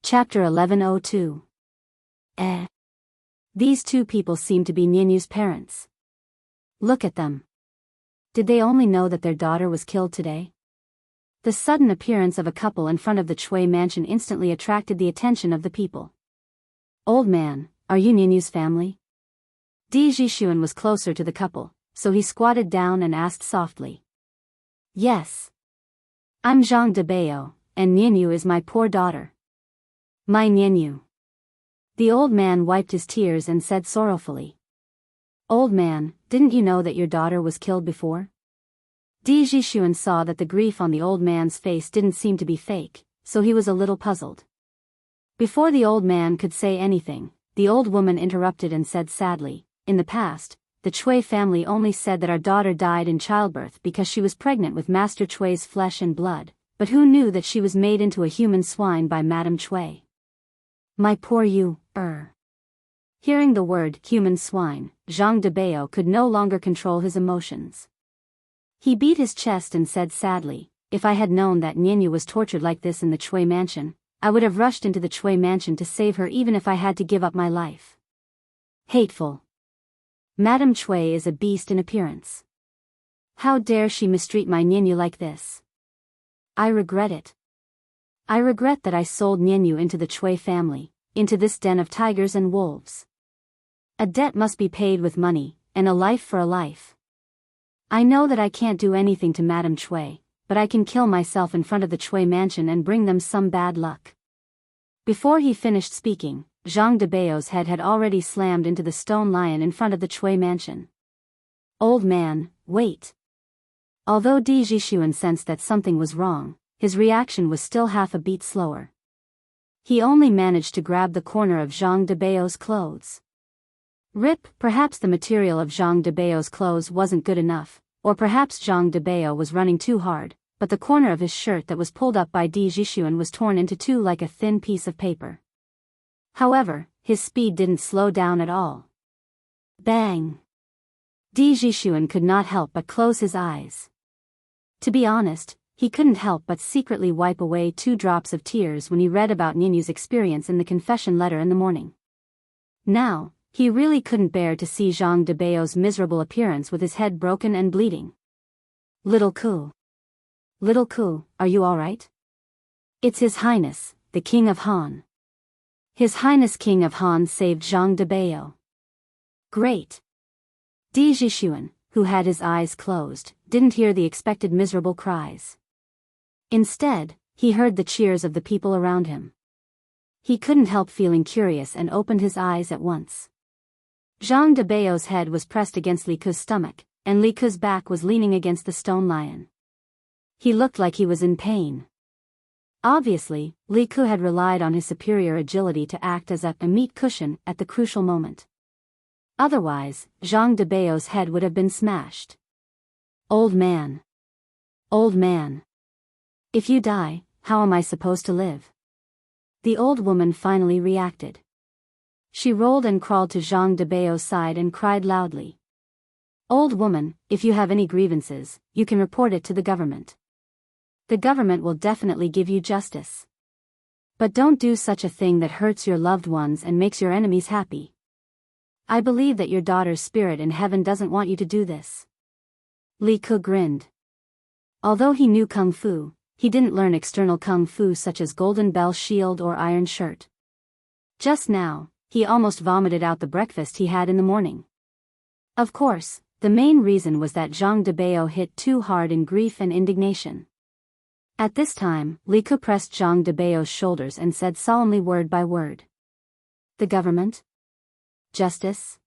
Chapter 1102. These two people seem to be Ninyu's parents. Look at them. Did they only know that their daughter was killed today? The sudden appearance of a couple in front of the Chui mansion instantly attracted the attention of the people. Old man, are you Ninyu's family? Di Jishuan was closer to the couple, so he squatted down and asked softly. Yes. I'm Zhang Debao, and Ninyu is my poor daughter. My Ninyu. The old man wiped his tears and said sorrowfully. Old man, didn't you know that your daughter was killed before? Di Jishuan saw that the grief on the old man's face didn't seem to be fake, so he was a little puzzled. Before the old man could say anything, the old woman interrupted and said sadly, in the past, the Chui family only said that our daughter died in childbirth because she was pregnant with Master Chui's flesh and blood, but who knew that she was made into a human swine by Madame Chui? My poor you, Hearing the word human swine, Zhang Debao could no longer control his emotions. He beat his chest and said sadly, if I had known that Ninyu was tortured like this in the Chui mansion, I would have rushed into the Chui mansion to save her even if I had to give up my life. Hateful. Madame Chui is a beast in appearance. How dare she mistreat my Ninyu like this? I regret it. I regret that I sold Ninyu into the Chui family, into this den of tigers and wolves. A debt must be paid with money, and a life for a life. I know that I can't do anything to Madame Chui, but I can kill myself in front of the Chui mansion and bring them some bad luck. Before he finished speaking, Zhang Debao's head had already slammed into the stone lion in front of the Chui mansion. Old man, wait. Although Di Jishuan sensed that something was wrong, his reaction was still half a beat slower. He only managed to grab the corner of Zhang Debao's clothes. Rip, perhaps the material of Zhang Debao's clothes wasn't good enough, or perhaps Zhang Debao was running too hard, but the corner of his shirt that was pulled up by Di Jishuan was torn into two like a thin piece of paper. However, his speed didn't slow down at all. Bang! Di Jishuan could not help but close his eyes. To be honest, he couldn't help but secretly wipe away 2 drops of tears when he read about Ninyu's experience in the confession letter in the morning. Now, he really couldn't bear to see Zhang Debao's miserable appearance with his head broken and bleeding. Little Ku, are you alright? It's His Highness, the King of Han. His Highness King of Han saved Zhang Debao. Great. Di Jishuan, who had his eyes closed, didn't hear the expected miserable cries. Instead, he heard the cheers of the people around him. He couldn't help feeling curious and opened his eyes at once. Zhang Debao's head was pressed against Li Ku's stomach, and Li Ku's back was leaning against the stone lion. He looked like he was in pain. Obviously, Li Ku had relied on his superior agility to act as a meat cushion at the crucial moment. Otherwise, Zhang Debao's head would have been smashed. Old man. If you die, how am I supposed to live? The old woman finally reacted. She rolled and crawled to Zhang Debao's side and cried loudly. Old woman, if you have any grievances, you can report it to the government. The government will definitely give you justice. But don't do such a thing that hurts your loved ones and makes your enemies happy. I believe that your daughter's spirit in heaven doesn't want you to do this. Li Ku grinned. Although he knew Kung Fu, he didn't learn external Kung Fu such as Golden Bell Shield or Iron Shirt. Just now, he almost vomited out the breakfast he had in the morning. Of course, the main reason was that Zhang Debao hit too hard in grief and indignation. At this time, Li Ku pressed Zhang Debao's shoulders and said solemnly word by word. The government? Justice?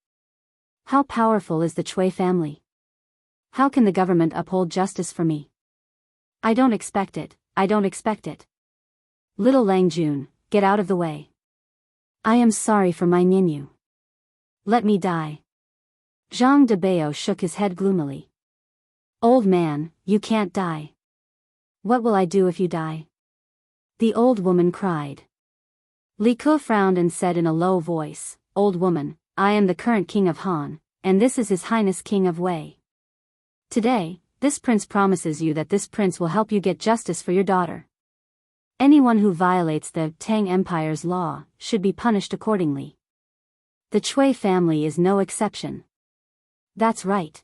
How powerful is the Chui family? How can the government uphold justice for me? I don't expect it. Little Lang Jun, get out of the way. I am sorry for my Ninyu. Let me die. Zhang Debao shook his head gloomily. Old man, you can't die. What will I do if you die? The old woman cried. Li Ku frowned and said in a low voice, Old woman, I am the current king of Han, and this is His Highness King of Wei. Today, this prince promises you that this prince will help you get justice for your daughter. Anyone who violates the Tang Empire's law should be punished accordingly. The Chui family is no exception. That's right.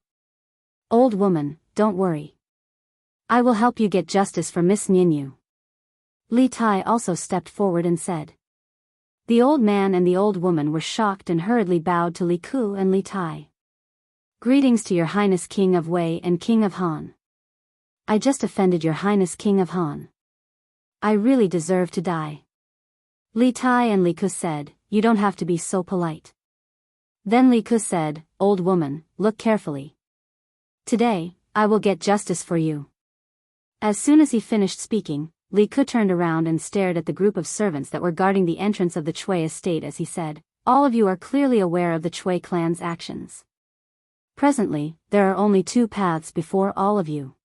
Old woman, don't worry. I will help you get justice for Miss Ninyu. Li Tai also stepped forward and said. The old man and the old woman were shocked and hurriedly bowed to Li Ku and Li Tai. Greetings to your Highness King of Wei and King of Han. I just offended your Highness King of Han. I really deserve to die. Li Tai and Li Ku said, you don't have to be so polite. Then Li Ku said, old woman, look carefully. Today, I will get justice for you. As soon as he finished speaking, Li Ku turned around and stared at the group of servants that were guarding the entrance of the Chui estate as he said, all of you are clearly aware of the Chui clan's actions. Presently, there are only two paths before all of you.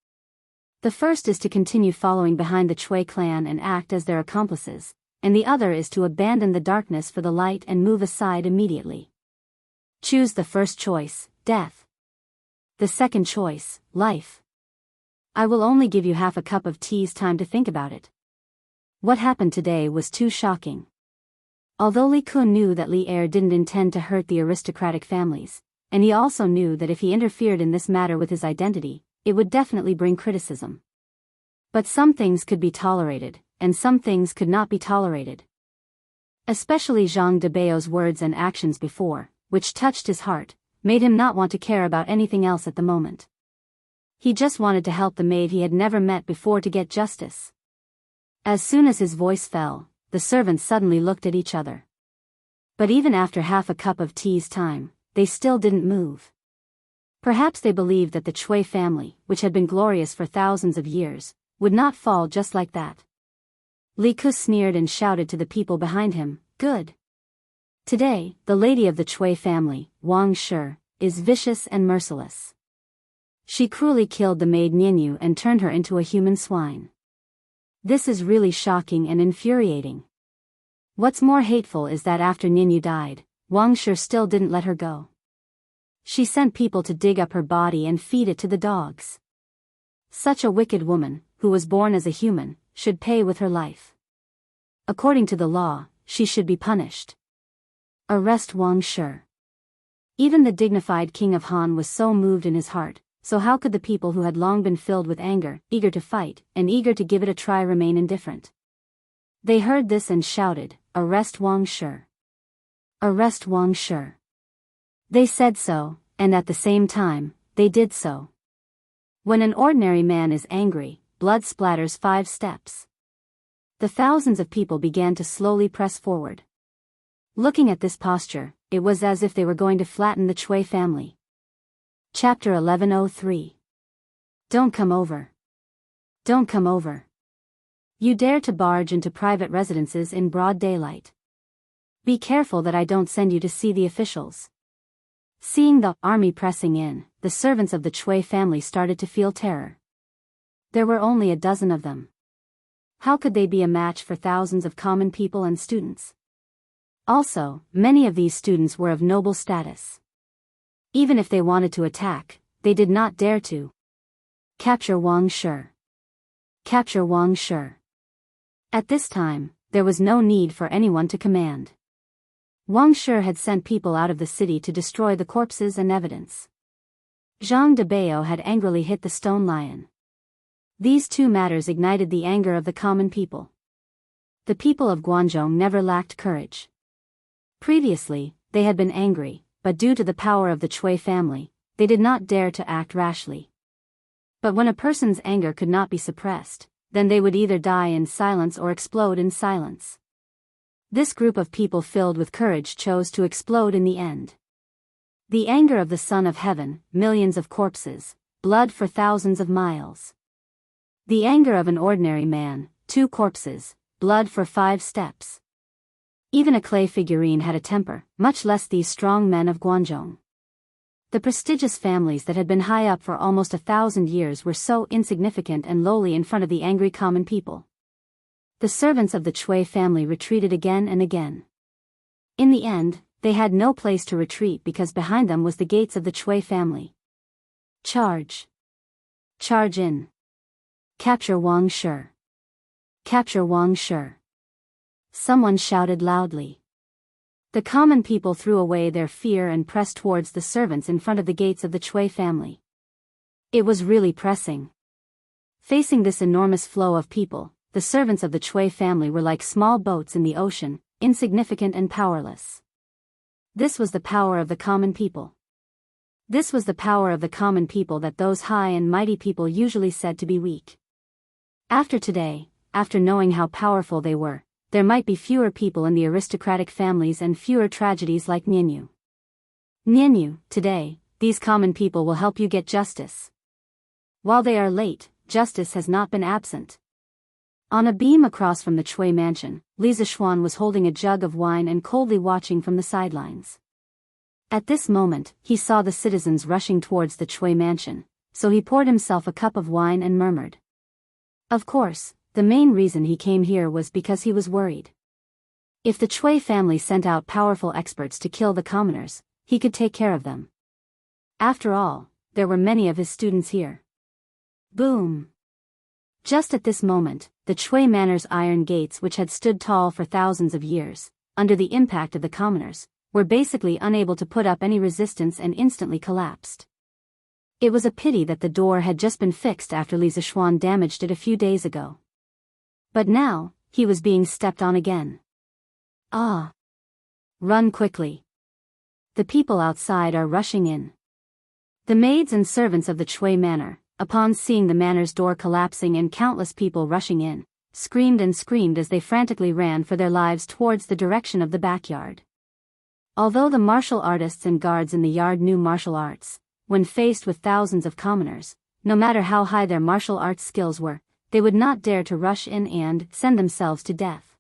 The first is to continue following behind the Chui clan and act as their accomplices, and the other is to abandon the darkness for the light and move aside immediately. Choose the first choice, death. The second choice, life. I will only give you half a cup of tea's time to think about it. What happened today was too shocking. Although Li Kun knew that Li Er didn't intend to hurt the aristocratic families, and he also knew that if he interfered in this matter with his identity, it would definitely bring criticism. But some things could be tolerated, and some things could not be tolerated. Especially Zhang Debao's words and actions before, which touched his heart, made him not want to care about anything else at the moment. He just wanted to help the maid he had never met before to get justice. As soon as his voice fell, the servants suddenly looked at each other. But even after half a cup of tea's time, they still didn't move. Perhaps they believed that the Chui family, which had been glorious for thousands of years, would not fall just like that. Li Ku sneered and shouted to the people behind him, good. Today, the lady of the Chui family, Wang Shi, is vicious and merciless. She cruelly killed the maid Ninyu and turned her into a human swine. This is really shocking and infuriating. What's more hateful is that after Ninyu died, Wang Shi still didn't let her go. She sent people to dig up her body and feed it to the dogs. Such a wicked woman, who was born as a human, should pay with her life. According to the law, she should be punished. Arrest Wang Shi. Even the dignified king of Han was so moved in his heart, so how could the people who had long been filled with anger, eager to fight, and eager to give it a try remain indifferent? They heard this and shouted, arrest Wang Shi. Arrest Wang Shi. They said so, and at the same time, they did so. When an ordinary man is angry, blood splatters 5 steps. The thousands of people began to slowly press forward. Looking at this posture, it was as if they were going to flatten the Chui family. Chapter 1103. Don't come over. Don't come over. You dare to barge into private residences in broad daylight. Be careful that I don't send you to see the officials. Seeing the army pressing in, the servants of the Chui family started to feel terror. There were only a dozen of them. How could they be a match for thousands of common people and students? Also, many of these students were of noble status. Even if they wanted to attack, they did not dare to. Capture Wang Shi. Capture Wang Shi. At this time, there was no need for anyone to command. Wang Shi had sent people out of the city to destroy the corpses and evidence. Zhang Debao had angrily hit the stone lion. These two matters ignited the anger of the common people. The people of Guangzhou never lacked courage. Previously, they had been angry, but due to the power of the Chui family, they did not dare to act rashly. But when a person's anger could not be suppressed, then they would either die in silence or explode in silence. This group of people filled with courage chose to explode in the end. The anger of the Son of Heaven, millions of corpses, blood for thousands of miles. The anger of an ordinary man, 2 corpses, blood for 5 steps. Even a clay figurine had a temper, much less these strong men of Guangzhou. The prestigious families that had been high up for almost 1,000 years were so insignificant and lowly in front of the angry common people. The servants of the Chui family retreated again and again. In the end, they had no place to retreat because behind them was the gates of the Chui family. Charge. Charge in. Capture Wang Shi. Capture Wang Shi! Someone shouted loudly. The common people threw away their fear and pressed towards the servants in front of the gates of the Cui family. It was really pressing. Facing this enormous flow of people, the servants of the Cui family were like small boats in the ocean, insignificant and powerless. This was the power of the common people. This was the power of the common people that those high and mighty people usually said to be weak. After today, after knowing how powerful they were, there might be fewer people in the aristocratic families and fewer tragedies like Nianyu. Nianyu, today, these common people will help you get justice. While they are late, justice has not been absent. On a beam across from the Cui mansion, Li Zishuan was holding a jug of wine and coldly watching from the sidelines. At this moment, he saw the citizens rushing towards the Cui mansion, so he poured himself a cup of wine and murmured. Of course, the main reason he came here was because he was worried. If the Cui family sent out powerful experts to kill the commoners, he could take care of them. After all, there were many of his students here. Boom! Just at this moment, the Cui Manor's iron gates, which had stood tall for thousands of years, under the impact of the commoners, were basically unable to put up any resistance and instantly collapsed. It was a pity that the door had just been fixed after Li Zishuan damaged it a few days ago. But now, he was being stepped on again. Ah! Run quickly. The people outside are rushing in. The maids and servants of the Cui Manor, upon seeing the manor's door collapsing and countless people rushing in, screamed and screamed as they frantically ran for their lives towards the direction of the backyard. Although the martial artists and guards in the yard knew martial arts, when faced with thousands of commoners, no matter how high their martial arts skills were, they would not dare to rush in and send themselves to death.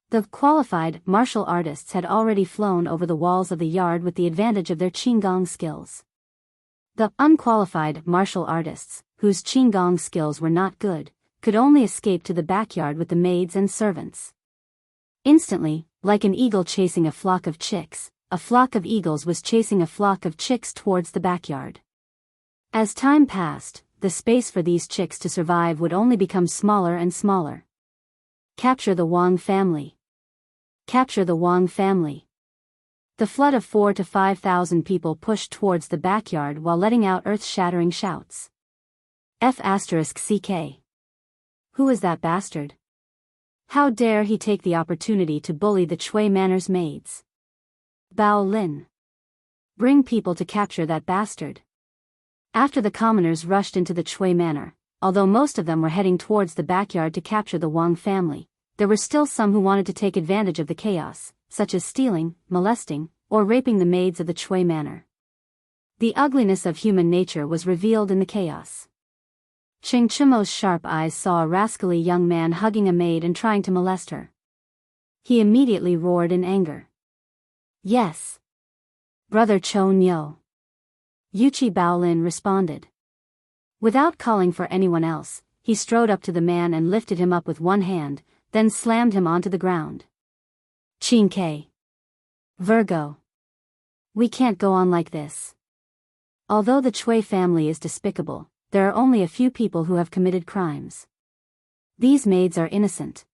The qualified martial artists had already flown over the walls of the yard with the advantage of their Qinggong skills. The unqualified martial artists, whose Qinggong skills were not good, could only escape to the backyard with the maids and servants. Instantly, like an eagle chasing a flock of chicks, a flock of eagles was chasing a flock of chicks towards the backyard. As time passed, the space for these chicks to survive would only become smaller and smaller. Capture the Wang family. Capture the Wang family. The flood of 4,000 to 5,000 people pushed towards the backyard while letting out earth-shattering shouts. F***CK. Who is that bastard? How dare he take the opportunity to bully the Cui Manor's maids? Bao Lin. Bring people to capture that bastard. After the commoners rushed into the Cui Manor, although most of them were heading towards the backyard to capture the Wang family, there were still some who wanted to take advantage of the chaos, such as stealing, molesting, or raping the maids of the Cui Manor. The ugliness of human nature was revealed in the chaos. Cheng Chimo's sharp eyes saw a rascally young man hugging a maid and trying to molest her. He immediately roared in anger. Yes. Brother Cho Nyo. Yuchi Baolin responded. Without calling for anyone else, he strode up to the man and lifted him up with one hand, then slammed him onto the ground. Qin Ke. Virgo. We can't go on like this. Although the Cui family is despicable, there are only a few people who have committed crimes. These maids are innocent.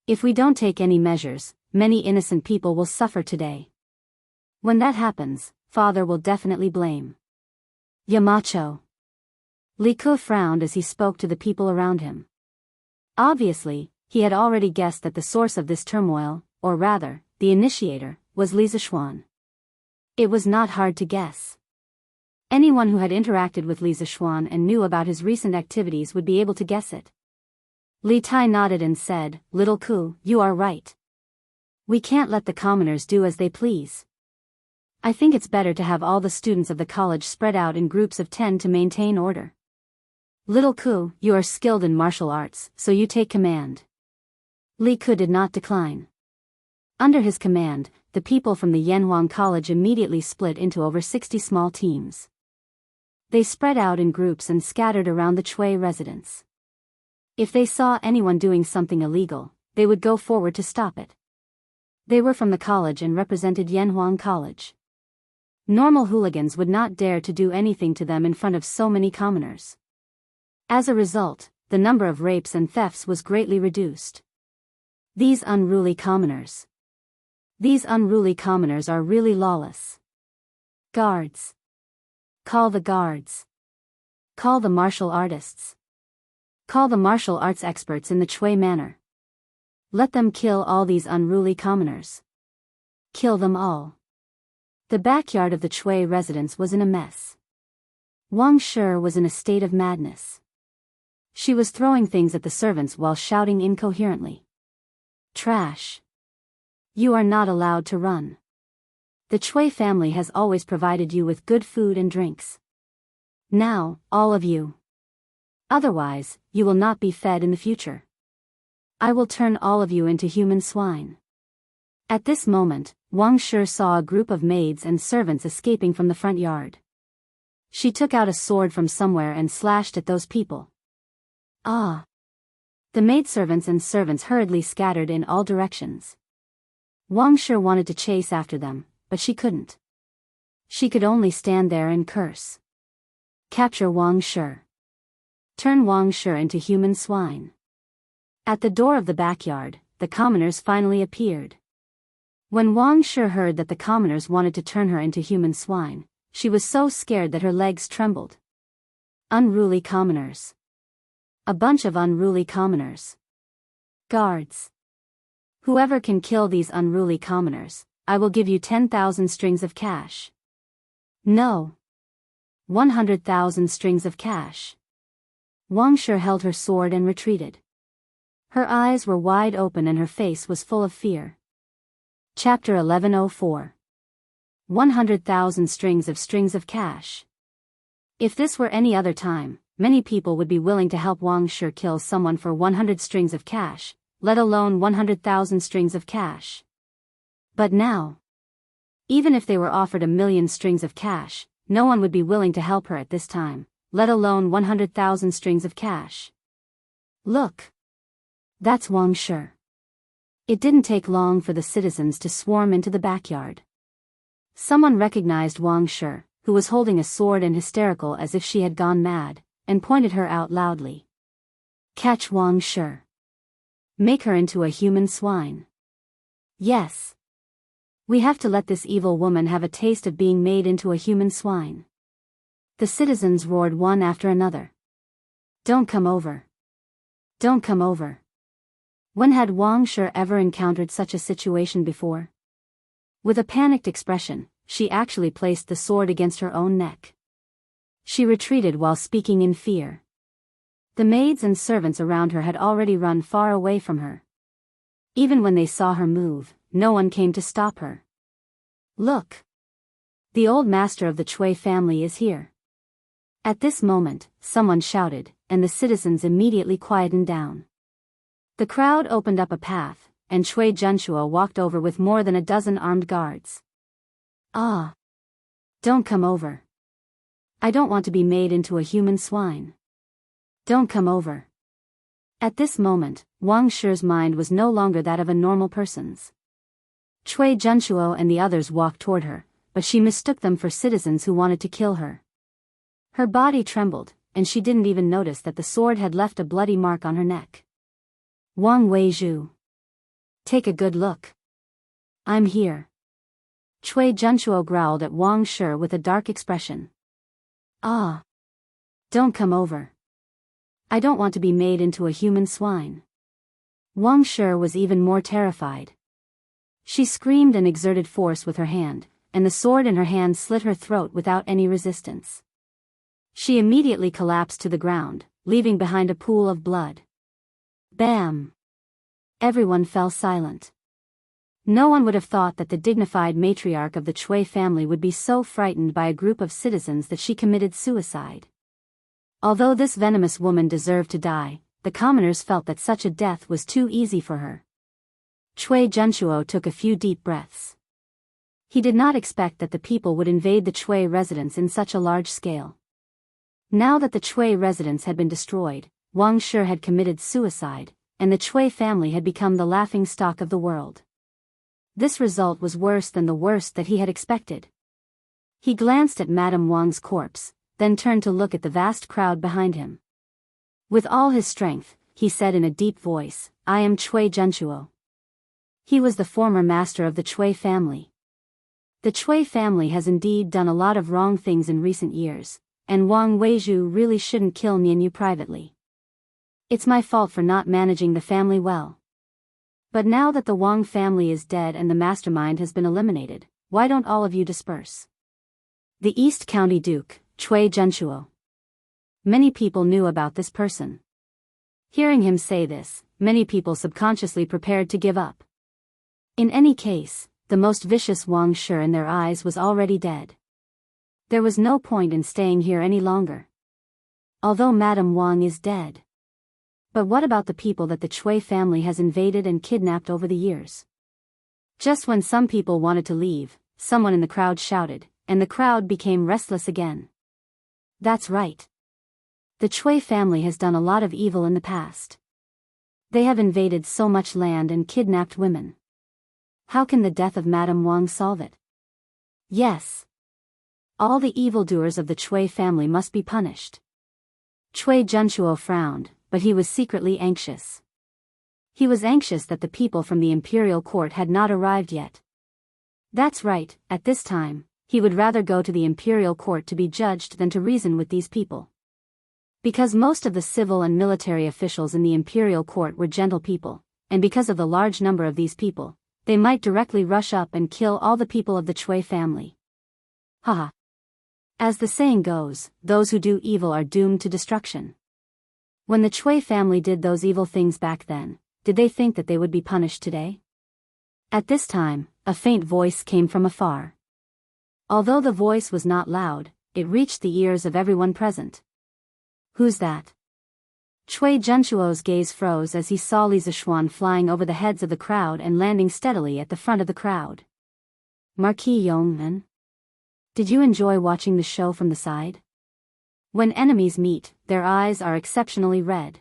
If we don't take any measures, many innocent people will suffer today. When that happens, Father will definitely blame. Yamacho. Li Ke frowned as he spoke to the people around him. Obviously, he had already guessed that the source of this turmoil, or rather, the initiator, was Li Zishuan. It was not hard to guess. Anyone who had interacted with Li Zishuan and knew about his recent activities would be able to guess it. Li Tai nodded and said, "Little Ku, you are right. We can't let the commoners do as they please. I think it's better to have all the students of the college spread out in groups of 10 to maintain order. Little Ku, you are skilled in martial arts, so you take command." Li Ke did not decline. Under his command, the people from the Yanhuang College immediately split into over 60 small teams. They spread out in groups and scattered around the Cui residence. If they saw anyone doing something illegal, they would go forward to stop it. They were from the college and represented Yanhuang College. Normal hooligans would not dare to do anything to them in front of so many commoners. As a result, the number of rapes and thefts was greatly reduced. These unruly commoners. These unruly commoners are really lawless. Guards. Call the guards. Call the martial artists. Call the martial arts experts in the Chui manor. Let them kill all these unruly commoners. Kill them all. The backyard of the Chui residence was in a mess. Wang Shi was in a state of madness. She was throwing things at the servants while shouting incoherently. Trash. You are not allowed to run. The Chui family has always provided you with good food and drinks. Now, all of you. Otherwise, you will not be fed in the future. I will turn all of you into human swine. At this moment, Wang Shi saw a group of maids and servants escaping from the front yard. She took out a sword from somewhere and slashed at those people. Ah! The maidservants and servants hurriedly scattered in all directions. Wang Shi wanted to chase after them, but she couldn't. She could only stand there and curse. Capture Wang Shi. Turn Wang Shi into human swine. At the door of the backyard, the commoners finally appeared. When Wang Shi heard that the commoners wanted to turn her into human swine, she was so scared that her legs trembled. Unruly commoners. A bunch of unruly commoners. Guards. Whoever can kill these unruly commoners, I will give you 10,000 strings of cash. No. 100,000 strings of cash. Wang Shi held her sword and retreated. Her eyes were wide open and her face was full of fear. Chapter 1104. 100,000 strings of cash. If this were any other time, many people would be willing to help Wang Shi kill someone for 100 strings of cash, let alone 100,000 strings of cash. But now, even if they were offered 1,000,000 strings of cash, no one would be willing to help her at this time, let alone 100,000 strings of cash. Look. That's Wang Shi. It didn't take long for the citizens to swarm into the backyard. Someone recognized Wang Shi, who was holding a sword and hysterical as if she had gone mad, and pointed her out loudly. Catch Wang Shi. Make her into a human swine. Yes. We have to let this evil woman have a taste of being made into a human swine. The citizens roared one after another. Don't come over. Don't come over. When had Wang Shi ever encountered such a situation before? With a panicked expression, she actually placed the sword against her own neck. She retreated while speaking in fear. The maids and servants around her had already run far away from her. Even when they saw her move, no one came to stop her. Look! The old master of the Chui family is here. At this moment, someone shouted, and the citizens immediately quietened down. The crowd opened up a path, and Chui Junshuo walked over with more than a dozen armed guards. Ah! Don't come over. I don't want to be made into a human swine. Don't come over. At this moment, Wang Shi's mind was no longer that of a normal person's. Chui Junshuo and the others walked toward her, but she mistook them for citizens who wanted to kill her. Her body trembled, and she didn't even notice that the sword had left a bloody mark on her neck. Wang Weizhu. Take a good look. I'm here. Chui Junshuo growled at Wang Shi with a dark expression. Ah! Don't come over. I don't want to be made into a human swine. Wang Shi was even more terrified. She screamed and exerted force with her hand, and the sword in her hand slit her throat without any resistance. She immediately collapsed to the ground, leaving behind a pool of blood. Bam! Everyone fell silent. No one would have thought that the dignified matriarch of the Chui family would be so frightened by a group of citizens that she committed suicide. Although this venomous woman deserved to die, the commoners felt that such a death was too easy for her. Chui Junshuo took a few deep breaths. He did not expect that the people would invade the Chui residence in such a large scale. Now that the Chui residence had been destroyed, Wang Shi had committed suicide, and the Chui family had become the laughing stock of the world. This result was worse than the worst that he had expected. He glanced at Madame Wang's corpse, then turned to look at the vast crowd behind him. With all his strength, he said in a deep voice, "I am Cui Junchuo." He was the former master of the Cui family. The Cui family has indeed done a lot of wrong things in recent years, and Wang Weizhu really shouldn't kill Nianyu privately. It's my fault for not managing the family well. But now that the Wang family is dead and the mastermind has been eliminated, why don't all of you disperse? The East County Duke, Cui Junchuo. Many people knew about this person. Hearing him say this, many people subconsciously prepared to give up. In any case, the most vicious Wang Shi in their eyes was already dead. There was no point in staying here any longer. Although Madame Wang is dead. But what about the people that the Cui family has invaded and kidnapped over the years? Just when some people wanted to leave, someone in the crowd shouted, and the crowd became restless again. That's right. The Cui family has done a lot of evil in the past. They have invaded so much land and kidnapped women. How can the death of Madame Wang solve it? Yes. All the evildoers of the Cui family must be punished. Cui Junchuo frowned, but he was secretly anxious. He was anxious that the people from the imperial court had not arrived yet. That's right, at this time, he would rather go to the imperial court to be judged than to reason with these people. Because most of the civil and military officials in the imperial court were gentle people, and because of the large number of these people, they might directly rush up and kill all the people of the Cui family. Haha. As the saying goes, those who do evil are doomed to destruction. When the Cui family did those evil things back then, did they think that they would be punished today? At this time, a faint voice came from afar. Although the voice was not loud, it reached the ears of everyone present. Who's that? Cui Junchuo's gaze froze as he saw Li Zishuan flying over the heads of the crowd and landing steadily at the front of the crowd. Marquis Yongmen? Did you enjoy watching the show from the side? When enemies meet, their eyes are exceptionally red.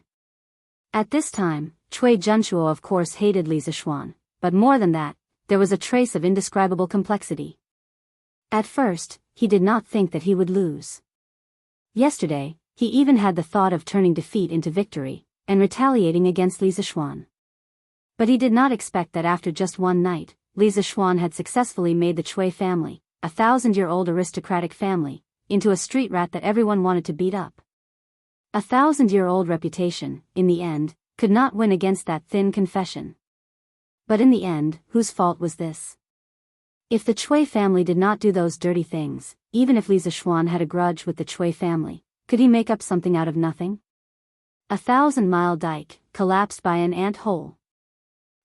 At this time, Cui Junchuo of course hated Li Zishuan, but more than that, there was a trace of indescribable complexity. At first, he did not think that he would lose. Yesterday, he even had the thought of turning defeat into victory, and retaliating against Li Zishuan. But he did not expect that after just one night, Li Zishuan had successfully made the Cui family, a 1,000-year-old aristocratic family, into a street rat that everyone wanted to beat up. A 1,000-year-old reputation, in the end, could not win against that thin confession. But in the end, whose fault was this? If the Cui family did not do those dirty things, even if Li Zishuan had a grudge with the Cui family, could he make up something out of nothing? 1,000-mile dike, collapsed by an ant hole.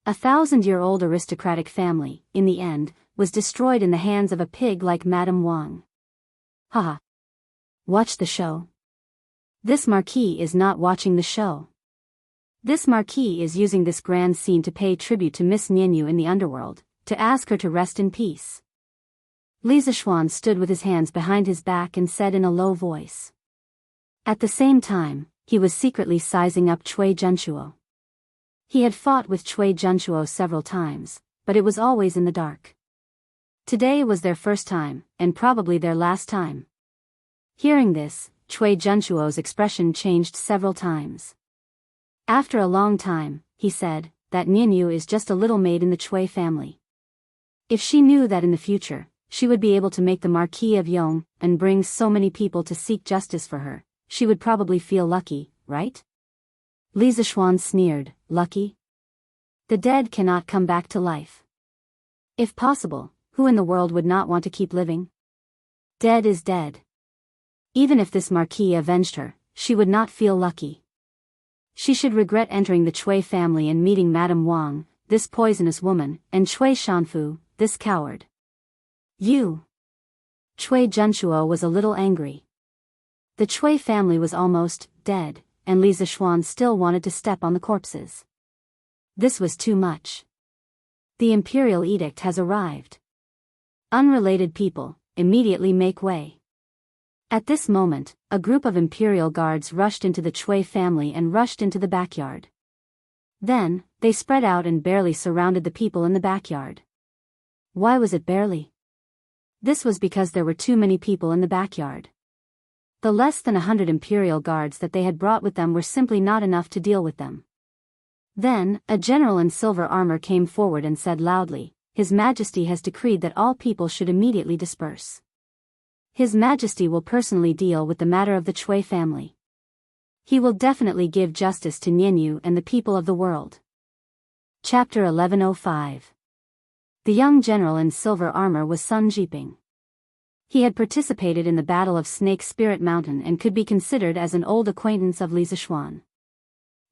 A 1,000-year-old aristocratic family, in the end, was destroyed in the hands of a pig like Madame Wang. Haha. Watch the show. This marquis is not watching the show. This marquis is using this grand scene to pay tribute to Miss Nianyu in the underworld, to ask her to rest in peace. Li Zishuan stood with his hands behind his back and said in a low voice. At the same time, he was secretly sizing up Cui Junchuo. He had fought with Cui Junchuo several times, but it was always in the dark. Today was their first time, and probably their last time. Hearing this, Cui Junchuo's expression changed several times. After a long time, he said, that Nianyu is just a little maid in the Cui family. If she knew that in the future, she would be able to make the Marquis of Yong, and bring so many people to seek justice for her, she would probably feel lucky, right? Li Zishuan sneered, lucky? The dead cannot come back to life. If possible, who in the world would not want to keep living? Dead is dead. Even if this marquis avenged her, she would not feel lucky. She should regret entering the Cui family and meeting Madame Wang, this poisonous woman, and Cui Shanfu, this coward. You. Cui Junchuo was a little angry. The Cui family was almost dead, and Li Zishuan still wanted to step on the corpses. This was too much. The imperial edict has arrived. Unrelated people, immediately make way. At this moment, a group of imperial guards rushed into the Cui family and rushed into the backyard. Then, they spread out and barely surrounded the people in the backyard. Why was it barely? This was because there were too many people in the backyard. The less than 100 imperial guards that they had brought with them were simply not enough to deal with them. Then, a general in silver armor came forward and said loudly, "His Majesty has decreed that all people should immediately disperse. His Majesty will personally deal with the matter of the Chui family. He will definitely give justice to Nianyu and the people of the world." Chapter 1105. The young general in silver armor was Sun Jiping. He had participated in the Battle of Snake Spirit Mountain and could be considered as an old acquaintance of Li Zixuan.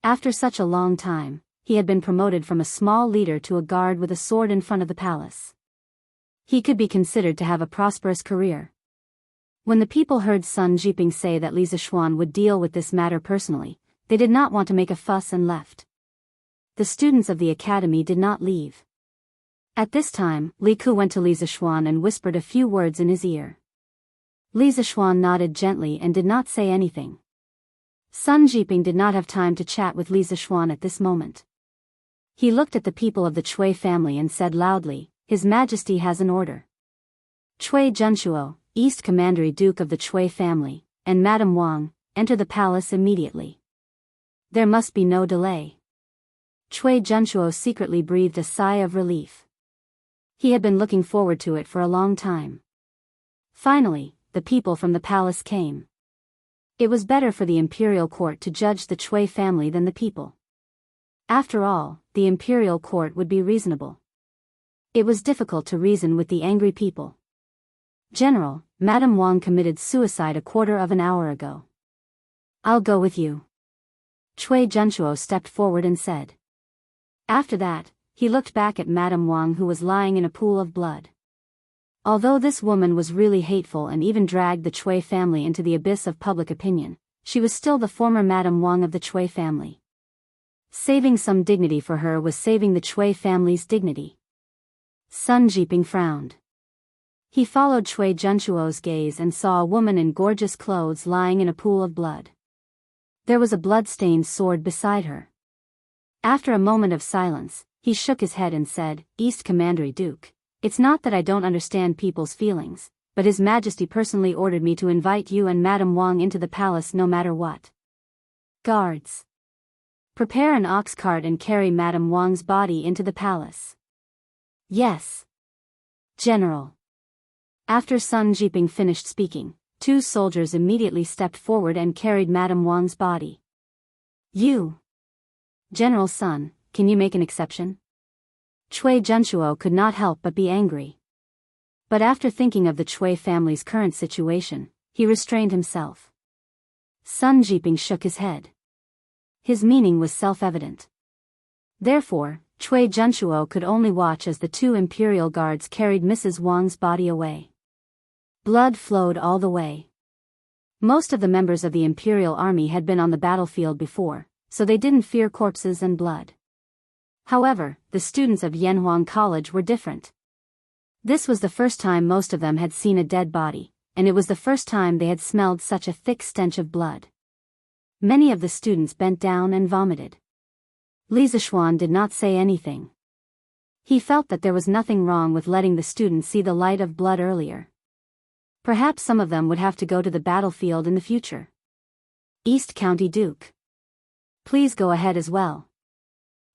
After such a long time, he had been promoted from a small leader to a guard with a sword in front of the palace. He could be considered to have a prosperous career. When the people heard Sun Jiping say that Li Zixuan would deal with this matter personally, they did not want to make a fuss and left. The students of the academy did not leave. At this time, Li Ku went to Li Zixuan and whispered a few words in his ear. Li Zixuan nodded gently and did not say anything. Sun Jiping did not have time to chat with Li Zixuan at this moment. He looked at the people of the Chui family and said loudly, "His Majesty has an order. Chui Junshuo, East Commandery Duke of the Chui family, and Madame Wang, enter the palace immediately. There must be no delay." Chui Junshuo secretly breathed a sigh of relief. He had been looking forward to it for a long time. Finally, the people from the palace came. It was better for the imperial court to judge the Chui family than the people. After all, the imperial court would be reasonable. It was difficult to reason with the angry people. "General, Madame Wang committed suicide a quarter of an hour ago." "I'll go with you." Chui Junshuo stepped forward and said. After that, he looked back at Madame Wang, who was lying in a pool of blood. Although this woman was really hateful and even dragged the Chui family into the abyss of public opinion, she was still the former Madame Wang of the Chui family. Saving some dignity for her was saving the Chui family's dignity. Sun Jiping frowned. He followed Chui Junshuo's gaze and saw a woman in gorgeous clothes lying in a pool of blood. There was a blood-stained sword beside her. After a moment of silence, he shook his head and said, "East Commandery Duke, it's not that I don't understand people's feelings, but His Majesty personally ordered me to invite you and Madame Wang into the palace no matter what. Guards, prepare an ox cart and carry Madame Wang's body into the palace." "Yes, General." After Sun Jiping finished speaking, 2 soldiers immediately stepped forward and carried Madame Wang's body. "You, General Sun, can you make an exception?" Chui Junshuo could not help but be angry. But after thinking of the Chui family's current situation, he restrained himself. Sun Jiping shook his head. His meaning was self-evident. Therefore, Chui Junshuo could only watch as the 2 imperial guards carried Mrs. Wang's body away. Blood flowed all the way. Most of the members of the imperial army had been on the battlefield before, so they didn't fear corpses and blood. However, the students of Yanhuang College were different. This was the first time most of them had seen a dead body, and it was the first time they had smelled such a thick stench of blood. Many of the students bent down and vomited. Li Zixuan did not say anything. He felt that there was nothing wrong with letting the students see the light of blood earlier. Perhaps some of them would have to go to the battlefield in the future. "East County Duke, please go ahead as well."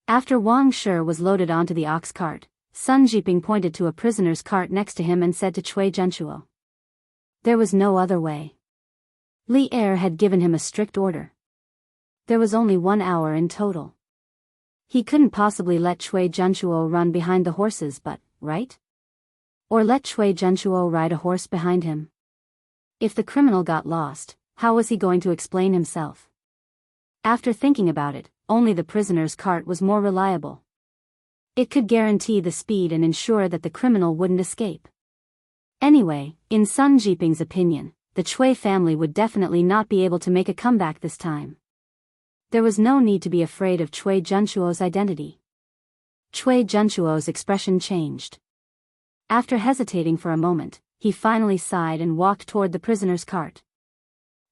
After Wang Shi was loaded onto the ox cart, Sun Jiping pointed to a prisoner's cart next to him and said to Chui Junshuo. There was no other way. Li Er had given him a strict order. There was only 1 hour in total. He couldn't possibly let Chui Junshuo run behind the horses but, right? Or let Chui Junshuo ride a horse behind him. If the criminal got lost, how was he going to explain himself? After thinking about it, only the prisoner's cart was more reliable. It could guarantee the speed and ensure that the criminal wouldn't escape. Anyway, in Sun Jiping's opinion, the Chui family would definitely not be able to make a comeback this time. There was no need to be afraid of Chui Junshuo's identity. Chui Junshuo's expression changed. After hesitating for a moment, he finally sighed and walked toward the prisoner's cart.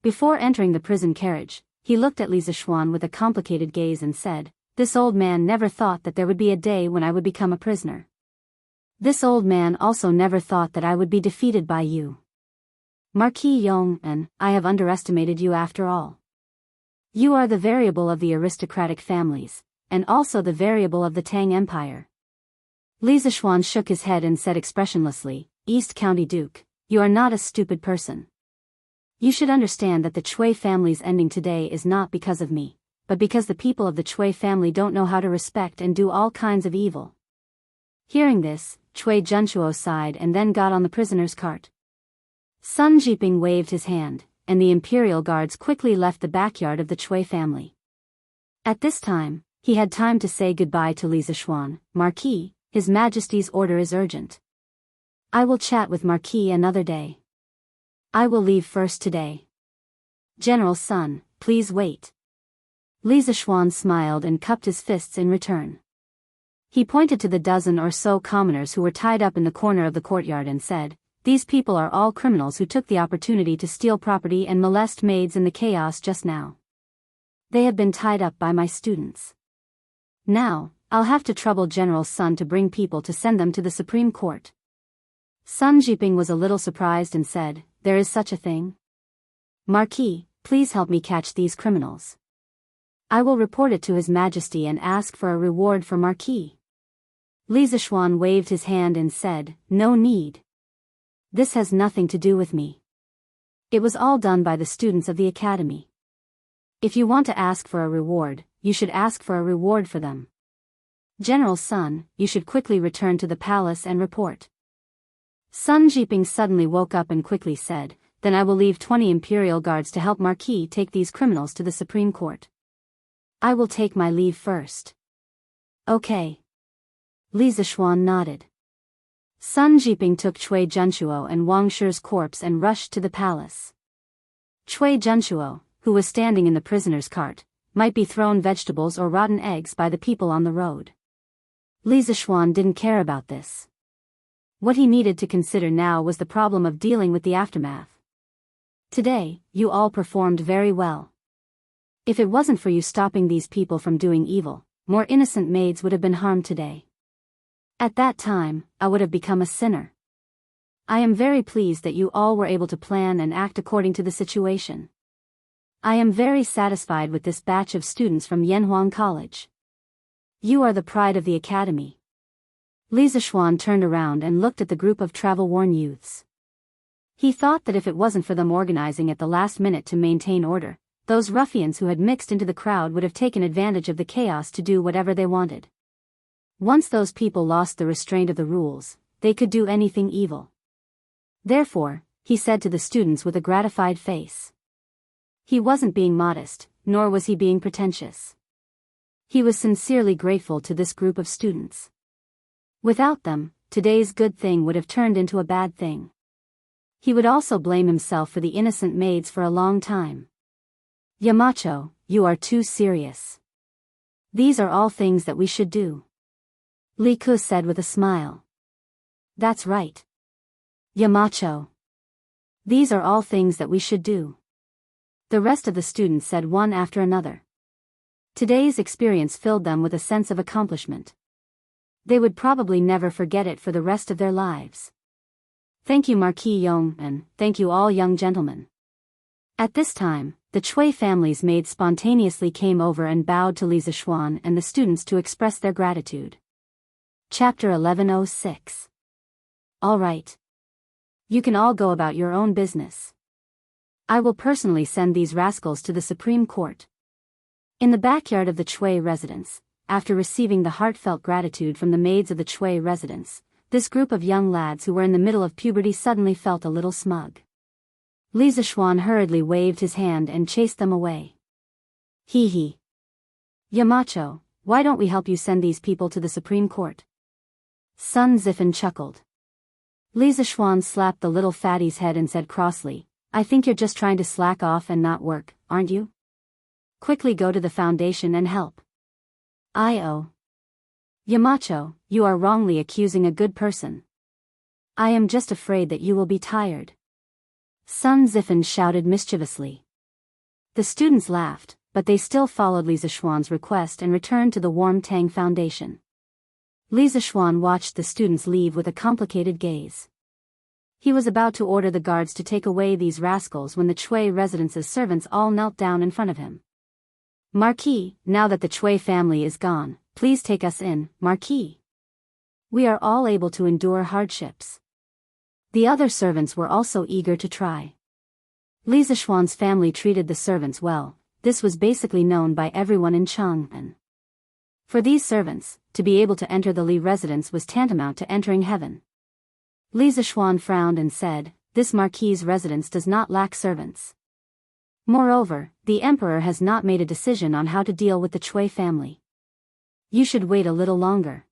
Before entering the prison carriage, he looked at Li Zixuan with a complicated gaze and said, "This old man never thought that there would be a day when I would become a prisoner. This old man also never thought that I would be defeated by you. Marquis Yong, and I have underestimated you after all. You are the variable of the aristocratic families, and also the variable of the Tang Empire. Li Zishuan shook his head and said expressionlessly, East County Duke, you are not a stupid person. You should understand that the Chui family's ending today is not because of me, but because the people of the Chui family don't know how to respect and do all kinds of evil. Hearing this, Chui Junchuo sighed and then got on the prisoner's cart. Sun Jiping waved his hand, and the imperial guards quickly left the backyard of the Chui family. At this time, he had time to say goodbye to Li Zishuan. Marquis, His Majesty's order is urgent. I will chat with Marquis another day. I will leave first today. General Sun, please wait. Li Zishuan smiled and cupped his fists in return. He pointed to the dozen or so commoners who were tied up in the corner of the courtyard and said, These people are all criminals who took the opportunity to steal property and molest maids in the chaos just now. They have been tied up by my students. Now, I'll have to trouble General Sun to bring people to send them to the Supreme Court. Sun Jiping was a little surprised and said, There is such a thing? Marquis, please help me catch these criminals. I will report it to His Majesty and ask for a reward for Marquis. Li Zishuan waved his hand and said, No need. This has nothing to do with me. It was all done by the students of the academy. If you want to ask for a reward, you should ask for a reward for them. General Sun, you should quickly return to the palace and report. Sun Jiping suddenly woke up and quickly said, Then I will leave 20 imperial guards to help Marquis take these criminals to the Supreme Court. I will take my leave first. Okay. Li Zishuan nodded. Sun Jiping took Chui Junchuo and Wang Shi's corpse and rushed to the palace. Chui Junchuo, who was standing in the prisoner's cart, might be thrown vegetables or rotten eggs by the people on the road. Li Zishuan didn't care about this. What he needed to consider now was the problem of dealing with the aftermath. Today, you all performed very well. If it wasn't for you stopping these people from doing evil, more innocent maids would have been harmed today. At that time, I would have become a sinner. I am very pleased that you all were able to plan and act according to the situation. I am very satisfied with this batch of students from Yanhuang College. You are the pride of the academy. Li Zishuan turned around and looked at the group of travel-worn youths. He thought that if it wasn't for them organizing at the last minute to maintain order, those ruffians who had mixed into the crowd would have taken advantage of the chaos to do whatever they wanted. Once those people lost the restraint of the rules, they could do anything evil. Therefore, he said to the students with a gratified face. He wasn't being modest, nor was he being pretentious. He was sincerely grateful to this group of students. Without them, today's good thing would have turned into a bad thing. He would also blame himself for the innocent maids for a long time. Yamacho, you are too serious. These are all things that we should do. Li Ku said with a smile. That's right. Yamacho. These are all things that we should do. The rest of the students said one after another. Today's experience filled them with a sense of accomplishment. They would probably never forget it for the rest of their lives. Thank you Marquis Yong, and thank you all young gentlemen. At this time, the Chui family's maids spontaneously came over and bowed to Li Zishuan and the students to express their gratitude. Chapter 1106. All right. You can all go about your own business. I will personally send these rascals to the Supreme Court. In the backyard of the Chui residence, after receiving the heartfelt gratitude from the maids of the Chui residence, this group of young lads who were in the middle of puberty suddenly felt a little smug. Li Zishuan hurriedly waved his hand and chased them away. Hee hee. Yamacho, why don't we help you send these people to the Supreme Court? Sun Zifan chuckled. Li Zishuan slapped the little fatty's head and said crossly, I think you're just trying to slack off and not work, aren't you? Quickly go to the foundation and help. I-oh. Yamacho, you are wrongly accusing a good person. I am just afraid that you will be tired. Sun Zifan shouted mischievously. The students laughed, but they still followed Li Zishuan's request and returned to the Warm Tang Foundation. Li Zishuan watched the students leave with a complicated gaze. He was about to order the guards to take away these rascals when the Chui residence's servants all knelt down in front of him. "Marquis, now that the Chui family is gone, please take us in, Marquis. We are all able to endure hardships." The other servants were also eager to try. Li Zishuan's family treated the servants well. This was basically known by everyone in Chang'an. For these servants, to be able to enter the Li residence was tantamount to entering heaven. Li Zishuan frowned and said, "This Marquis' residence does not lack servants. Moreover, the emperor has not made a decision on how to deal with the Chui family. You should wait a little longer.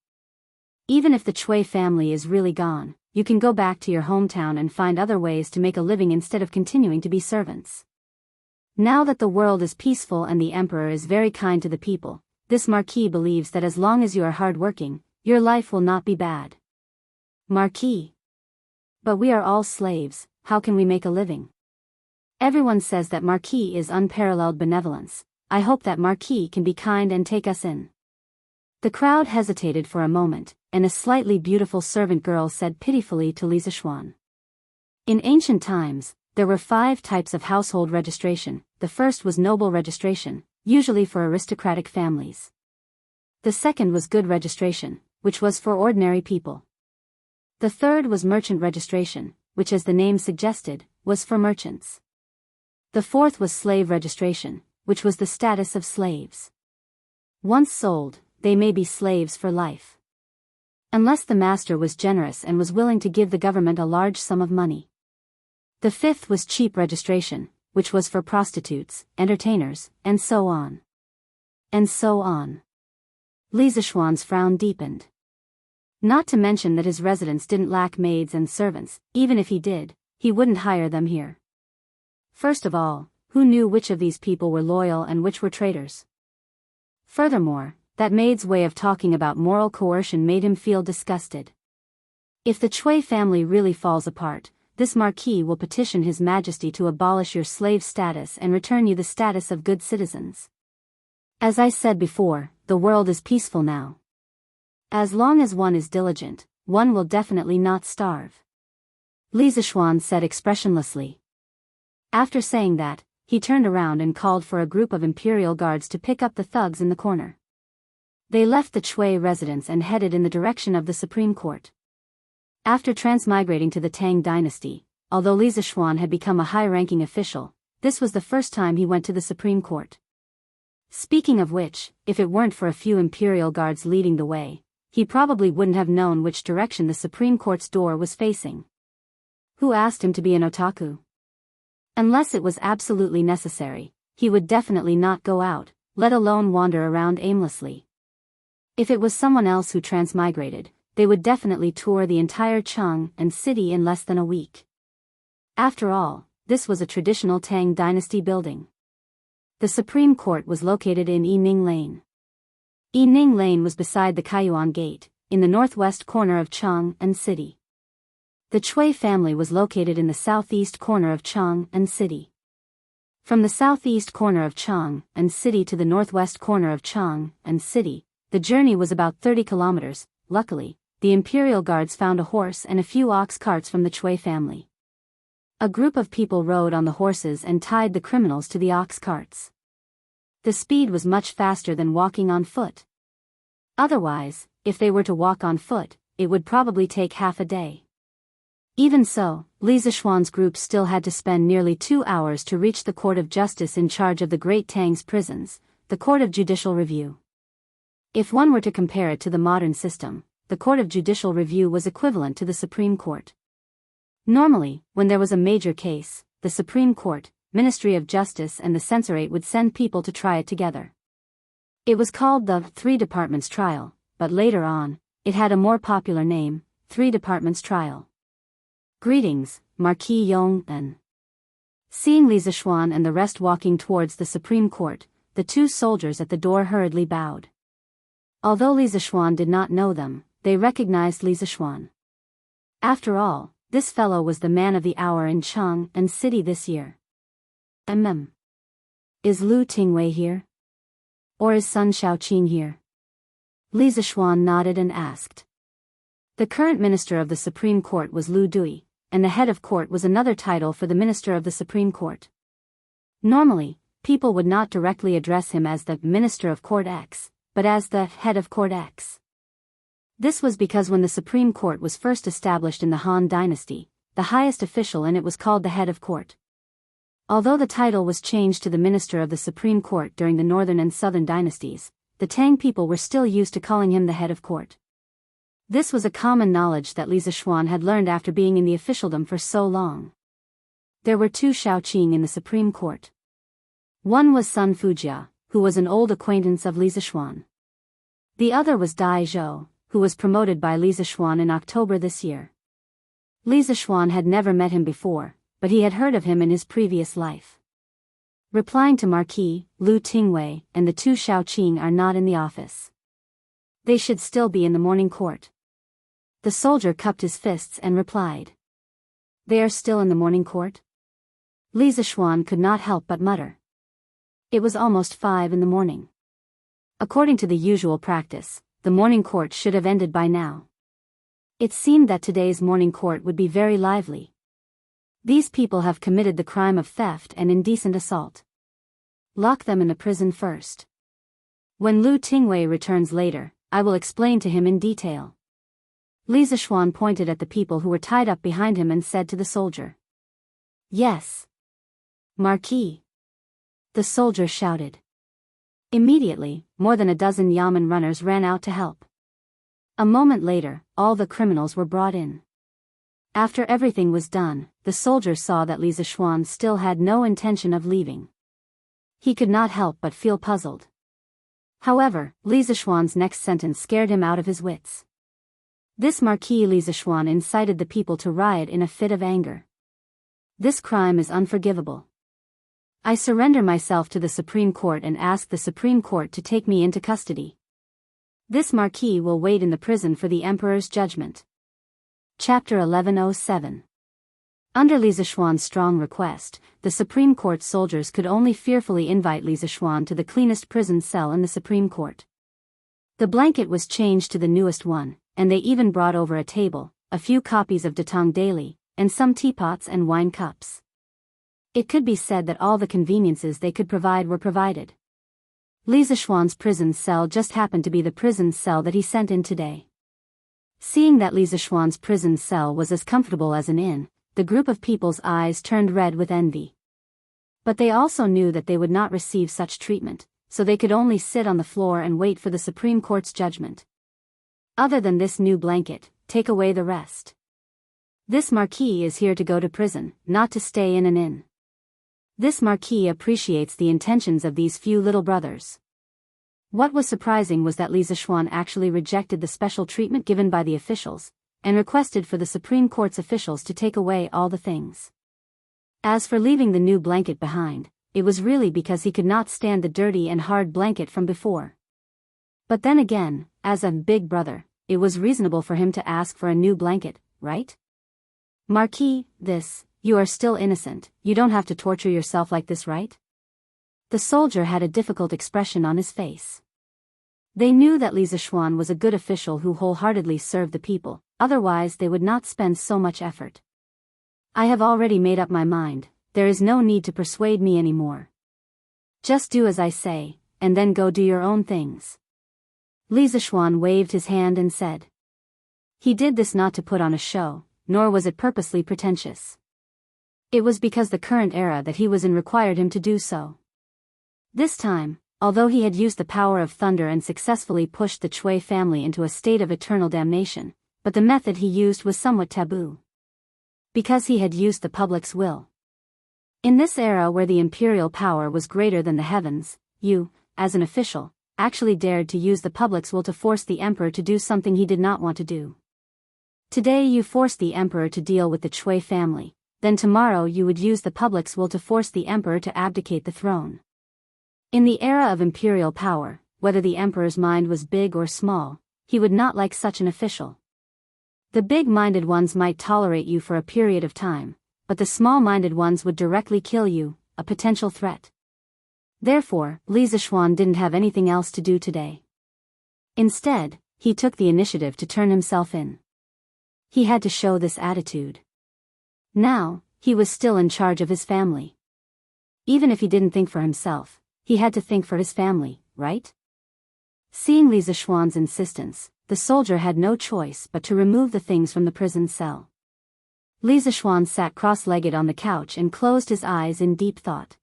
Even if the Chui family is really gone, you can go back to your hometown and find other ways to make a living instead of continuing to be servants. Now that the world is peaceful and the emperor is very kind to the people, this Marquis believes that as long as you are hardworking, your life will not be bad." "Marquis. But we are all slaves, how can we make a living? Everyone says that Marquis is unparalleled benevolence. I hope that Marquis can be kind and take us in." The crowd hesitated for a moment, and a slightly beautiful servant girl said pitifully to Li Zishuan. In ancient times, there were 5 types of household registration. The first was noble registration, usually for aristocratic families. The second was good registration, which was for ordinary people. The third was merchant registration, which, as the name suggested, was for merchants. The fourth was slave registration, which was the status of slaves. Once sold, they may be slaves for life. Unless the master was generous and was willing to give the government a large sum of money. The fifth was cheap registration, which was for prostitutes, entertainers, and so on. And so on. Li Zishuan's frown deepened. Not to mention that his residence didn't lack maids and servants. Even if he did, he wouldn't hire them here. First of all, who knew which of these people were loyal and which were traitors? Furthermore, that maid's way of talking about moral coercion made him feel disgusted. If the Chui family really falls apart, this Marquis will petition His Majesty to abolish your slave status and return you the status of good citizens. As I said before, the world is peaceful now. As long as one is diligent, one will definitely not starve. Li Zishuan said expressionlessly. After saying that, he turned around and called for a group of imperial guards to pick up the thugs in the corner. They left the Chui residence and headed in the direction of the Supreme Court. After transmigrating to the Tang dynasty, although Li Zishuan had become a high-ranking official, this was the first time he went to the Supreme Court. Speaking of which, if it weren't for a few imperial guards leading the way, he probably wouldn't have known which direction the Supreme Court's door was facing. Who asked him to be an otaku? Unless it was absolutely necessary, he would definitely not go out, let alone wander around aimlessly. If it was someone else who transmigrated, they would definitely tour the entire Chang'an city in less than a week. After all, this was a traditional Tang dynasty building. The Supreme Court was located in Yining Lane. Yining Lane was beside the Kaiyuan Gate, in the northwest corner of Chang'an City. The Chui family was located in the southeast corner of Chang'an City. From the southeast corner of Chang'an City to the northwest corner of Chang'an City, the journey was about 30 kilometers. Luckily, the imperial guards found a horse and a few ox carts from the Chui family. A group of people rode on the horses and tied the criminals to the ox carts. The speed was much faster than walking on foot. Otherwise, if they were to walk on foot, it would probably take half a day. Even so, Li Zishuan's group still had to spend nearly 2 hours to reach the Court of Justice in charge of the Great Tang's prisons, the Court of Judicial Review. If one were to compare it to the modern system, the Court of Judicial Review was equivalent to the Supreme Court. Normally, when there was a major case, the Supreme Court, Ministry of Justice and the Censorate would send people to try it together. It was called the Three Departments Trial, but later on, it had a more popular name, Three Departments Trial. Greetings, Marquis Yong-en. Seeing Li Zishuan and the rest walking towards the Supreme Court, the 2 soldiers at the door hurriedly bowed. Although Li Zishuan did not know them, they recognized Li Zishuan. After all, this fellow was the man of the hour in Chang'an City this year. Is Lu Tingwei here? Or is Sun Shaoqing here? Li Zishuan nodded and asked. The current minister of the Supreme Court was Lu Dui, and the head of court was another title for the minister of the Supreme Court. Normally, people would not directly address him as the Minister of Court X, but as the Head of Court X. This was because when the Supreme Court was first established in the Han Dynasty, the highest official in it was called the Head of Court. Although the title was changed to the Minister of the Supreme Court during the Northern and Southern dynasties, the Tang people were still used to calling him the Head of Court. This was a common knowledge that Li Zixuan had learned after being in the officialdom for so long. There were two Shaoqing in the Supreme Court. One was Sun Fujia, who was an old acquaintance of Li Zixuan. The other was Dai Zhou, who was promoted by Li Zixuan in October this year. Li Zixuan had never met him before, but he had heard of him in his previous life. Replying to Marquis, Lu Tingwei and the two Shaoqing are not in the office. They should still be in the morning court. The soldier cupped his fists and replied. They are still in the morning court? Li Zixuan could not help but mutter. It was almost 5 in the morning. According to the usual practice, the morning court should have ended by now. It seemed that today's morning court would be very lively. These people have committed the crime of theft and indecent assault. Lock them in the prison first. When Lu Tingwei returns later, I will explain to him in detail. Li Zixuan pointed at the people who were tied up behind him and said to the soldier. Yes. Marquis. The soldier shouted. Immediately, more than a dozen yamen runners ran out to help. A moment later, all the criminals were brought in. After everything was done, the soldier saw that Li Zixuan still had no intention of leaving. He could not help but feel puzzled. However, Li Zixuan's next sentence scared him out of his wits. This Marquis Li Zixuan incited the people to riot in a fit of anger. This crime is unforgivable. I surrender myself to the Supreme Court and ask the Supreme Court to take me into custody. This Marquis will wait in the prison for the Emperor's judgment. Chapter 1107. Under Li Zixuan's strong request, the Supreme Court soldiers could only fearfully invite Li Zixuan to the cleanest prison cell in the Supreme Court. The blanket was changed to the newest one, and they even brought over a table, a few copies of Datang Daily, and some teapots and wine cups. It could be said that all the conveniences they could provide were provided. Li Zixuan's prison cell just happened to be the prison cell that he sent in today. Seeing that Li Zixuan's prison cell was as comfortable as an inn, the group of people's eyes turned red with envy. But they also knew that they would not receive such treatment, so they could only sit on the floor and wait for the Supreme Court's judgment. Other than this new blanket, take away the rest. This Marquis is here to go to prison, not to stay in an inn. This Marquis appreciates the intentions of these few little brothers. What was surprising was that Li Zixuan actually rejected the special treatment given by the officials, and requested for the Supreme Court's officials to take away all the things. As for leaving the new blanket behind, it was really because he could not stand the dirty and hard blanket from before. But then again, as a big brother, it was reasonable for him to ask for a new blanket, right? Marquis, you are still innocent, you don't have to torture yourself like this, right? The soldier had a difficult expression on his face. They knew that Li Zixuan was a good official who wholeheartedly served the people, otherwise they would not spend so much effort. I have already made up my mind, there is no need to persuade me anymore. Just do as I say, and then go do your own things. Li Zixuan waved his hand and said. He did this not to put on a show, nor was it purposely pretentious. It was because the current era that he was in required him to do so. This time, although he had used the power of thunder and successfully pushed the Chui family into a state of eternal damnation, but the method he used was somewhat taboo. Because he had used the public's will. In this era where the imperial power was greater than the heavens, you, as an official, actually dared to use the public's will to force the emperor to do something he did not want to do. Today you forced the emperor to deal with the Chui family, then tomorrow you would use the public's will to force the emperor to abdicate the throne. In the era of imperial power, whether the emperor's mind was big or small, he would not like such an official. The big-minded ones might tolerate you for a period of time, but the small-minded ones would directly kill you, a potential threat. Therefore, Li Zixuan didn't have anything else to do today. Instead, he took the initiative to turn himself in. He had to show this attitude. Now, he was still in charge of his family. Even if he didn't think for himself, he had to think for his family, right? Seeing Li Zishuan's insistence, the soldier had no choice but to remove the things from the prison cell. Li Zishuan sat cross-legged on the couch and closed his eyes in deep thought.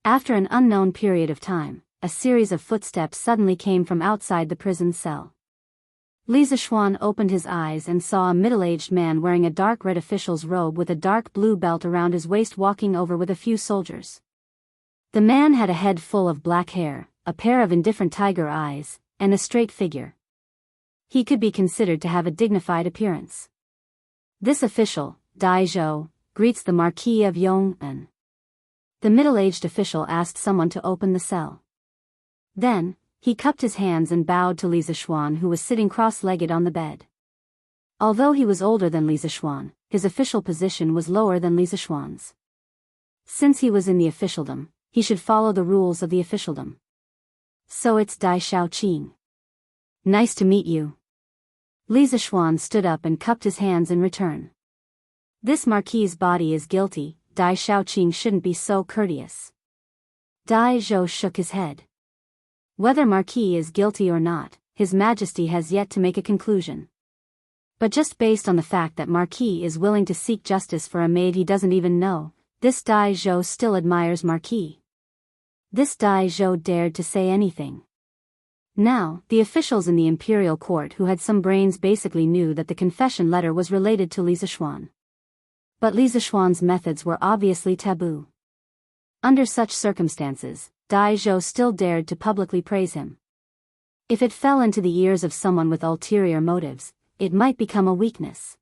After an unknown period of time, a series of footsteps suddenly came from outside the prison cell. Li Zishuan opened his eyes and saw a middle-aged man wearing a dark red official's robe with a dark blue belt around his waist walking over with a few soldiers. The man had a head full of black hair, a pair of indifferent tiger eyes, and a straight figure. He could be considered to have a dignified appearance. This official, Dai Zhou, greets the Marquis of Yong'an. The middle-aged official asked someone to open the cell. Then, he cupped his hands and bowed to Li Zishuan, who was sitting cross-legged on the bed. Although he was older than Li Zishuan, his official position was lower than Li Zishuan's. Since he was in the officialdom, he should follow the rules of the officialdom. So it's Dai Xiaoqing. Nice to meet you. Li Zishuan stood up and cupped his hands in return. This marquis's body is guilty, Dai Xiaoqing shouldn't be so courteous. Dai Zhou shook his head. Whether Marquis is guilty or not, His Majesty has yet to make a conclusion. But just based on the fact that Marquis is willing to seek justice for a maid he doesn't even know, this Dai Zhou still admires Marquis. This Dai Zhou dared to say anything. Now, the officials in the imperial court who had some brains basically knew that the confession letter was related to Li Zishuan. But Li Zishuan's methods were obviously taboo. Under such circumstances, Dai Zhou still dared to publicly praise him. If it fell into the ears of someone with ulterior motives, it might become a weakness.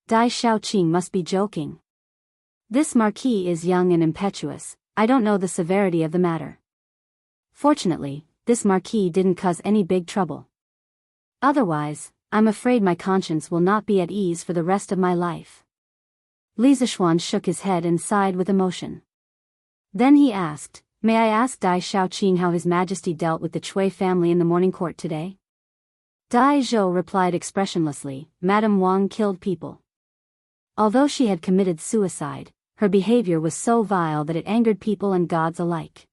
Dai Xiaoqing must be joking. This marquis is young and impetuous, I don't know the severity of the matter. Fortunately, this marquis didn't cause any big trouble. Otherwise, I'm afraid my conscience will not be at ease for the rest of my life. Li Zishuan shook his head and sighed with emotion. Then he asked, May I ask Dai Xiaoqing how His Majesty dealt with the Chui family in the morning court today? Dai Zhou replied expressionlessly, Madame Wang killed people. Although she had committed suicide, her behavior was so vile that it angered people and gods alike.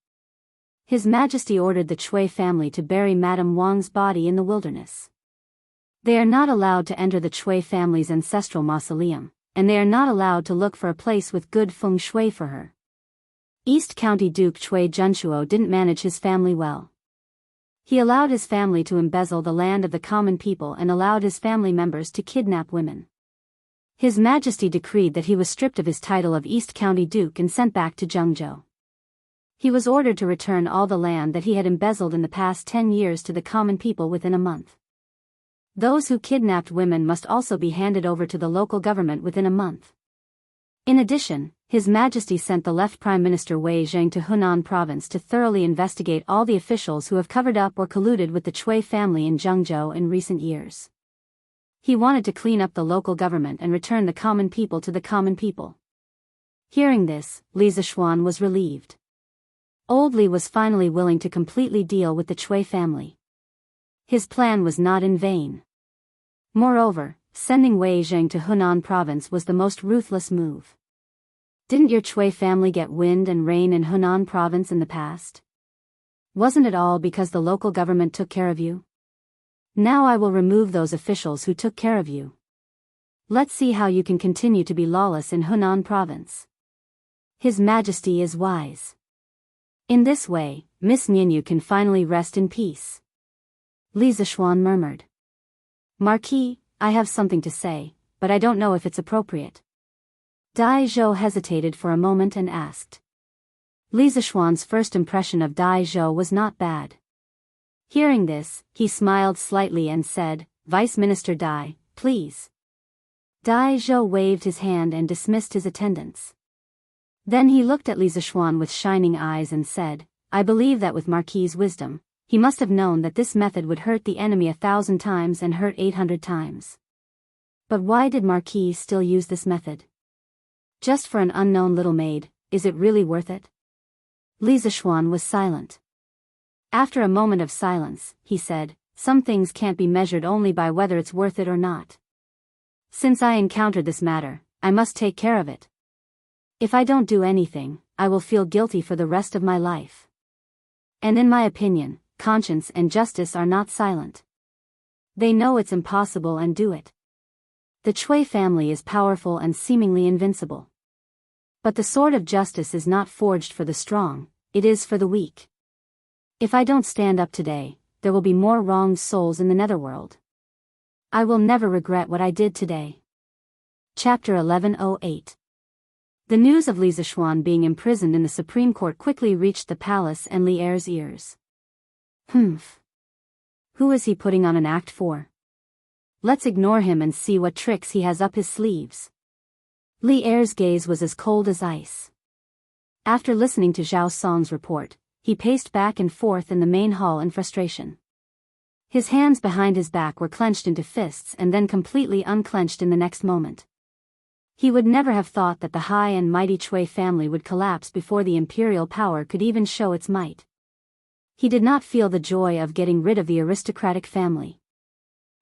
His Majesty ordered the Chui family to bury Madame Wang's body in the wilderness. They are not allowed to enter the Chui family's ancestral mausoleum, and they are not allowed to look for a place with good feng shui for her. East County Duke Chui Junshuo didn't manage his family well. He allowed his family to embezzle the land of the common people and allowed his family members to kidnap women. His Majesty decreed that he was stripped of his title of East County Duke and sent back to Zhengzhou. He was ordered to return all the land that he had embezzled in the past 10 years to the common people within a month. Those who kidnapped women must also be handed over to the local government within a month. In addition, His Majesty sent the left Prime Minister Wei Zheng to Hunan Province to thoroughly investigate all the officials who have covered up or colluded with the Chui family in Zhengzhou in recent years. He wanted to clean up the local government and return the common people to the common people. Hearing this, Li Zishuan was relieved. Old Li was finally willing to completely deal with the Chui family. His plan was not in vain. Moreover, sending Wei Zheng to Hunan Province was the most ruthless move. Didn't your Chui family get wind and reign in Hunan Province in the past? Wasn't it all because the local government took care of you? Now I will remove those officials who took care of you. Let's see how you can continue to be lawless in Hunan Province. His Majesty is wise. In this way, Miss Ninyu can finally rest in peace. Li Zishuan murmured. Marquis, I have something to say, but I don't know if it's appropriate. Dai Zhou hesitated for a moment and asked. Li Zishuan's first impression of Dai Zhou was not bad. Hearing this, he smiled slightly and said, Vice Minister Dai, please. Dai Zhou waved his hand and dismissed his attendants. Then he looked at Li Zishuan with shining eyes and said, I believe that with Marquis's wisdom, he must have known that this method would hurt the enemy 1,000 times and hurt 800 times. But why did Marquis still use this method? Just for an unknown little maid, is it really worth it? Li Zishuan was silent. After a moment of silence, he said, Some things can't be measured only by whether it's worth it or not. Since I encountered this matter, I must take care of it. If I don't do anything, I will feel guilty for the rest of my life. And in my opinion, conscience and justice are not silent. They know it's impossible and do it. The Chui family is powerful and seemingly invincible. But the sword of justice is not forged for the strong, it is for the weak. If I don't stand up today, there will be more wronged souls in the netherworld. I will never regret what I did today. Chapter 1108. The news of Li Zishuan being imprisoned in the Supreme Court quickly reached the palace and Li Er's ears. Humph. Who is he putting on an act for? Let's ignore him and see what tricks he has up his sleeves. Li Er's gaze was as cold as ice. After listening to Zhao Song's report, he paced back and forth in the main hall in frustration. His hands behind his back were clenched into fists and then completely unclenched in the next moment. He would never have thought that the high and mighty Chui family would collapse before the imperial power could even show its might. He did not feel the joy of getting rid of the aristocratic family.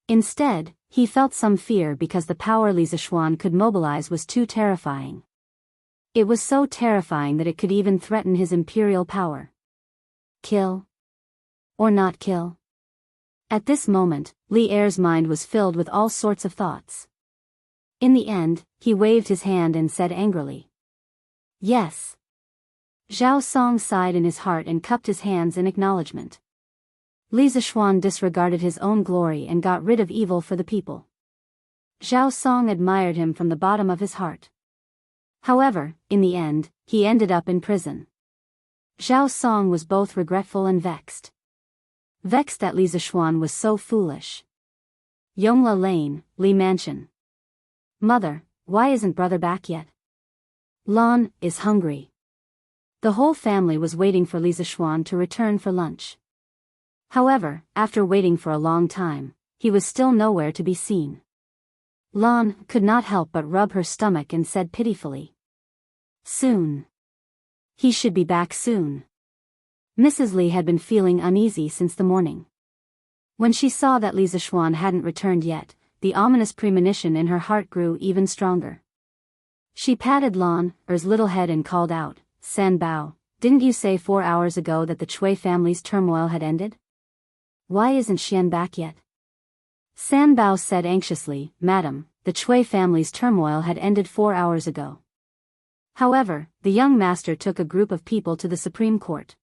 Instead, he felt some fear because the power Li Zishuan could mobilize was too terrifying. It was so terrifying that it could even threaten his imperial power. Kill? Or not kill? At this moment, Li Er's mind was filled with all sorts of thoughts. In the end, he waved his hand and said angrily, "Yes." Zhao Song sighed in his heart and cupped his hands in acknowledgement. Li Zishuan disregarded his own glory and got rid of evil for the people. Zhao Song admired him from the bottom of his heart. However, in the end, he ended up in prison. Zhao Song was both regretful and vexed. Vexed that Li Zishuan was so foolish. Yongla Lane, Li Mansion. Mother, why isn't brother back yet? Lan is hungry. The whole family was waiting for Li Zishuan to return for lunch. However, after waiting for a long time, he was still nowhere to be seen. Lan could not help but rub her stomach and said pitifully, "Soon. He should be back soon." Mrs. Li had been feeling uneasy since the morning. When she saw that Li Zishuan hadn't returned yet, the ominous premonition in her heart grew even stronger. She patted Lan Er's little head and called out, "San Bao, didn't you say 4 hours ago that the Chui family's turmoil had ended? Why isn't Xian back yet?" San Bao said anxiously, "Madam, the Chui family's turmoil had ended 4 hours ago." However, the young master took a group of people to the Supreme Court.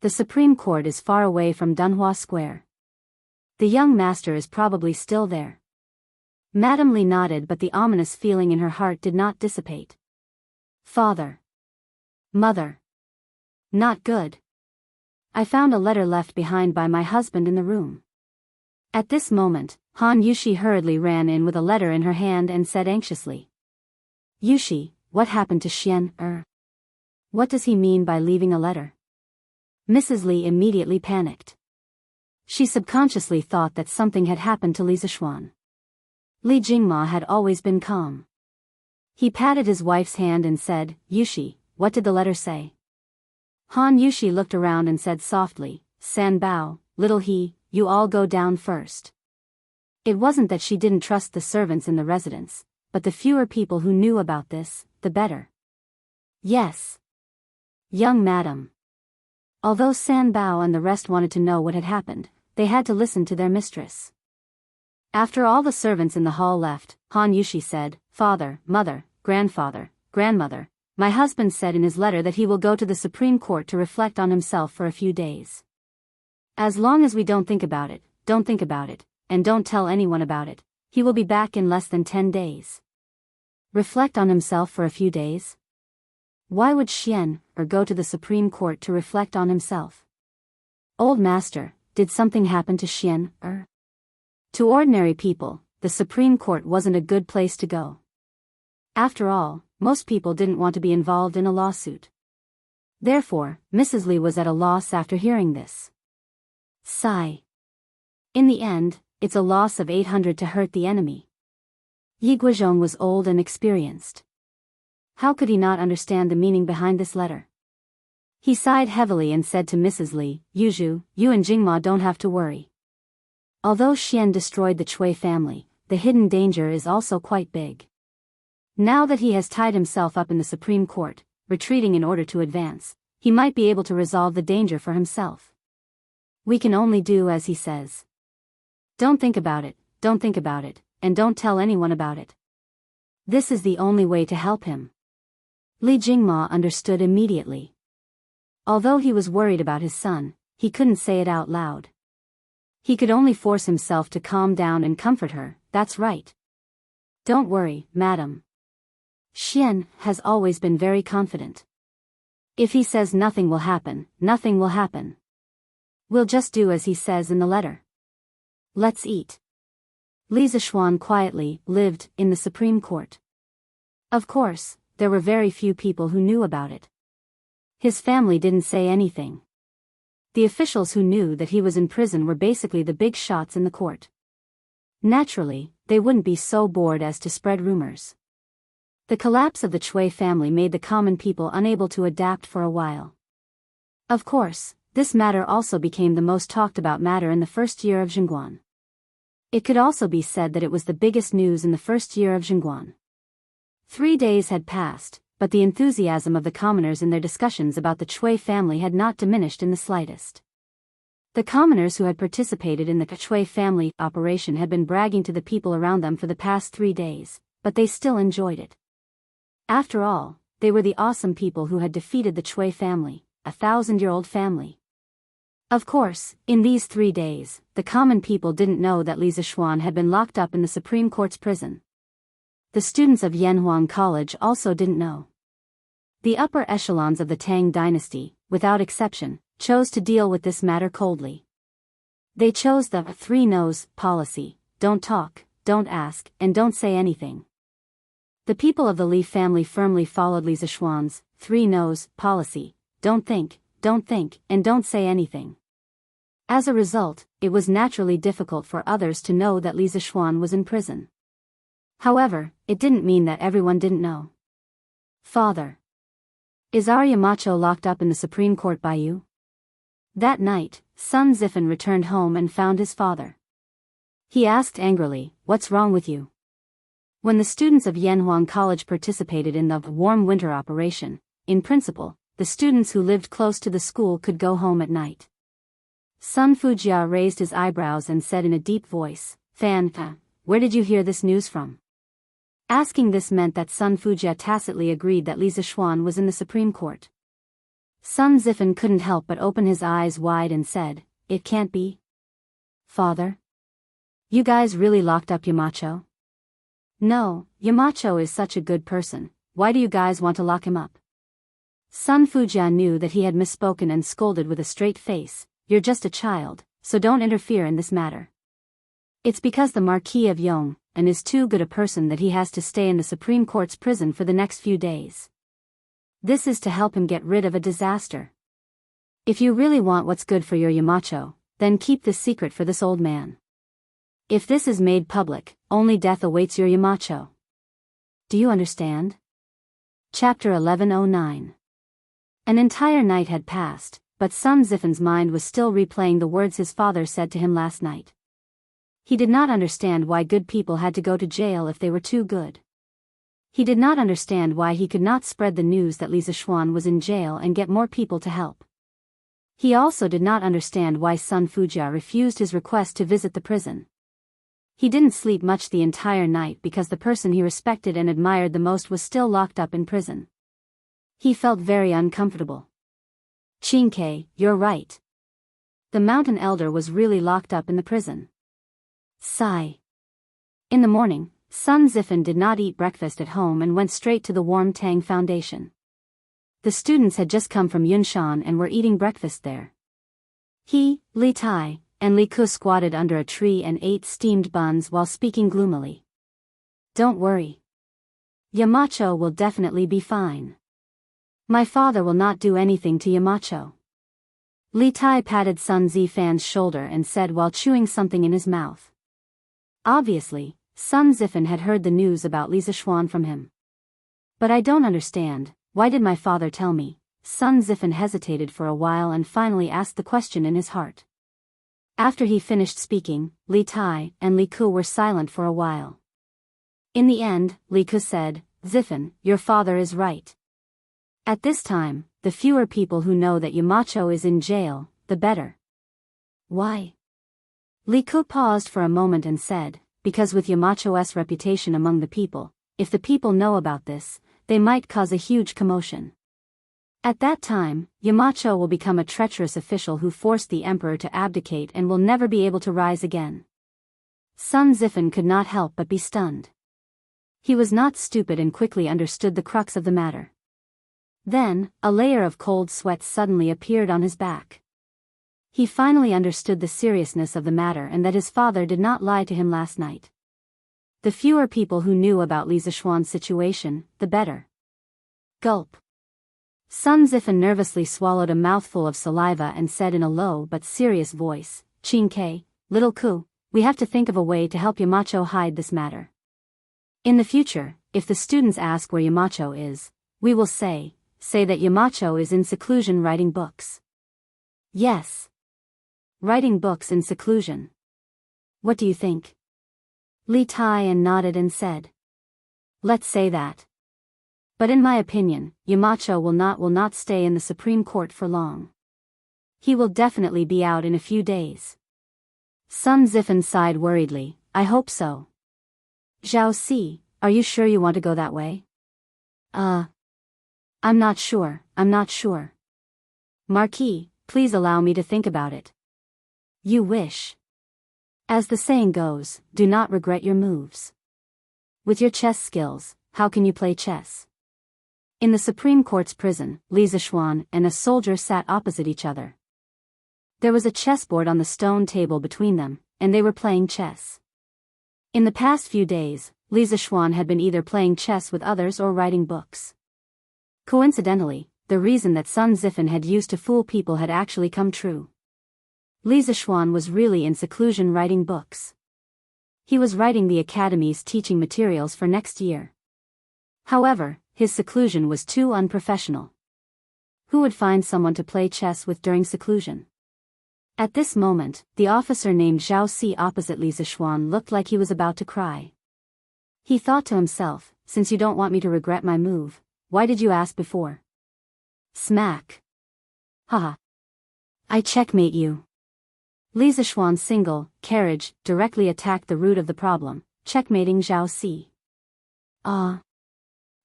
The Supreme Court is far away from Dunhua Square. The young master is probably still there. Madame Li nodded, but the ominous feeling in her heart did not dissipate. Father. Mother. Not good. I found a letter left behind by my husband in the room. At this moment, Han Yushi hurriedly ran in with a letter in her hand and said anxiously, "Yushi, what happened to Xian Er? What does he mean by leaving a letter?" Mrs. Li immediately panicked. She subconsciously thought that something had happened to Li Zishuan. Li Jingma had always been calm. He patted his wife's hand and said, "Yushi, what did the letter say?" Han Yushi looked around and said softly, "San Bao, little he, you all go down first." It wasn't that she didn't trust the servants in the residence, but the fewer people who knew about this, the better. "Yes. Young madam." Although San Bao and the rest wanted to know what had happened, they had to listen to their mistress. After all the servants in the hall left, Han Yushi said, "Father, mother, grandfather, grandmother, my husband said in his letter that he will go to the Supreme Court to reflect on himself for a few days. As long as we don't think about it, and don't tell anyone about it, he will be back in less than 10 days. Reflect on himself for a few days? Why would Xian Er go to the Supreme Court to reflect on himself? Old master, did something happen to Xian Er? To ordinary people, the Supreme Court wasn't a good place to go. After all, most people didn't want to be involved in a lawsuit. Therefore, Mrs. Li was at a loss after hearing this. Sigh. In the end, it's a loss of 800 to hurt the enemy. Yi Guizhong was old and experienced. How could he not understand the meaning behind this letter? He sighed heavily and said to Mrs. Li, "Yuzhu, you and Jingma don't have to worry. Although Xian destroyed the Chui family, the hidden danger is also quite big. Now that he has tied himself up in the Supreme Court, retreating in order to advance, he might be able to resolve the danger for himself. We can only do as he says. Don't think about it, and don't tell anyone about it. This is the only way to help him. Li Jingma understood immediately. Although he was worried about his son, he couldn't say it out loud. He could only force himself to calm down and comfort her. That's right. Don't worry, madam. Xian has always been very confident. If he says nothing will happen, nothing will happen. We'll just do as he says in the letter. Let's eat. Li Zishuan quietly lived in the Supreme Court. Of course, there were very few people who knew about it. His family didn't say anything. The officials who knew that he was in prison were basically the big shots in the court. Naturally, they wouldn't be so bored as to spread rumors. The collapse of the Chui family made the common people unable to adapt for a while. Of course, this matter also became the most talked about matter in the first year of Jingguan. It could also be said that it was the biggest news in the first year of Jingguan. 3 days had passed, but the enthusiasm of the commoners in their discussions about the Chui family had not diminished in the slightest. The commoners who had participated in the Chui family operation had been bragging to the people around them for the past 3 days, but they still enjoyed it. After all, they were the awesome people who had defeated the Chui family, a 1,000-year-old family. Of course, in these 3 days, the common people didn't know that Li Zishuan had been locked up in the Supreme Court's prison. The students of Yanhuang College also didn't know. The upper echelons of the Tang dynasty, without exception, chose to deal with this matter coldly. They chose the 3 no's policy: don't talk, don't ask, and don't say anything. The people of the Li family firmly followed Li Zishuan's 3 no's policy: don't think, and don't say anything. As a result, it was naturally difficult for others to know that Li Zishuan was in prison. However, it didn't mean that everyone didn't know. Father. Is our Yamacho locked up in the Supreme Court by you? That night, Sun Zifan returned home and found his father. He asked angrily, "What's wrong with you?" When the students of Yanhuang College participated in the warm winter operation, in principle, the students who lived close to the school could go home at night. Sun Fujia raised his eyebrows and said in a deep voice, "Fan, where did you hear this news from?" Asking this meant that Sun Fujia tacitly agreed that Li Zishuan was in the Supreme Court. Sun Zifan couldn't help but open his eyes wide and said, "It can't be. Father? You guys really locked up Yamacho?" "No, Yamacho is such a good person, why do you guys want to lock him up?" Sun Fujia knew that he had misspoken and scolded with a straight face, "You're just a child, so don't interfere in this matter. It's because the Marquis of Yong is too good a person that he has to stay in the Supreme Court's prison for the next few days. This is to help him get rid of a disaster. If you really want what's good for your Yamacho, then keep this secret for this old man. If this is made public, only death awaits your Yamacho. Do you understand?" Chapter 1109. An entire night had passed, but Sun Zifan's mind was still replaying the words his father said to him last night. He did not understand why good people had to go to jail if they were too good. He did not understand why he could not spread the news that Li Zishuan was in jail and get more people to help. He also did not understand why Sun Fujia refused his request to visit the prison. He didn't sleep much the entire night because the person he respected and admired the most was still locked up in prison. He felt very uncomfortable. "Qingke, you're right. The mountain elder was really locked up in the prison." Sigh. In the morning, Sun Zifan did not eat breakfast at home and went straight to the Warm Tang Foundation. The students had just come from Yunshan and were eating breakfast there. He, Li Tai, and Li Ku squatted under a tree and ate steamed buns while speaking gloomily. "Don't worry. Yamacho will definitely be fine. My father will not do anything to Yamacho." Li Tai patted Sun Zifan's shoulder and said while chewing something in his mouth. Obviously, Sun Zifan had heard the news about Li Zishuan from him. "But I don't understand, why did my father tell me?" Sun Zifan hesitated for a while and finally asked the question in his heart. After he finished speaking, Li Tai and Li Ku were silent for a while. In the end, Li Ku said, Ziffin, your father is right. At this time, the fewer people who know that Yamacho is in jail, the better. Why? Li Ku paused for a moment and said, because with Yamacho's reputation among the people, if the people know about this, they might cause a huge commotion. At that time, Yamacho will become a treacherous official who forced the emperor to abdicate and will never be able to rise again. Sun Ziffin could not help but be stunned. He was not stupid and quickly understood the crux of the matter. Then, a layer of cold sweat suddenly appeared on his back. He finally understood the seriousness of the matter and that his father did not lie to him last night. The fewer people who knew about Li Zishuan's situation, the better. Gulp. Sun Ziffin nervously swallowed a mouthful of saliva and said in a low but serious voice, Qin Ke, little Ku, we have to think of a way to help Yamacho hide this matter. In the future, if the students ask where Yamacho is, we will say that Yamacho is in seclusion writing books. Yes. Writing books in seclusion. What do you think? Li Taiyan nodded and said. Let's say that. But in my opinion, Yamacho will not stay in the Supreme Court for long. He will definitely be out in a few days. Sun Ziffin sighed worriedly, I hope so. Zhao Si, are you sure you want to go that way? I'm not sure. Marquis, please allow me to think about it. You wish. As the saying goes, do not regret your moves. With your chess skills, how can you play chess? In the Supreme Court's prison, Li Zishuan and a soldier sat opposite each other. There was a chessboard on the stone table between them, and they were playing chess. In the past few days, Li Zishuan had been either playing chess with others or writing books. Coincidentally, the reason that Sun Ziffin had used to fool people had actually come true. Li Zishuan was really in seclusion writing books. He was writing the academy's teaching materials for next year. However, his seclusion was too unprofessional. Who would find someone to play chess with during seclusion? At this moment, the officer named Zhao Si opposite Li Zishuan looked like he was about to cry. He thought to himself, since you don't want me to regret my move, why did you ask before? Smack. Haha. I checkmate you. Li Zishuan's single carriage directly attacked the root of the problem, checkmating Zhao Si.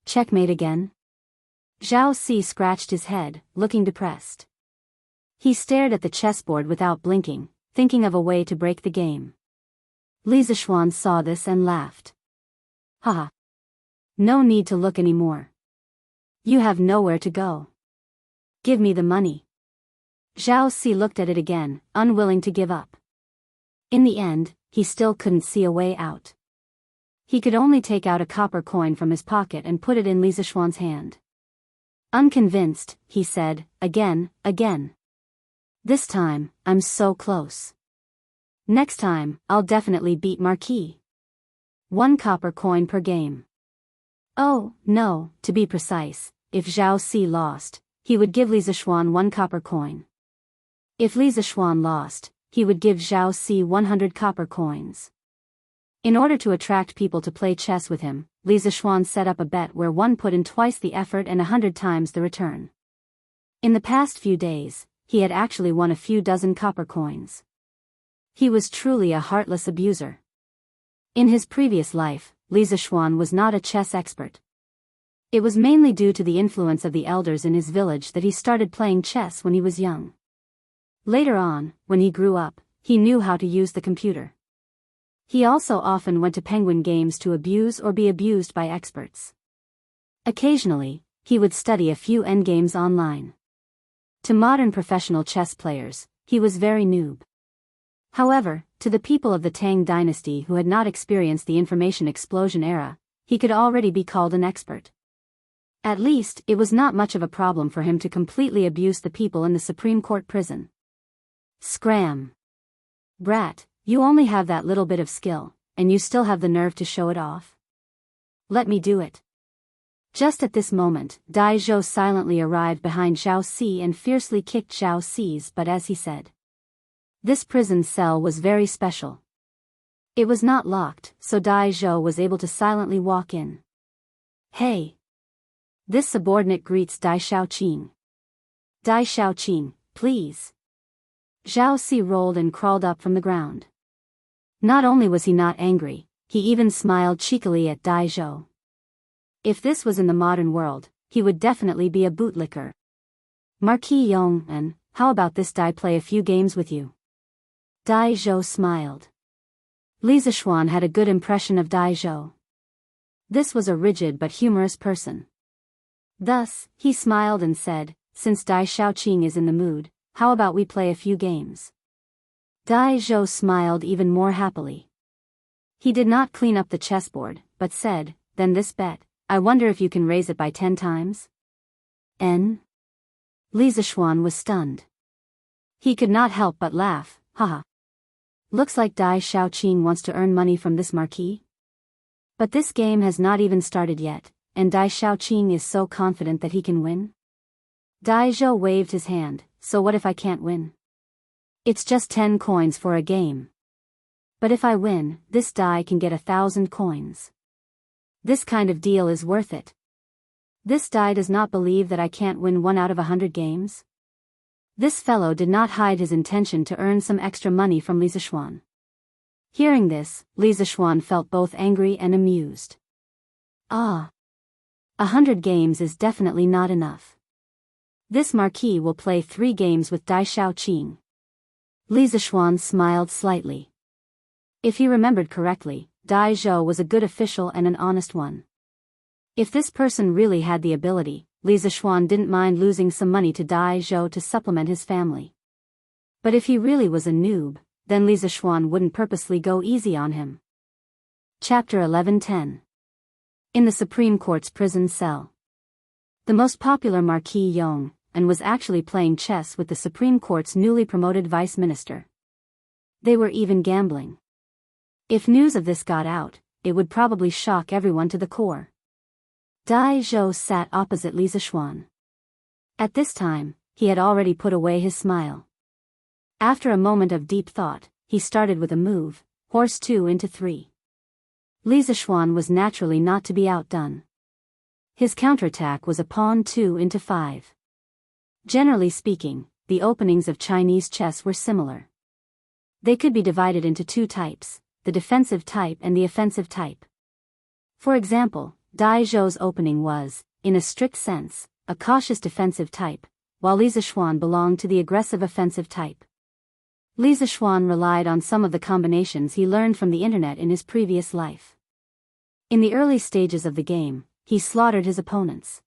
Checkmate again? Zhao Si scratched his head, looking depressed. He stared at the chessboard without blinking, thinking of a way to break the game. Li Zishuan saw this and laughed. Haha. No need to look anymore. You have nowhere to go. Give me the money. Zhao Si looked at it again, unwilling to give up. In the end, he still couldn't see a way out. He could only take out a copper coin from his pocket and put it in Li Zishuan's hand. Unconvinced, he said, again. This time, I'm so close. Next time, I'll definitely beat Marquis. 1 copper coin per game. Oh, no, to be precise, if Zhao Si lost, he would give Li Zishuan 1 copper coin. If Li Zishuan lost, he would give Zhao Si 100 copper coins. In order to attract people to play chess with him, Li Zishuan set up a bet where one put in twice the effort and 100 times the return. In the past few days, he had actually won a few dozen copper coins. He was truly a heartless abuser. In his previous life, Li Zishuan was not a chess expert. It was mainly due to the influence of the elders in his village that he started playing chess when he was young. Later on, when he grew up, he knew how to use the computer. He also often went to penguin games to abuse or be abused by experts. Occasionally, he would study a few endgames online. To modern professional chess players, he was very noob. However, to the people of the Tang dynasty who had not experienced the information explosion era, he could already be called an expert. At least, it was not much of a problem for him to completely abuse the people in the Supreme Court prison. Scram. Brat, you only have that little bit of skill, and you still have the nerve to show it off? Let me do it. Just at this moment, Dai Zhou silently arrived behind Zhao Si and fiercely kicked Zhao Si's butt as he said. This prison cell was very special. It was not locked, so Dai Zhou was able to silently walk in. Hey! This subordinate greets Dai Xiaoqing. Dai Xiaoqing, please. Zhao Si rolled and crawled up from the ground. Not only was he not angry, he even smiled cheekily at Dai Zhou. If this was in the modern world, he would definitely be a bootlicker. Marquis Yong, and how about this Dai play a few games with you? Dai Zhou smiled. Li Zishuan had a good impression of Dai Zhou. This was a rigid but humorous person. Thus, he smiled and said, since Dai Xiaoqing is in the mood, how about we play a few games? Dai Zhou smiled even more happily. He did not clean up the chessboard, but said, then this bet, I wonder if you can raise it by 10 times? N? Li Zishuan was stunned. He could not help but laugh, haha. Looks like Dai Xiaoqing wants to earn money from this marquis. But this game has not even started yet, and Dai Xiaoqing is so confident that he can win? Dai Zhou waved his hand, so what if I can't win? It's just 10 coins for a game. But if I win, this Dai can get 1,000 coins. This kind of deal is worth it. This Dai does not believe that I can't win 1 out of 100 games. This fellow did not hide his intention to earn some extra money from Li Zishuan. Hearing this, Li Zishuan felt both angry and amused. 100 games is definitely not enough. This marquis will play 3 games with Dai Xiaoqing. Li Zishuan smiled slightly. If he remembered correctly, Dai Zhou was a good official and an honest one. If this person really had the ability, Li Zishuan didn't mind losing some money to Dai Zhou to supplement his family. But if he really was a noob, then Li Zishuan wouldn't purposely go easy on him. Chapter 11:10. In the Supreme Court's prison cell. The most popular Marquis Yong, and was actually playing chess with the Supreme Court's newly promoted vice minister. They were even gambling. If news of this got out, it would probably shock everyone to the core. Dai Zhou sat opposite Li Zishuan. At this time, he had already put away his smile. After a moment of deep thought, he started with a move, horse 2 into 3. Li Zishuan was naturally not to be outdone. His counterattack was a pawn 2 into 5. Generally speaking, the openings of Chinese chess were similar. They could be divided into 2 types, the defensive type and the offensive type. For example, Dai Zhou's opening was, in a strict sense, a cautious defensive type, while Li Zishuan belonged to the aggressive offensive type. Li Zishuan relied on some of the combinations he learned from the internet in his previous life. In the early stages of the game, he slaughtered his opponents.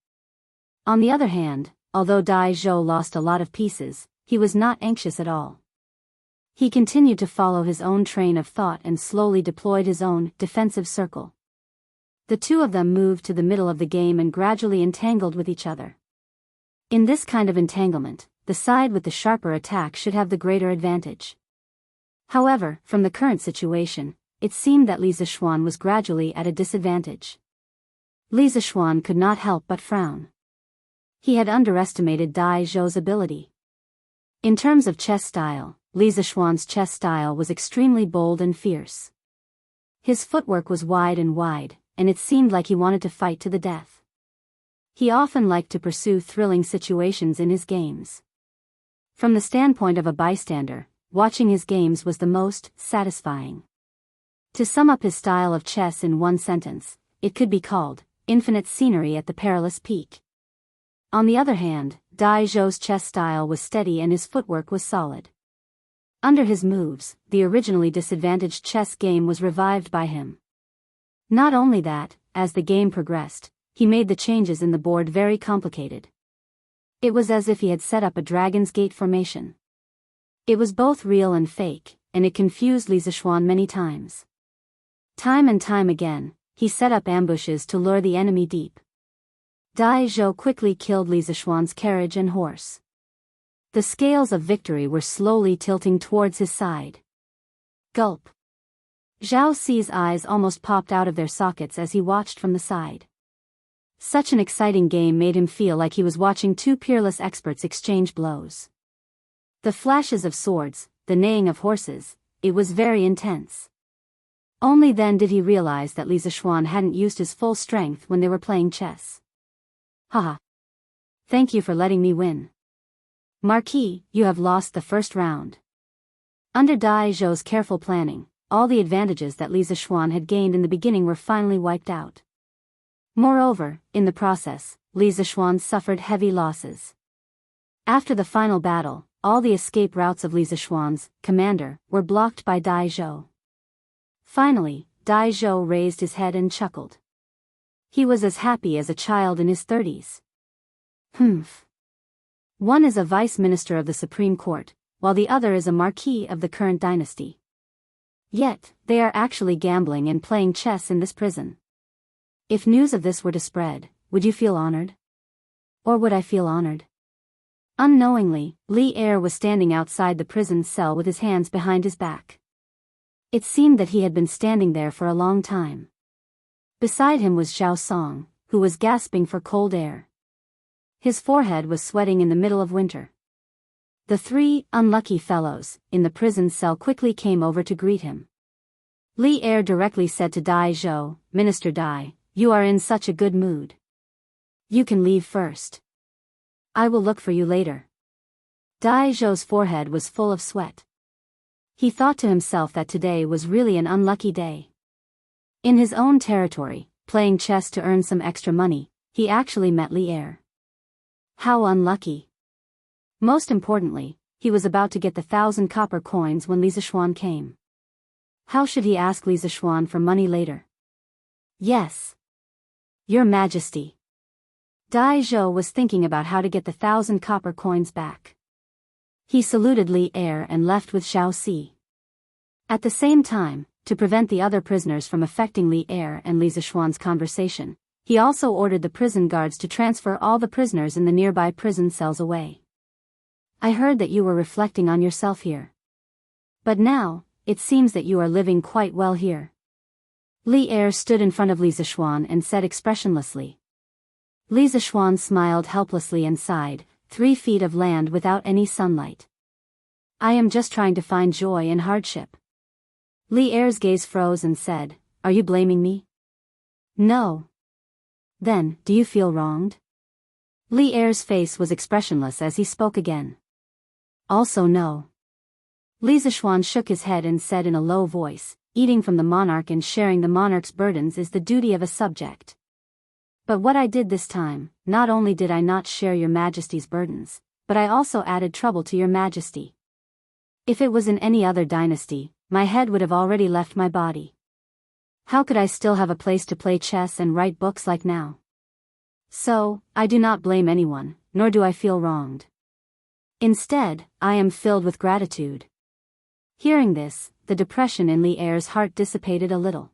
On the other hand, although Dai Zhou lost a lot of pieces, he was not anxious at all. He continued to follow his own train of thought and slowly deployed his own defensive circle. The two of them moved to the middle of the game and gradually entangled with each other. In this kind of entanglement, the side with the sharper attack should have the greater advantage. However, from the current situation, it seemed that Li Zishuan was gradually at a disadvantage. Li Zishuan could not help but frown. He had underestimated Dai Zhou's ability. In terms of chess style, Li Zishuan's chess style was extremely bold and fierce. His footwork was wide, and it seemed like he wanted to fight to the death. He often liked to pursue thrilling situations in his games. From the standpoint of a bystander, watching his games was the most satisfying. To sum up his style of chess in one sentence, it could be called infinite scenery at the perilous peak. On the other hand, Dai Zhou's chess style was steady and his footwork was solid. Under his moves, the originally disadvantaged chess game was revived by him. Not only that, as the game progressed, he made the changes in the board very complicated. It was as if he had set up a Dragon's Gate formation. It was both real and fake, and it confused Li Zishuan many times. Time and time again, he set up ambushes to lure the enemy deep. Dai Zhou quickly killed Li Zishuan's carriage and horse. The scales of victory were slowly tilting towards his side. Gulp. Zhao Si's eyes almost popped out of their sockets as he watched from the side. Such an exciting game made him feel like he was watching 2 peerless experts exchange blows. The flashes of swords, the neighing of horses, it was very intense. Only then did he realize that Li Zixuan hadn't used his full strength when they were playing chess. Haha. Thank you for letting me win. Marquis, you have lost the first round. Under Dai Zhou's careful planning, all the advantages that Li Zixuan had gained in the beginning were finally wiped out. Moreover, in the process, Li Zixuan suffered heavy losses. After the final battle, all the escape routes of Li Zixuan's commander were blocked by Dai Zhou. Finally, Dai Zhou raised his head and chuckled. He was as happy as a child in his 30s. Humph. One is a vice minister of the Supreme Court, while the other is a marquis of the current dynasty. Yet, they are actually gambling and playing chess in this prison. If news of this were to spread, would you feel honored? Or would I feel honored? Unknowingly, Li Er was standing outside the prison cell with his hands behind his back. It seemed that he had been standing there for a long time. Beside him was Zhao Song, who was gasping for cold air. His forehead was sweating in the middle of winter. The three unlucky fellows in the prison cell quickly came over to greet him. Li Er directly said to Dai Zhou, "Minister Dai, you are in such a good mood. You can leave first. I will look for you later." Dai Zhou's forehead was full of sweat. He thought to himself that today was really an unlucky day. In his own territory, playing chess to earn some extra money, he actually met Li Er. How unlucky. Most importantly, he was about to get the 1,000 copper coins when Li Zixuan came. How should he ask Li Zixuan for money later? Yes. Your Majesty. Dai Zhou was thinking about how to get the 1,000 copper coins back. He saluted Li Er and left with Xiao Si. At the same time, to prevent the other prisoners from affecting Li Er and Li Zixuan's conversation, he also ordered the prison guards to transfer all the prisoners in the nearby prison cells away. I heard that you were reflecting on yourself here. But now, it seems that you are living quite well here. Li Er stood in front of Li Zixuan and said expressionlessly. Li Zixuan smiled helplessly and sighed, 3 feet of land without any sunlight. I am just trying to find joy in hardship. Li Er's gaze froze and said, Are you blaming me? No. Then, do you feel wronged? Li Er's face was expressionless as he spoke again. Also no. Li Zixuan shook his head and said in a low voice, Eating from the monarch and sharing the monarch's burdens is the duty of a subject. But what I did this time, not only did I not share your Majesty's burdens, but I also added trouble to your Majesty. If it was in any other dynasty, my head would have already left my body. How could I still have a place to play chess and write books like now? So, I do not blame anyone, nor do I feel wronged. Instead, I am filled with gratitude. Hearing this, the depression in Li Er's heart dissipated a little.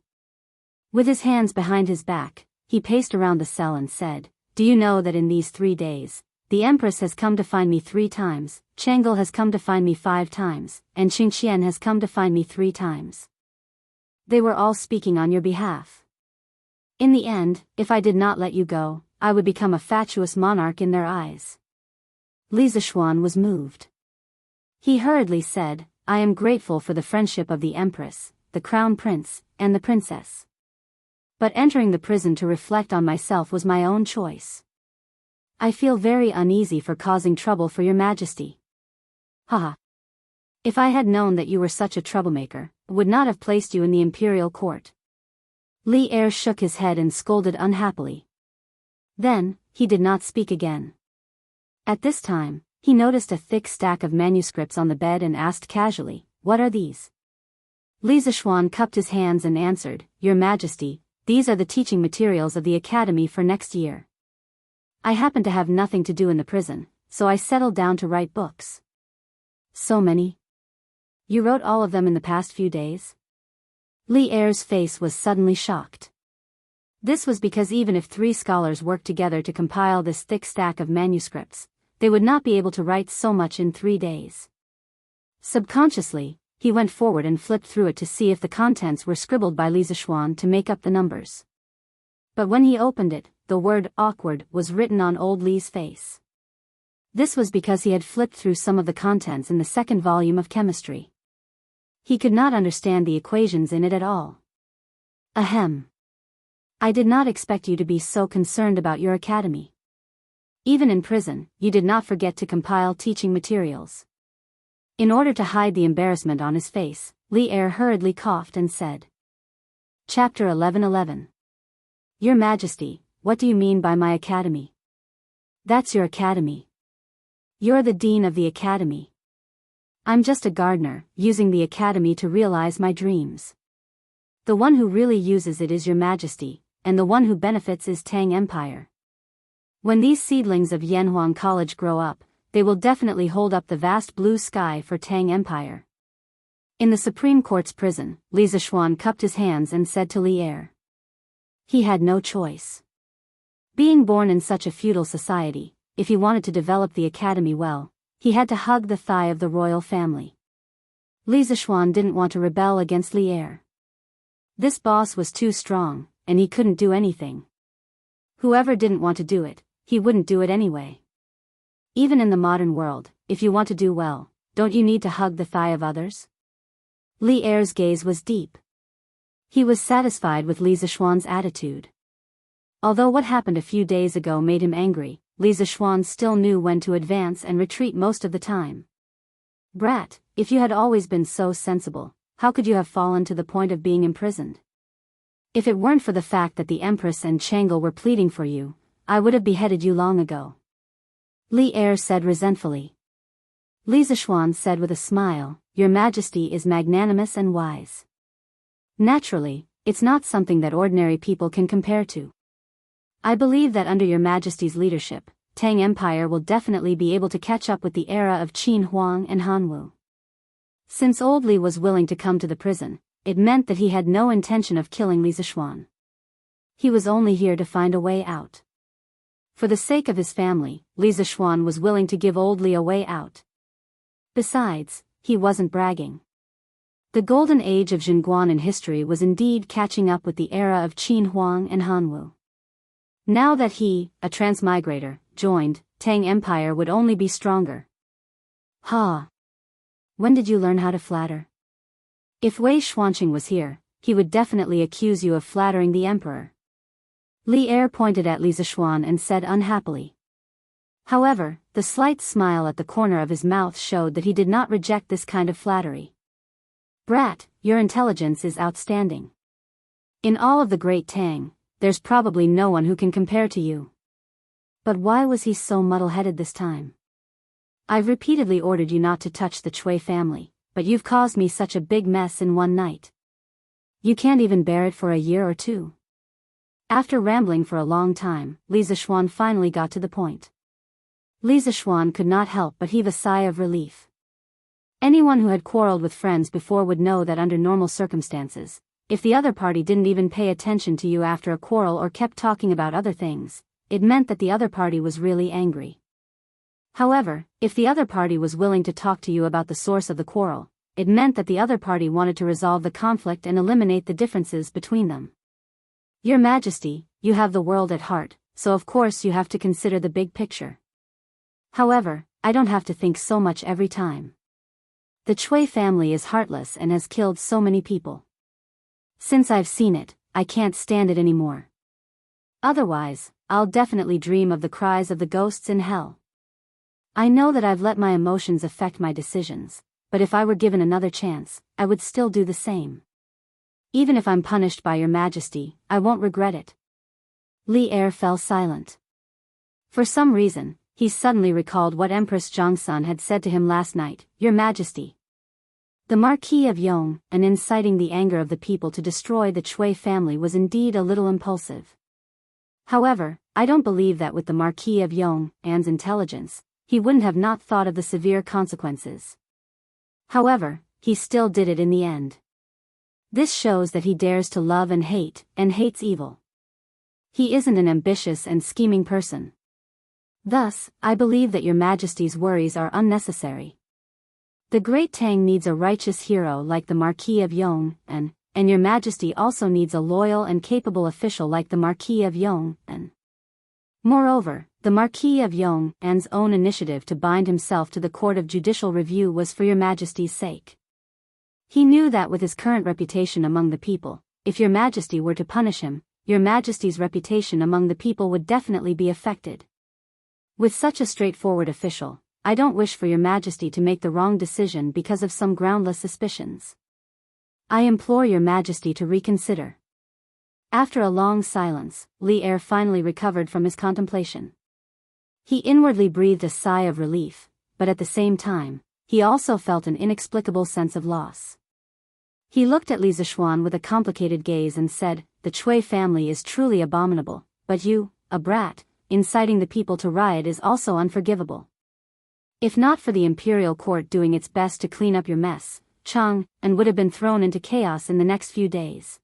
With his hands behind his back, he paced around the cell and said, Do you know that in these 3 days, the Empress has come to find me 3 times, Chang'e has come to find me 5 times, and Qingqian has come to find me 3 times. They were all speaking on your behalf. In the end, if I did not let you go, I would become a fatuous monarch in their eyes. Li Zixuan was moved. He hurriedly said, I am grateful for the friendship of the Empress, the Crown Prince, and the Princess. But entering the prison to reflect on myself was my own choice. I feel very uneasy for causing trouble for your Majesty. Haha. If I had known that you were such a troublemaker, I would not have placed you in the imperial court. Li Er shook his head and scolded unhappily. Then, he did not speak again. At this time, he noticed a thick stack of manuscripts on the bed and asked casually, What are these? Li Zixuan cupped his hands and answered, Your Majesty, these are the teaching materials of the academy for next year. I happen to have nothing to do in the prison, so I settled down to write books. So many? You wrote all of them in the past few days? Li Er's face was suddenly shocked. This was because even if 3 scholars worked together to compile this thick stack of manuscripts, they would not be able to write so much in 3 days. Subconsciously, he went forward and flipped through it to see if the contents were scribbled by Li Zixuan to make up the numbers. But when he opened it, the word awkward was written on old Li's face. This was because he had flipped through some of the contents in the 2nd volume of chemistry. He could not understand the equations in it at all. Ahem. I did not expect you to be so concerned about your academy. Even in prison, you did not forget to compile teaching materials. In order to hide the embarrassment on his face, Li Er hurriedly coughed and said. Chapter 11:11. Your Majesty, what do you mean by my academy? That's your academy. You're the dean of the academy. I'm just a gardener, using the academy to realize my dreams. The one who really uses it is your Majesty, and the one who benefits is Tang Empire. When these seedlings of Yanhuang College grow up, they will definitely hold up the vast blue sky for Tang Empire. In the Supreme Court's prison, Li Zishuan cupped his hands and said to Li Er. He had no choice. Being born in such a feudal society, if he wanted to develop the academy well, he had to hug the thigh of the royal family. Li Zishuan didn't want to rebel against Li Er. This boss was too strong, and he couldn't do anything. Whoever didn't want to do it, he wouldn't do it anyway. Even in the modern world, if you want to do well, don't you need to hug the thigh of others? Li Er's gaze was deep. He was satisfied with Li Zishuan's attitude. Although what happened a few days ago made him angry, Li Zishuan still knew when to advance and retreat most of the time. Brat, if you had always been so sensible, how could you have fallen to the point of being imprisoned? If it weren't for the fact that the Empress and Chang'e were pleading for you, I would have beheaded you long ago. Li Er said resentfully. Li Zishuan said with a smile, Your Majesty is magnanimous and wise. Naturally, it's not something that ordinary people can compare to. I believe that under Your Majesty's leadership, Tang Empire will definitely be able to catch up with the era of Qin Huang and Hanwu. Since old Li was willing to come to the prison, it meant that he had no intention of killing Li Zishuan. He was only here to find a way out. For the sake of his family, Li Zishuan was willing to give old Li a way out. Besides, he wasn't bragging. The golden age of Jingguan in history was indeed catching up with the era of Qin Huang and Hanwu. Now that he, a transmigrator, joined, Tang Empire would only be stronger. Ha! When did you learn how to flatter? If Wei Xuanqing was here, he would definitely accuse you of flattering the emperor. Li Er pointed at Li Zishuan and said unhappily. However, the slight smile at the corner of his mouth showed that he did not reject this kind of flattery. Brat, your intelligence is outstanding. In all of the Great Tang, there's probably no one who can compare to you. But why was he so muddle-headed this time? I've repeatedly ordered you not to touch the Cui family, but you've caused me such a big mess in one night. You can't even bear it for a year or two. After rambling for a long time, Li Zishuan finally got to the point. Li Zishuan could not help but heave a sigh of relief. Anyone who had quarreled with friends before would know that under normal circumstances, if the other party didn't even pay attention to you after a quarrel or kept talking about other things, it meant that the other party was really angry. However, if the other party was willing to talk to you about the source of the quarrel, it meant that the other party wanted to resolve the conflict and eliminate the differences between them. Your Majesty, you have the world at heart, so of course you have to consider the big picture. However, I don't have to think so much every time. The Cui family is heartless and has killed so many people. Since I've seen it, I can't stand it anymore. Otherwise, I'll definitely dream of the cries of the ghosts in hell. I know that I've let my emotions affect my decisions, but if I were given another chance, I would still do the same. Even if I'm punished by Your Majesty, I won't regret it. Li Er fell silent. For some reason, he suddenly recalled what Empress Zhongsun had said to him last night, Your Majesty. The Marquis of Yong, and inciting the anger of the people to destroy the Cui family was indeed a little impulsive. However, I don't believe that with the Marquis of Yong and's intelligence, he wouldn't have not thought of the severe consequences. However, he still did it in the end. This shows that he dares to love and hates evil. He isn't an ambitious and scheming person. Thus, I believe that Your Majesty's worries are unnecessary. The Great Tang needs a righteous hero like the Marquis of Yong, and Your Majesty also needs a loyal and capable official like the Marquis of Yong, and moreover, the Marquis of Yong and's own initiative to bind himself to the Court of Judicial Review was for Your Majesty's sake. He knew that with his current reputation among the people, if your majesty were to punish him, your majesty's reputation among the people would definitely be affected. With such a straightforward official, I don't wish for your majesty to make the wrong decision because of some groundless suspicions. I implore your majesty to reconsider. After a long silence, Li Er finally recovered from his contemplation. He inwardly breathed a sigh of relief, but at the same time, he also felt an inexplicable sense of loss. He looked at Li Zishuan with a complicated gaze and said, "The Chui family is truly abominable, but you, a brat, inciting the people to riot is also unforgivable. If not for the imperial court doing its best to clean up your mess, Chang, and would have been thrown into chaos in the next few days.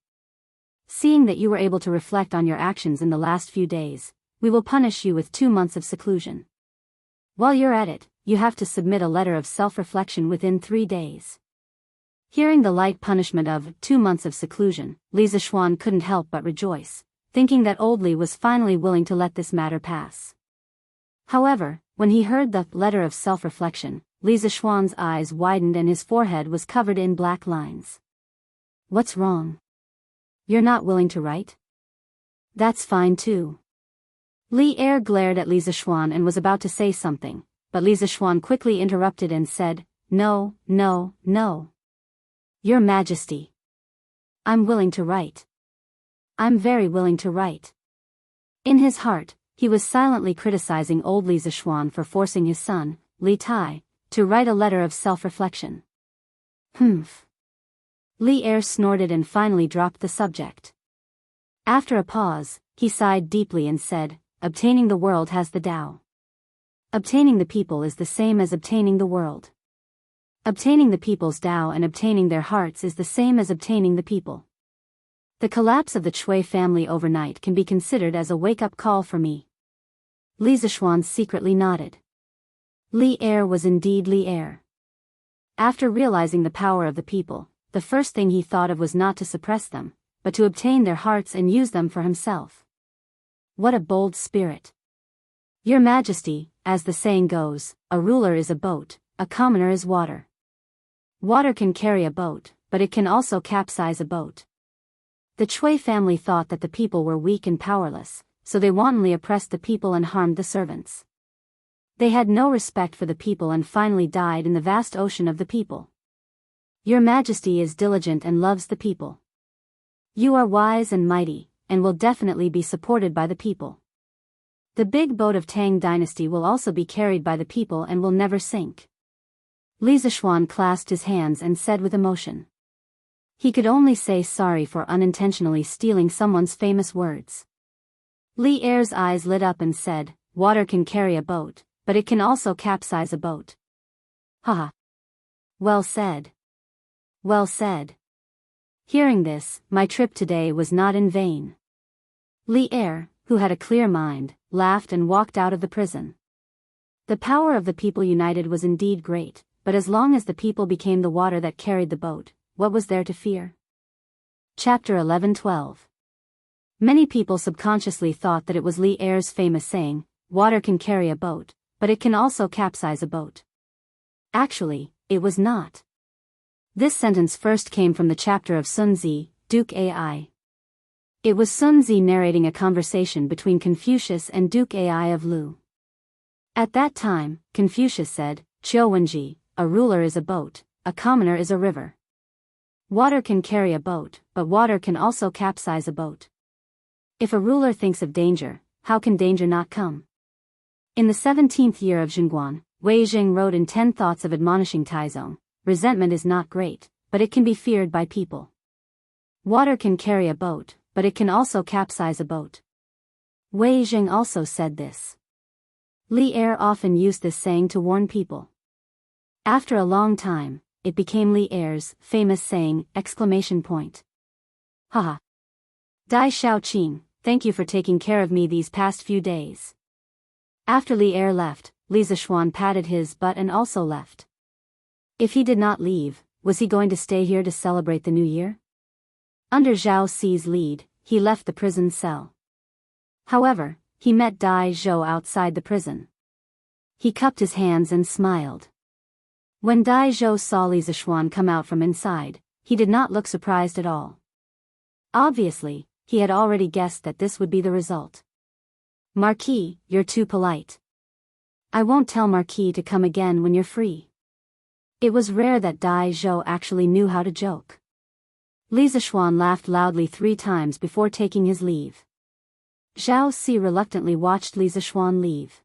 Seeing that you were able to reflect on your actions in the last few days, we will punish you with 2 months of seclusion. While you're at it, you have to submit a letter of self-reflection within 3 days." Hearing the light punishment of 2 months of seclusion, Li Zishuan couldn't help but rejoice, thinking that old Li was finally willing to let this matter pass. However, when he heard the letter of self-reflection, Li Zishuan's eyes widened and his forehead was covered in black lines. "What's wrong? You're not willing to write? That's fine too." Li Er glared at Li Zishuan and was about to say something, but Li Zishuan quickly interrupted and said, "No, no, no. Your Majesty. I'm willing to write. I'm very willing to write." In his heart, he was silently criticizing old Li Zishuan for forcing his son, Li Tai, to write a letter of self-reflection. Humph. Li Er snorted and finally dropped the subject. After a pause, he sighed deeply and said, "Obtaining the world has the Tao. Obtaining the people is the same as obtaining the world. Obtaining the people's Tao and obtaining their hearts is the same as obtaining the people. The collapse of the Chui family overnight can be considered as a wake-up call for me." Li Zishuan secretly nodded. Li Er was indeed Li Er. After realizing the power of the people, the first thing he thought of was not to suppress them, but to obtain their hearts and use them for himself. What a bold spirit. Your Majesty, as the saying goes, a ruler is a boat, a commoner is water. Water can carry a boat, but it can also capsize a boat. The Chui family thought that the people were weak and powerless, so they wantonly oppressed the people and harmed the servants. They had no respect for the people and finally died in the vast ocean of the people. Your Majesty is diligent and loves the people. You are wise and mighty, and will definitely be supported by the people. The big boat of Tang Dynasty will also be carried by the people and will never sink." Li Zishuan clasped his hands and said with emotion. He could only say sorry for unintentionally stealing someone's famous words. Li Er's eyes lit up and said, "Water can carry a boat, but it can also capsize a boat." Haha. Well said. Well said. Hearing this, my trip today was not in vain. Li Er, who had a clear mind, laughed and walked out of the prison. The power of the people united was indeed great, but as long as the people became the water that carried the boat, what was there to fear? Chapter 11-12. Many people subconsciously thought that it was Li Er's famous saying, "Water can carry a boat, but it can also capsize a boat." Actually, it was not. This sentence first came from the chapter of Sun Zi, Duke Ai. It was Sun Zi narrating a conversation between Confucius and Duke Ai of Lu. At that time, Confucius said, "Qiu Wenji, a ruler is a boat, a commoner is a river. Water can carry a boat, but water can also capsize a boat. If a ruler thinks of danger, how can danger not come?" In the 17th year of Xinguan, Wei Jing wrote in 10 Thoughts of Admonishing Taizong, "Resentment is not great, but it can be feared by people. Water can carry a boat, but it can also capsize a boat." Wei Jing also said this. Li Er often used this saying to warn people. After a long time, it became Li Er's famous saying, exclamation point. Haha. Dai Xiaoqing, thank you for taking care of me these past few days. After Li Er left, Li Zishuan patted his butt and also left. If he did not leave, was he going to stay here to celebrate the new year? Under Zhao Ci's lead, he left the prison cell. However, he met Dai Zhou outside the prison. He cupped his hands and smiled. When Dai Zhou saw Li Zishuan come out from inside, he did not look surprised at all. Obviously, he had already guessed that this would be the result. Marquis, you're too polite. I won't tell Marquis to come again when you're free. It was rare that Dai Zhou actually knew how to joke. Li Zishuan laughed loudly 3 times before taking his leave. Zhao Si reluctantly watched Li Zishuan leave.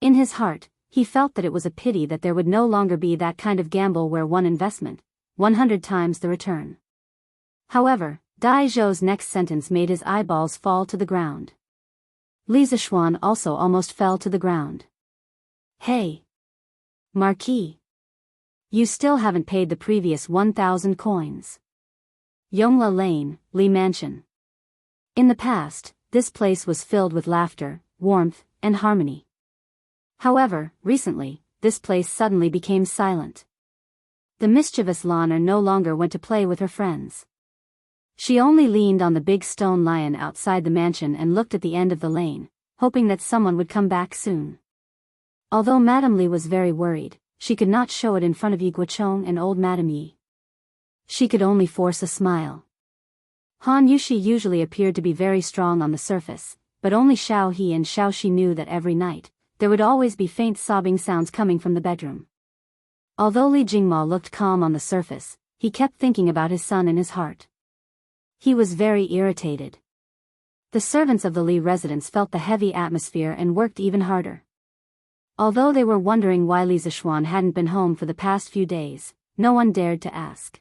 In his heart, he felt that it was a pity that there would no longer be that kind of gamble where one investment, 100 times the return. However, Dai Zhou's next sentence made his eyeballs fall to the ground. Li Zishuan also almost fell to the ground. Hey! Marquis! You still haven't paid the previous 1,000 coins. Yongla Lane, Li Mansion. In the past, this place was filled with laughter, warmth, and harmony. However, recently, this place suddenly became silent. The mischievous Lana no longer went to play with her friends. She only leaned on the big stone lion outside the mansion and looked at the end of the lane, hoping that someone would come back soon. Although Madame Li was very worried, she could not show it in front of Yi Guochong and old Madame Yi. She could only force a smile. Han Yushi usually appeared to be very strong on the surface, but only Xiao He and Xiao Shi knew that every night, there would always be faint sobbing sounds coming from the bedroom. Although Li Jingma looked calm on the surface, he kept thinking about his son in his heart. He was very irritated. The servants of the Li residence felt the heavy atmosphere and worked even harder. Although they were wondering why Li Zishuan hadn't been home for the past few days, no one dared to ask.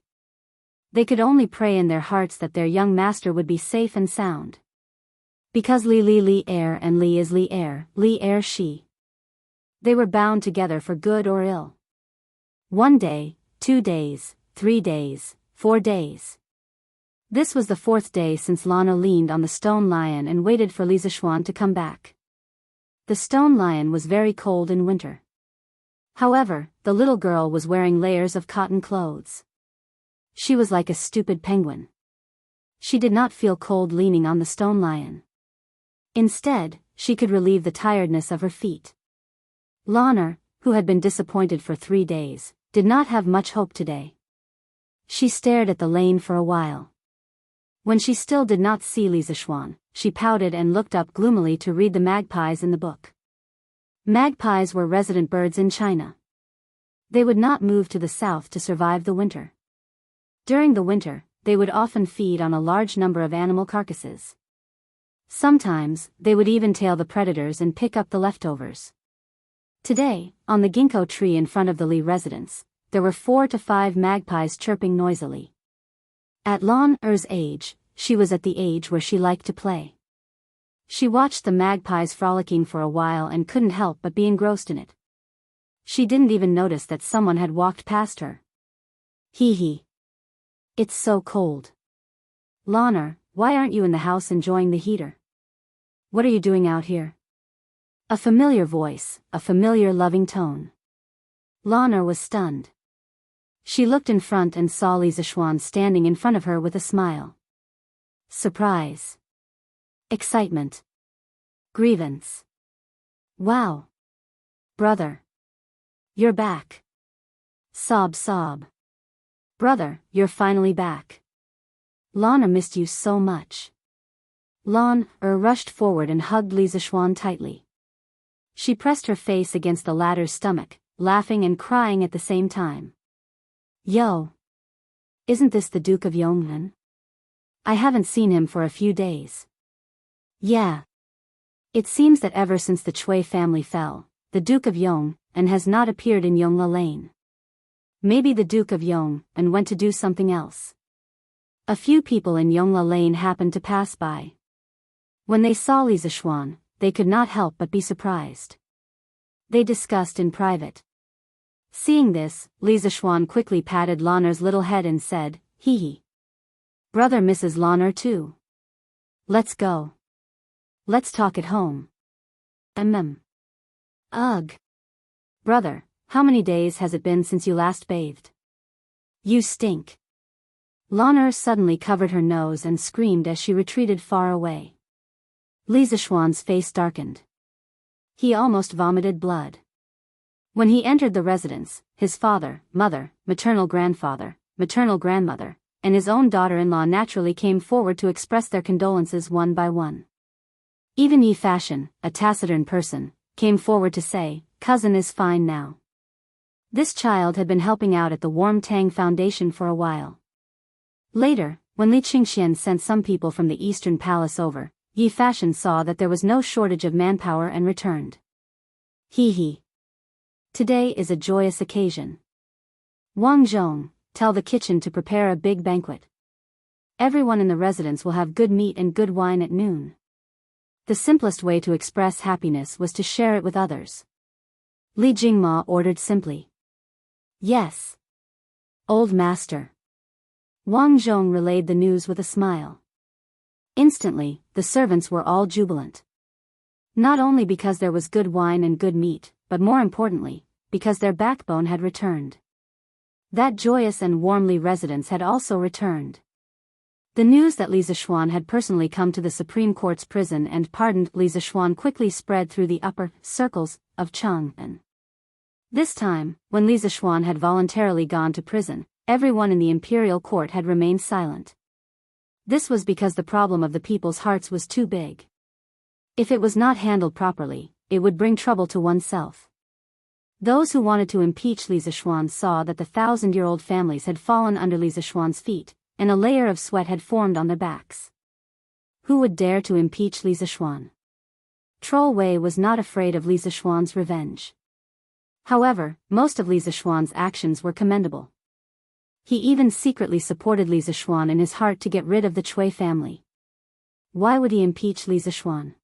They could only pray in their hearts that their young master would be safe and sound. Because Li Air and Li is Li Air Shi. They were bound together for good or ill. 1 day, 2 days, 3 days, 4 days. This was the 4th day since Lana leaned on the stone lion and waited for Li Zishuan to come back. The stone lion was very cold in winter. However, the little girl was wearing layers of cotton clothes. She was like a stupid penguin. She did not feel cold leaning on the stone lion. Instead, she could relieve the tiredness of her feet. Lana, who had been disappointed for 3 days, did not have much hope today. She stared at the lane for a while. When she still did not see Li Zishuan, she pouted and looked up gloomily to read the magpies in the book. Magpies were resident birds in China. They would not move to the south to survive the winter. During the winter, they would often feed on a large number of animal carcasses. Sometimes, they would even tail the predators and pick up the leftovers. Today, on the ginkgo tree in front of the Li residence, there were 4 to 5 magpies chirping noisily. At Lan Er's age, she was at the age where she liked to play. She watched the magpies frolicking for a while and couldn't help but be engrossed in it. She didn't even notice that someone had walked past her. Hee. It's so cold. Lana, why aren't you in the house enjoying the heater? What are you doing out here? A familiar voice, a familiar loving tone. Lana was stunned. She looked in front and saw Li Zishuan standing in front of her with a smile. Surprise. Excitement. Grievance. Wow. Brother. You're back. Sob. Brother, you're finally back. Lana missed you so much. Lan rushed forward and hugged Li Zishuan tightly. She pressed her face against the latter's stomach, laughing and crying at the same time. Yo! Isn't this the Duke of Yongnan? I haven't seen him for a few days. Yeah. It seems that ever since the Chui family fell, the Duke of Yongnan has not appeared in Yongla Lane. Maybe the Duke of Yongnan went to do something else. A few people in Yongla Lane happened to pass by. When they saw Li Zishuan, they could not help but be surprised. They discussed in private. Seeing this, Li Zishuan quickly patted Lana's little head and said, Hee. Brother misses Lana too. Let's go. Let's talk at home. Ugh. Brother, how many days has it been since you last bathed? You stink. Lana suddenly covered her nose and screamed as she retreated far away. Li Zishuan's face darkened. He almost vomited blood. When he entered the residence, his father, mother, maternal grandfather, maternal grandmother, and his own daughter-in-law naturally came forward to express their condolences one by one. Even Yi Fashion, a taciturn person, came forward to say, "Cousin is fine now." This child had been helping out at the Warm Tang Foundation for a while. Later, when Li Qingxian sent some people from the Eastern Palace over, Yi Fashion saw that there was no shortage of manpower and returned. Hee hee. Today is a joyous occasion. Wang Zhong, tell the kitchen to prepare a big banquet. Everyone in the residence will have good meat and good wine at noon. The simplest way to express happiness was to share it with others. Li Jingma ordered simply. Yes. Old master. Wang Zhong relayed the news with a smile. Instantly, the servants were all jubilant. Not only because there was good wine and good meat, but more importantly, because their backbone had returned. That joyous and warmly residence had also returned. The news that Li Zishuan had personally come to the Supreme Court's prison and pardoned Li Zishuan quickly spread through the upper circles of Chang'an. This time, when Li Zishuan had voluntarily gone to prison, everyone in the imperial court had remained silent. This was because the problem of the people's hearts was too big. If it was not handled properly, it would bring trouble to oneself. Those who wanted to impeach Li Zishuan saw that the 1,000-year-old families had fallen under Li Zishuan's feet, and a layer of sweat had formed on their backs. Who would dare to impeach Li Zishuan? Troll Wei was not afraid of Li Zishuan's revenge. However, most of Li Zishuan's actions were commendable. He even secretly supported Li Zishuan in his heart to get rid of the Cui family. Why would he impeach Li Zishuan?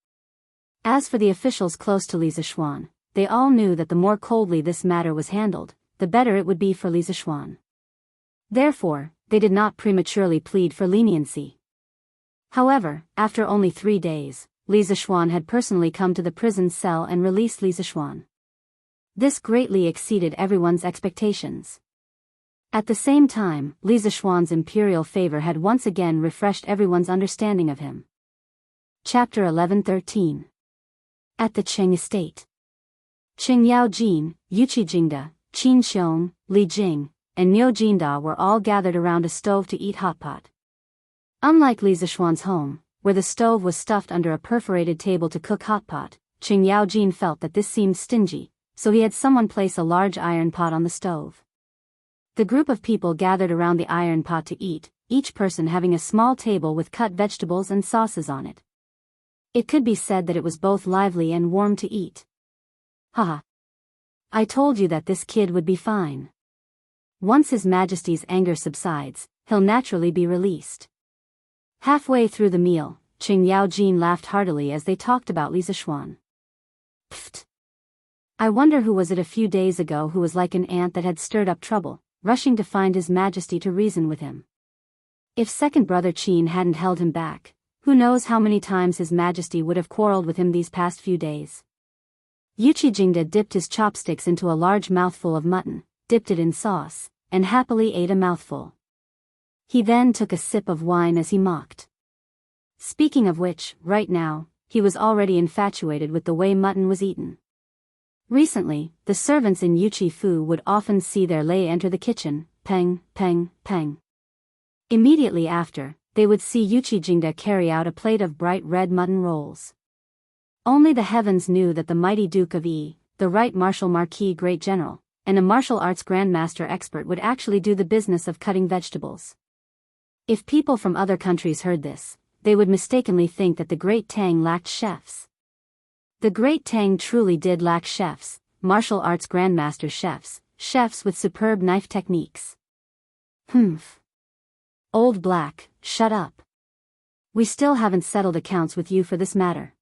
As for the officials close to Li Zishuan, they all knew that the more coldly this matter was handled, the better it would be for Li Zishuan. Therefore, they did not prematurely plead for leniency. However, after only 3 days, Li Zishuan had personally come to the prison cell and released Li Zishuan. This greatly exceeded everyone's expectations. At the same time, Li Zishuan's imperial favor had once again refreshed everyone's understanding of him. Chapter 11-13. At the Qing estate. Qing Yaojin, Yuqi Jingda, Qin Xiong, Li Jing, and Niu Jinda were all gathered around a stove to eat hot pot. Unlike Li Zishuan's home, where the stove was stuffed under a perforated table to cook hot pot, Qing Yaojin felt that this seemed stingy, so he had someone place a large iron pot on the stove. The group of people gathered around the iron pot to eat, each person having a small table with cut vegetables and sauces on it. It could be said that it was both lively and warm to eat. Haha. I told you that this kid would be fine. Once His Majesty's anger subsides, he'll naturally be released. Halfway through the meal, Qing Yaojin laughed heartily as they talked about Li Zishuan. Pfft. I wonder who was it a few days ago who was like an ant that had stirred up trouble, rushing to find His Majesty to reason with him. If second brother Qin hadn't held him back, who knows how many times His Majesty would have quarreled with him these past few days. Yuqi Jingda dipped his chopsticks into a large mouthful of mutton, dipped it in sauce, and happily ate a mouthful. He then took a sip of wine as he mocked. Speaking of which, right now, he was already infatuated with the way mutton was eaten. Recently, the servants in Yuqi Fu would often see their lei enter the kitchen, peng, peng, peng. Immediately after, they would see Yuqi Jingda carry out a plate of bright red mutton rolls. Only the heavens knew that the mighty Duke of Yi, the Right Martial Marquis Great General, and a martial arts grandmaster expert would actually do the business of cutting vegetables. If people from other countries heard this, they would mistakenly think that the Great Tang lacked chefs. The Great Tang truly did lack chefs, martial arts grandmaster chefs, chefs with superb knife techniques. Humph. Old Black, shut up. We still haven't settled accounts with you for this matter.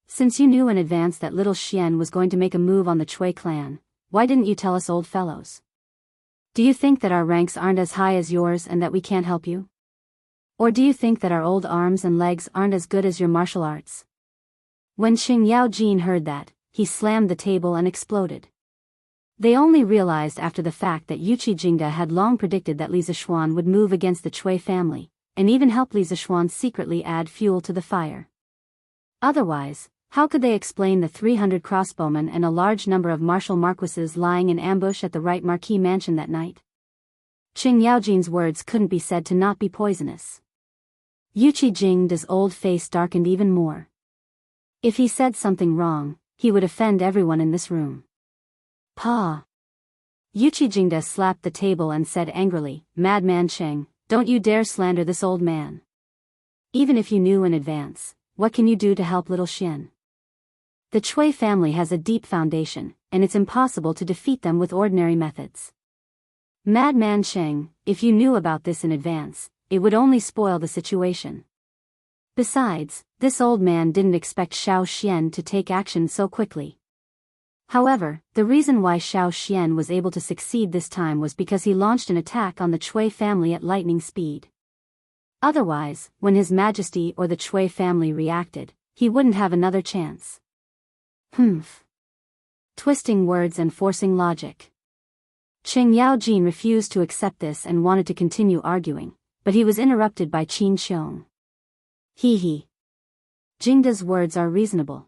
Since you knew in advance that little Xian was going to make a move on the Cui clan, why didn't you tell us, old fellows? Do you think that our ranks aren't as high as yours and that we can't help you? Or do you think that our old arms and legs aren't as good as your martial arts? When Qing Yaojin heard that, he slammed the table and exploded. They only realized after the fact that Yuqi Jingda had long predicted that Li Zishuan would move against the Cui family, and even help Li Zishuan secretly add fuel to the fire. Otherwise, how could they explain the 300 crossbowmen and a large number of martial marquises lying in ambush at the Right Marquis mansion that night? Qing Yaojin's words couldn't be said to not be poisonous. Yuqi Jingda's old face darkened even more. If he said something wrong, he would offend everyone in this room. Pa! Yuqi Jingda slapped the table and said angrily, Madman Cheng, don't you dare slander this old man. Even if you knew in advance, what can you do to help little Xian? The Chui family has a deep foundation, and it's impossible to defeat them with ordinary methods. Madman Cheng, if you knew about this in advance, it would only spoil the situation. Besides, this old man didn't expect Xiao Xian to take action so quickly. However, the reason why Xiao Xian was able to succeed this time was because he launched an attack on the Chui family at lightning speed. Otherwise, when His Majesty or the Chui family reacted, he wouldn't have another chance. Humph. Twisting words and forcing logic. Qing Yaojin refused to accept this and wanted to continue arguing, but he was interrupted by Qin Xiong. He. Jingda's words are reasonable.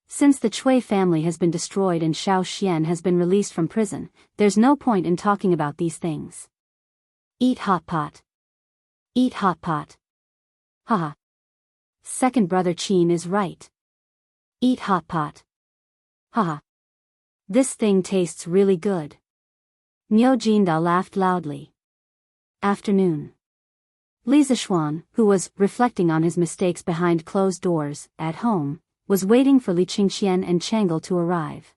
Since the Chui family has been destroyed and Xiao Xian has been released from prison, there's no point in talking about these things. Eat hot pot. Eat hot pot. Haha. Second brother Qin is right. Eat hot pot. Haha. This thing tastes really good. Niu Jinda laughed loudly. Afternoon. Li Zishuan, who was reflecting on his mistakes behind closed doors, at home, was waiting for Li Qingxian and Chang'e to arrive.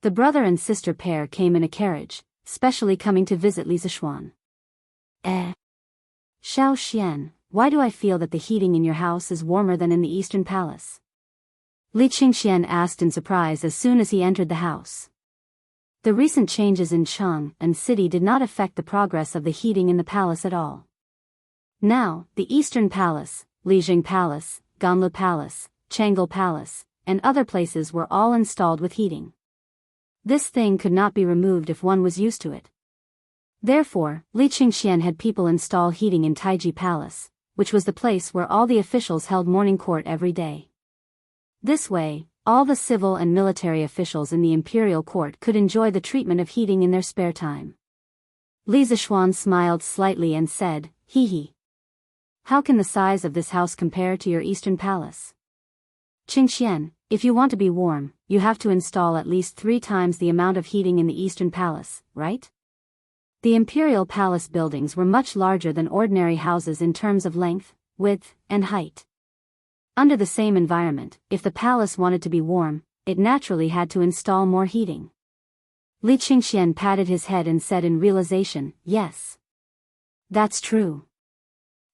The brother and sister pair came in a carriage, specially coming to visit Li Zishuan. Xiao Xian, why do I feel that the heating in your house is warmer than in the Eastern Palace? Li Qingxian asked in surprise as soon as he entered the house. The recent changes in Cheng and city did not affect the progress of the heating in the palace at all. Now, the Eastern Palace, Lijing Palace, Ganlu Palace, Chang'e Palace, and other places were all installed with heating. This thing could not be removed if one was used to it. Therefore, Li Qingxian had people install heating in Taiji Palace, which was the place where all the officials held morning court every day. This way, all the civil and military officials in the imperial court could enjoy the treatment of heating in their spare time. Li Zishuan smiled slightly and said, He. How can the size of this house compare to your Eastern Palace? Qingxian, if you want to be warm, you have to install at least 3 times the amount of heating in the Eastern Palace, right? The imperial palace buildings were much larger than ordinary houses in terms of length, width, and height. Under the same environment, if the palace wanted to be warm, it naturally had to install more heating. Li Qingxian patted his head and said in realization, yes. That's true.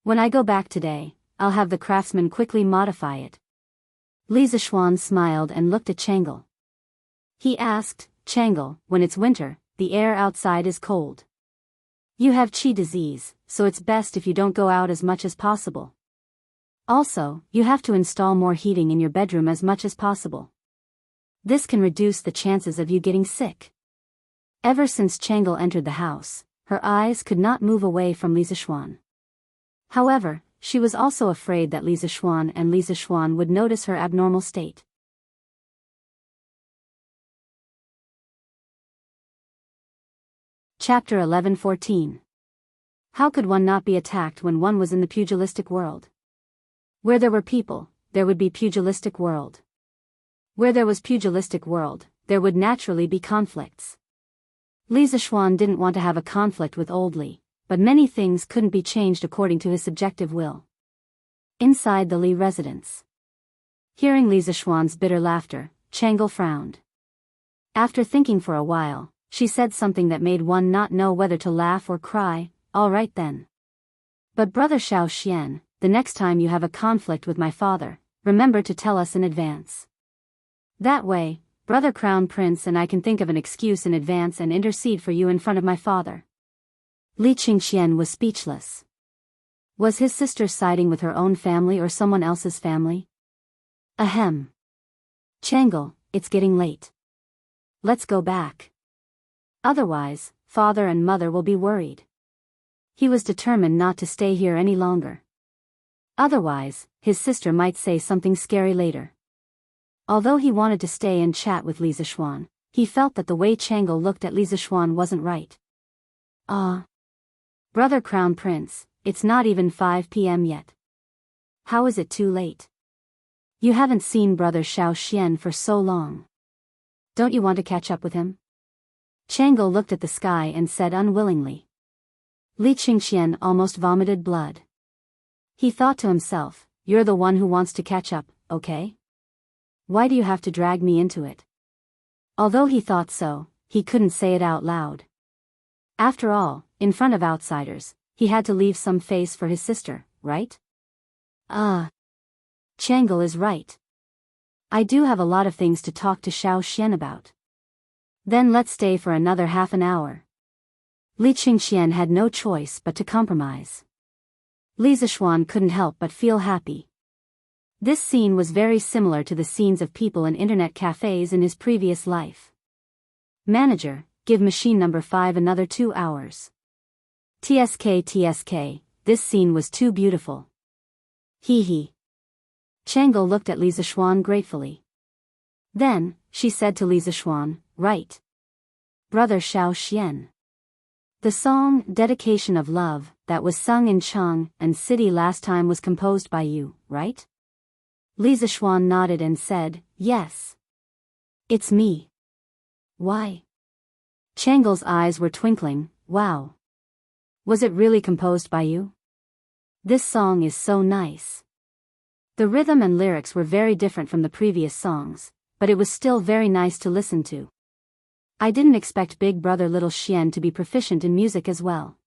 When I go back today, I'll have the craftsmen quickly modify it. Li Zishuan smiled and looked at Chang'e. He asked, Chang'e, when it's winter, the air outside is cold. You have qi disease, so it's best if you don't go out as much as possible. Also, you have to install more heating in your bedroom as much as possible. This can reduce the chances of you getting sick. Ever since Chang'e entered the house, her eyes could not move away from Li Zishuan. However, she was also afraid that Li Zishuan would notice her abnormal state. Chapter 11-14. How could one not be attacked when one was in the pugilistic world? Where there were people, there would be pugilistic world. Where there was pugilistic world, there would naturally be conflicts. Li Zishuan didn't want to have a conflict with Old Li, but many things couldn't be changed according to his subjective will. Inside the Li residence. Hearing Li Zishuan's bitter laughter, Chang'e frowned. After thinking for a while, she said something that made one not know whether to laugh or cry. All right then. But brother Xiao Xian, the next time you have a conflict with my father, remember to tell us in advance. That way, brother Crown Prince and I can think of an excuse in advance and intercede for you in front of my father. Li Qingxian was speechless. Was his sister siding with her own family or someone else's family? Ahem. Chang'e, it's getting late. Let's go back. Otherwise, father and mother will be worried. He was determined not to stay here any longer. Otherwise, his sister might say something scary later. Although he wanted to stay and chat with Li Zishuan, he felt that the way Chang'e looked at Li Zishuan wasn't right. Ah. Brother Crown Prince, it's not even 5 p.m. yet. How is it too late? You haven't seen Brother Xiao Xian for so long. Don't you want to catch up with him? Changle looked at the sky and said unwillingly. Li Qingxian almost vomited blood. He thought to himself, you're the one who wants to catch up, okay? Why do you have to drag me into it? Although he thought so, he couldn't say it out loud. After all, in front of outsiders, he had to leave some face for his sister, right? Changle is right. I do have a lot of things to talk to Xiao Xian about. Then let's stay for another half an hour. Li Qingxian had no choice but to compromise. Li Zishuan couldn't help but feel happy. This scene was very similar to the scenes of people in internet cafes in his previous life. Manager, give machine number 5 another 2 hours. TSK, this scene was too beautiful. Hee hee. Changle looked at Li Zishuan gratefully. Then, she said to Li Zishuan, right. Brother Xiao Xian. The song, Dedication of Love, that was sung in Cheng and City last time was composed by you, right? Li Zishuan nodded and said, yes. It's me. Why? Changle's eyes were twinkling, wow. Was it really composed by you? This song is so nice. The rhythm and lyrics were very different from the previous songs, but it was still very nice to listen to. I didn't expect Big Brother Little Xian to be proficient in music as well.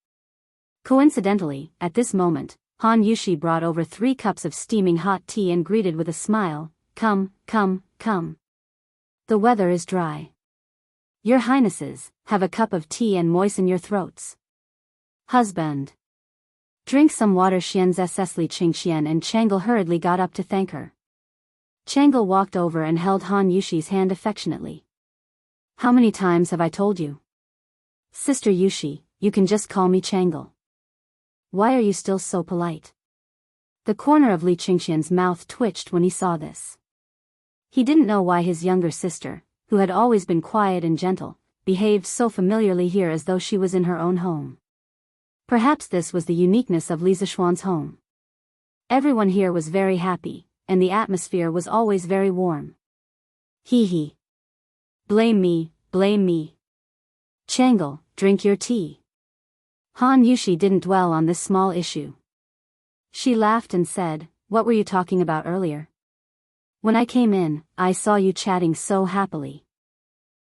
Coincidentally, at this moment, Han Yushi brought over 3 cups of steaming hot tea and greeted with a smile, come, come, come. The weather is dry. Your Highnesses, have a cup of tea and moisten your throats. Husband. Drink some water. Xian's Li Qingxian and Changle hurriedly got up to thank her. Changle walked over and held Han Yushi's hand affectionately. How many times have I told you? Sister Yushi, you can just call me Changle. Why are you still so polite? The corner of Li Qingxian's mouth twitched when he saw this. He didn't know why his younger sister, who had always been quiet and gentle, behaved so familiarly here as though she was in her own home. Perhaps this was the uniqueness of Li Zishuan's home. Everyone here was very happy, and the atmosphere was always very warm. Hee hee. Blame me, blame me. Changle, drink your tea. Han Yushi didn't dwell on this small issue. She laughed and said, what were you talking about earlier? When I came in, I saw you chatting so happily.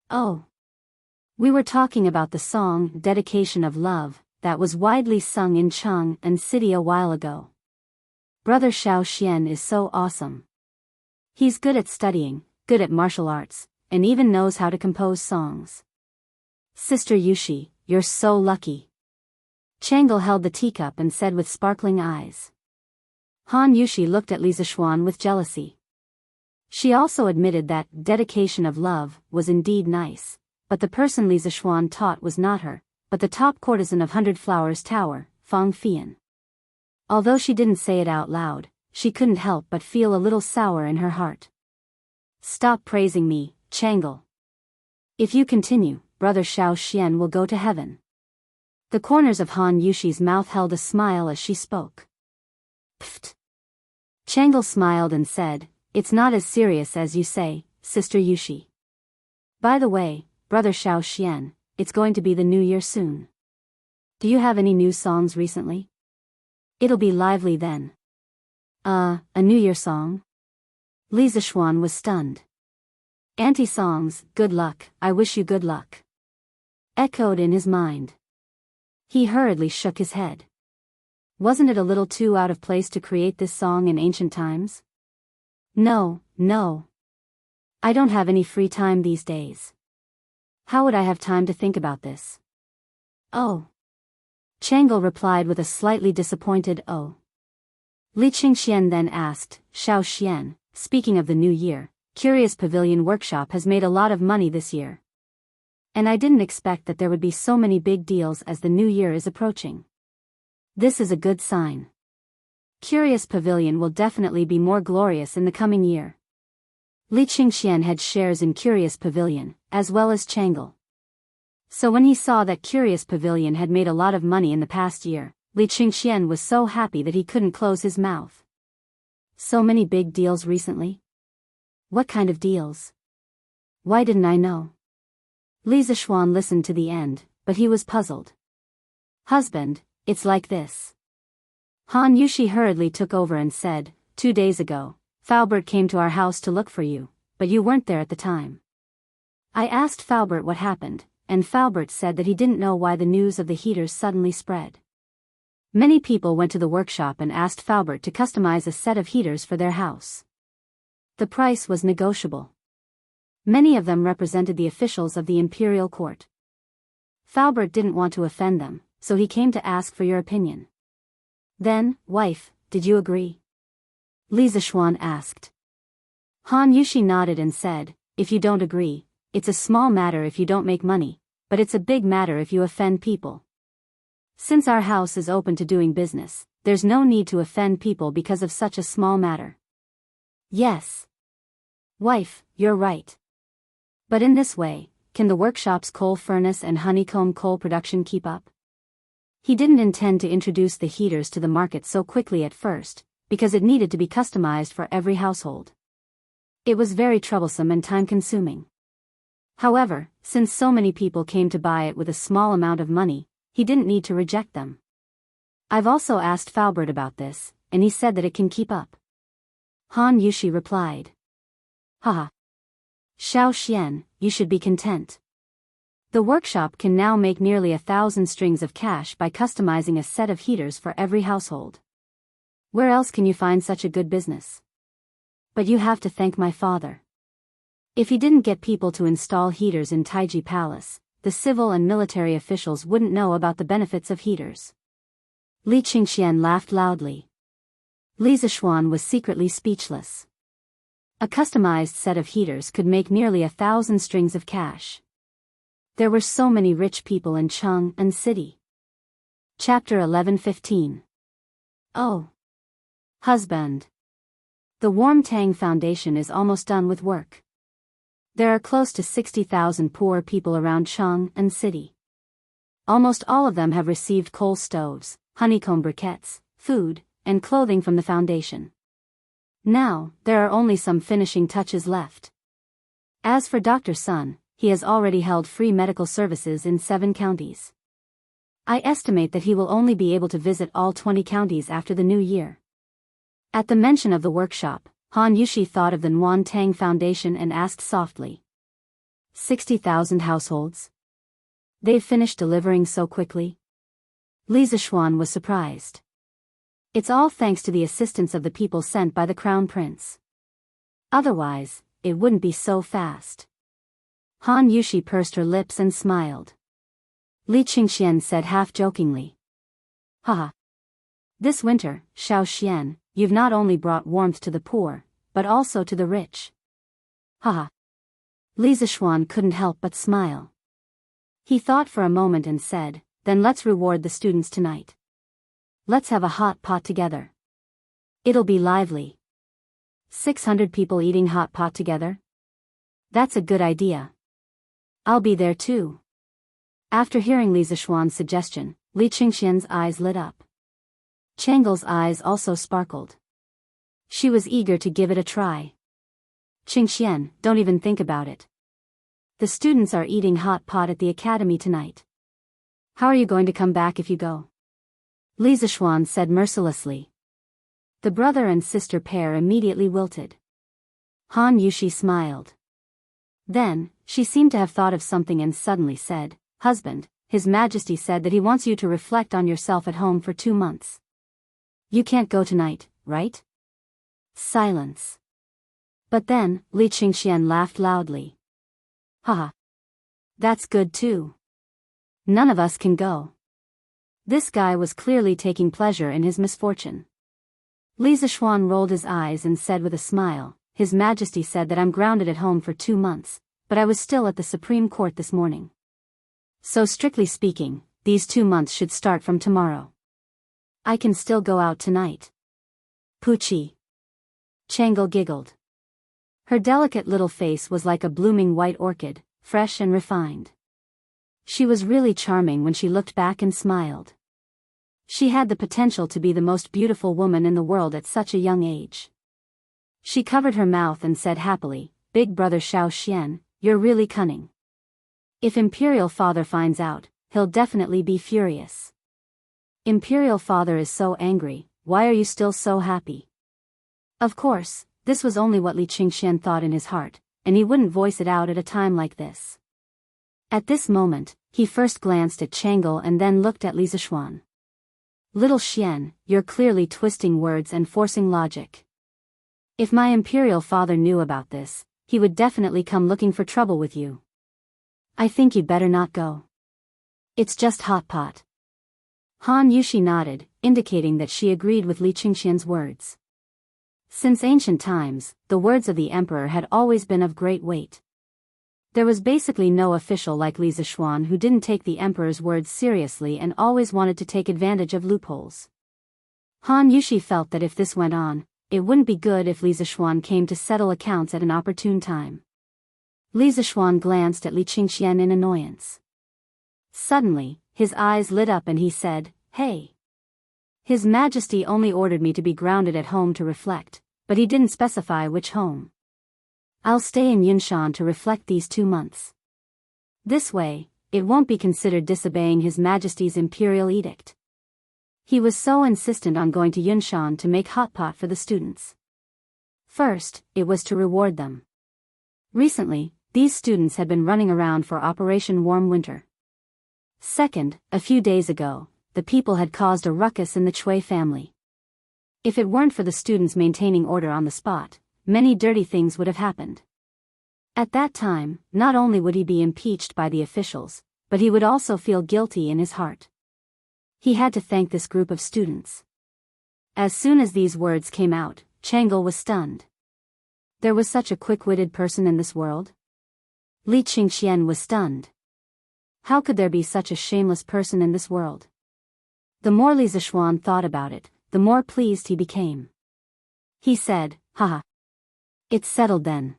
Oh. We were talking about the song, Dedication of Love, that was widely sung in Cheng and City a while ago. Brother Xiao Xian is so awesome. He's good at studying, good at martial arts, and even knows how to compose songs. Sister Yushi, you're so lucky. Changle held the teacup and said with sparkling eyes. Han Yushi looked at Li Zishuan with jealousy. She also admitted that Dedication of Love was indeed nice, but the person Li Zishuan taught was not her, but the top courtesan of 100 Flowers Tower, Fang Fian. Although she didn't say it out loud, she couldn't help but feel a little sour in her heart. Stop praising me, Changle. If you continue, Brother Xiao Xian will go to heaven. The corners of Han Yushi's mouth held a smile as she spoke. Pfft. Changle smiled and said, it's not as serious as you say, Sister Yushi. By the way, Brother Xiao Xian, it's going to be the new year soon. Do you have any new songs recently? It'll be lively then. A new year song? Li Zishuan was stunned. Anti-songs, good luck, I wish you good luck. Echoed in his mind. He hurriedly shook his head. Wasn't it a little too out of place to create this song in ancient times? No. I don't have any free time these days. How would I have time to think about this? Oh. Changle replied with a slightly disappointed oh. Li Qingxian then asked, Xiao Xian, speaking of the new year, Curious Pavilion Workshop has made a lot of money this year. And I didn't expect that there would be so many big deals as the new year is approaching. This is a good sign. Curious Pavilion will definitely be more glorious in the coming year. Li Qingxian had shares in Curious Pavilion, as well as Changle. So when he saw that curious pavilion had made a lot of money in the past year, Li Qingxian was so happy that he couldn't close his mouth. So many big deals recently? What kind of deals? Why didn't I know? Li Zishuan listened to the end, but he was puzzled. Husband, it's like this. Han Yushi hurriedly took over and said, 2 days ago, Faubert came to our house to look for you, but you weren't there at the time. I asked Faubert what happened, and Faubert said that he didn't know why the news of the heaters suddenly spread. Many people went to the workshop and asked Faubert to customize a set of heaters for their house. The price was negotiable. Many of them represented the officials of the imperial court. Faubert didn't want to offend them, so he came to ask for your opinion. Then, wife, did you agree? Li Zishuan asked. Han Yushi nodded and said, if you don't agree, it's a small matter if you don't make money, but it's a big matter if you offend people. Since our house is open to doing business, there's no need to offend people because of such a small matter. Yes. Wife, you're right. But in this way, can the workshop's coal furnace and honeycomb coal production keep up? He didn't intend to introduce the heaters to the market so quickly at first, because it needed to be customized for every household. It was very troublesome and time-consuming. However, since so many people came to buy it with a small amount of money, he didn't need to reject them. I've also asked Faubert about this, and he said that it can keep up. Han Yushi replied. Haha. Xiao Xian, you should be content. The workshop can now make nearly 1,000 strings of cash by customizing a set of heaters for every household. Where else can you find such a good business? But you have to thank my father. If he didn't get people to install heaters in Taiji Palace, the civil and military officials wouldn't know about the benefits of heaters. Li Qingxian laughed loudly. Li Zishuan was secretly speechless. A customized set of heaters could make nearly 1,000 strings of cash. There were so many rich people in Chang'an City. Chapter 11:15. Oh. Husband. The Warm Tang Foundation is almost done with work. There are close to 60,000 poor people around Chang'an City. Almost all of them have received coal stoves, honeycomb briquettes, food, and clothing from the foundation. Now, there are only some finishing touches left. As for Dr. Sun, he has already held free medical services in 7 counties. I estimate that he will only be able to visit all 20 counties after the new year. At the mention of the workshop, Han Yushi thought of the Nuan Tang Foundation and asked softly. 60,000 households? They've finished delivering so quickly? Li Zishuan was surprised. It's all thanks to the assistance of the people sent by the Crown Prince. Otherwise, it wouldn't be so fast. Han Yushi pursed her lips and smiled. Li Qingxian said half-jokingly. Haha. This winter, Xiao Xian, you've not only brought warmth to the poor, but also to the rich. Haha. Li Zishuan couldn't help but smile. He thought for a moment and said, then let's reward the students tonight. Let's have a hot pot together. It'll be lively. 600 people eating hot pot together? That's a good idea. I'll be there too. After hearing Li Zishuan's suggestion, Li Qingxian's eyes lit up. Changle's eyes also sparkled. She was eager to give it a try. Qingxian, don't even think about it. The students are eating hot pot at the academy tonight. How are you going to come back if you go? Li Zishuan said mercilessly. The brother and sister pair immediately wilted. Han Yushi smiled. Then, she seemed to have thought of something and suddenly said, Husband, His Majesty said that he wants you to reflect on yourself at home for 2 months. You can't go tonight, right? Silence. But then, Li Qingxian laughed loudly. Haha. That's good too. None of us can go. This guy was clearly taking pleasure in his misfortune. Li Zishuan rolled his eyes and said with a smile, His Majesty said that I'm grounded at home for 2 months, but I was still at the Supreme Court this morning. So strictly speaking, these 2 months should start from tomorrow. I can still go out tonight. Poochie. Changle giggled. Her delicate little face was like a blooming white orchid, fresh and refined. She was really charming when she looked back and smiled. She had the potential to be the most beautiful woman in the world at such a young age. She covered her mouth and said happily, "Big brother Xiao Xian, you're really cunning. If Imperial Father finds out, he'll definitely be furious. Imperial Father is so angry, why are you still so happy?" Of course, this was only what Li Qingxian thought in his heart, and he wouldn't voice it out at a time like this. At this moment, he first glanced at Chang'e and then looked at Li Zishuan. "Little Xian, you're clearly twisting words and forcing logic. If my Imperial Father knew about this, he would definitely come looking for trouble with you. I think you'd better not go. It's just hot pot." Han Yushi nodded, indicating that she agreed with Li Qingxian's words. Since ancient times, the words of the emperor had always been of great weight. There was basically no official like Li Zishuan who didn't take the emperor's words seriously and always wanted to take advantage of loopholes. Han Yushi felt that if this went on, it wouldn't be good if Li Zishuan came to settle accounts at an opportune time. Li Zishuan glanced at Li Qingxian in annoyance. Suddenly, his eyes lit up and he said, "Hey. His Majesty only ordered me to be grounded at home to reflect, but he didn't specify which home. I'll stay in Yunshan to reflect these 2 months. This way, it won't be considered disobeying His Majesty's imperial edict." He was so insistent on going to Yunshan to make hot pot for the students. First, it was to reward them. Recently, these students had been running around for Operation Warm Winter. Second, a few days ago, the people had caused a ruckus in the Chui family. If it weren't for the students maintaining order on the spot, many dirty things would have happened. At that time, not only would he be impeached by the officials, but he would also feel guilty in his heart. He had to thank this group of students. As soon as these words came out, Chang'e was stunned. There was such a quick-witted person in this world? Li Qingxian was stunned. How could there be such a shameless person in this world? The more Li Zishuan thought about it, the more pleased he became. He said, "Haha. It's settled then.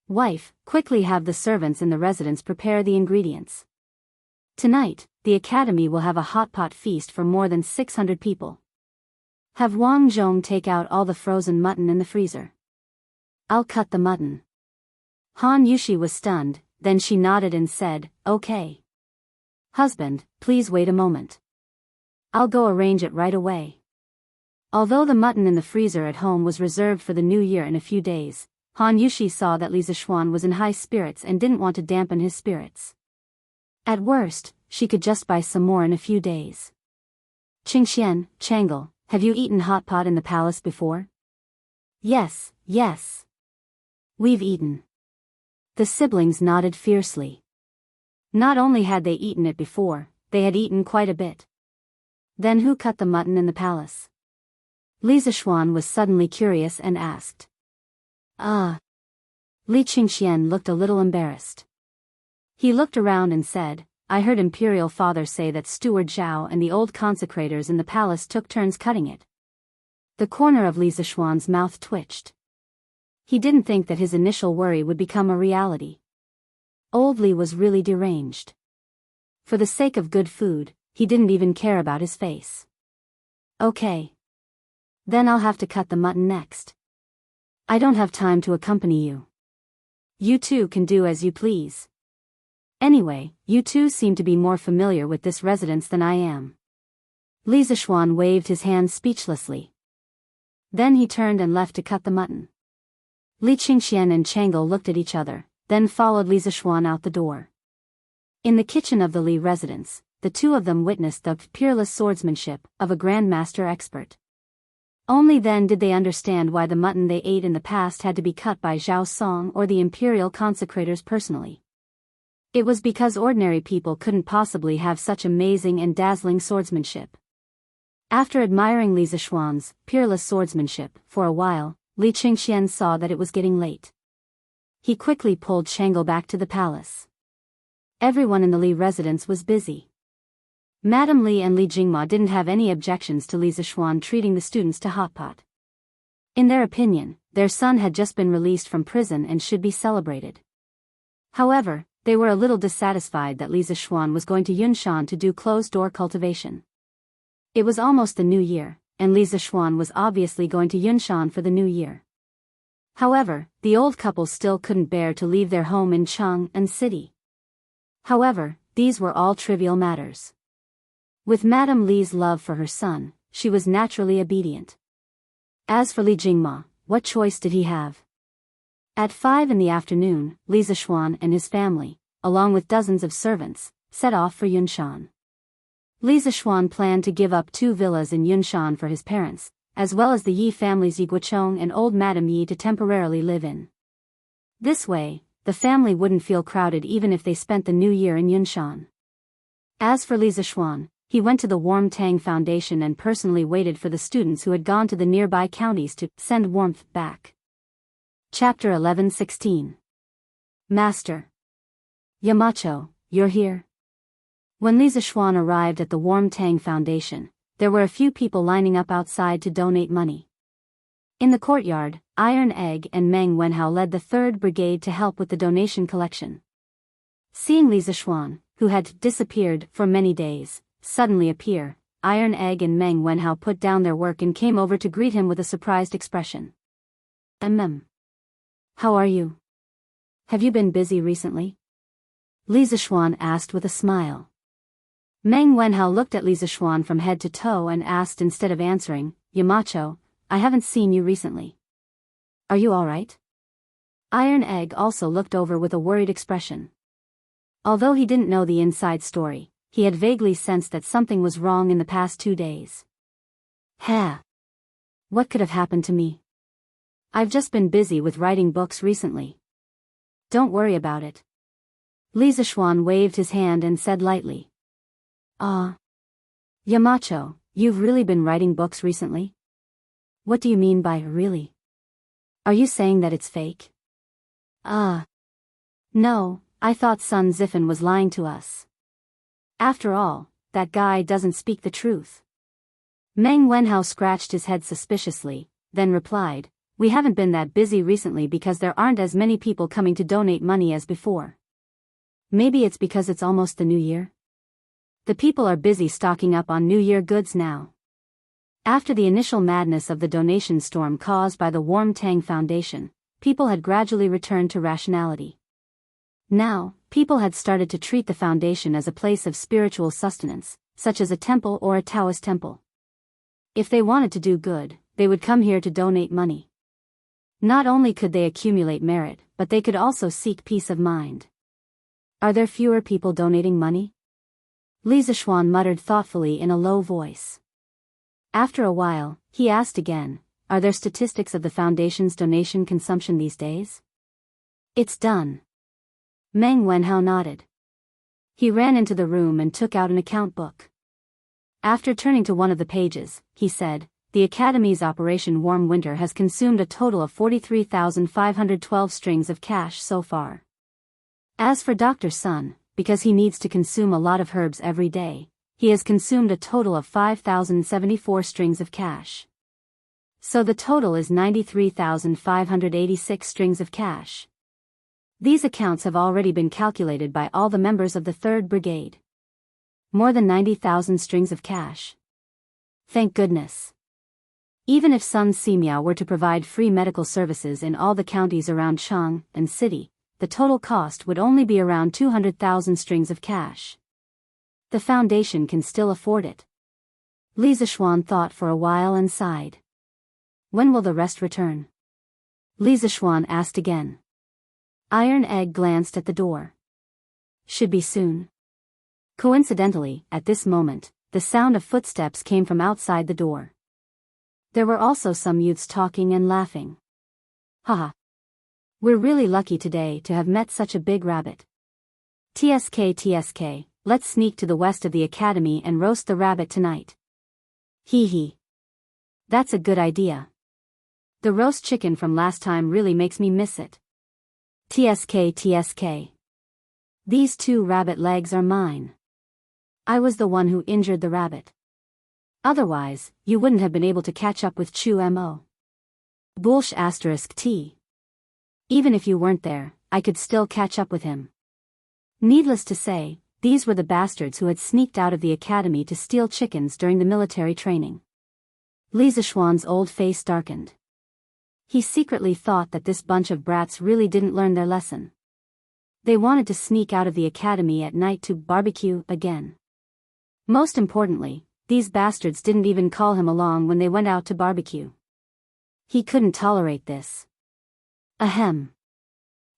Wife, quickly have the servants in the residence prepare the ingredients. Tonight, the academy will have a hot pot feast for more than 600 people. Have Wang Zhong take out all the frozen mutton in the freezer. I'll cut the mutton." Han Yushi was stunned, then she nodded and said, "Okay. Husband, please wait a moment. I'll go arrange it right away." Although the mutton in the freezer at home was reserved for the new year in a few days, Han Yushi saw that Li Zishuan was in high spirits and didn't want to dampen his spirits. At worst, she could just buy some more in a few days. "Qingxian, Chang'e, have you eaten hot pot in the palace before?" Yes. We've eaten." The siblings nodded fiercely. Not only had they eaten it before, they had eaten quite a bit. Then who cut the mutton in the palace? Li Zishuan was suddenly curious and asked. Li Qingxian looked a little embarrassed. He looked around and said, "I heard Imperial Father say that Steward Zhao and the old consecrators in the palace took turns cutting it." The corner of Li Zishuan's mouth twitched. He didn't think that his initial worry would become a reality. Old Li was really deranged. For the sake of good food, he didn't even care about his face. "Okay. Then I'll have to cut the mutton next. I don't have time to accompany you. You two can do as you please. Anyway, you two seem to be more familiar with this residence than I am." Li Zishuan waved his hand speechlessly. Then he turned and left to cut the mutton. Li Qingxian and Chang'e looked at each other, then followed Li Zishuan out the door. In the kitchen of the Li residence, the two of them witnessed the peerless swordsmanship of a grandmaster expert. Only then did they understand why the mutton they ate in the past had to be cut by Zhao Song or the imperial consecrators personally. It was because ordinary people couldn't possibly have such amazing and dazzling swordsmanship. After admiring Li Zishuan's peerless swordsmanship for a while, Li Qingxian saw that it was getting late. He quickly pulled Chang'e back to the palace. Everyone in the Li residence was busy. Madame Li and Li Jingma didn't have any objections to Li Zishuan treating the students to hot pot. In their opinion, their son had just been released from prison and should be celebrated. However, They were a little dissatisfied that Li Zixuan was going to Yunshan to do closed-door cultivation. It was almost the new year, and Li Zixuan was obviously going to Yunshan for the new year. However, the old couple still couldn't bear to leave their home in Chang'an City. However, these were all trivial matters. With Madame Li's love for her son, she was naturally obedient. As for Li Jingma, what choice did he have? At 5 in the afternoon, Li Zixuan and his family, along with dozens of servants, set off for Yunshan. Li Zixuan planned to give up 2 villas in Yunshan for his parents, as well as the Yi families Yi Guochong and old Madame Yi to temporarily live in. This way, the family wouldn't feel crowded even if they spent the new year in Yunshan. As for Li Zixuan, he went to the Warm Tang Foundation and personally waited for the students who had gone to the nearby counties to send warmth back. Chapter 11:16. Master. Yamacho, you're here? When Li Zixuan arrived at the Warm Tang Foundation, there were a few people lining up outside to donate money. In the courtyard, Iron Egg and Meng Wenhao led the 3rd Brigade to help with the donation collection. Seeing Li Zixuan, who had disappeared for many days, suddenly appear, Iron Egg and Meng Wenhao put down their work and came over to greet him with a surprised expression. How are you? Have you been busy recently? Li Zixuan asked with a smile. Meng Wenhao looked at Li Zixuan from head to toe and asked instead of answering, Yamacho, I haven't seen you recently. Are you alright? Iron Egg also looked over with a worried expression. Although he didn't know the inside story, he had vaguely sensed that something was wrong in the past 2 days. What could have happened to me? I've just been busy with writing books recently. Don't worry about it. Li Zixuan waved his hand and said lightly. Yamacho, you've really been writing books recently? What do you mean by really? Are you saying that it's fake? No, I thought Sun Zifen was lying to us. After all, that guy doesn't speak the truth. Meng Wenhao scratched his head suspiciously, then replied, we haven't been that busy recently because there aren't as many people coming to donate money as before. Maybe it's because it's almost the new year? The people are busy stocking up on New Year goods now. After the initial madness of the donation storm caused by the Warm Tang Foundation, people had gradually returned to rationality. Now, people had started to treat the foundation as a place of spiritual sustenance, such as a temple or a Taoist temple. If they wanted to do good, they would come here to donate money. Not only could they accumulate merit, but they could also seek peace of mind. Are there fewer people donating money? Li Zixuan muttered thoughtfully in a low voice. After a while, he asked again, are there statistics of the foundation's donation consumption these days? It's done. Meng Wenhao nodded. He ran into the room and took out an account book. After turning to one of the pages, he said, the Academy's Operation Warm Winter has consumed a total of 43,512 strings of cash so far. As for Dr. Sun, because he needs to consume a lot of herbs every day, he has consumed a total of 5,074 strings of cash. So the total is 93,586 strings of cash. These accounts have already been calculated by all the members of the 3rd Brigade. More than 90,000 strings of cash. Thank goodness. Even if Sun Simiao were to provide free medical services in all the counties around Chang'an City, the total cost would only be around 200,000 strings of cash. The foundation can still afford it. Li Zixuan thought for a while and sighed. When will the rest return? Li Zixuan asked again. Iron Egg glanced at the door. Should be soon. Coincidentally, at this moment, the sound of footsteps came from outside the door. There were also some youths talking and laughing. Haha. We're really lucky today to have met such a big rabbit. TSK, let's sneak to the west of the academy and roast the rabbit tonight. Hee hee. That's a good idea. The roast chicken from last time really makes me miss it. TSK. These 2 rabbit legs are mine. I was the one who injured the rabbit. Otherwise, you wouldn't have been able to catch up with Chu Mo. Bullsh *T. Even if you weren't there, I could still catch up with him. Needless to say, these were the bastards who had sneaked out of the academy to steal chickens during the military training. Li Zishuan's old face darkened. He secretly thought that this bunch of brats really didn't learn their lesson. They wanted to sneak out of the academy at night to barbecue again. Most importantly, these bastards didn't even call him along when they went out to barbecue. He couldn't tolerate this. Ahem.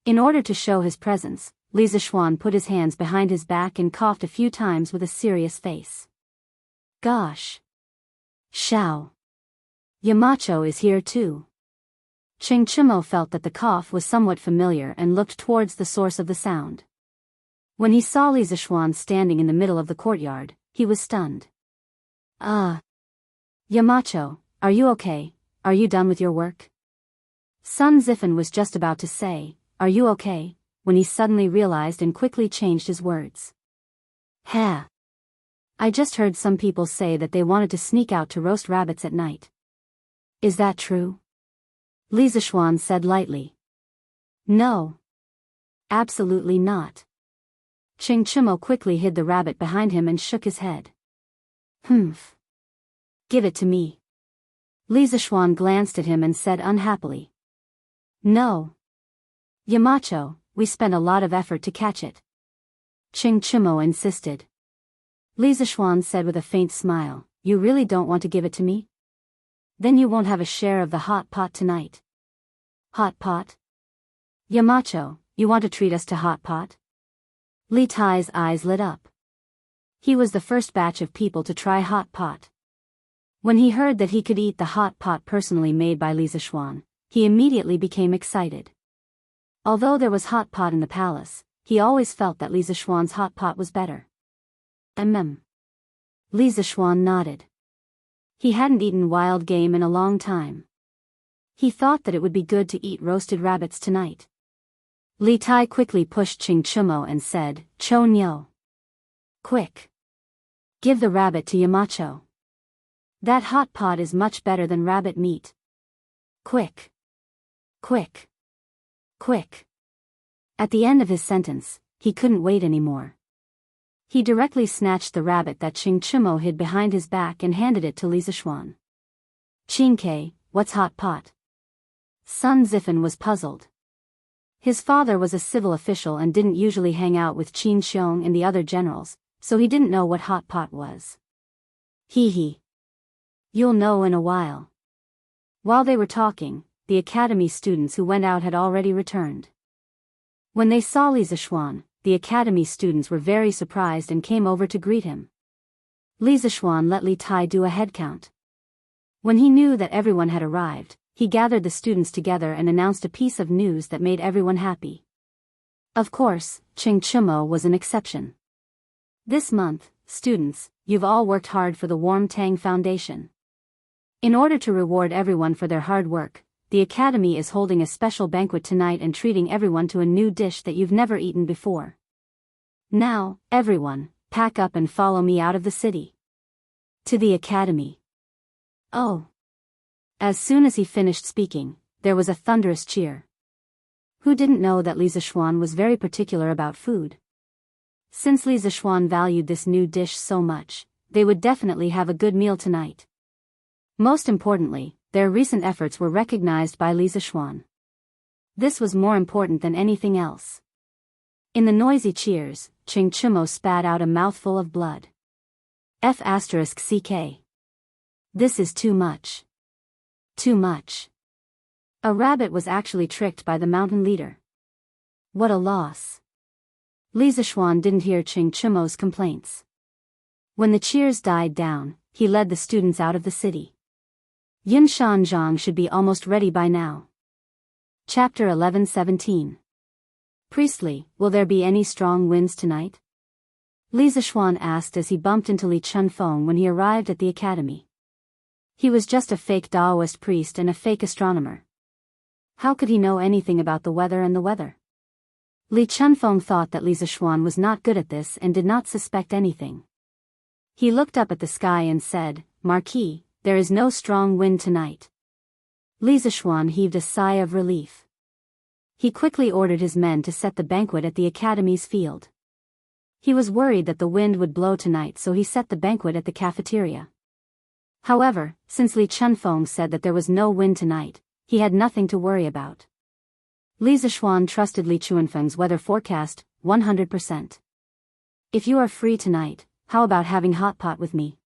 In order to show his presence, Li Zishuan put his hands behind his back and coughed a few times with a serious face. Gosh. Shao. Yamacho is here too. Ching Chimo felt that the cough was somewhat familiar and looked towards the source of the sound. When he saw Li Zishuan standing in the middle of the courtyard, he was stunned. Yamacho, are you okay? Are you done with your work? Sun Zifan was just about to say, are you okay, when he suddenly realized and quickly changed his words. Ha! I just heard some people say that they wanted to sneak out to roast rabbits at night. Is that true? Li Zishuan said lightly. No. Absolutely not. Ching Chimo quickly hid the rabbit behind him and shook his head. Humph. Give it to me. Li Zishuan glanced at him and said unhappily. No. Yamacho, we spent a lot of effort to catch it. Ching Chimo insisted. Li Zishuan said with a faint smile, you really don't want to give it to me? Then you won't have a share of the hot pot tonight. Hot pot? Yamacho, you want to treat us to hot pot? Li Tai's eyes lit up. He was the first batch of people to try hot pot. When he heard that he could eat the hot pot personally made by Li Zishuan, he immediately became excited. Although there was hot pot in the palace, he always felt that Li Zishuan's hot pot was better. Li Zishuan nodded. He hadn't eaten wild game in a long time. He thought that it would be good to eat roasted rabbits tonight. Li Tai quickly pushed Ching Chimo and said, Cho Nyo. Quick. Give the rabbit to Yamacho. That hot pot is much better than rabbit meat. Quick. Quick. Quick. At the end of his sentence, he couldn't wait anymore. He directly snatched the rabbit that Ching Chimo hid behind his back and handed it to Li Zishuan. Chingke, what's hot pot? Sun Zifan was puzzled. His father was a civil official and didn't usually hang out with Qin Xiong and the other generals, so he didn't know what hot pot was. Hee. You'll know in a while. While they were talking, the academy students who went out had already returned. When they saw Li Zishuan, the academy students were very surprised and came over to greet him. Li Zishuan let Li Tai do a head count. When he knew that everyone had arrived, he gathered the students together and announced a piece of news that made everyone happy. Of course, Ching Chimo was an exception. This month, students, you've all worked hard for the Warm Tang Foundation. In order to reward everyone for their hard work, the academy is holding a special banquet tonight and treating everyone to a new dish that you've never eaten before. Now, everyone, pack up and follow me out of the city. To the academy. Oh. As soon as he finished speaking, there was a thunderous cheer. Who didn't know that Li Zishuan was very particular about food? Since Li Zishuan valued this new dish so much, they would definitely have a good meal tonight. Most importantly, their recent efforts were recognized by Li Zishuan. This was more important than anything else. In the noisy cheers, Ching Chimo spat out a mouthful of blood. F***ck. This is too much. Too much. A rabbit was actually tricked by the mountain leader. What a loss. Li Zishuan didn't hear Ching Chimo's complaints. When the cheers died down, he led the students out of the city. Yinshan Zhang should be almost ready by now. Chapter 11:17. Priestly, will there be any strong winds tonight? Li Zishuan asked as he bumped into Li Chunfeng when he arrived at the academy. He was just a fake Taoist priest and a fake astronomer. How could he know anything about the weather and the weather? Li Chunfeng thought that Li Zishuan was not good at this and did not suspect anything. He looked up at the sky and said, Marquis, there is no strong wind tonight. Li Zishuan heaved a sigh of relief. He quickly ordered his men to set the banquet at the academy's field. He was worried that the wind would blow tonight, so he set the banquet at the cafeteria. However, since Li Chunfeng said that there was no wind tonight, he had nothing to worry about. Li Zishuan trusted Li Chunfeng's weather forecast 100%. If you are free tonight, how about having hot pot with me?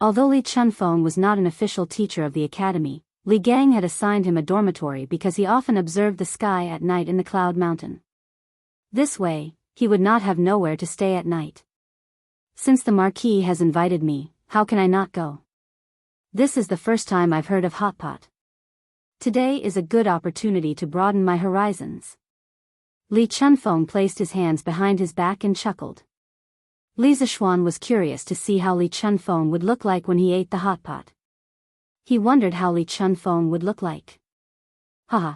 Although Li Chunfeng was not an official teacher of the academy, Li Gang had assigned him a dormitory because he often observed the sky at night in the Cloud Mountain. This way, he would not have nowhere to stay at night. Since the Marquis has invited me, how can I not go? This is the first time I've heard of hot pot. Today is a good opportunity to broaden my horizons. Li Chunfeng placed his hands behind his back and chuckled. Li Zishuan was curious to see how Li Chunfeng would look like when he ate the hot pot. He wondered how Li Chunfeng would look like. Haha.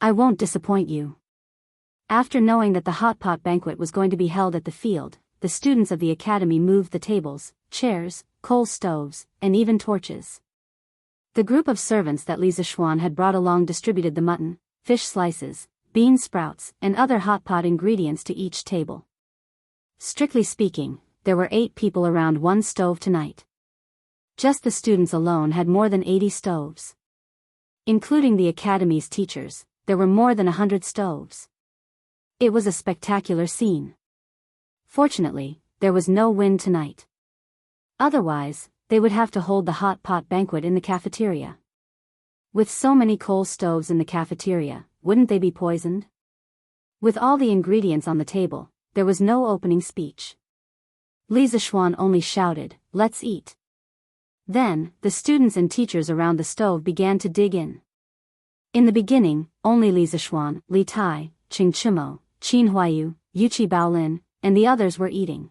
I won't disappoint you. After knowing that the hot pot banquet was going to be held at the field, the students of the academy moved the tables, chairs, coal stoves, and even torches. The group of servants that Li Zishuan had brought along distributed the mutton, fish slices, bean sprouts, and other hot pot ingredients to each table. Strictly speaking, there were 8 people around one stove tonight. Just the students alone had more than 80 stoves. Including the academy's teachers, there were more than 100 stoves. It was a spectacular scene. Fortunately, there was no wind tonight. Otherwise, they would have to hold the hot pot banquet in the cafeteria. With so many coal stoves in the cafeteria, wouldn't they be poisoned? With all the ingredients on the table, there was no opening speech. Li Zishuan only shouted, "Let's eat." Then, the students and teachers around the stove began to dig in. In the beginning, only Li Zishuan, Li Tai, Qing Chimo, Qin Huayu, Yuqi Baolin, and the others were eating.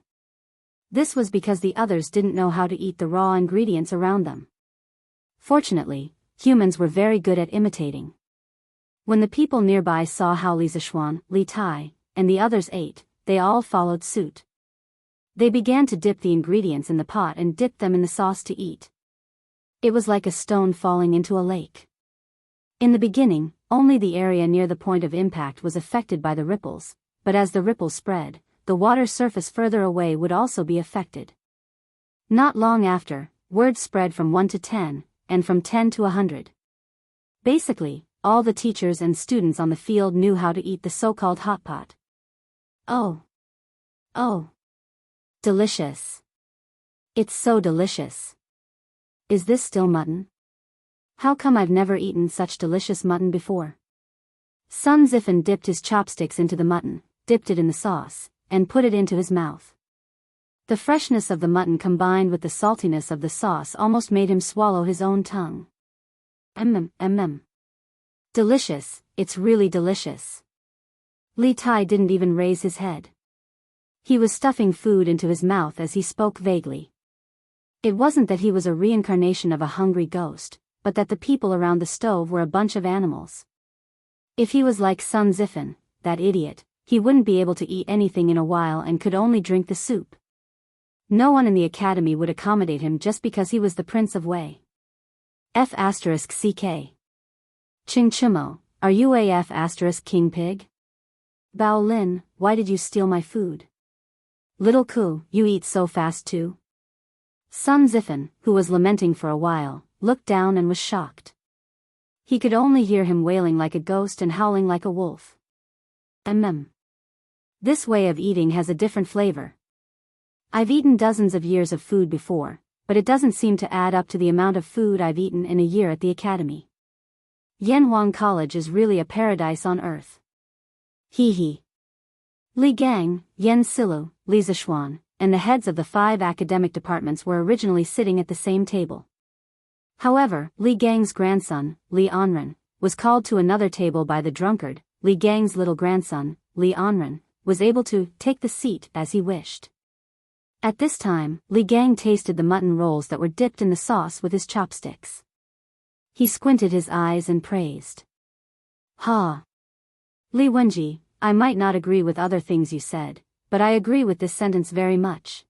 This was because the others didn't know how to eat the raw ingredients around them. Fortunately, humans were very good at imitating. When the people nearby saw how Li Zishuan, Li Tai, and the others ate, they all followed suit. They began to dip the ingredients in the pot and dip them in the sauce to eat. It was like a stone falling into a lake. In the beginning, only the area near the point of impact was affected by the ripples, but as the ripples spread, the water surface further away would also be affected. Not long after, word spread from 1 to 10, and from 10 to 100. Basically, all the teachers and students on the field knew how to eat the so-called hot pot. Oh. Delicious. It's so delicious. Is this still mutton? How come I've never eaten such delicious mutton before? Sun Zifen dipped his chopsticks into the mutton, dipped it in the sauce, and put it into his mouth. The freshness of the mutton combined with the saltiness of the sauce almost made him swallow his own tongue. Delicious, it's really delicious. Li Tai didn't even raise his head. He was stuffing food into his mouth as he spoke vaguely. It wasn't that he was a reincarnation of a hungry ghost, but that the people around the stove were a bunch of animals. If he was like Sun Zifen, that idiot, he wouldn't be able to eat anything in a while and could only drink the soup. No one in the academy would accommodate him just because he was the Prince of Wei. F***ck. Ching Chimo, are you a F*** King Pig? Bao Lin, why did you steal my food? Little Ku, you eat so fast too? Sun Zifen, who was lamenting for a while, looked down and was shocked. He could only hear him wailing like a ghost and howling like a wolf. This way of eating has a different flavor. I've eaten dozens of years of food before, but it doesn't seem to add up to the amount of food I've eaten in a year at the academy. Yanhuang College is really a paradise on earth. Hee hee. Li Gang, Yen Silu, Li Zishuan, and the heads of the 5 academic departments were originally sitting at the same table. However, Li Gang's grandson, Li Anren, was called to another table by the drunkard. Li Gang's little grandson, Li Anren, was able to take the seat as he wished. At this time, Li Gang tasted the mutton rolls that were dipped in the sauce with his chopsticks. He squinted his eyes and praised. Ha! Li Wenji, I might not agree with other things you said, but I agree with this sentence very much.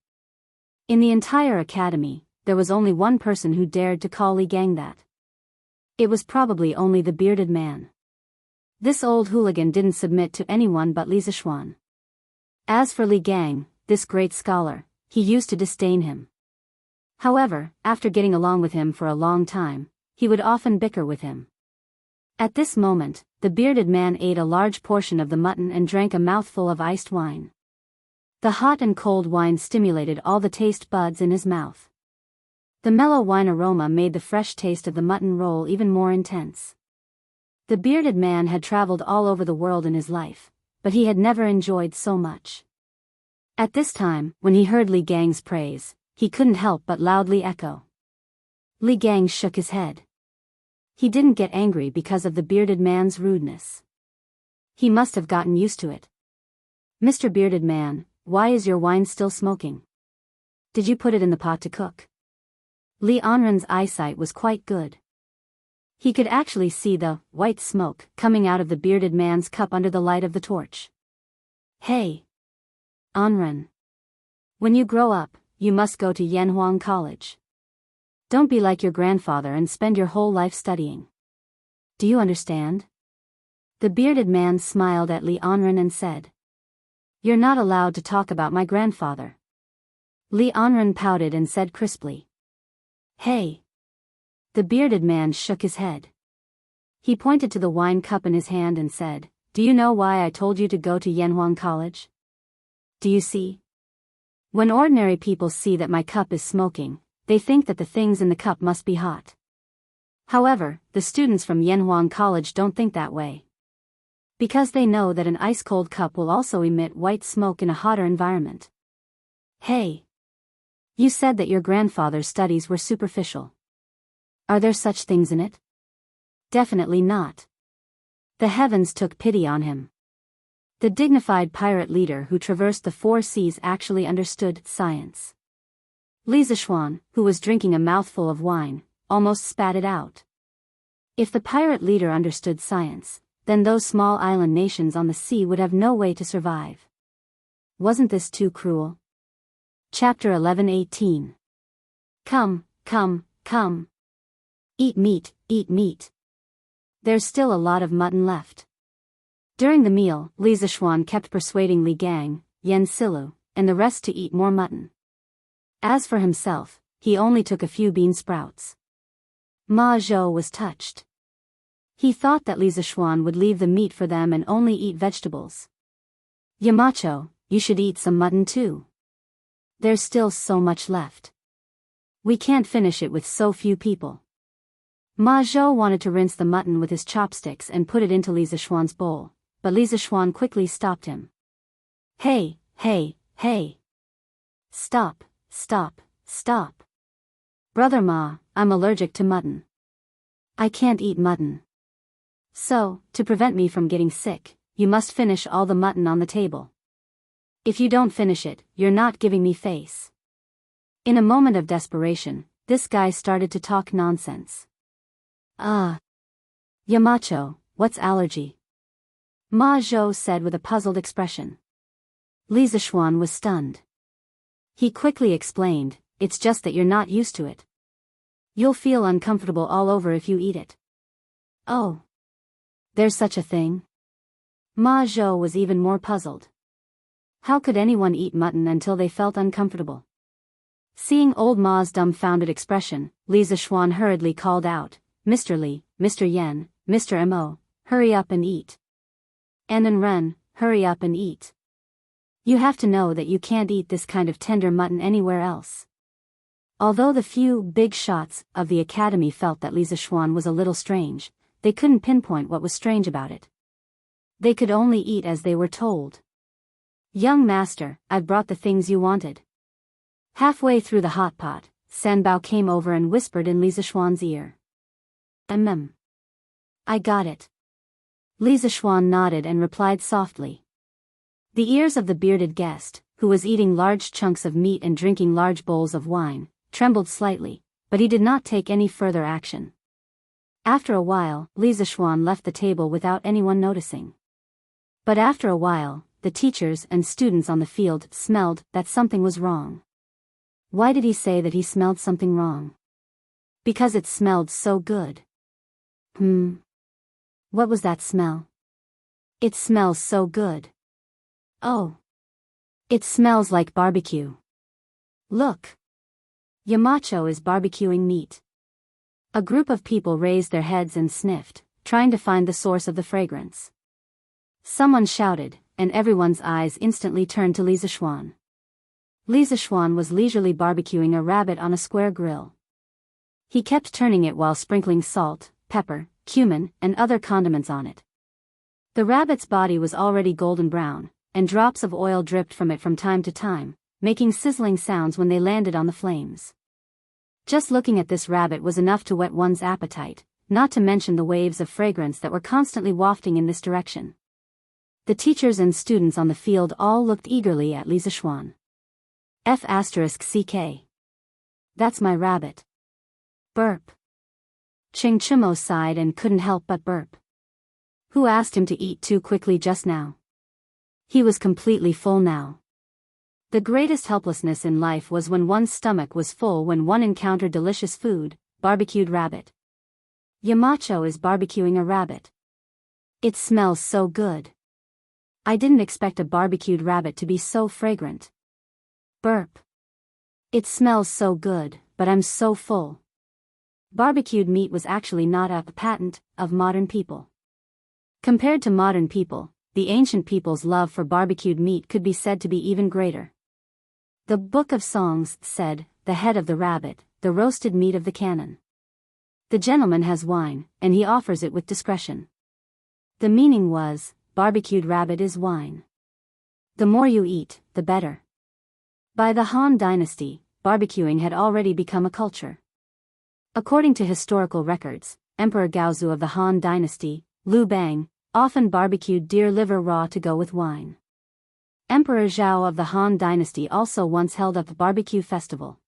In the entire academy, there was only one person who dared to call Li Gang that. It was probably only the bearded man. This old hooligan didn't submit to anyone but Li Zishuan. As for Li Gang, this great scholar, he used to disdain him. However, after getting along with him for a long time, he would often bicker with him. At this moment, the bearded man ate a large portion of the mutton and drank a mouthful of iced wine. The hot and cold wine stimulated all the taste buds in his mouth. The mellow wine aroma made the fresh taste of the mutton roll even more intense. The bearded man had traveled all over the world in his life, but he had never enjoyed so much. At this time, when he heard Li Gang's praise, he couldn't help but loudly echo. Li Gang shook his head. He didn't get angry because of the bearded man's rudeness. He must have gotten used to it. "Mr. Bearded Man, why is your wine still smoking? Did you put it in the pot to cook?" Li Anren's eyesight was quite good. He could actually see the white smoke coming out of the bearded man's cup under the light of the torch. "Hey, Anren. When you grow up, you must go to Yanhuang College. Don't be like your grandfather and spend your whole life studying. Do you understand?" The bearded man smiled at Li Anren and said, "You're not allowed to talk about my grandfather." Li Anren pouted and said crisply, "Hey." The bearded man shook his head. He pointed to the wine cup in his hand and said, "Do you know why I told you to go to Yanhuang College? Do you see? When ordinary people see that my cup is smoking, they think that the things in the cup must be hot. However, the students from Yanhuang College don't think that way. Because they know that an ice-cold cup will also emit white smoke in a hotter environment." "Hey. You said that your grandfather's studies were superficial. Are there such things in it?" "Definitely not. The heavens took pity on him." The dignified pirate leader who traversed the 4 seas actually understood science. Li Zishuan, who was drinking a mouthful of wine, almost spat it out. If the pirate leader understood science, then those small island nations on the sea would have no way to survive. Wasn't this too cruel? Chapter 11:18. Come, come, come. Eat meat, eat meat. There's still a lot of mutton left. During the meal, Li Zishuan kept persuading Li Gang, Yen Silu, and the rest to eat more mutton. As for himself, he only took a few bean sprouts. Ma Zhou was touched. He thought that Li Zishuan would leave the meat for them and only eat vegetables. "Yamacho, you should eat some mutton too. There's still so much left. We can't finish it with so few people." Ma Zhou wanted to rinse the mutton with his chopsticks and put it into Li Zishuan's bowl, but Li Zishuan quickly stopped him. "Hey, hey, hey. Stop, stop, stop. Brother Ma, I'm allergic to mutton. I can't eat mutton. So, to prevent me from getting sick, you must finish all the mutton on the table. If you don't finish it, you're not giving me face." In a moment of desperation, this guy started to talk nonsense. Yamacho, what's allergy?" Ma Zhou said with a puzzled expression. Li Zishuan was stunned. He quickly explained, "It's just that you're not used to it. You'll feel uncomfortable all over if you eat it." "Oh. There's such a thing?" Ma Zhou was even more puzzled. How could anyone eat mutton until they felt uncomfortable? Seeing old Ma's dumbfounded expression, Li Zishuan hurriedly called out, "Mr. Li, Mr. Yen, Mr. Mo, hurry up and eat. And Ren, hurry up and eat. You have to know that you can't eat this kind of tender mutton anywhere else." Although the few big shots of the academy felt that Li Zishuan was a little strange, they couldn't pinpoint what was strange about it. They could only eat as they were told. "Young master, I've brought the things you wanted." Halfway through the hot pot, Sanbao came over and whispered in Li Zishuan's ear. I got it." Li Zishuan nodded and replied softly. The ears of the bearded guest, who was eating large chunks of meat and drinking large bowls of wine, trembled slightly, but he did not take any further action. After a while, Li Zishuan left the table without anyone noticing. But after a while, the teachers and students on the field smelled that something was wrong. Why did he say that he smelled something wrong? Because it smelled so good. What was that smell? It smells so good. Oh. It smells like barbecue. Look. Yamacho is barbecuing meat. A group of people raised their heads and sniffed, trying to find the source of the fragrance. Someone shouted, and everyone's eyes instantly turned to Lisa Schwan. Lisa Schwan was leisurely barbecuing a rabbit on a square grill. He kept turning it while sprinkling salt, pepper, cumin, and other condiments on it. The rabbit's body was already golden brown, and drops of oil dripped from it from time to time, making sizzling sounds when they landed on the flames. Just looking at this rabbit was enough to whet one's appetite, not to mention the waves of fragrance that were constantly wafting in this direction. The teachers and students on the field all looked eagerly at Lisa Schwan. F***ck. That's my rabbit. Burp. Ching Chumo sighed and couldn't help but burp. Who asked him to eat too quickly just now? He was completely full now. The greatest helplessness in life was when one's stomach was full when one encountered delicious food, barbecued rabbit. Yamacho is barbecuing a rabbit. It smells so good. I didn't expect a barbecued rabbit to be so fragrant. Burp. It smells so good, but I'm so full. Barbecued meat was actually not a patent of modern people. Compared to modern people, the ancient people's love for barbecued meat could be said to be even greater. The Book of Songs said, "The head of the rabbit, the roasted meat of the cannon. The gentleman has wine, and he offers it with discretion." The meaning was, barbecued rabbit is wine. The more you eat, the better. By the Han Dynasty, barbecuing had already become a culture. According to historical records, Emperor Gaozu of the Han Dynasty, Liu Bang, often barbecued deer liver raw to go with wine. Emperor Zhao of the Han Dynasty also once held up a barbecue festival.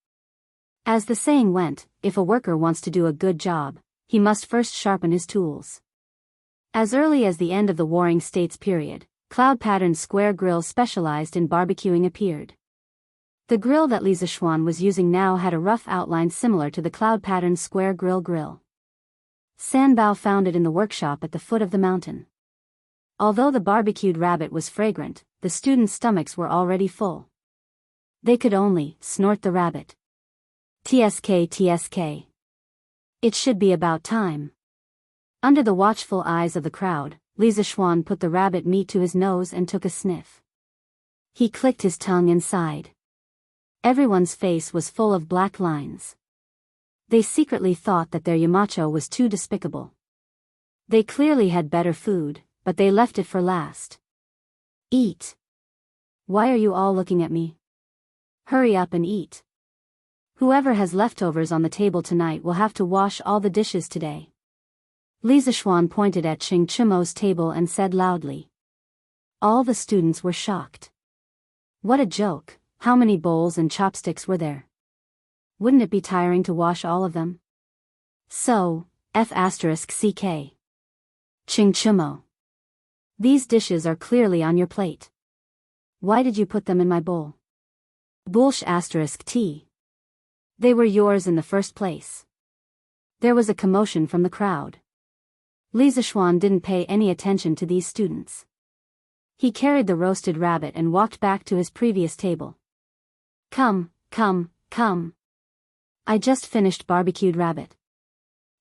As the saying went, if a worker wants to do a good job, he must first sharpen his tools. As early as the end of the Warring States period, cloud-patterned square grills specialized in barbecuing appeared. The grill that Lisa Schwan was using now had a rough outline similar to the cloud-patterned square grill. Sanbao found it in the workshop at the foot of the mountain. Although the barbecued rabbit was fragrant, the students' stomachs were already full. They could only snort the rabbit. Tsk. It should be about time. Under the watchful eyes of the crowd, Lisa Schwan put the rabbit meat to his nose and took a sniff. He clicked his tongue and sighed. Everyone's face was full of black lines. They secretly thought that their Yamacho was too despicable. They clearly had better food, but they left it for last. Eat. Why are you all looking at me? Hurry up and eat. Whoever has leftovers on the table tonight will have to wash all the dishes today. Lisa Schwan pointed at Ching Chumo's table and said loudly. All the students were shocked. What a joke, how many bowls and chopsticks were there? Wouldn't it be tiring to wash all of them? So, F***ck. Ching Chumo. These dishes are clearly on your plate. Why did you put them in my bowl? Bullsh**t. They were yours in the first place. There was a commotion from the crowd. Lisa Schwan didn't pay any attention to these students. He carried the roasted rabbit and walked back to his previous table. Come. I just finished barbecued rabbit.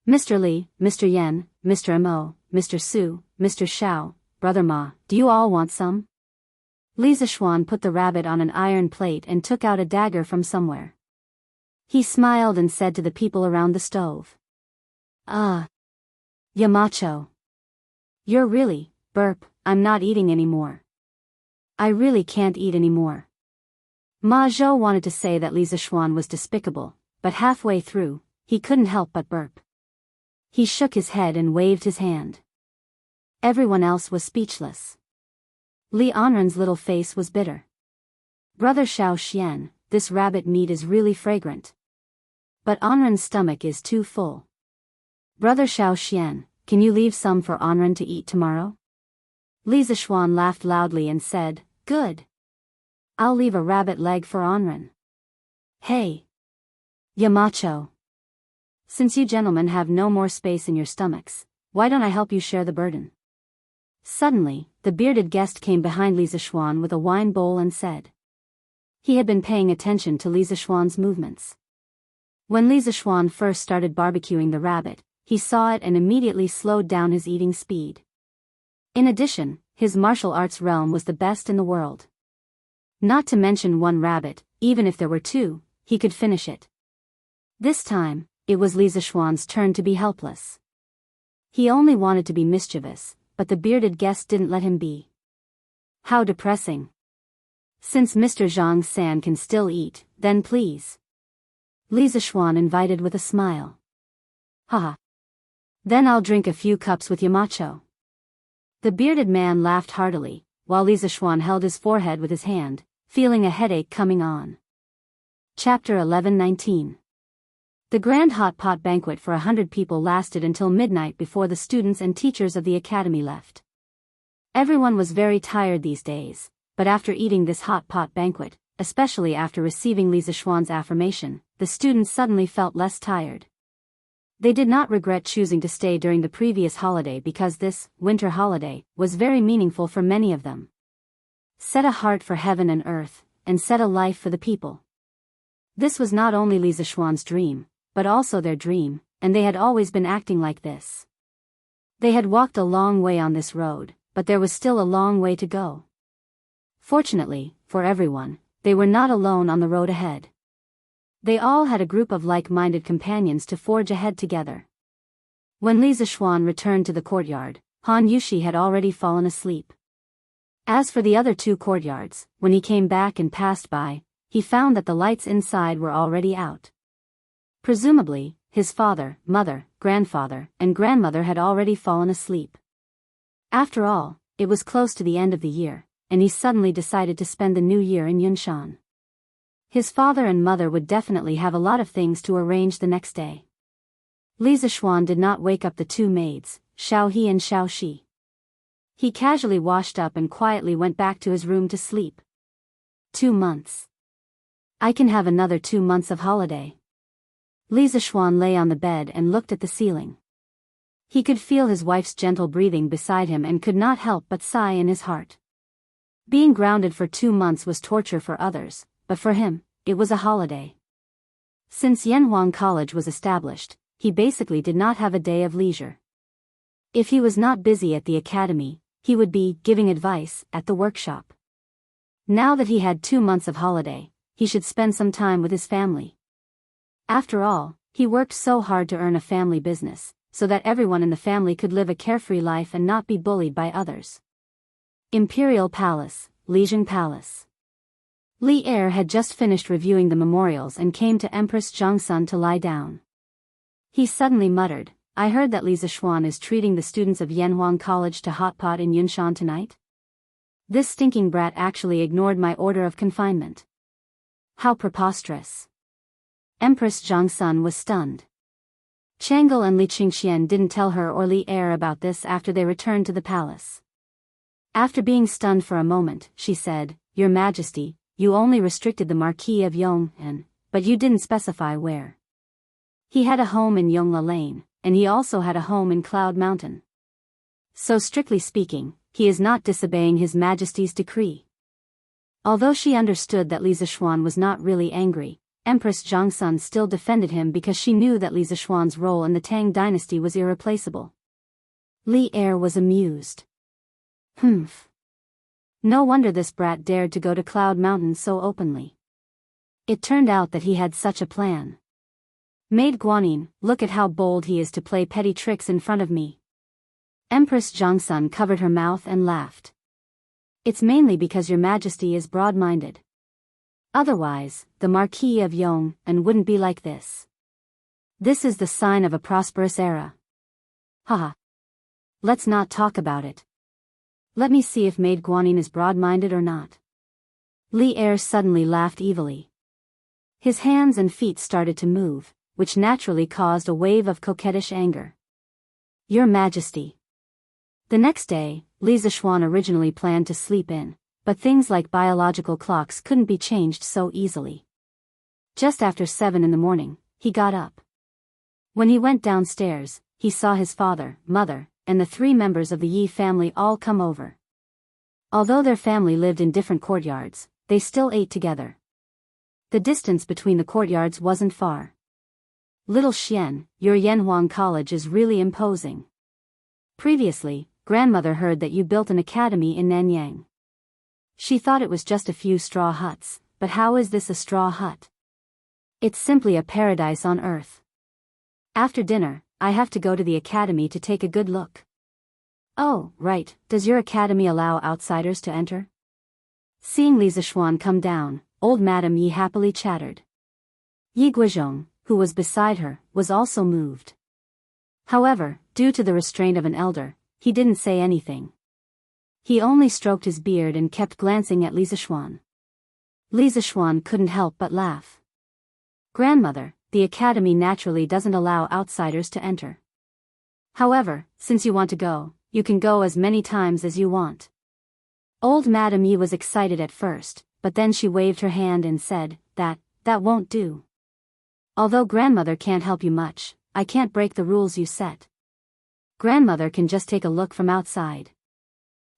Mr. Li, Mr. Yen, Mr. Mo, Mr. Su, Mr. Xiao, Brother Ma, do you all want some? Lisa Schwan put the rabbit on an iron plate and took out a dagger from somewhere. He smiled and said to the people around the stove. Yamacho. You're really, burp, I'm not eating anymore. I really can't eat anymore. Ma Zhou wanted to say that Lisa Schwan was despicable, but halfway through, he couldn't help but burp. He shook his head and waved his hand. Everyone else was speechless. Li Anren's little face was bitter. Brother Xiao Xian, this rabbit meat is really fragrant. But Anren's stomach is too full. Brother Xiao Xian, can you leave some for Anren to eat tomorrow? Lisa Schwan laughed loudly and said, Good. I'll leave a rabbit leg for Anren. Hey. Yamacho. Since you gentlemen have no more space in your stomachs, why don't I help you share the burden? Suddenly, the bearded guest came behind Lisa Schwan with a wine bowl and said, He had been paying attention to Li Zixuan's movements. When Li Zixuan first started barbecuing the rabbit, he saw it and immediately slowed down his eating speed. In addition, his martial arts realm was the best in the world. Not to mention one rabbit, even if there were two, he could finish it. This time, it was Li Zixuan's turn to be helpless. He only wanted to be mischievous, but the bearded guest didn't let him be. How depressing. Since Mr. Zhang San can still eat, then please. Li Zixuan invited with a smile. Haha. Then I'll drink a few cups with Yamacho. The bearded man laughed heartily, while Li Zixuan held his forehead with his hand, feeling a headache coming on. Chapter 11-19. The grand hot pot banquet for 100 people lasted until midnight before the students and teachers of the academy left. Everyone was very tired these days, but after eating this hot pot banquet, especially after receiving Li Zixuan's affirmation, the students suddenly felt less tired. They did not regret choosing to stay during the previous holiday because this winter holiday was very meaningful for many of them. Set a heart for heaven and earth, and set a life for the people. This was not only Li Zixuan's dream, but also their dream, and they had always been acting like this. They had walked a long way on this road, but there was still a long way to go. Fortunately, for everyone, they were not alone on the road ahead. They all had a group of like-minded companions to forge ahead together. When Li Zixuan returned to the courtyard, Han Yushi had already fallen asleep. As for the other two courtyards, when he came back and passed by, he found that the lights inside were already out. Presumably, his father, mother, grandfather, and grandmother had already fallen asleep. After all, it was close to the end of the year, and he suddenly decided to spend the new year in Yunshan. His father and mother would definitely have a lot of things to arrange the next day. Li Zixuan did not wake up the two maids, Xiao He and Xiao Shi. He casually washed up and quietly went back to his room to sleep. 2 months. I can have another 2 months of holiday. Li Zixuan lay on the bed and looked at the ceiling. He could feel his wife's gentle breathing beside him and could not help but sigh in his heart. Being grounded for 2 months was torture for others, but for him, it was a holiday. Since Yanhuang College was established, he basically did not have a day of leisure. If he was not busy at the academy, he would be giving advice at the workshop. Now that he had 2 months of holiday, he should spend some time with his family. After all, he worked so hard to earn a family business, so that everyone in the family could live a carefree life and not be bullied by others. Imperial Palace, Lijiang Palace. Li Er had just finished reviewing the memorials and came to Empress Zhangsun to lie down. He suddenly muttered, I heard that Li Zixuan is treating the students of Yanhuang College to hot pot in Yunshan tonight. This stinking brat actually ignored my order of confinement. How preposterous. Empress Zhangsun was stunned. Chang'e and Li Qingxian didn't tell her or Li Er about this after they returned to the palace. After being stunned for a moment, she said, Your Majesty, you only restricted the Marquis of Yong'an, but you didn't specify where. He had a home in Yongla Lane, and he also had a home in Cloud Mountain. So strictly speaking, he is not disobeying His Majesty's decree. Although she understood that Li Zixuan was not really angry, Empress Zhangsun still defended him because she knew that Li Zixuan's role in the Tang dynasty was irreplaceable. Li Er was amused. Humph. No wonder this brat dared to go to Cloud Mountain so openly. It turned out that he had such a plan. Maid Guanyin, look at how bold he is to play petty tricks in front of me. Empress Zhangsun covered her mouth and laughed. It's mainly because Your Majesty is broad-minded. Otherwise, the Marquis of Yong'an wouldn't be like this. This is the sign of a prosperous era. Haha. Let's not talk about it. Let me see if Maid Guanyin is broad-minded or not. Li Er suddenly laughed evilly. His hands and feet started to move, which naturally caused a wave of coquettish anger. Your Majesty. The next day, Li Zixuan originally planned to sleep in, but things like biological clocks couldn't be changed so easily. Just after 7 in the morning, he got up. When he went downstairs, he saw his father, mother, and the 3 members of the Yi family all come over. Although their family lived in different courtyards, they still ate together. The distance between the courtyards wasn't far. Little Xian, your Yanhuang College is really imposing. Previously, grandmother heard that you built an academy in Nanyang. She thought it was just a few straw huts, but how is this a straw hut? It's simply a paradise on earth. After dinner, I have to go to the academy to take a good look. Oh, right, does your academy allow outsiders to enter? Seeing Li Zixuan come down, old Madame Yi happily chattered. Yi Guizhong, who was beside her, was also moved. However, due to the restraint of an elder, he didn't say anything. He only stroked his beard and kept glancing at Li Zixuan. Li Zixuan couldn't help but laugh. Grandmother, the academy naturally doesn't allow outsiders to enter. However, since you want to go, you can go as many times as you want. Old Madame Yi was excited at first, but then she waved her hand and said, that won't do. Although grandmother can't help you much, I can't break the rules you set. Grandmother can just take a look from outside.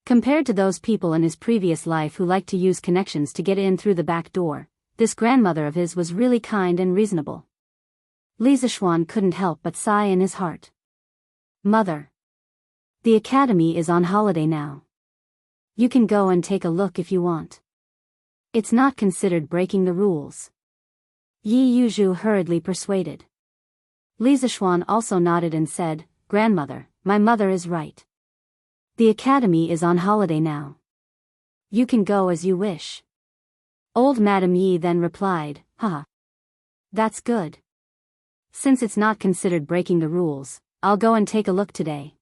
Compared to those people in his previous life who liked to use connections to get in through the back door, this grandmother of his was really kind and reasonable. Li Zixuan couldn't help but sigh in his heart. Mother. The academy is on holiday now. You can go and take a look if you want. It's not considered breaking the rules. Yi Yuzhu hurriedly persuaded. Li Zixuan also nodded and said, Grandmother, my mother is right. The academy is on holiday now. You can go as you wish. Old Madame Yi then replied, Haha. That's good. Since it's not considered breaking the rules, I'll go and take a look today.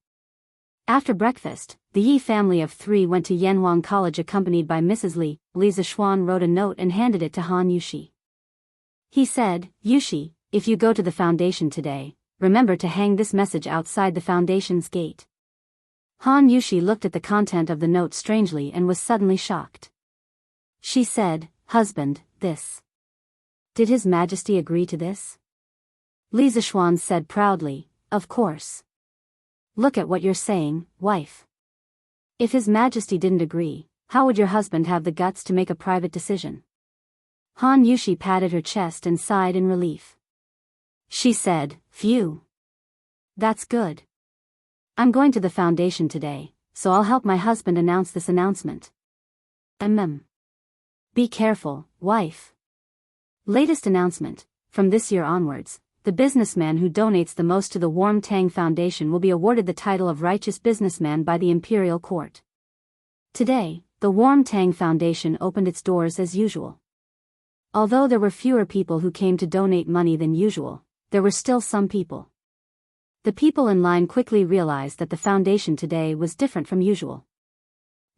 After breakfast, the Yi family of 3 went to Yanhuang College accompanied by Mrs. Li. Li Zixuan wrote a note and handed it to Han Yushi. He said, Yushi, if you go to the foundation today, remember to hang this message outside the foundation's gate. Han Yushi looked at the content of the note strangely and was suddenly shocked. She said, Husband, this. Did His Majesty agree to this? Li Zixuan said proudly, Of course. Look at what you're saying, wife. If His Majesty didn't agree, how would your husband have the guts to make a private decision? Han Yushi patted her chest and sighed in relief. She said, Phew. That's good. I'm going to the foundation today, so I'll help my husband announce this announcement. Be careful, wife. Latest announcement, from this year onwards, the businessman who donates the most to the Warm Tang Foundation will be awarded the title of Righteous Businessman by the Imperial Court. Today, the Warm Tang Foundation opened its doors as usual. Although there were fewer people who came to donate money than usual, there were still some people. The people in line quickly realized that the foundation today was different from usual.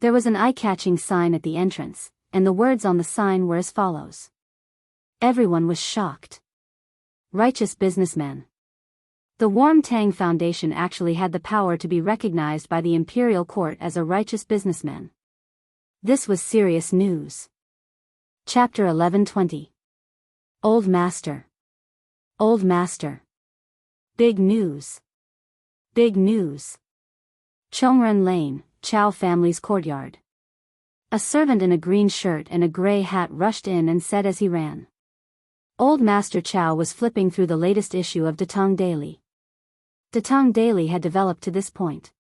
There was an eye-catching sign at the entrance, and the words on the sign were as follows. Everyone was shocked. Righteous Businessman. The Warm Tang Foundation actually had the power to be recognized by the Imperial Court as a righteous businessman. This was serious news. Chapter 1120. Old Master. Old Master. Big news. Big news. Chongren Lane, Chow family's courtyard. A servant in a green shirt and a gray hat rushed in and said as he ran. Old Master Chow was flipping through the latest issue of Datong Daily. Datong Daily had developed to this point.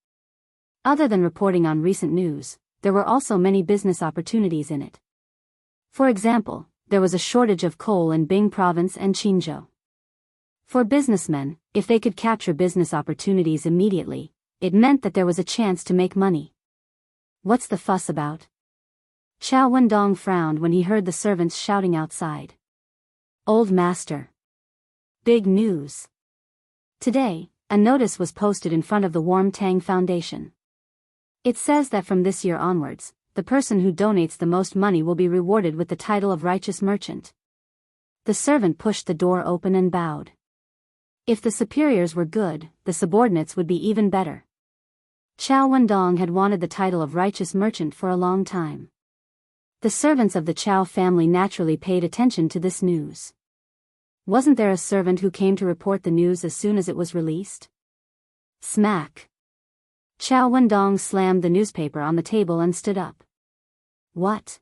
Other than reporting on recent news, there were also many business opportunities in it. For example, there was a shortage of coal in Bing Province and Qinzhou. For businessmen, if they could capture business opportunities immediately, it meant that there was a chance to make money. What's the fuss about? Xiao Wendong frowned when he heard the servants shouting outside. Old Master. Big news. Today, a notice was posted in front of the Warm Tang Foundation. It says that from this year onwards, the person who donates the most money will be rewarded with the title of Righteous Merchant. The servant pushed the door open and bowed. If the superiors were good, the subordinates would be even better. Xiao Wendong had wanted the title of Righteous Merchant for a long time. The servants of the Chow family naturally paid attention to this news. Wasn't there a servant who came to report the news as soon as it was released? Smack. Xiao Wendong slammed the newspaper on the table and stood up. What?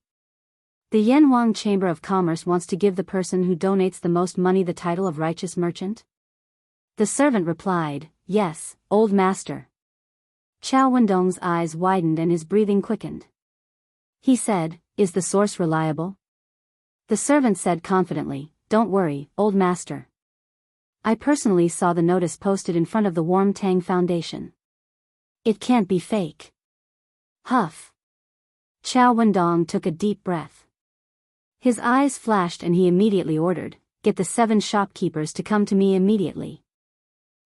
The Yanhuang Chamber of Commerce wants to give the person who donates the most money the title of righteous merchant? The servant replied, yes, old master. Chao Wendong's eyes widened and his breathing quickened. He said, is the source reliable? The servant said confidently, don't worry, old master. I personally saw the notice posted in front of the Warm Tang Foundation. It can't be fake. Huff. Chao Wendong took a deep breath. His eyes flashed and he immediately ordered, get the 7 shopkeepers to come to me immediately.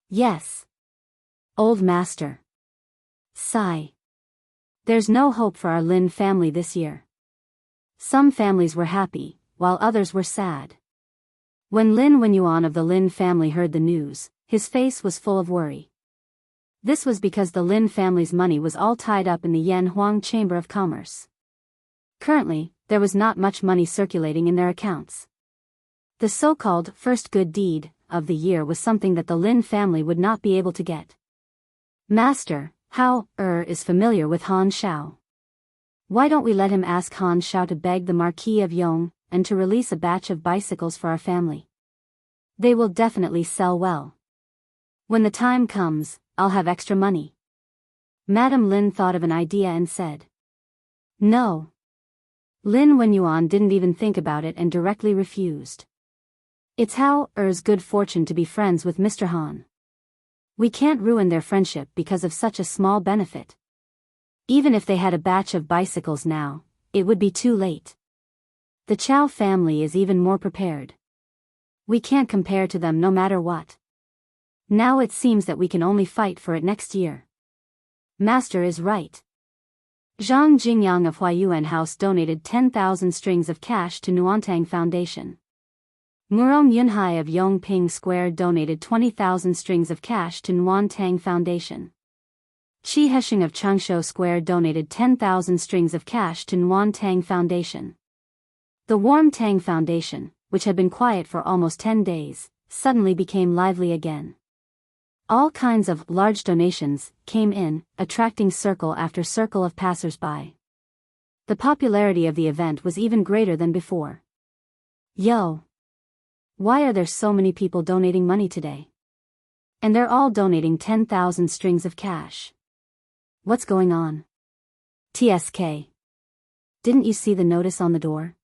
Yes. Old master. Sigh. There's no hope for our Lin family this year. Some families were happy, while others were sad. When Lin Wenyuan of the Lin family heard the news, his face was full of worry. This was because the Lin family's money was all tied up in the Yanhuang Chamber of Commerce. Currently, there was not much money circulating in their accounts. The so-called first good deed of the year was something that the Lin family would not be able to get. Master, Hao is familiar with Han Shao. Why don't we let him ask Han Shao to beg the Marquis of Yong and to release a batch of bicycles for our family? They will definitely sell well. When the time comes, I'll have extra money. Madame Lin thought of an idea and said. No. Lin Wenyuan didn't even think about it and directly refused. It's Hao's good fortune to be friends with Mr. Han. We can't ruin their friendship because of such a small benefit. Even if they had a batch of bicycles now, it would be too late. The Chow family is even more prepared. We can't compare to them no matter what. Now it seems that we can only fight for it next year. Master is right. Zhang Jingyang of Huayuan House donated 10,000 strings of cash to Nuantang Foundation. Murong Yunhai of Yongping Square donated 20,000 strings of cash to Nuantang Foundation. Qi Heshing of Changsho Square donated 10,000 strings of cash to Nuantang Foundation. The Warm Tang Foundation, which had been quiet for almost 10 days, suddenly became lively again. All kinds of large donations came in, attracting circle after circle of passers-by. The popularity of the event was even greater than before. Yo! Why are there so many people donating money today? And they're all donating 10,000 strings of cash. What's going on? TSK. Didn't you see the notice on the door?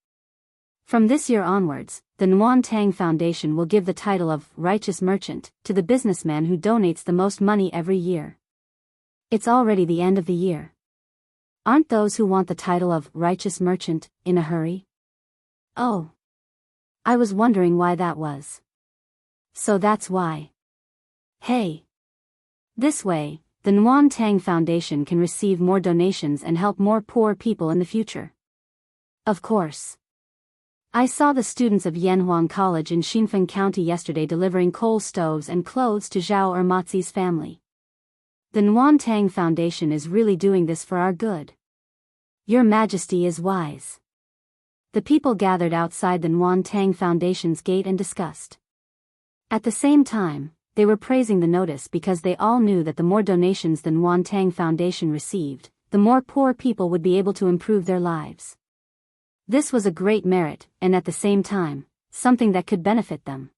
From this year onwards, the Nuantang Foundation will give the title of Righteous Merchant to the businessman who donates the most money every year. It's already the end of the year. Aren't those who want the title of Righteous Merchant in a hurry? Oh. I was wondering why that was. So that's why. Hey. This way, the Nuantang Foundation can receive more donations and help more poor people in the future. Of course. I saw the students of Yanhuang College in Xinfeng County yesterday delivering coal stoves and clothes to Zhao Ermatzi's family. The Nuantang Foundation is really doing this for our good. Your Majesty is wise. The people gathered outside the Nuantang Foundation's gate and discussed. At the same time, they were praising the notice because they all knew that the more donations the Nuantang Foundation received, the more poor people would be able to improve their lives. This was a great merit, and at the same time, something that could benefit them.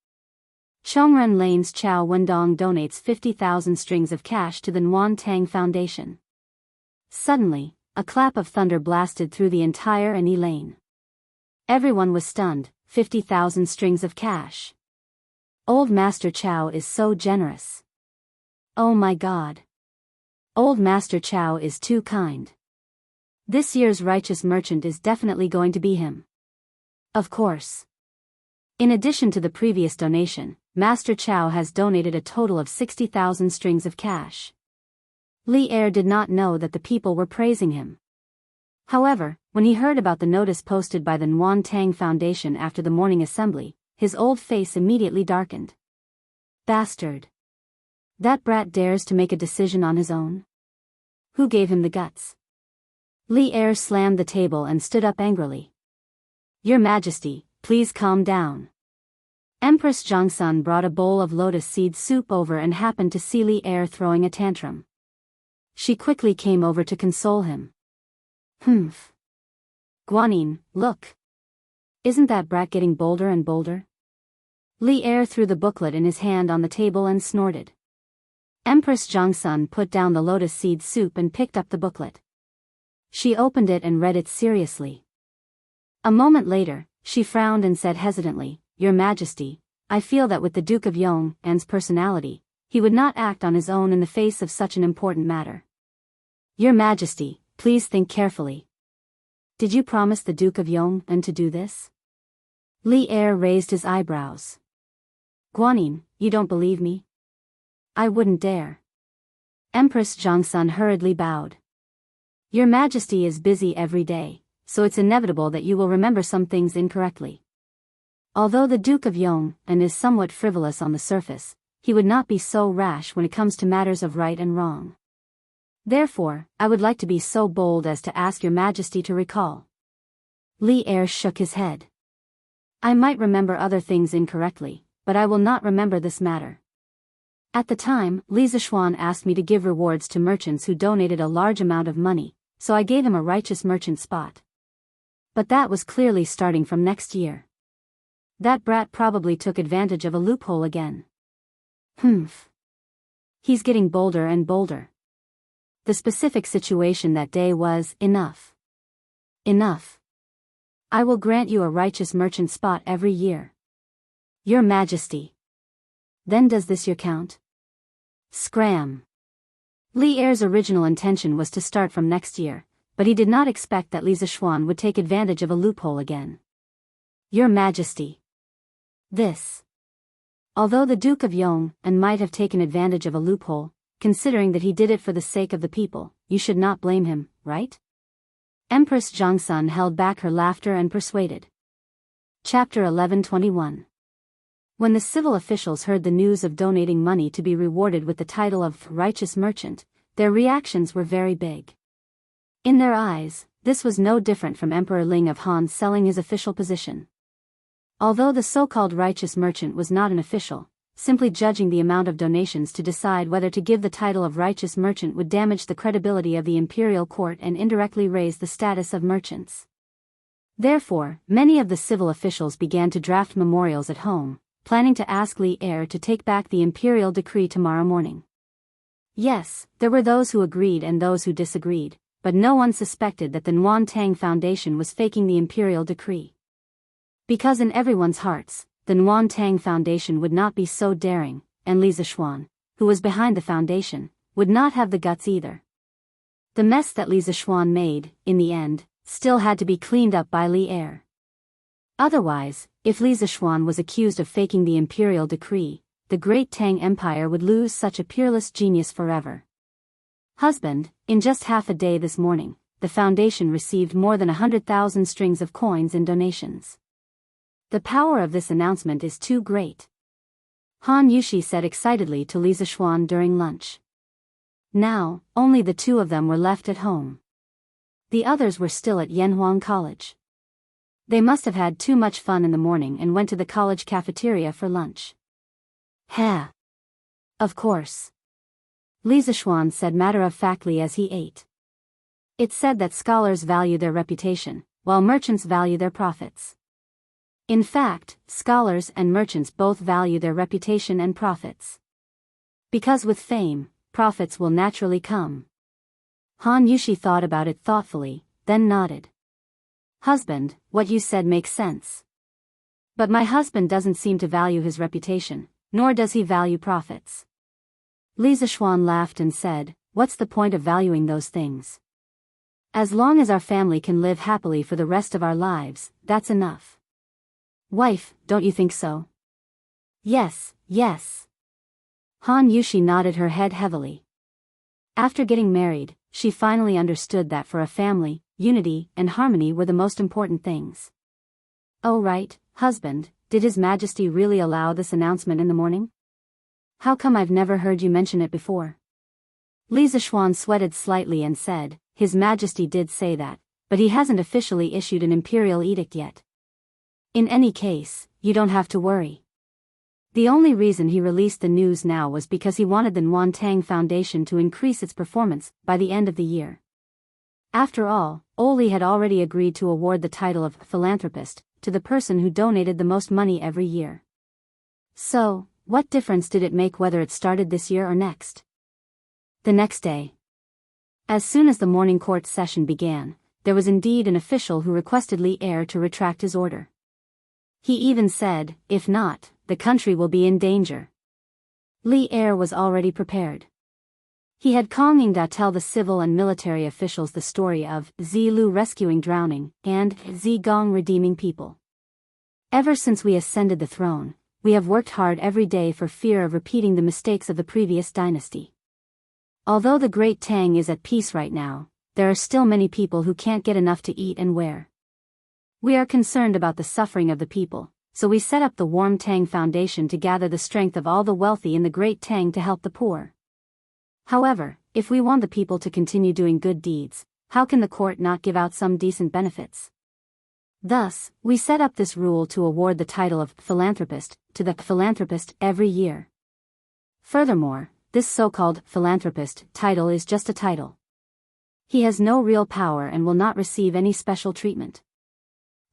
Chongren Lane's Chao Wendong donates 50,000 strings of cash to the Nuantang Foundation. Suddenly, a clap of thunder blasted through the entire Ani Lane. Everyone was stunned. 50,000 strings of cash. Old Master Chao is so generous. Oh my God. Old Master Chao is too kind. This year's righteous merchant is definitely going to be him. Of course. In addition to the previous donation, Master Chao has donated a total of 60,000 strings of cash. Li Er did not know that the people were praising him. However, when he heard about the notice posted by the Nuantang Foundation after the morning assembly, his old face immediately darkened. Bastard. That brat dares to make a decision on his own? Who gave him the guts? Li Er slammed the table and stood up angrily. Your Majesty, please calm down. Empress Zhongsun brought a bowl of lotus seed soup over and happened to see Li Er throwing a tantrum. She quickly came over to console him. Humph. Guanyin, look. Isn't that brat getting bolder and bolder? Li Er threw the booklet in his hand on the table and snorted. Empress Jongsun put down the lotus seed soup and picked up the booklet. She opened it and read it seriously. A moment later, she frowned and said hesitantly, "Your Majesty, I feel that with the Duke of Yong'an's personality, he would not act on his own in the face of such an important matter. Your Majesty, please think carefully. Did you promise the Duke of Yong'an to do this?" Li Er raised his eyebrows. "Guanyin, you don't believe me?" "I wouldn't dare." Empress Jongsun hurriedly bowed. "Your Majesty is busy every day, so it's inevitable that you will remember some things incorrectly. Although the Duke of Yong'an is somewhat frivolous on the surface, he would not be so rash when it comes to matters of right and wrong. Therefore, I would like to be so bold as to ask your Majesty to recall." Li Er shook his head. "I might remember other things incorrectly, but I will not remember this matter. At the time, Li Zishuan asked me to give rewards to merchants who donated a large amount of money, so I gave him a righteous merchant spot. But that was clearly starting from next year. That brat probably took advantage of a loophole again. Humph. He's getting bolder and bolder." The specific situation that day was enough. Enough. I will grant you a righteous merchant spot every year. Your Majesty. Then does this year count? Scram. Li Er's original intention was to start from next year, but he did not expect that Li Zishuan would take advantage of a loophole again. Your Majesty. This. Although the Duke of Yong'an might have taken advantage of a loophole, considering that he did it for the sake of the people, you should not blame him, right? Empress Jongsun held back her laughter and persuaded. Chapter 11:21. When the civil officials heard the news of donating money to be rewarded with the title of righteous merchant, their reactions were very big. In their eyes, this was no different from Emperor Ling of Han selling his official position. Although the so-called righteous merchant was not an official, simply judging the amount of donations to decide whether to give the title of righteous merchant would damage the credibility of the imperial court and indirectly raise the status of merchants. Therefore, many of the civil officials began to draft memorials at home, planning to ask Li Er to take back the imperial decree tomorrow morning. Yes, there were those who agreed and those who disagreed, but no one suspected that the Nguyen Tang Foundation was faking the imperial decree. Because in everyone's hearts, the Nguyen Tang Foundation would not be so daring, and Li Zishuan, who was behind the foundation, would not have the guts either. The mess that Li Zishuan made, in the end, still had to be cleaned up by Li Er. Otherwise, if Li Zishuan was accused of faking the imperial decree, the great Tang Empire would lose such a peerless genius forever. Husband, in just half a day this morning, the foundation received more than 100,000 strings of coins in donations. The power of this announcement is too great. Han Yushi said excitedly to Li Zishuan during lunch. Now, only the two of them were left at home. The others were still at Yanhuang College. They must have had too much fun in the morning and went to the college cafeteria for lunch. "Heh. Of course," Li Zishuan said matter-of-factly as he ate. It's said that scholars value their reputation, while merchants value their profits. In fact, scholars and merchants both value their reputation and profits. Because with fame, profits will naturally come. Han Yushi thought about it thoughtfully, then nodded. "Husband, what you said makes sense. But my husband doesn't seem to value his reputation, nor does he value profits." Li Zishuan laughed and said, "What's the point of valuing those things? As long as our family can live happily for the rest of our lives, that's enough. Wife, don't you think so?" "Yes, yes." Han Yushi nodded her head heavily. After getting married, she finally understood that for a family, unity and harmony were the most important things. "Oh right, husband, did His Majesty really allow this announcement in the morning? How come I've never heard you mention it before?" Li Zishuan sweated slightly and said, "His Majesty did say that, but he hasn't officially issued an imperial edict yet. In any case, you don't have to worry. The only reason he released the news now was because he wanted the Nguyen Tang Foundation to increase its performance by the end of the year. After all, Oli had already agreed to award the title of philanthropist to the person who donated the most money every year. So, what difference did it make whether it started this year or next? The next day. As soon as the morning court session began, there was indeed an official who requested Li Er to retract his order. He even said, if not, the country will be in danger. Li Er was already prepared. He had Kongingda tell the civil and military officials the story of Zi Lu rescuing drowning and Zi Gong redeeming people. Ever since we ascended the throne, we have worked hard every day for fear of repeating the mistakes of the previous dynasty. Although the Great Tang is at peace right now, there are still many people who can't get enough to eat and wear. We are concerned about the suffering of the people, so we set up the Warm Tang Foundation to gather the strength of all the wealthy in the Great Tang to help the poor. However, if we want the people to continue doing good deeds, how can the court not give out some decent benefits? Thus, we set up this rule to award the title of philanthropist to the philanthropist every year. Furthermore, this so-called philanthropist title is just a title. He has no real power and will not receive any special treatment.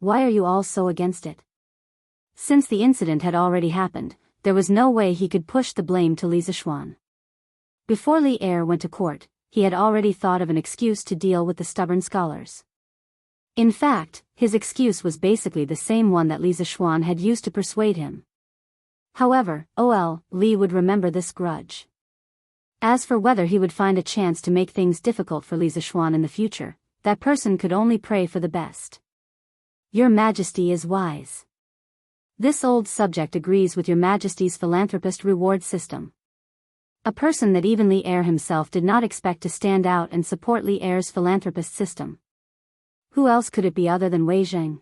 Why are you all so against it? Since the incident had already happened, there was no way he could push the blame to Li Zishuan. Before Li Er went to court, he had already thought of an excuse to deal with the stubborn scholars. In fact, his excuse was basically the same one that Li Zishuan had used to persuade him. However, Li would remember this grudge. As for whether he would find a chance to make things difficult for Li Zishuan in the future, that person could only pray for the best. Your Majesty is wise. This old subject agrees with Your Majesty's philanthropist reward system. A person that even Li Er himself did not expect to stand out and support Li Er's philanthropist system. Who else could it be other than Wei Zheng?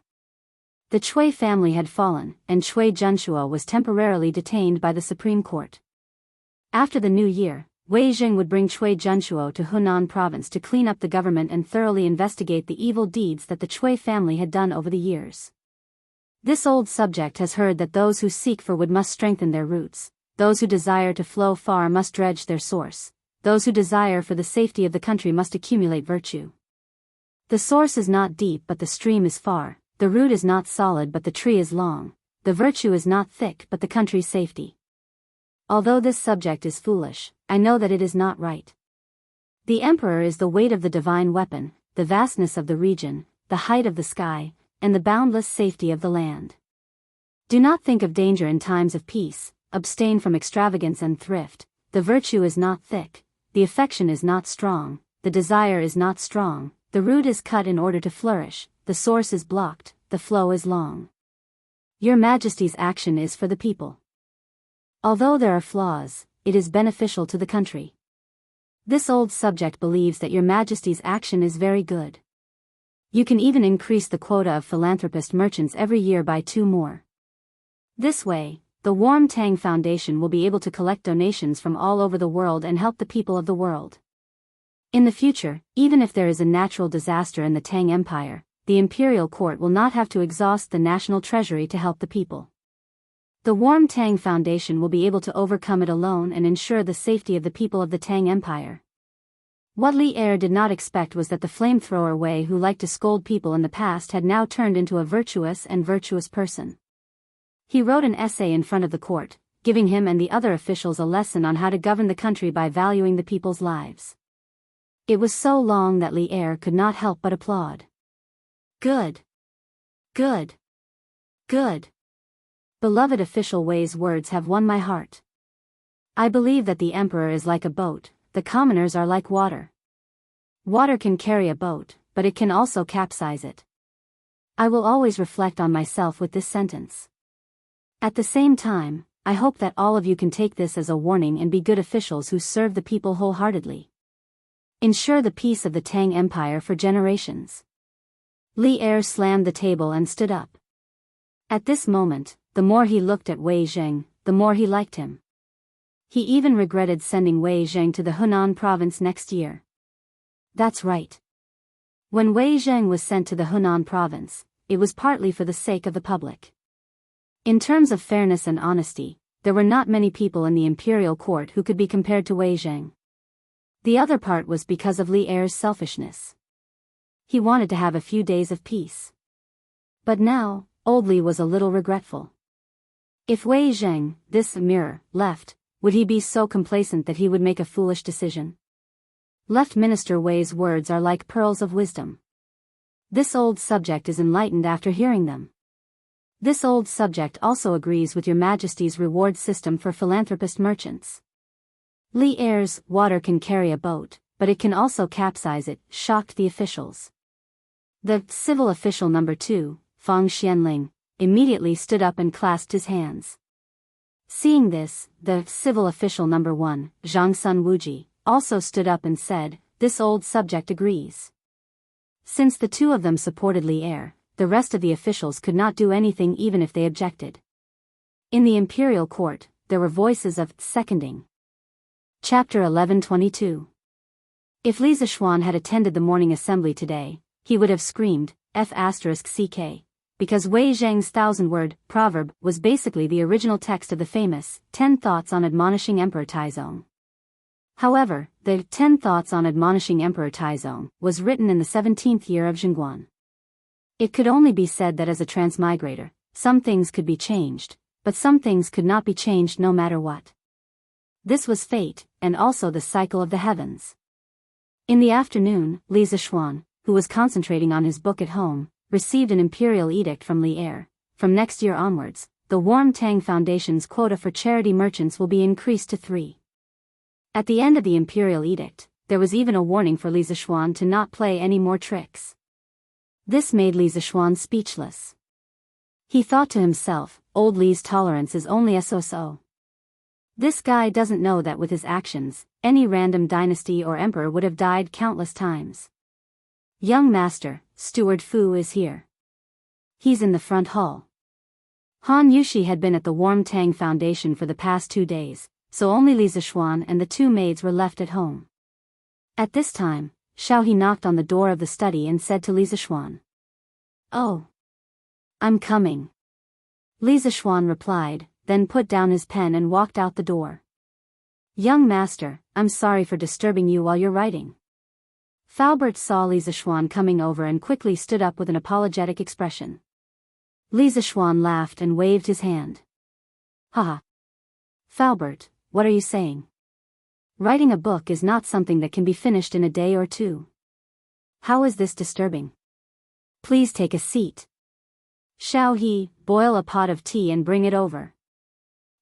The Cui family had fallen, and Cui Junshuo was temporarily detained by the Supreme Court. After the new year, Wei Zheng would bring Cui Junshuo to Hunan province to clean up the government and thoroughly investigate the evil deeds that the Cui family had done over the years. This old subject has heard that those who seek for wood must strengthen their roots, those who desire to flow far must dredge their source, those who desire for the safety of the country must accumulate virtue. The source is not deep but the stream is far, the root is not solid but the tree is long, the virtue is not thick but the country's safety. Although this subject is foolish, I know that it is not right. The emperor is the weight of the divine weapon, the vastness of the region, the height of the sky, and the boundless safety of the land. Do not think of danger in times of peace, abstain from extravagance and thrift, the virtue is not thick, the affection is not strong, the desire is not strong, the root is cut in order to flourish, the source is blocked, the flow is long. Your Majesty's action is for the people. Although there are flaws, it is beneficial to the country. This old subject believes that Your Majesty's action is very good. You can even increase the quota of philanthropist merchants every year by 2 more. This way, the Warm Tang Foundation will be able to collect donations from all over the world and help the people of the world. In the future, even if there is a natural disaster in the Tang Empire, the imperial court will not have to exhaust the national treasury to help the people. The Warm Tang Foundation will be able to overcome it alone and ensure the safety of the people of the Tang Empire. What Li Er did not expect was that the flamethrower Wei who liked to scold people in the past had now turned into a virtuous person. He wrote an essay in front of the court, giving him and the other officials a lesson on how to govern the country by valuing the people's lives. It was so long that Li Er could not help but applaud. Good. Good. Good. Beloved official Wei's words have won my heart. I believe that the emperor is like a boat, the commoners are like water. Water can carry a boat, but it can also capsize it. I will always reflect on myself with this sentence. At the same time, I hope that all of you can take this as a warning and be good officials who serve the people wholeheartedly. Ensure the peace of the Tang Empire for generations. Li Er slammed the table and stood up. At this moment, the more he looked at Wei Zheng, the more he liked him. He even regretted sending Wei Zheng to the Hunan province next year. That's right. When Wei Zheng was sent to the Hunan province, it was partly for the sake of the public. In terms of fairness and honesty, there were not many people in the imperial court who could be compared to Wei Zheng. The other part was because of Li Er's selfishness. He wanted to have a few days of peace. But now, Old Li was a little regretful. If Wei Zheng, this mirror, left, would he be so complacent that he would make a foolish decision? Left Minister Wei's words are like pearls of wisdom. This old subject is enlightened after hearing them. This old subject also agrees with your Majesty's reward system for philanthropist merchants. Li Er's water can carry a boat, but it can also capsize it, shocked the officials. The civil official number 2, Fang Xianling, immediately stood up and clasped his hands. Seeing this, the civil official number 1, Zhang Sun Wuji, also stood up and said, "This old subject agrees." Since the two of them supported Li Er, the rest of the officials could not do anything even if they objected. In the imperial court, there were voices of seconding. Chapter 1122. If Li Zishuan had attended the morning assembly today, he would have screamed, F***ck, because Wei Zheng's 1,000-word proverb was basically the original text of the famous 10 Thoughts on Admonishing Emperor Taizong. However, the 10 Thoughts on Admonishing Emperor Taizong was written in the 17th year of Jingguan. It could only be said that as a transmigrator, some things could be changed, but some things could not be changed no matter what. This was fate, and also the cycle of the heavens. In the afternoon, Li Zishuan, who was concentrating on his book at home, received an imperial edict from Li Er. From next year onwards, the Warm Tang Foundation's quota for charity merchants will be increased to 3. At the end of the imperial edict, there was even a warning for Li Zishuan to not play any more tricks. This made Li Zishuan speechless. He thought to himself, old Li's tolerance is only so-so. This guy doesn't know that with his actions, any random dynasty or emperor would have died countless times. Young master, Steward Fu is here. He's in the front hall. Han Yushi had been at the Warm Tang Foundation for the past 2 days, so only Li Zishuan and the 2 maids were left at home. At this time, Xiao He knocked on the door of the study and said to Li Zishuan, "Oh. I'm coming." Li Zishuan replied, then put down his pen and walked out the door. "Young master, I'm sorry for disturbing you while you're writing." Faubert saw Li Zishuan coming over and quickly stood up with an apologetic expression. Li Zishuan laughed and waved his hand. "Haha. Faubert, what are you saying? Writing a book is not something that can be finished in a day or 2. How is this disturbing? Please take a seat. Xiao He, boil a pot of tea and bring it over."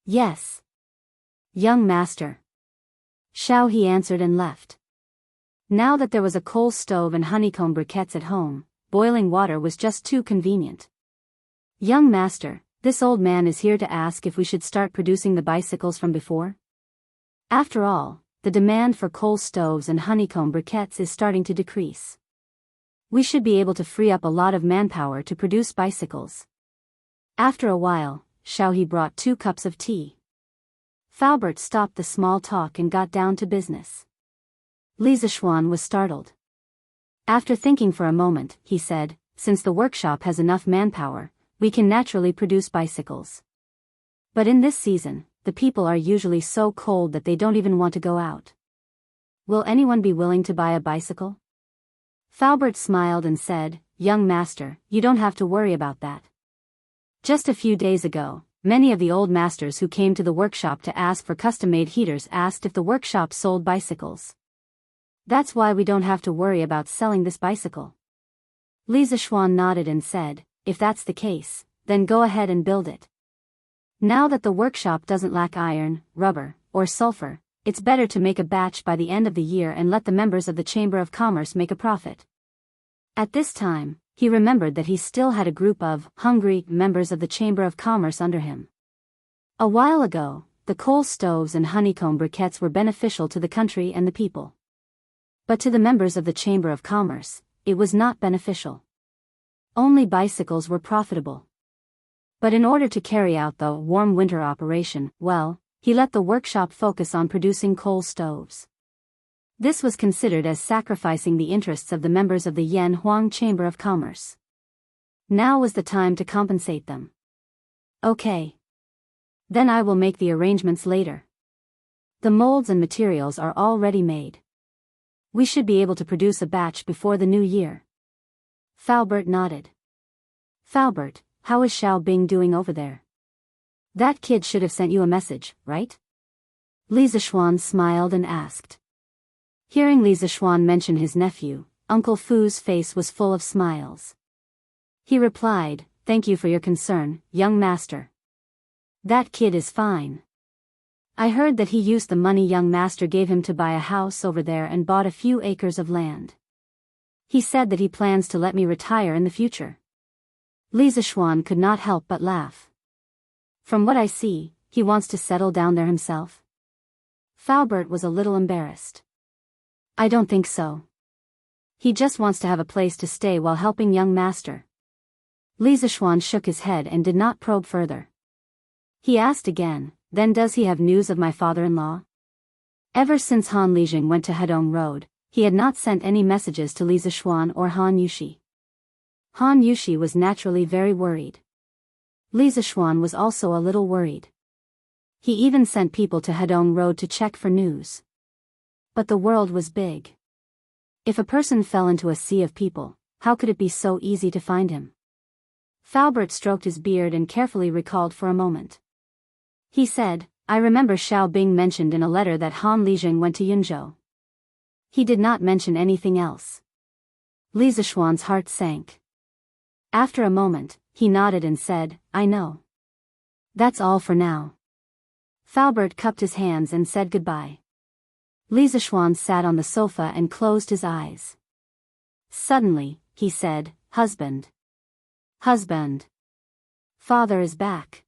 "Yes. Young master." Xiao He answered and left. Now that there was a coal stove and honeycomb briquettes at home, boiling water was just too convenient. "Young master, this old man is here to ask if we should start producing the bicycles from before. After all, the demand for coal stoves and honeycomb briquettes is starting to decrease. We should be able to free up a lot of manpower to produce bicycles." After a while, Xiao He brought 2 cups of tea. Faubert stopped the small talk and got down to business. Li Zishuan was startled. After thinking for a moment, he said, "Since the workshop has enough manpower, we can naturally produce bicycles. But in this season, the people are usually so cold that they don't even want to go out. Will anyone be willing to buy a bicycle?" Faubert smiled and said, "Young master, you don't have to worry about that. Just a few days ago, many of the old masters who came to the workshop to ask for custom-made heaters asked if the workshop sold bicycles. That's why we don't have to worry about selling this bicycle." Li Zishuan nodded and said, "If that's the case, then go ahead and build it. Now that the workshop doesn't lack iron, rubber, or sulfur, it's better to make a batch by the end of the year and let the members of the Chamber of Commerce make a profit." At this time, he remembered that he still had a group of hungry members of the Chamber of Commerce under him. A while ago, the coal stoves and honeycomb briquettes were beneficial to the country and the people. But to the members of the Chamber of Commerce, it was not beneficial. Only bicycles were profitable. But in order to carry out the warm winter operation, well, he let the workshop focus on producing coal stoves. This was considered as sacrificing the interests of the members of the Yan Huang Chamber of Commerce. Now was the time to compensate them. "Okay. Then I will make the arrangements later. The molds and materials are already made. We should be able to produce a batch before the new year." Faubert nodded. "Faubert, how is Xiao Bing doing over there? That kid should have sent you a message, right? Li Zishuan smiled and asked. Hearing Li Zishuan mention his nephew, Uncle Fu's face was full of smiles. He replied, "Thank you for your concern, young master. That kid is fine. I heard that he used the money young master gave him to buy a house over there and bought a few acres of land. He said that he plans to let me retire in the future." Li Zishuan could not help but laugh. From what I see, he wants to settle down there himself. Faubert was a little embarrassed. I don't think so. He just wants to have a place to stay while helping young master. Li Zishuan shook his head and did not probe further. He asked again, then does he have news of my father-in-law? Ever since Han Lijing went to Hedong Road, he had not sent any messages to Li Zishuan or Han Yushi. Han Yushi was naturally very worried. Li Zishuan was also a little worried. He even sent people to Hedong Road to check for news. But the world was big. If a person fell into a sea of people, how could it be so easy to find him? Faubert stroked his beard and carefully recalled for a moment. He said, I remember Xiao Bing mentioned in a letter that Han Lijing went to Yunzhou. He did not mention anything else. Li Zishuan's heart sank. After a moment, he nodded and said, I know. That's all for now. Faubert cupped his hands and said goodbye. Li Zishuan sat on the sofa and closed his eyes. Suddenly, he said, Husband. Husband. Father is back.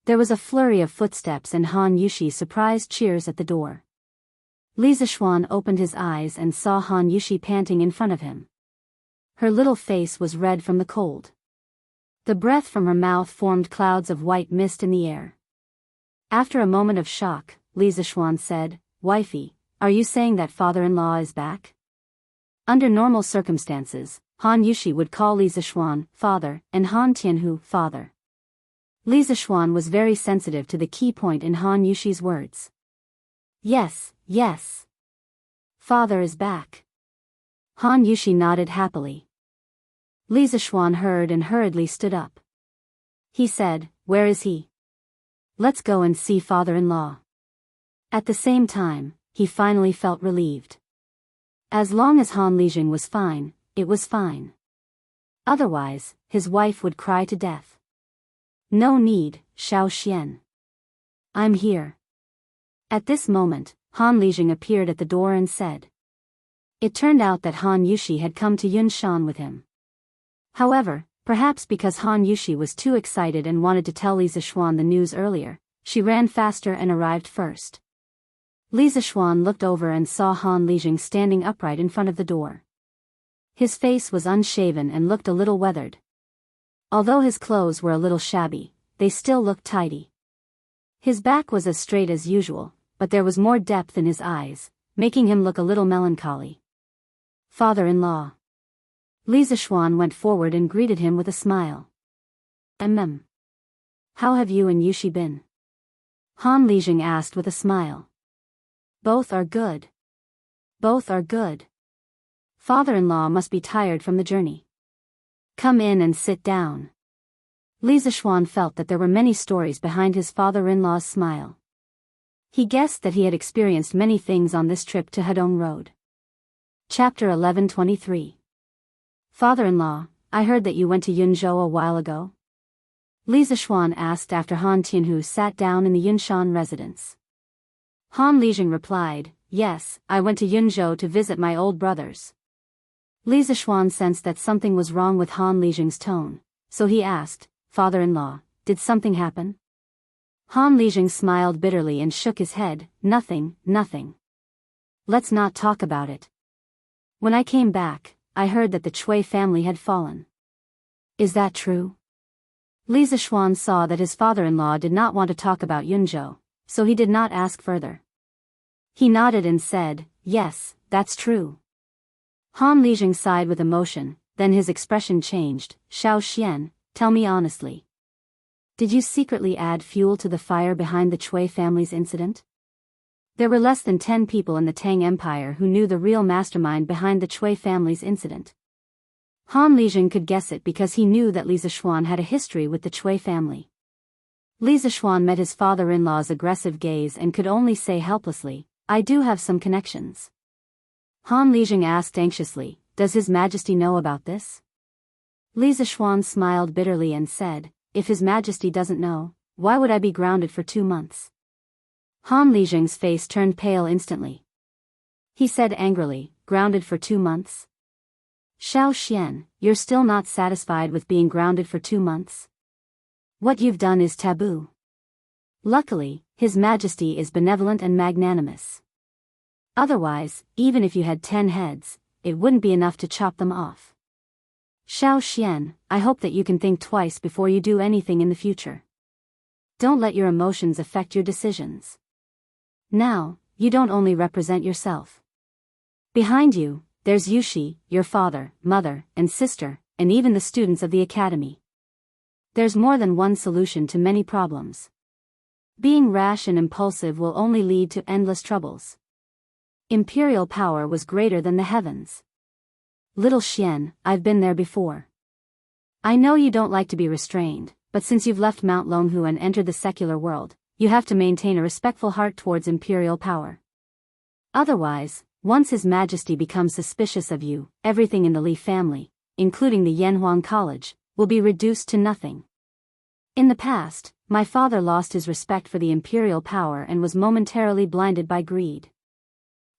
There was a flurry of footsteps and Han Yushi surprised cheers at the door. Li Zishuan opened his eyes and saw Han Yushi panting in front of him. Her little face was red from the cold. The breath from her mouth formed clouds of white mist in the air. After a moment of shock, Li Zishuan said, Wifey, are you saying that father-in-law is back? Under normal circumstances, Han Yushi would call Li Zishuan father and Han Tianhu father. Li Zishuan was very sensitive to the key point in Han Yushi's words. Yes, yes. Father is back. Han Yushi nodded happily. Li Zishuan heard and hurriedly stood up. He said, Where is he? Let's go and see father-in-law. At the same time, he finally felt relieved. As long as Han Lijing was fine, it was fine. Otherwise, his wife would cry to death. No need, Xiao Xian. I'm here. At this moment, Han Lijing appeared at the door and said. It turned out that Han Yushi had come to Yunshan with him. However, perhaps because Han Yushi was too excited and wanted to tell Li Zishuan the news earlier, she ran faster and arrived first. Li Zishuan looked over and saw Han Lijing standing upright in front of the door. His face was unshaven and looked a little weathered. Although his clothes were a little shabby, they still looked tidy. His back was as straight as usual, but there was more depth in his eyes, making him look a little melancholy. Father-in-law. Li Zishuan went forward and greeted him with a smile. How have you and Yushi been? Han Lijing asked with a smile. Both are good. Both are good. Father-in-law must be tired from the journey. Come in and sit down. Li Zishuan felt that there were many stories behind his father-in-law's smile. He guessed that he had experienced many things on this trip to Hedong Road. Chapter 1123. Father-in-law, I heard that you went to Yunzhou a while ago. Li Zishuan asked after Han Tianhu sat down in the Yunshan residence. Han Lijing replied, Yes, I went to Yunzhou to visit my old brothers. Li Zishuan sensed that something was wrong with Han Lijing's tone, so he asked, Father-in-law, did something happen? Han Lijing smiled bitterly and shook his head, Nothing, nothing. Let's not talk about it. When I came back, I heard that the Chui family had fallen. Is that true? Li Zishuan saw that his father-in-law did not want to talk about Yunzhou, so he did not ask further. He nodded and said, Yes, that's true. Han Lijing sighed with emotion, then his expression changed. Xiao Xian, tell me honestly. Did you secretly add fuel to the fire behind the Chui family's incident? There were less than 10 people in the Tang Empire who knew the real mastermind behind the Chui family's incident. Han Lijing could guess it because he knew that Li Zixuan had a history with the Cui family. Li Zixuan met his father-in-law's aggressive gaze and could only say helplessly, "I do have some connections." Han Lijing asked anxiously, "Does His Majesty know about this?" Li Zixuan smiled bitterly and said, "If His Majesty doesn't know, why would I be grounded for 2 months?" Han Lijing's face turned pale instantly. He said angrily, "Grounded for 2 months? Xiao Xian, you're still not satisfied with being grounded for 2 months? What you've done is taboo. Luckily, His Majesty is benevolent and magnanimous. Otherwise, even if you had 10 heads, it wouldn't be enough to chop them off. Xiao Xian, I hope that you can think twice before you do anything in the future. Don't let your emotions affect your decisions. Now, you don't only represent yourself. Behind you, there's Yushi, your father, mother, and sister, and even the students of the academy. There's more than one solution to many problems. Being rash and impulsive will only lead to endless troubles. Imperial power was greater than the heavens. Little Xian, I've been there before. I know you don't like to be restrained, but since you've left Mount Longhu and entered the secular world, you have to maintain a respectful heart towards imperial power. Otherwise, once His Majesty becomes suspicious of you, everything in the Li family, including the Yanhuang College, will be reduced to nothing. In the past, my father lost his respect for the imperial power and was momentarily blinded by greed.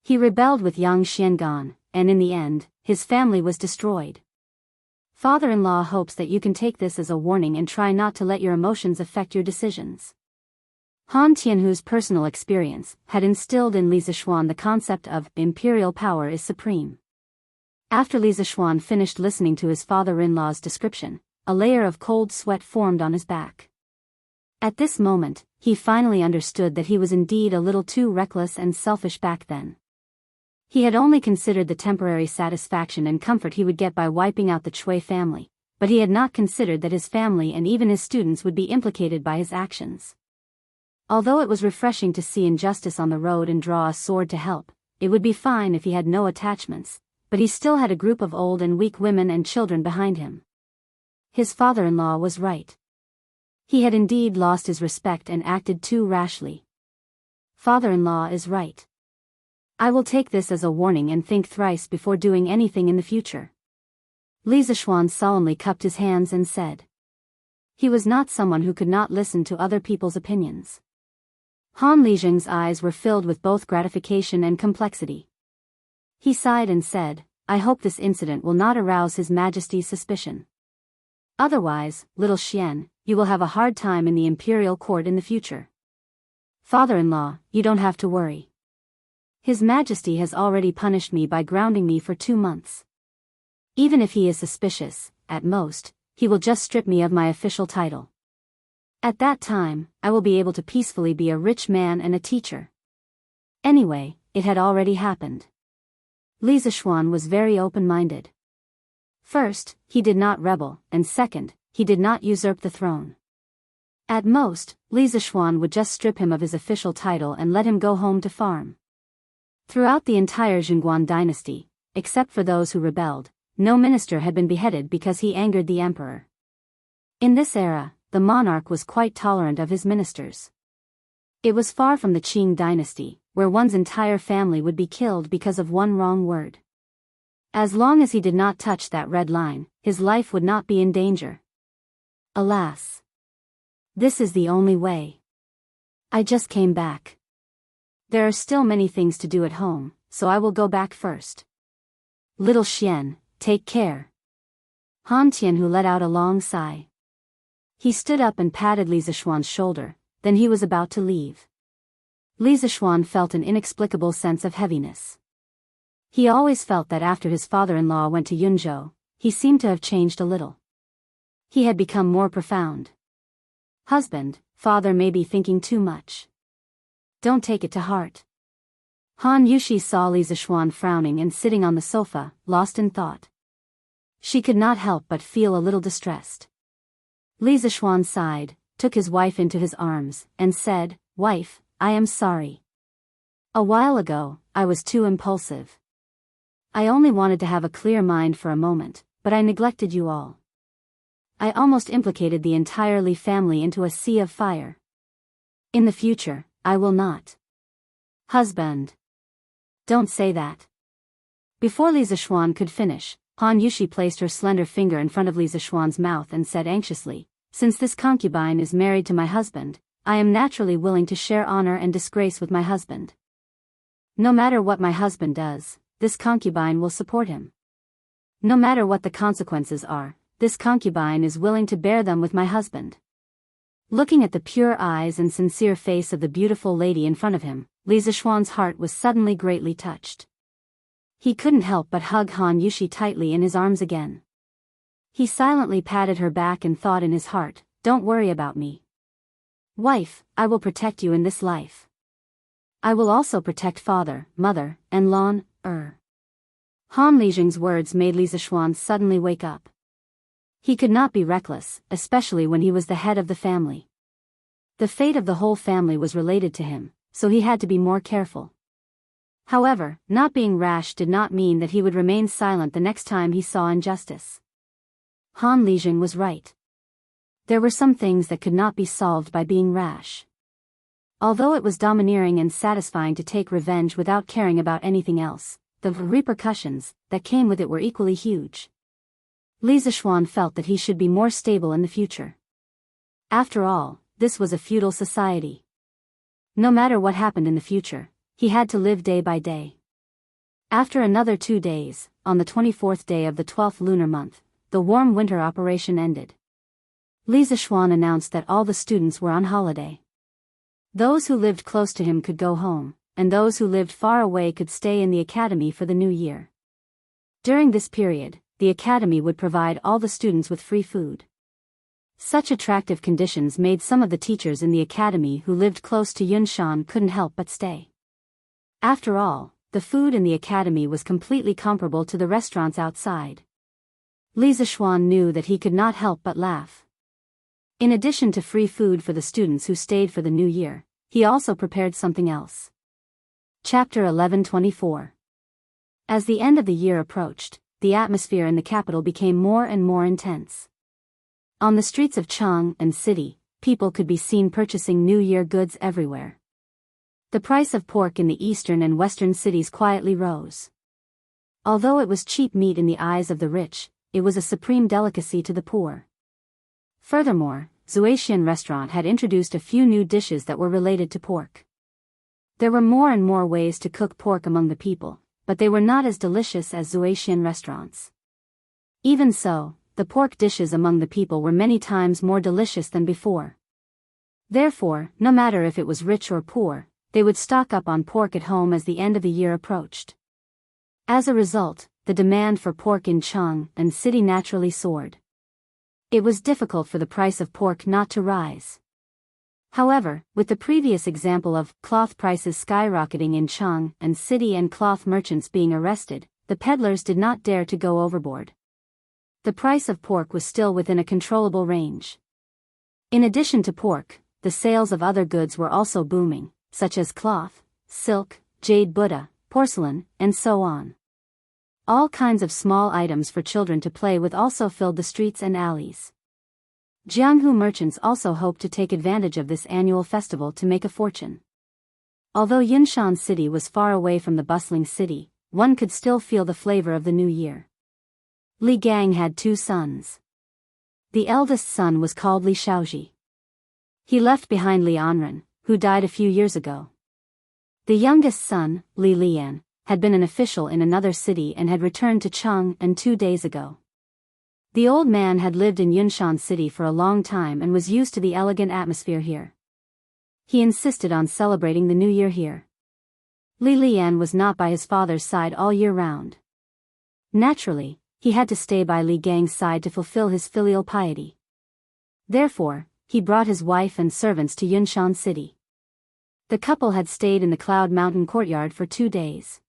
He rebelled with Yang Xiangan, and in the end, his family was destroyed. Father-in-law hopes that you can take this as a warning and try not to let your emotions affect your decisions. Han Tianhu's personal experience had instilled in Li Zixuan the concept of imperial power is supreme. After Li Zixuan finished listening to his father-in-law's description, a layer of cold sweat formed on his back. At this moment, he finally understood that he was indeed a little too reckless and selfish back then. He had only considered the temporary satisfaction and comfort he would get by wiping out the Cui family, but he had not considered that his family and even his students would be implicated by his actions. Although it was refreshing to see injustice on the road and draw a sword to help, it would be fine if he had no attachments, but he still had a group of old and weak women and children behind him. His father-in-law was right. He had indeed lost his respect and acted too rashly. Father-in-law is right. I will take this as a warning and think thrice before doing anything in the future. Li Zixuan solemnly cupped his hands and said. He was not someone who could not listen to other people's opinions. Han Lijing's eyes were filled with both gratification and complexity. He sighed and said, I hope this incident will not arouse His Majesty's suspicion. Otherwise, little Xian, you will have a hard time in the imperial court in the future. Father-in-law, you don't have to worry. His Majesty has already punished me by grounding me for 2 months. Even if he is suspicious, at most, he will just strip me of my official title. At that time, I will be able to peacefully be a rich man and a teacher. Anyway, it had already happened. Li Zixuan was very open-minded. First, he did not rebel, and second, he did not usurp the throne. At most, Li Zixuan would just strip him of his official title and let him go home to farm. Throughout the entire Jingguan dynasty, except for those who rebelled, no minister had been beheaded because he angered the emperor. In this era, the monarch was quite tolerant of his ministers. It was far from the Qing dynasty, where one's entire family would be killed because of one wrong word. As long as he did not touch that red line, his life would not be in danger. Alas! This is the only way. I just came back. There are still many things to do at home, so I will go back first. Little Xian, take care. Han Tianhu let out a long sigh. He stood up and patted Li Zixuan's shoulder, then he was about to leave. Li Zixuan felt an inexplicable sense of heaviness. He always felt that after his father-in-law went to Yunzhou, he seemed to have changed a little. He had become more profound. Husband, father may be thinking too much. Don't take it to heart. Han Yushi saw Li Zixuan frowning and sitting on the sofa, lost in thought. She could not help but feel a little distressed. Li Zixuan sighed, took his wife into his arms, and said, Wife, I am sorry. A while ago, I was too impulsive. I only wanted to have a clear mind for a moment, but I neglected you all. I almost implicated the entire Li family into a sea of fire. In the future, I will not. Husband. Don't say that. Before Li Zishuan could finish, Han Yushi placed her slender finger in front of Li Zishuan's mouth and said anxiously, "Since this concubine is married to my husband, I am naturally willing to share honor and disgrace with my husband. No matter what my husband does, this concubine will support him. No matter what the consequences are, this concubine is willing to bear them with my husband." Looking at the pure eyes and sincere face of the beautiful lady in front of him, Li Zishuan's heart was suddenly greatly touched. He couldn't help but hug Han Yushi tightly in his arms again. He silently patted her back and thought in his heart, "Don't worry about me. Wife, I will protect you in this life. I will also protect father, mother, and Han Lijing's words made Li Zishuan suddenly wake up. He could not be reckless, especially when he was the head of the family. The fate of the whole family was related to him, so he had to be more careful. However, not being rash did not mean that he would remain silent the next time he saw injustice. Han Lijing was right. There were some things that could not be solved by being rash. Although it was domineering and satisfying to take revenge without caring about anything else, the repercussions that came with it were equally huge. Li Zishuan felt that he should be more stable in the future. After all, this was a feudal society. No matter what happened in the future, he had to live day by day. After another 2 days, on the 24th day of the 12th lunar month, the warm winter operation ended. Li Zishuan announced that all the students were on holiday. Those who lived close to him could go home, and those who lived far away could stay in the academy for the new year. During this period, the academy would provide all the students with free food. Such attractive conditions made some of the teachers in the academy who lived close to Yunshan couldn't help but stay. After all, the food in the academy was completely comparable to the restaurants outside. Li Zishuan knew that he could not help but laugh. In addition to free food for the students who stayed for the new year, he also prepared something else. Chapter 1124. As the end of the year approached, the atmosphere in the capital became more and more intense. On the streets of Chang and city, people could be seen purchasing New Year goods everywhere. The price of pork in the eastern and western cities quietly rose. Although it was cheap meat in the eyes of the rich, it was a supreme delicacy to the poor. Furthermore, Zuaxian restaurant had introduced a few new dishes that were related to pork. There were more and more ways to cook pork among the people, but they were not as delicious as Zuaxian restaurants. Even so, the pork dishes among the people were many times more delicious than before. Therefore, no matter if it was rich or poor, they would stock up on pork at home as the end of the year approached. As a result, the demand for pork in Chang and city naturally soared. It was difficult for the price of pork not to rise. However, with the previous example of cloth prices skyrocketing in Chang and city and cloth merchants being arrested, the peddlers did not dare to go overboard. The price of pork was still within a controllable range. In addition to pork, the sales of other goods were also booming, such as cloth, silk, jade Buddha, porcelain, and so on. All kinds of small items for children to play with also filled the streets and alleys. Jianghu merchants also hoped to take advantage of this annual festival to make a fortune. Although Yunshan city was far away from the bustling city, one could still feel the flavor of the new year. Li Gang had 2 sons. The eldest son was called Li Shaoji. He left behind Li Anren, who died a few years ago. The youngest son, Li Lian, had been an official in another city and had returned to Chang 2 days ago. The old man had lived in Yunshan city for a long time and was used to the elegant atmosphere here. He insisted on celebrating the new year here. Li Lian was not by his father's side all year round. Naturally, he had to stay by Li Gang's side to fulfill his filial piety. Therefore, he brought his wife and servants to Yunshan city. The couple had stayed in the Cloud Mountain courtyard for 2 days.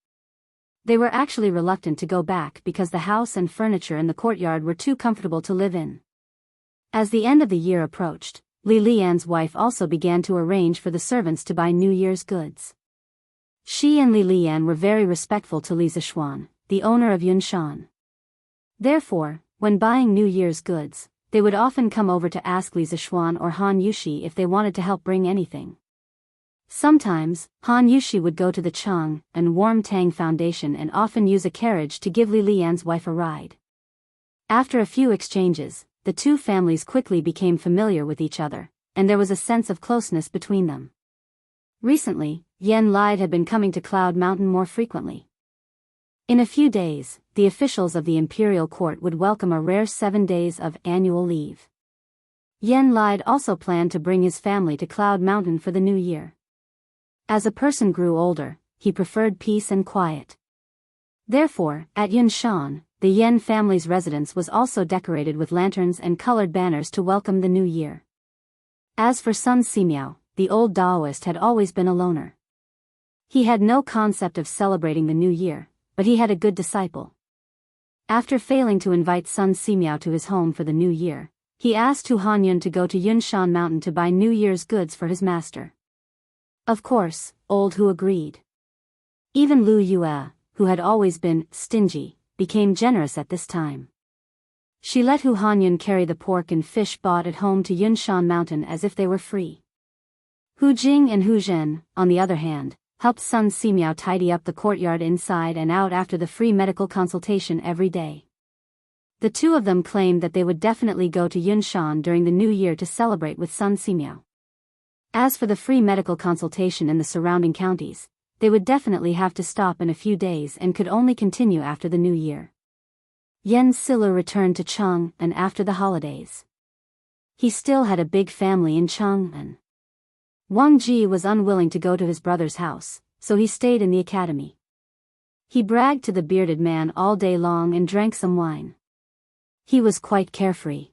They were actually reluctant to go back because the house and furniture in the courtyard were too comfortable to live in. As the end of the year approached, Li Lian's wife also began to arrange for the servants to buy New Year's goods. She and Li Lian were very respectful to Li Zishuan, the owner of Yunshan. Therefore, when buying New Year's goods, they would often come over to ask Li Zishuan or Han Yushi if they wanted to help bring anything. Sometimes, Han Yushi would go to the Chang and Warm Tang Foundation and often use a carriage to give Li Lian's wife a ride. After a few exchanges, the two families quickly became familiar with each other, and there was a sense of closeness between them. Recently, Yen Lide had been coming to Cloud Mountain more frequently. In a few days, the officials of the imperial court would welcome a rare 7 days of annual leave. Yen Lide also planned to bring his family to Cloud Mountain for the new year. As a person grew older, he preferred peace and quiet. Therefore, at Yunshan, the Yen family's residence was also decorated with lanterns and colored banners to welcome the new year. As for Sun Simiao, the old Taoist had always been a loner. He had no concept of celebrating the new year, but he had a good disciple. After failing to invite Sun Simiao to his home for the new year, he asked Hu Hanyun to go to Yunshan Mountain to buy New Year's goods for his master. Of course, old Hu agreed. Even Lu Yue, who had always been stingy, became generous at this time. She let Hu Hanyun carry the pork and fish bought at home to Yunshan Mountain as if they were free. Hu Jing and Hu Zhen, on the other hand, helped Sun Simiao tidy up the courtyard inside and out after the free medical consultation every day. The two of them claimed that they would definitely go to Yunshan during the new year to celebrate with Sun Simiao. As for the free medical consultation in the surrounding counties, they would definitely have to stop in a few days and could only continue after the new year. Yen Silu returned to Chang'an after the holidays. He still had a big family in Chang'an. Wang Ji was unwilling to go to his brother's house, so he stayed in the academy. He bragged to the bearded man all day long and drank some wine. He was quite carefree.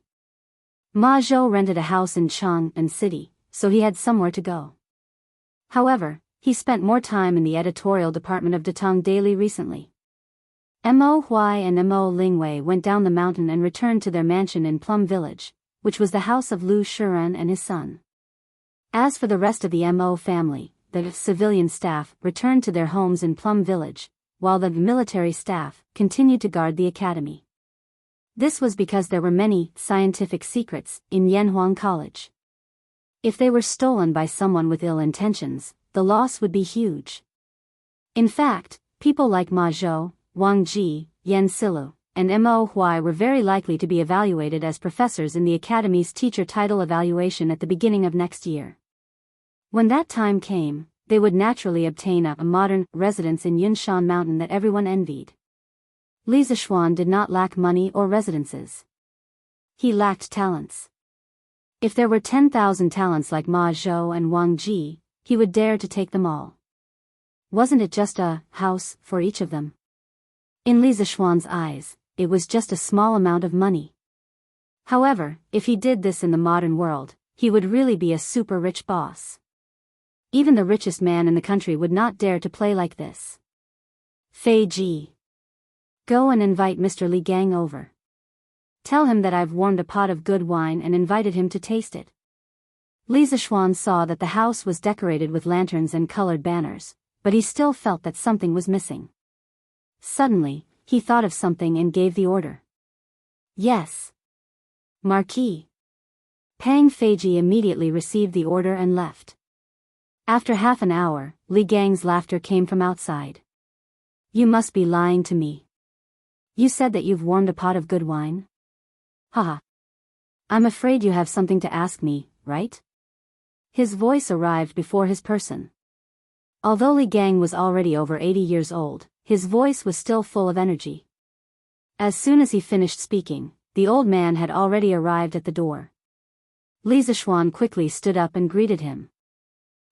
Ma Zhou rented a house in Chang'an City, so he had somewhere to go. However, he spent more time in the editorial department of Datong Daily recently. Mo Huai and Mo Lingwei went down the mountain and returned to their mansion in Plum Village, which was the house of Lu Shiren and his son. As for the rest of the Mo family, the civilian staff returned to their homes in Plum Village, while the military staff continued to guard the academy. This was because there were many scientific secrets in Yanhuang College. If they were stolen by someone with ill intentions, the loss would be huge. In fact, people like Ma Zhou, Wang Ji, Yen Silu, and Mo Huai were very likely to be evaluated as professors in the Academy's teacher title evaluation at the beginning of next year. When that time came, they would naturally obtain a modern residence in Yunshan Mountain that everyone envied. Li Zishuan did not lack money or residences. He lacked talents. If there were 10,000 talents like Ma Zhou and Wang Ji, he would dare to take them all. Wasn't it just a house for each of them? In Li Zishuan's eyes, it was just a small amount of money. However, if he did this in the modern world, he would really be a super rich boss. Even the richest man in the country would not dare to play like this. Fei Ji. Go and invite Mr. Li Gang over. Tell him that I've warmed a pot of good wine and invited him to taste it. Li Zishuan saw that the house was decorated with lanterns and colored banners, but he still felt that something was missing. Suddenly, he thought of something and gave the order. Yes. Marquis. Pang Feiji immediately received the order and left. After half an hour, Li Gang's laughter came from outside. You must be lying to me. You said that you've warmed a pot of good wine? Haha. I'm afraid you have something to ask me, right? His voice arrived before his person. Although Li Gang was already over 80 years old, his voice was still full of energy. As soon as he finished speaking, the old man had already arrived at the door. Li Zishuan quickly stood up and greeted him.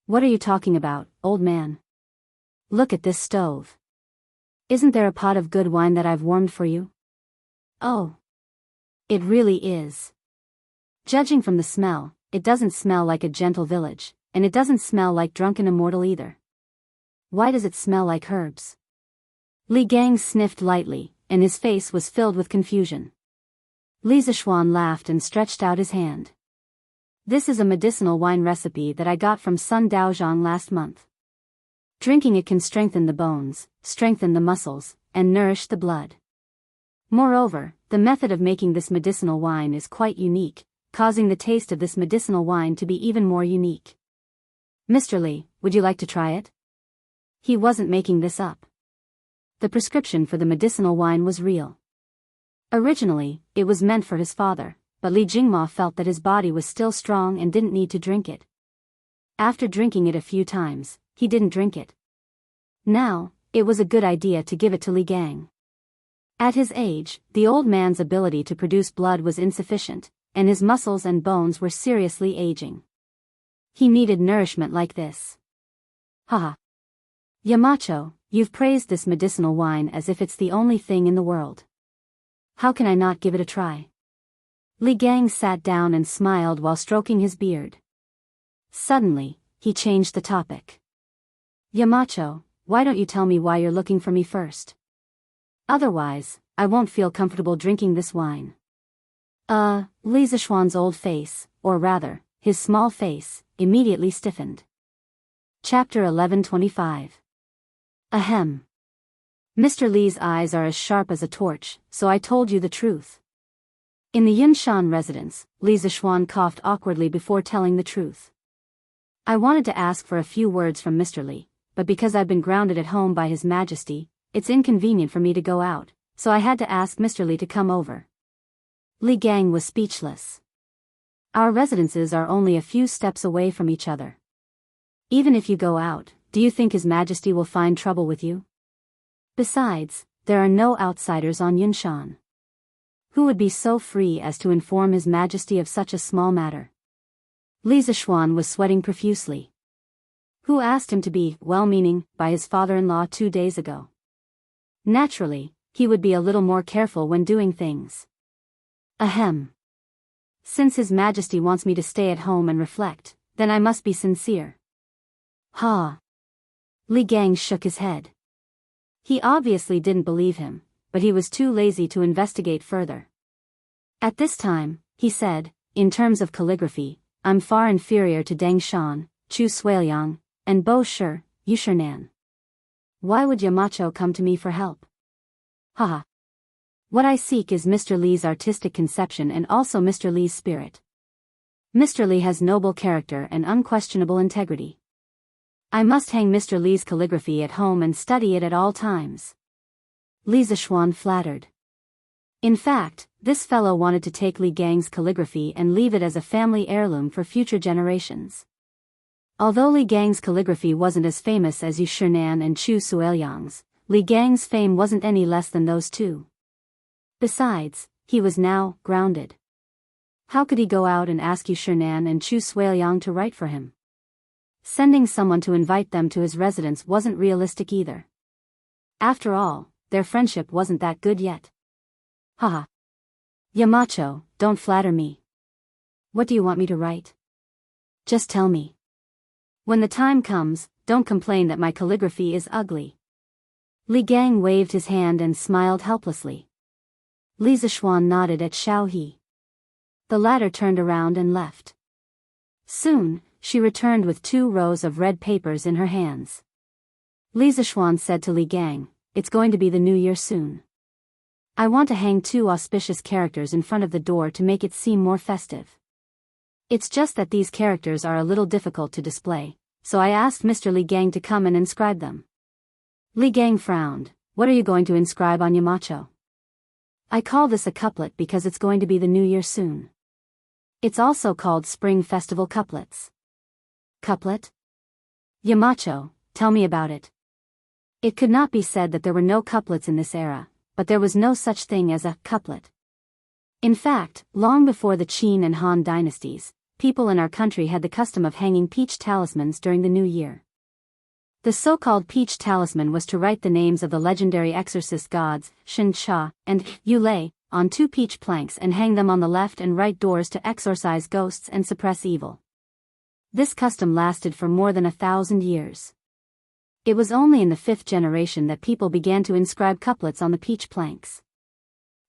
What are you talking about, old man? Look at this stove. Isn't there a pot of good wine that I've warmed for you? Oh. It really is. Judging from the smell, it doesn't smell like a gentle village, and it doesn't smell like drunken immortal either. Why does it smell like herbs? Li Gang sniffed lightly, and his face was filled with confusion. Li Zishuan laughed and stretched out his hand. This is a medicinal wine recipe that I got from Sun Daozhong last month. Drinking it can strengthen the bones, strengthen the muscles, and nourish the blood. Moreover, the method of making this medicinal wine is quite unique, causing the taste of this medicinal wine to be even more unique. Mr. Lee, would you like to try it? He wasn't making this up. The prescription for the medicinal wine was real. Originally, it was meant for his father, but Li Jingma felt that his body was still strong and didn't need to drink it. After drinking it a few times, he didn't drink it. Now, it was a good idea to give it to Li Gang. At his age, the old man's ability to produce blood was insufficient, and his muscles and bones were seriously aging. He needed nourishment like this. Haha. Yamacho, you've praised this medicinal wine as if it's the only thing in the world. How can I not give it a try? Li Gang sat down and smiled while stroking his beard. Suddenly, he changed the topic. Yamacho, why don't you tell me why you're looking for me first? Otherwise, I won't feel comfortable drinking this wine. Li Zishuan's old face, or rather, his small face, immediately stiffened. Chapter 1125. Ahem. Mr. Li's eyes are as sharp as a torch, so I told you the truth. In the Yunshan residence, Li Zishuan coughed awkwardly before telling the truth. I wanted to ask for a few words from Mr. Li, but because I've been grounded at home by His Majesty, it's inconvenient for me to go out, so I had to ask Mr. Li to come over. Li Gang was speechless. Our residences are only a few steps away from each other. Even if you go out, do you think His Majesty will find trouble with you? Besides, there are no outsiders on Yunshan. Who would be so free as to inform His Majesty of such a small matter? Li Zishuan was sweating profusely. Who asked him to be well-meaning by his father-in-law 2 days ago? Naturally, he would be a little more careful when doing things. Ahem. Since His Majesty wants me to stay at home and reflect, then I must be sincere. Ha! Li Gang shook his head. He obviously didn't believe him, but he was too lazy to investigate further. At this time, he said, in terms of calligraphy, I'm far inferior to Deng Shan, Chu Suiliang, and Bo Shi, Yushernan. Why would Yamacho come to me for help? Haha. What I seek is Mr. Li's artistic conception and also Mr. Li's spirit. Mr. Li has noble character and unquestionable integrity. I must hang Mr. Li's calligraphy at home and study it at all times. Li Zishuan flattered. In fact, this fellow wanted to take Li Gang's calligraphy and leave it as a family heirloom for future generations. Although Li Gang's calligraphy wasn't as famous as Yu Shinan and Chu Suiliang's, Li Gang's fame wasn't any less than those two. Besides, he was now grounded. How could he go out and ask Yu Shinan and Chu Suiliang to write for him? Sending someone to invite them to his residence wasn't realistic either. After all, their friendship wasn't that good yet. Haha. Yamacho, don't flatter me. What do you want me to write? Just tell me. When the time comes, don't complain that my calligraphy is ugly. Li Gang waved his hand and smiled helplessly. Li Zishuan nodded at Xiao He. The latter turned around and left. Soon, she returned with 2 rows of red papers in her hands. Li Zishuan said to Li Gang, it's going to be the new year soon. I want to hang 2 auspicious characters in front of the door to make it seem more festive. It's just that these characters are a little difficult to display, so I asked Mr. Li Gang to come and inscribe them. Li Gang frowned. What are you going to inscribe on Yamacho? I call this a couplet because it's going to be the new year soon. It's also called Spring Festival Couplets. Couplet? Yamacho, tell me about it. It could not be said that there were no couplets in this era, but there was no such thing as a couplet. In fact, long before the Qin and Han dynasties, people in our country had the custom of hanging peach talismans during the new year. The so-called peach talisman was to write the names of the legendary exorcist gods, Shin Cha and Yu Lei, on 2 peach planks and hang them on the left and right doors to exorcise ghosts and suppress evil. This custom lasted for more than 1,000 years. It was only in the 5th generation that people began to inscribe couplets on the peach planks.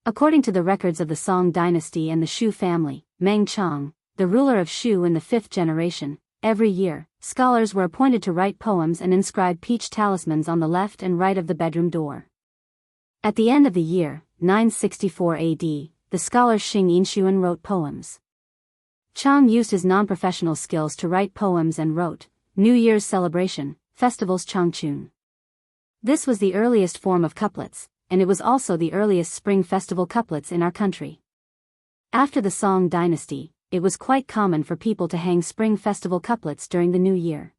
According to the records of the Song dynasty and the Shu family, Meng Chang, the ruler of Shu in the 5th generation, every year, scholars were appointed to write poems and inscribe peach talismans on the left and right of the bedroom door. At the end of the year, 964 AD, the scholar Xing Yinshuan wrote poems. Chang used his non-professional skills to write poems and wrote New Year's celebration, festivals Changchun. This was the earliest form of couplets, and it was also the earliest spring festival couplets in our country. After the Song dynasty, it was quite common for people to hang spring festival couplets during the new year.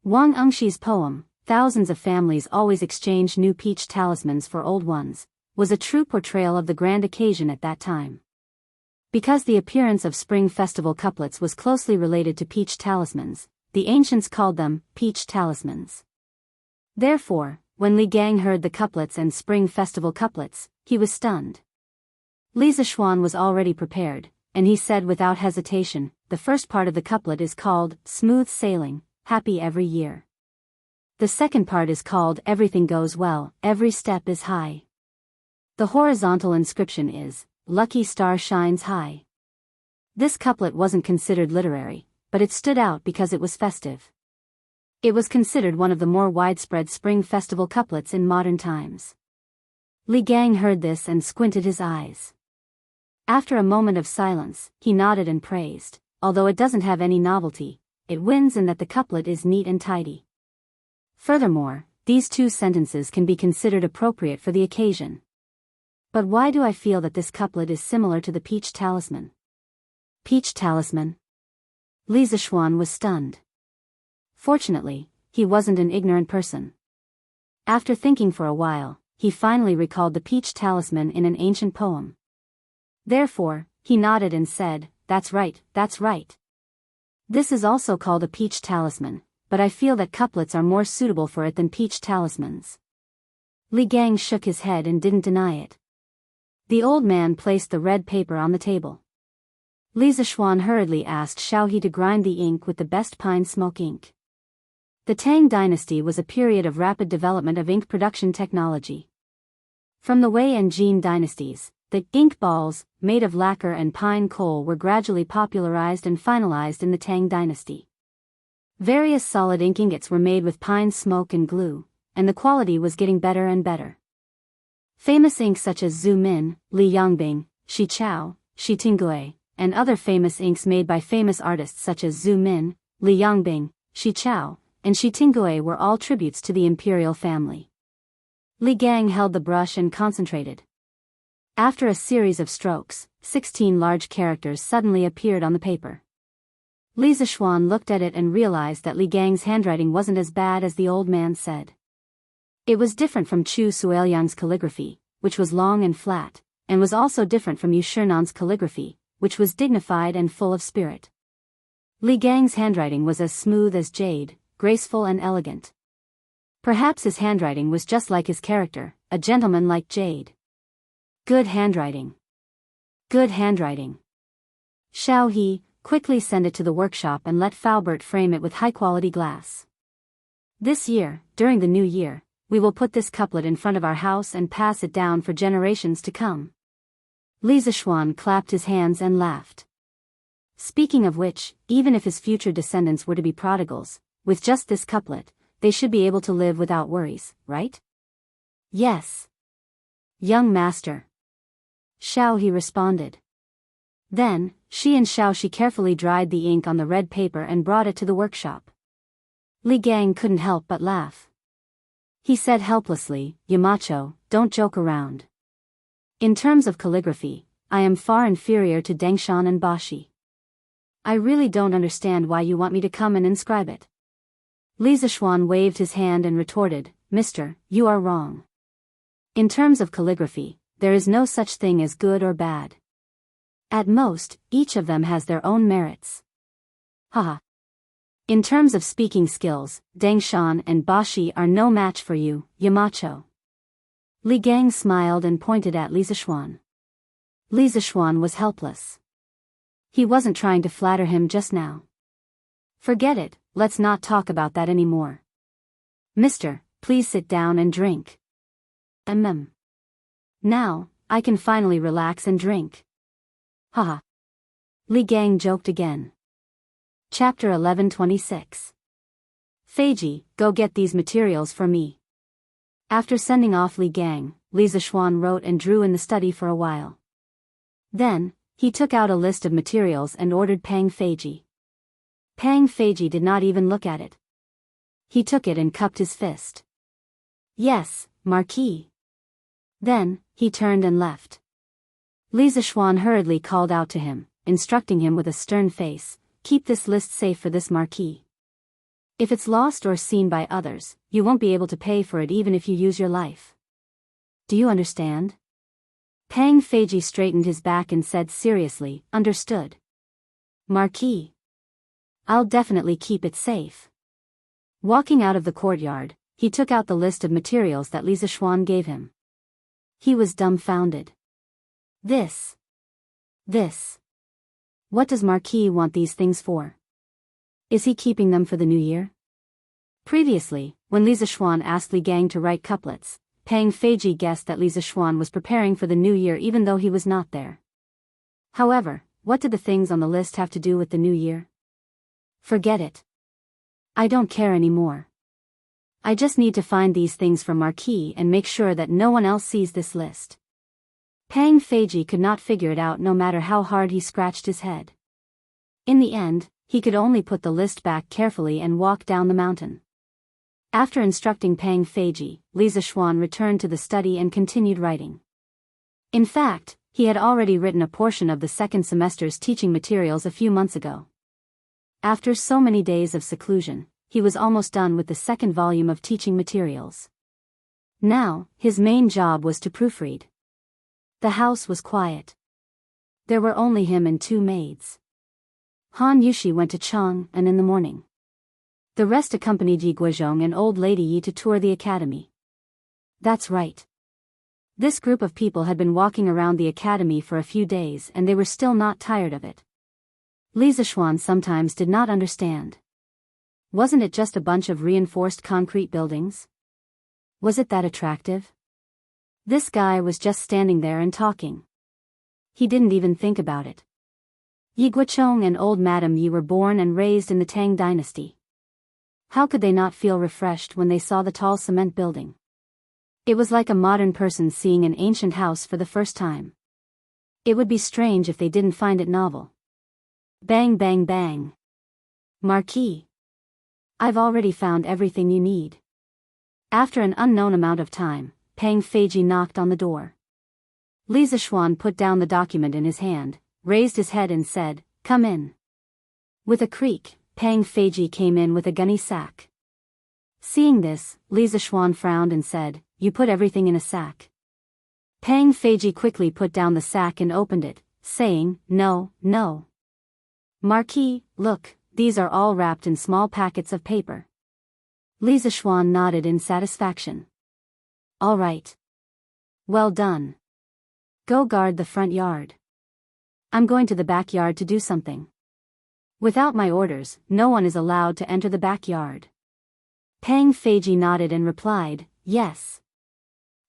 Wang Engshi's poem, Thousands of Families Always Exchange New Peach Talismans for Old Ones, was a true portrayal of the grand occasion at that time. Because the appearance of spring festival couplets was closely related to peach talismans, the ancients called them peach talismans. Therefore, when Li Gang heard the couplets and spring festival couplets, he was stunned. Li Zishuan was already prepared, and he said without hesitation, the first part of the couplet is called Smooth Sailing, Happy Every Year. The second part is called Everything Goes Well, Every Step is High. The horizontal inscription is, Lucky Star Shines High. This couplet wasn't considered literary, but it stood out because it was festive. It was considered one of the more widespread spring festival couplets in modern times. Li Gang heard this and squinted his eyes. After a moment of silence, he nodded and praised, although it doesn't have any novelty, it wins in that the couplet is neat and tidy. Furthermore, these two sentences can be considered appropriate for the occasion. But why do I feel that this couplet is similar to the peach talisman? Peach talisman? Li Zishuan was stunned. Fortunately, he wasn't an ignorant person. After thinking for a while, he finally recalled the peach talisman in an ancient poem. Therefore, he nodded and said, That's right, that's right. This is also called a peach talisman, but I feel that couplets are more suitable for it than peach talismans. Li Gang shook his head and didn't deny it. The old man placed the red paper on the table. Li Zishuan hurriedly asked Xiao He to grind the ink with the best pine smoke ink. The Tang dynasty was a period of rapid development of ink production technology. From the Wei and Jin dynasties, the ink balls, made of lacquer and pine coal, were gradually popularized and finalized in the Tang dynasty. Various solid ink ingots were made with pine smoke and glue, and the quality was getting better and better. Famous inks such as Zhu Min, Li Yongbing, Shi Chao, Shi Tinggui, and other famous inks made by famous artists such as Zhu Min, Li Yongbing, Shi Chao, and Shi Tinggui were all tributes to the imperial family. Li Gang held the brush and concentrated. After a series of strokes, 16 large characters suddenly appeared on the paper. Li Zishuan looked at it and realized that Li Gang's handwriting wasn't as bad as the old man said. It was different from Chu Suiliang's calligraphy, which was long and flat, and was also different from Yu Shernan's calligraphy, which was dignified and full of spirit. Li Gang's handwriting was as smooth as jade, graceful and elegant. Perhaps his handwriting was just like his character, a gentleman like jade. Good handwriting. Good handwriting. Xiao He, quickly send it to the workshop and let Faubert frame it with high-quality glass. This year, during the new year, we will put this couplet in front of our house and pass it down for generations to come. Li Zishuan clapped his hands and laughed. Speaking of which, even if his future descendants were to be prodigals, with just this couplet, they should be able to live without worries, right? Yes. Young master. Xiao He responded. Then, she and Xiao Shi carefully dried the ink on the red paper and brought it to the workshop. Li Gang couldn't help but laugh. He said helplessly, Yamacho, don't joke around. In terms of calligraphy, I am far inferior to Dengshan and Bashi. I really don't understand why you want me to come and inscribe it. Li Zishuan waved his hand and retorted, Mister, you are wrong. In terms of calligraphy, there is no such thing as good or bad. At most, each of them has their own merits. Haha. In terms of speaking skills, Dengshan and Bashi are no match for you, Yamacho. Li Gang smiled and pointed at Li Zishuan. Li Zishuan was helpless. He wasn't trying to flatter him just now. Forget it, let's not talk about that anymore. Mister, please sit down and drink. Now, I can finally relax and drink. Haha. Li Gang joked again. Chapter 1126. Feiji, go get these materials for me. After sending off Li Gang, Li Zishuan wrote and drew in the study for a while. Then, he took out a list of materials and ordered Pang Feiji. Pang Feiji did not even look at it. He took it and cupped his fist. Yes, Marquis. Then, he turned and left. Li Zishuan hurriedly called out to him, instructing him with a stern face, keep this list safe for this Marquis. If it's lost or seen by others, you won't be able to pay for it even if you use your life. Do you understand? Pang Feiji straightened his back and said seriously, understood. Marquis. I'll definitely keep it safe. Walking out of the courtyard, he took out the list of materials that Li Zishuan gave him. He was dumbfounded. This. What does Marquis want these things for? Is he keeping them for the new year? Previously, when Li Zishuan asked Li Gang to write couplets, Pang Feiji guessed that Li Zishuan was preparing for the new year even though he was not there. However, what did the things on the list have to do with the new year? Forget it. I don't care anymore. I just need to find these things for Marquis and make sure that no one else sees this list. Pang Feiji could not figure it out no matter how hard he scratched his head. In the end, he could only put the list back carefully and walk down the mountain. After instructing Pang Feiji, Li Zishuan returned to the study and continued writing. In fact, he had already written a portion of the second semester's teaching materials a few months ago. After so many days of seclusion, he was almost done with the second volume of teaching materials. Now, his main job was to proofread. The house was quiet. There were only him and two maids. Han Yushi went to Chang'an in the morning. The rest accompanied Yi Guizhong and old lady Yi to tour the academy. That's right. This group of people had been walking around the academy for a few days and they were still not tired of it. Li Zishuan sometimes did not understand. Wasn't it just a bunch of reinforced concrete buildings? Was it that attractive? This guy was just standing there and talking. He didn't even think about it. Yi Guichong and old Madame Yi were born and raised in the Tang dynasty. How could they not feel refreshed when they saw the tall cement building? It was like a modern person seeing an ancient house for the first time. It would be strange if they didn't find it novel. Bang bang bang. Marquis. I've already found everything you need. After an unknown amount of time, Pang Feiji knocked on the door. Li Zishuan put down the document in his hand, raised his head and said, "Come in." With a creak, Pang Feiji came in with a gunny sack. Seeing this, Li Zishuan frowned and said, "You put everything in a sack?" Pang Feiji quickly put down the sack and opened it, saying, "No. Marquis, look, these are all wrapped in small packets of paper." Li Zishuan nodded in satisfaction. "All right. Well done. Go guard the front yard. I'm going to the backyard to do something. Without my orders, no one is allowed to enter the backyard." Pang Feiji nodded and replied, "Yes.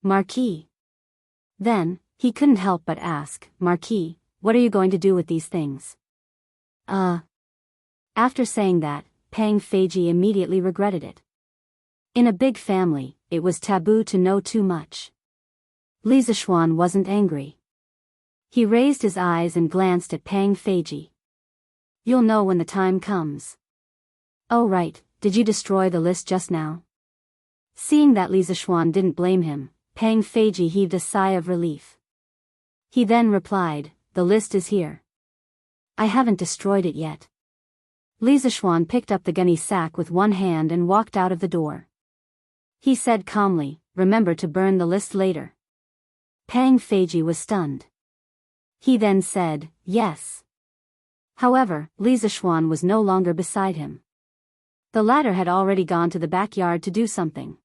Marquis." Then, he couldn't help but ask, "Marquis, what are you going to do with these things?" After saying that, Pang Feiji immediately regretted it. In a big family, it was taboo to know too much. Li Zishuan wasn't angry. He raised his eyes and glanced at Pang Feiji. "You'll know when the time comes." "Oh right, did you destroy the list just now?" Seeing that Li Zishuan didn't blame him, Pang Feiji heaved a sigh of relief. He then replied, "The list is here. I haven't destroyed it yet." Li Zishuan picked up the gunny sack with one hand and walked out of the door. He said calmly, "Remember to burn the list later." Pang Feiji was stunned. He then said, "Yes." However, Li Zishuan was no longer beside him. The latter had already gone to the backyard to do something.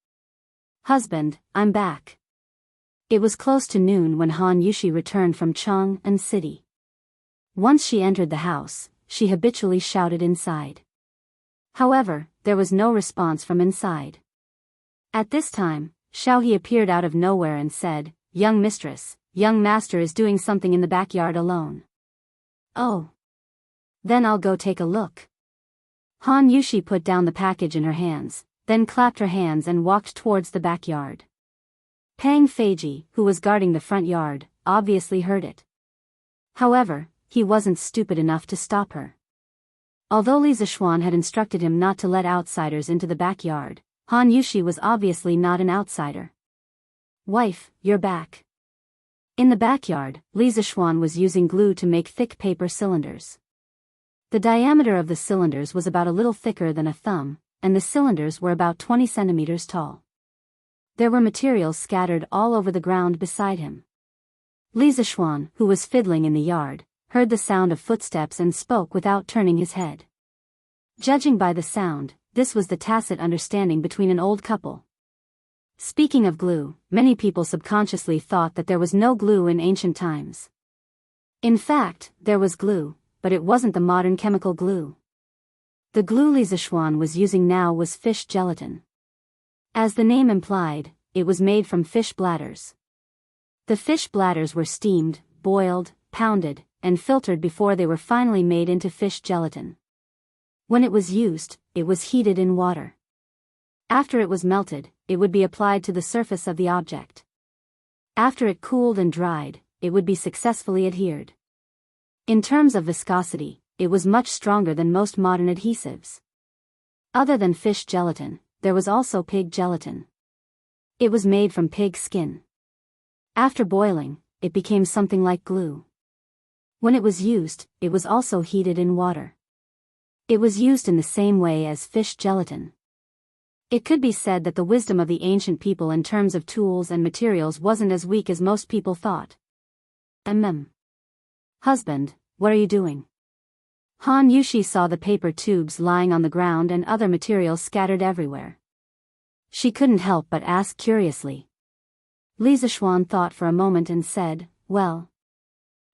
"Husband, I'm back." It was close to noon when Han Yushi returned from Chang'an City. Once she entered the house, she habitually shouted inside. However, there was no response from inside. At this time, Xiaohe appeared out of nowhere and said, "Young mistress, young master is doing something in the backyard alone." "Oh. Then I'll go take a look." Han Yushi put down the package in her hands, then clapped her hands and walked towards the backyard. Pang Feiji, who was guarding the front yard, obviously heard it. However, he wasn't stupid enough to stop her. Although Li Zixuan had instructed him not to let outsiders into the backyard, Han Yushi was obviously not an outsider. Wife, you're back. In the backyard, Li Zixuan was using glue to make thick paper cylinders. The diameter of the cylinders was about a little thicker than a thumb, and the cylinders were about 20 centimeters tall. There were materials scattered all over the ground beside him. Li Zixuan, who was fiddling in the yard, heard the sound of footsteps and spoke without turning his head. Judging by the sound, this was the tacit understanding between an old couple. Speaking of glue, many people subconsciously thought that there was no glue in ancient times. In fact, there was glue, but it wasn't the modern chemical glue. The glue Li Zixuan was using now was fish gelatin. As the name implied, it was made from fish bladders. The fish bladders were steamed, boiled, pounded, and filtered before they were finally made into fish gelatin. When it was used, it was heated in water. After it was melted, it would be applied to the surface of the object. After it cooled and dried, it would be successfully adhered. In terms of viscosity, it was much stronger than most modern adhesives. Other than fish gelatin, there was also pig gelatin. It was made from pig skin. After boiling, it became something like glue. When it was used, it was also heated in water. It was used in the same way as fish gelatin. It could be said that the wisdom of the ancient people in terms of tools and materials wasn't as weak as most people thought. Husband, what are you doing? Han Yushi saw the paper tubes lying on the ground and other materials scattered everywhere. She couldn't help but ask curiously. Li Zixuan thought for a moment and said, well,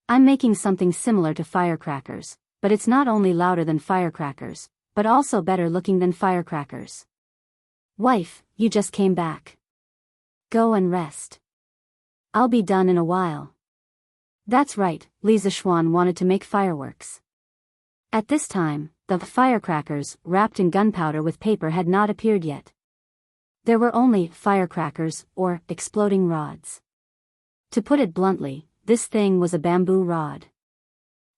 I'm making something similar to firecrackers, but it's not only louder than firecrackers, but also better looking than firecrackers. Wife, you just came back. Go and rest. I'll be done in a while. That's right, Li Zixuan wanted to make fireworks. At this time, the firecrackers, wrapped in gunpowder with paper, had not appeared yet. There were only firecrackers, or exploding rods. To put it bluntly, this thing was a bamboo rod.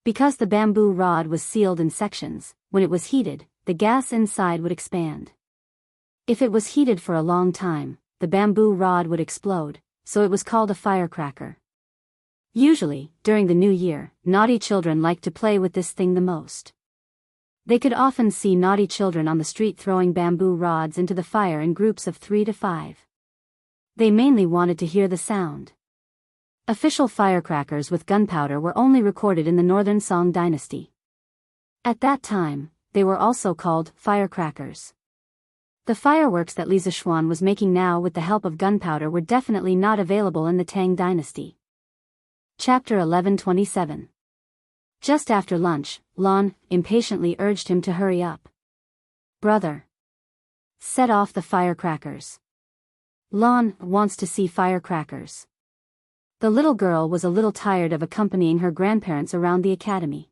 Because the bamboo rod was sealed in sections, when it was heated, the gas inside would expand. If it was heated for a long time, the bamboo rod would explode, so it was called a firecracker. Usually, during the new year, naughty children liked to play with this thing the most. They could often see naughty children on the street throwing bamboo rods into the fire in groups of 3 to 5. They mainly wanted to hear the sound. Official firecrackers with gunpowder were only recorded in the Northern Song dynasty. At that time, they were also called firecrackers. The fireworks that Li Zixuan was making now with the help of gunpowder were definitely not available in the Tang dynasty. Chapter 1127. Just after lunch, Lan impatiently urged him to hurry up. Brother, set off the firecrackers. Lan wants to see firecrackers. The little girl was a little tired of accompanying her grandparents around the academy.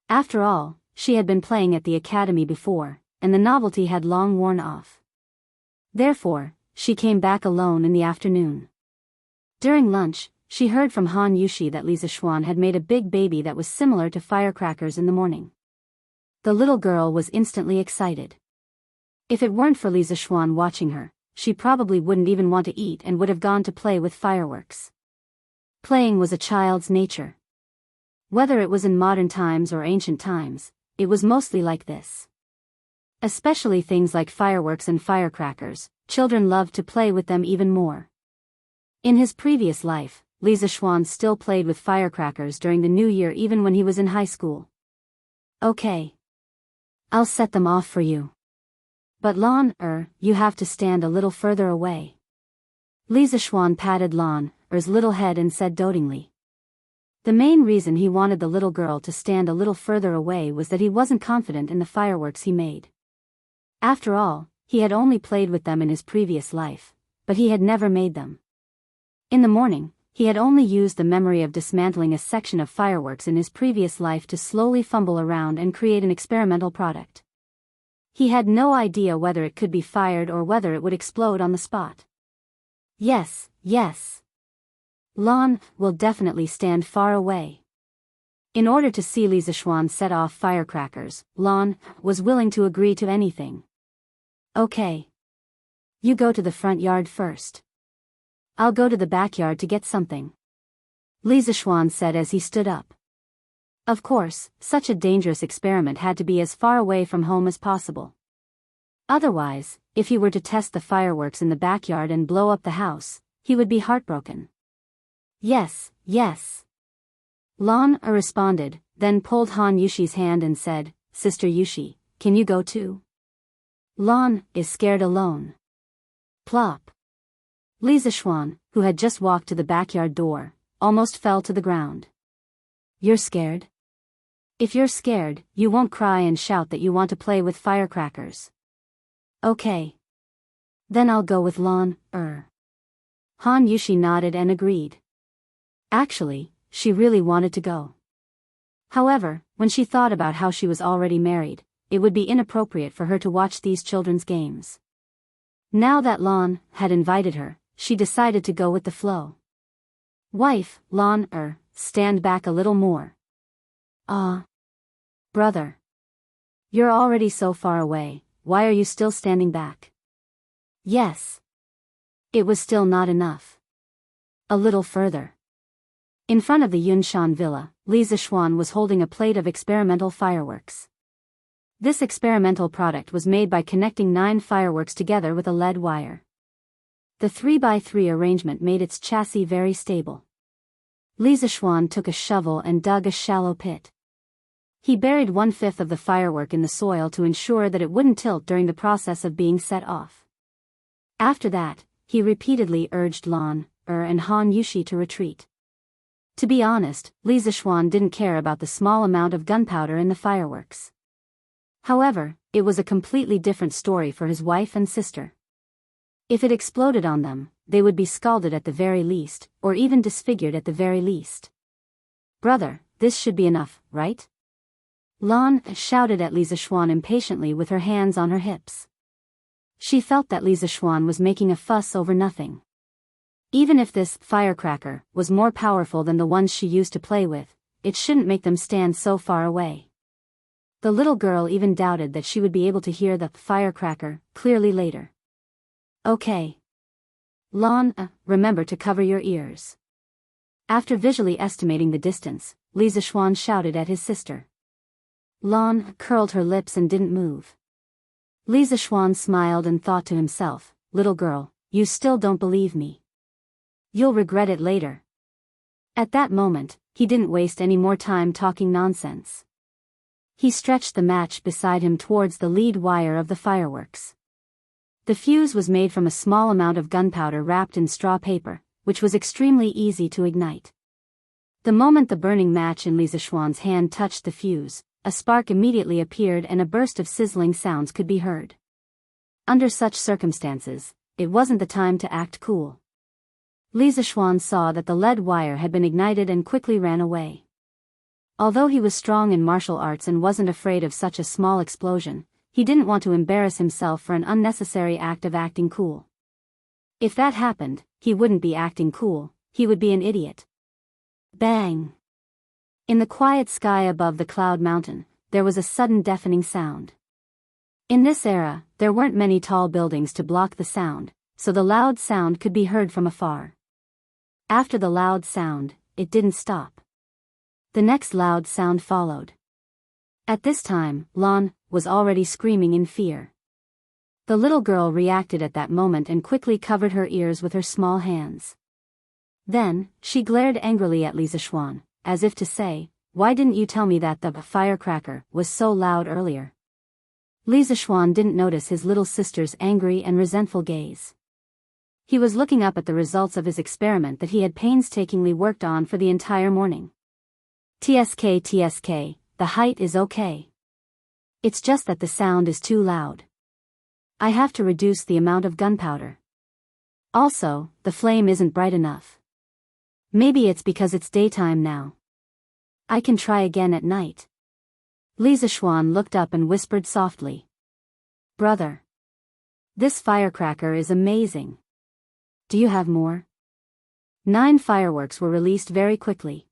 After all, she had been playing at the academy before, and the novelty had long worn off. Therefore, she came back alone in the afternoon. During lunch, she heard from Han Yushi that Li Zixuan had made a big baby that was similar to firecrackers in the morning. The little girl was instantly excited. If it weren't for Li Zixuan watching her, she probably wouldn't even want to eat and would have gone to play with fireworks. Playing was a child's nature. Whether it was in modern times or ancient times, it was mostly like this. Especially things like fireworks and firecrackers, children loved to play with them even more. In his previous life, Li Zixuan still played with firecrackers during the new year even when he was in high school. Okay. I'll set them off for you. But Lan, you have to stand a little further away. Li Zixuan patted Lan's little head and said dotingly. The main reason he wanted the little girl to stand a little further away was that he wasn't confident in the fireworks he made. After all, he had only played with them in his previous life, but he had never made them. In the morning, he had only used the memory of dismantling a section of fireworks in his previous life to slowly fumble around and create an experimental product. He had no idea whether it could be fired or whether it would explode on the spot. Yes, yes. Lon will definitely stand far away. In order to see Lisa Schwan set off firecrackers, Lon was willing to agree to anything. Okay. You go to the front yard first. I'll go to the backyard to get something. Lisa Schwan said as he stood up. Of course, such a dangerous experiment had to be as far away from home as possible. Otherwise, if he were to test the fireworks in the backyard and blow up the house, he would be heartbroken. Yes, yes. Lon responded, then pulled Han Yushi's hand and said, Sister Yushi, can you go too? Lon is scared alone. Plop. Lisa Schwan, who had just walked to the backyard door, almost fell to the ground. You're scared? If you're scared, you won't cry and shout that you want to play with firecrackers. Okay. Then I'll go with Lon. Han Yushi nodded and agreed. Actually, she really wanted to go. However, when she thought about how she was already married, it would be inappropriate for her to watch these children's games. Now that Lon had invited her, she decided to go with the flow. Wife, Lon, stand back a little more. Brother. You're already so far away, why are you still standing back? Yes. It was still not enough. A little further. In front of the Yunshan villa, Lisa Schwan was holding a plate of experimental fireworks. This experimental product was made by connecting 9 fireworks together with a lead wire. The 3x3 arrangement made its chassis very stable. Lisa Schwan took a shovel and dug a shallow pit. He buried 1/5 of the firework in the soil to ensure that it wouldn't tilt during the process of being set off. After that, he repeatedly urged Lon, and Han Yushi to retreat. To be honest, Lisa Schwan didn't care about the small amount of gunpowder in the fireworks. However, it was a completely different story for his wife and sister. If it exploded on them, they would be scalded at the very least, or even disfigured at the very least. Brother, this should be enough, right? Lon shouted at Lisa Schwan impatiently with her hands on her hips. She felt that Lisa Schwan was making a fuss over nothing. Even if this firecracker was more powerful than the ones she used to play with, it shouldn't make them stand so far away. The little girl even doubted that she would be able to hear the firecracker clearly later. Okay. Lon, remember to cover your ears. After visually estimating the distance, Lisa Schwan shouted at his sister. Lon curled her lips and didn't move. Lisa Schwan smiled and thought to himself, little girl, you still don't believe me. You'll regret it later. At that moment, he didn't waste any more time talking nonsense. He stretched the match beside him towards the lead wire of the fireworks. The fuse was made from a small amount of gunpowder wrapped in straw paper, which was extremely easy to ignite. The moment the burning match in Lisa Schwan's hand touched the fuse, a spark immediately appeared and a burst of sizzling sounds could be heard. Under such circumstances, it wasn't the time to act cool. Lisa Schwan saw that the lead wire had been ignited and quickly ran away. Although he was strong in martial arts and wasn't afraid of such a small explosion, he didn't want to embarrass himself for an unnecessary act of acting cool. If that happened, he wouldn't be acting cool, he would be an idiot. Bang! In the quiet sky above the cloud mountain, there was a sudden deafening sound. In this era, there weren't many tall buildings to block the sound, so the loud sound could be heard from afar. After the loud sound, it didn't stop. The next loud sound followed. At this time, Lon was already screaming in fear. The little girl reacted at that moment and quickly covered her ears with her small hands. Then, she glared angrily at Lisa Schwan, as if to say, why didn't you tell me that the firecracker was so loud earlier? Lisa Schwan didn't notice his little sister's angry and resentful gaze. He was looking up at the results of his experiment that he had painstakingly worked on for the entire morning. TSK, the height is okay. It's just that the sound is too loud. I have to reduce the amount of gunpowder. Also, the flame isn't bright enough. Maybe it's because it's daytime now. I can try again at night. Lisa Schwan looked up and whispered softly. Brother. This firecracker is amazing. Do you have more? 9 fireworks were released very quickly.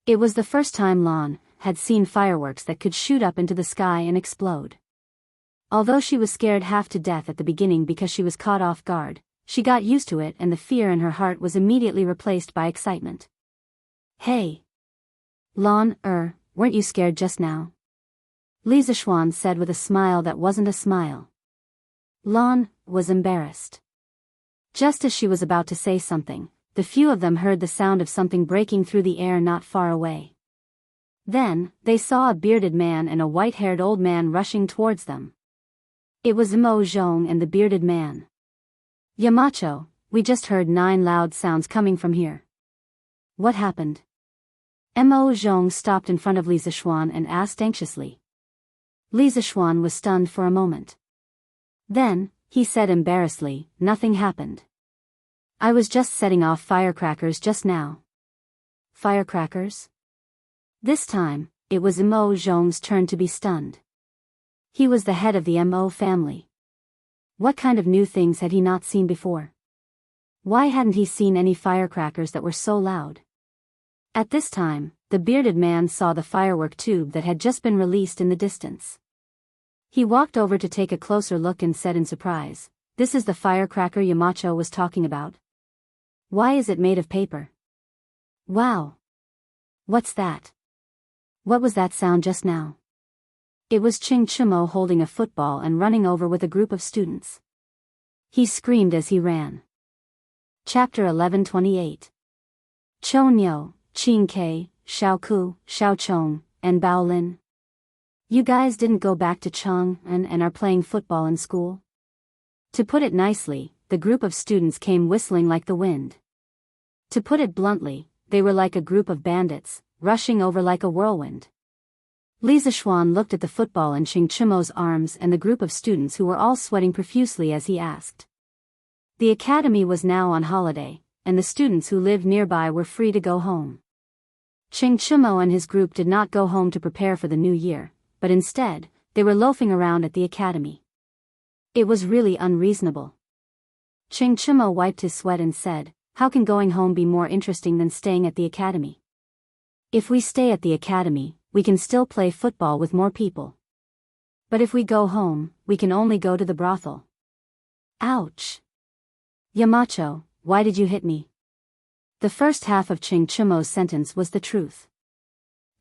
It was the first time Lan had seen fireworks that could shoot up into the sky and explode. Although she was scared half to death at the beginning because she was caught off guard, she got used to it and the fear in her heart was immediately replaced by excitement. Hey! Lan, weren't you scared just now? Li Zishuan said with a smile that wasn't a smile. Lan was embarrassed. Just as she was about to say something, the few of them heard the sound of something breaking through the air not far away. Then, they saw a bearded man and a white-haired old man rushing towards them. It was Mo Zhong and the bearded man. Yamacho, we just heard 9 loud sounds coming from here. What happened? Mo Zhong stopped in front of Li Zishuan and asked anxiously. Li Zishuan was stunned for a moment. Then, he said embarrassedly, nothing happened. I was just setting off firecrackers just now. Firecrackers? This time, it was Mo Zhong's turn to be stunned. He was the head of the Mo family. What kind of new things had he not seen before? Why hadn't he seen any firecrackers that were so loud? At this time, the bearded man saw the firework tube that had just been released in the distance. He walked over to take a closer look and said in surprise, "This is the firecracker Yamacho was talking about. Why is it made of paper? Wow! What's that? What was that sound just now?" It was Ching Chimo holding a football and running over with a group of students. He screamed as he ran. Chapter 11:28. Chou Niu, Qing Ke, Xiao Ku, Xiao Chong, and Bao Lin. You guys didn't go back to Cheng and are playing football in school? To put it nicely, the group of students came whistling like the wind. To put it bluntly, they were like a group of bandits, rushing over like a whirlwind. Li Zishuan looked at the football in Ching Chimo's arms and the group of students who were all sweating profusely as he asked. The academy was now on holiday, and the students who lived nearby were free to go home. Ching Chimo and his group did not go home to prepare for the new year, but instead, they were loafing around at the academy. It was really unreasonable. Ching Chimo wiped his sweat and said, "How can going home be more interesting than staying at the academy? If we stay at the academy, we can still play football with more people. But if we go home, we can only go to the brothel." Ouch! Yamacho, why did you hit me? The first half of Ching Chimo's sentence was the truth.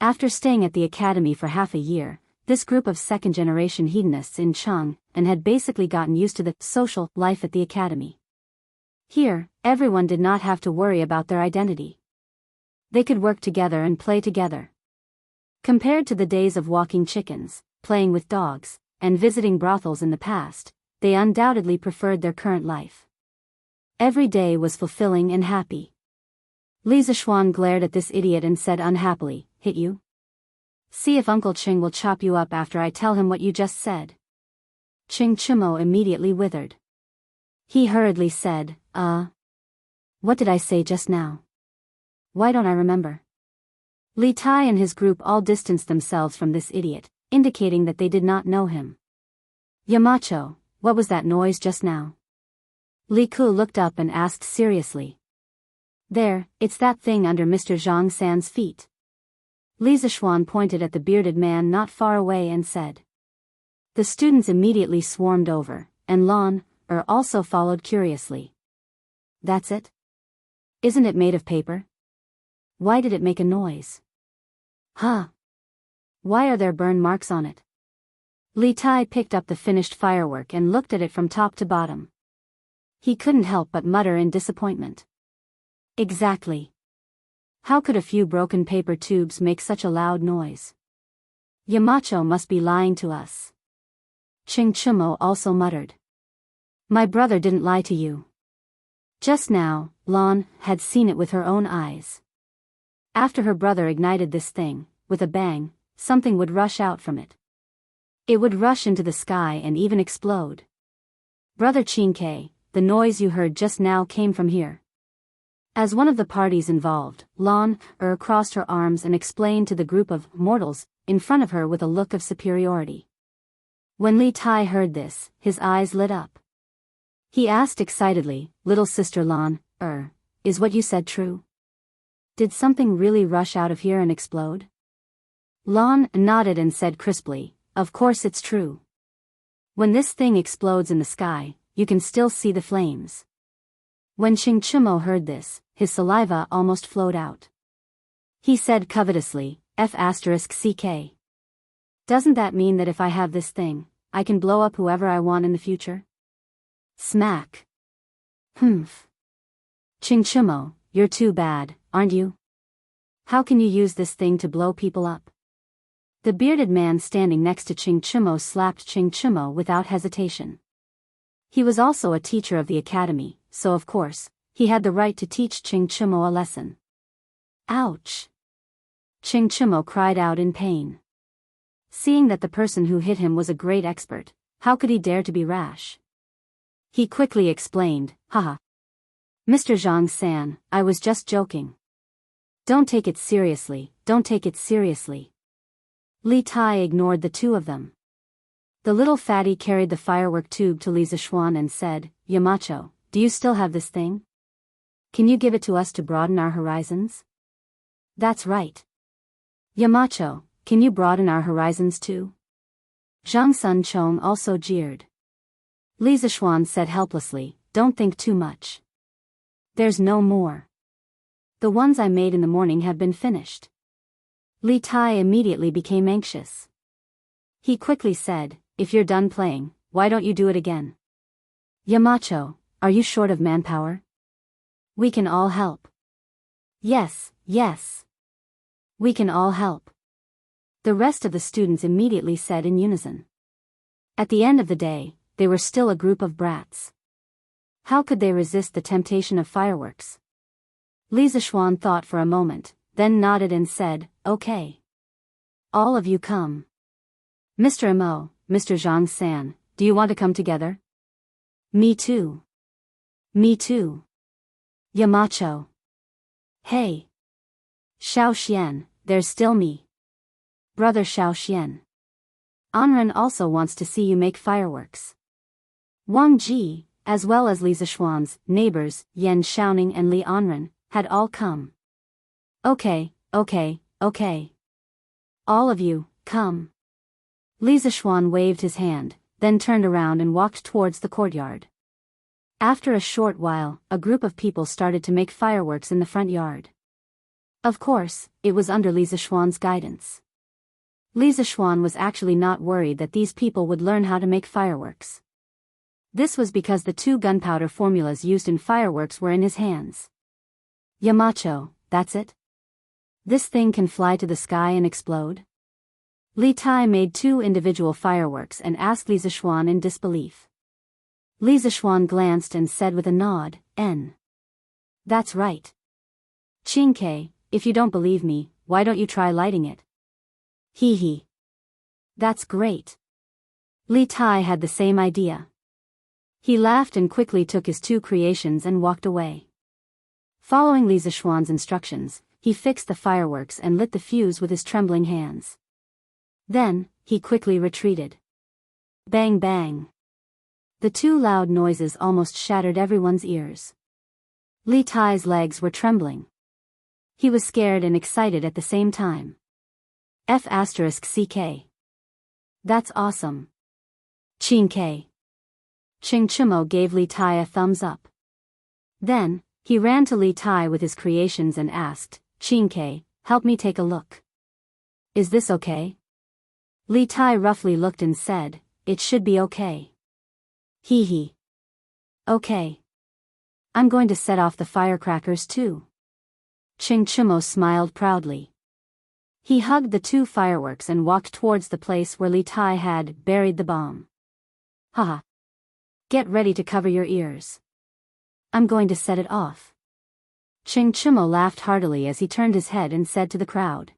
After staying at the academy for half a year, this group of second-generation hedonists in Cheng and had basically gotten used to the social life at the academy. Here, everyone did not have to worry about their identity. They could work together and play together. Compared to the days of walking chickens, playing with dogs, and visiting brothels in the past, they undoubtedly preferred their current life. Every day was fulfilling and happy. Li Zishuan glared at this idiot and said unhappily, "Hit you? See if Uncle Ching will chop you up after I tell him what you just said." Ching Chimo immediately withered. He hurriedly said, what did I say just now? Why don't I remember?" Li Tai and his group all distanced themselves from this idiot, indicating that they did not know him. "Yamacho, what was that noise just now?" Li Ku looked up and asked seriously. "There, it's that thing under Mr. Zhang San's feet." Li Zishuan pointed at the bearded man not far away and said. The students immediately swarmed over, and Lan also followed curiously. "That's it? Isn't it made of paper? Why did it make a noise? Huh? Why are there burn marks on it?" Li Tai picked up the finished firework and looked at it from top to bottom. He couldn't help but mutter in disappointment. Exactly. How could a few broken paper tubes make such a loud noise? Yamacho must be lying to us. Ching Chimo also muttered. My brother didn't lie to you. Just now, Lan had seen it with her own eyes. After her brother ignited this thing, with a bang, something would rush out from it. It would rush into the sky and even explode. Brother Chinke, the noise you heard just now came from here. As one of the parties involved, Lan crossed her arms and explained to the group of mortals in front of her with a look of superiority. When Li Tai heard this, his eyes lit up. He asked excitedly, little sister Lan, is what you said true? Did something really rush out of here and explode? Lan nodded and said crisply, of course it's true. When this thing explodes in the sky, you can still see the flames. When Chingchumo heard this, his saliva almost flowed out. He said covetously, F***ck. Doesn't that mean that if I have this thing, I can blow up whoever I want in the future? Smack. Humph. Chingchumo, you're too bad, aren't you? How can you use this thing to blow people up? The bearded man standing next to Chingchumo slapped Chingchumo without hesitation. He was also a teacher of the academy, so of course, he had the right to teach Chingchumo a lesson. Ouch! Chingchumo cried out in pain. Seeing that the person who hit him was a great expert, how could he dare to be rash? He quickly explained, haha. Mr. Zhang-san, I was just joking. Don't take it seriously, don't take it seriously. Li Tai ignored the two of them. The little fatty carried the firework tube to Li Zishuan and said, Yamacho, do you still have this thing? Can you give it to us to broaden our horizons? That's right. Yamacho, can you broaden our horizons too? Zhang Sun Chong also jeered. Li Zishuan said helplessly, don't think too much. There's no more. The ones I made in the morning have been finished. Li Tai immediately became anxious. He quickly said, if you're done playing, why don't you do it again? Yamacho, are you short of manpower? We can all help. Yes, yes. We can all help. The rest of the students immediately said in unison. At the end of the day, they were still a group of brats. How could they resist the temptation of fireworks? Li Zishuan thought for a moment, then nodded and said, okay. All of you come. Mr. Imo, Mr. Zhang-san, do you want to come together? Me too. Me too. Yamacho. Hey. Xiao Xian, there's still me. Brother Xiao Xian. Anren also wants to see you make fireworks. Wang Ji, as well as Li Zishuan's neighbors, Yan Xiaoning and Li Anren, had all come. Okay. All of you, come. Li Zishuan waved his hand, then turned around and walked towards the courtyard. After a short while, a group of people started to make fireworks in the front yard. Of course, it was under Li Zishuan's guidance. Li Zishuan was actually not worried that these people would learn how to make fireworks. This was because the two gunpowder formulas used in fireworks were in his hands. Yamacho, that's it? This thing can fly to the sky and explode? Li Tai made two individual fireworks and asked Li Zishuan in disbelief. Li Zishuan glanced and said with a nod, N. That's right. Qingke, if you don't believe me, why don't you try lighting it? Hee hee. That's great. Li Tai had the same idea. He laughed and quickly took his two creations and walked away. Following Li Zishuan's instructions, he fixed the fireworks and lit the fuse with his trembling hands. Then, he quickly retreated. Bang bang. The two loud noises almost shattered everyone's ears. Li Tai's legs were trembling. He was scared and excited at the same time. F***ck. That's awesome. Qingke. Chingchumo gave Li Tai a thumbs up. Then, he ran to Li Tai with his creations and asked, Qingke, help me take a look. Is this okay? Li Tai roughly looked and said, it should be okay. Hee hee. Okay. I'm going to set off the firecrackers too. Chingchumo smiled proudly. He hugged the two fireworks and walked towards the place where Li Tai had buried the bomb. Haha. Get ready to cover your ears. I'm going to set it off. Chingchumo laughed heartily as he turned his head and said to the crowd.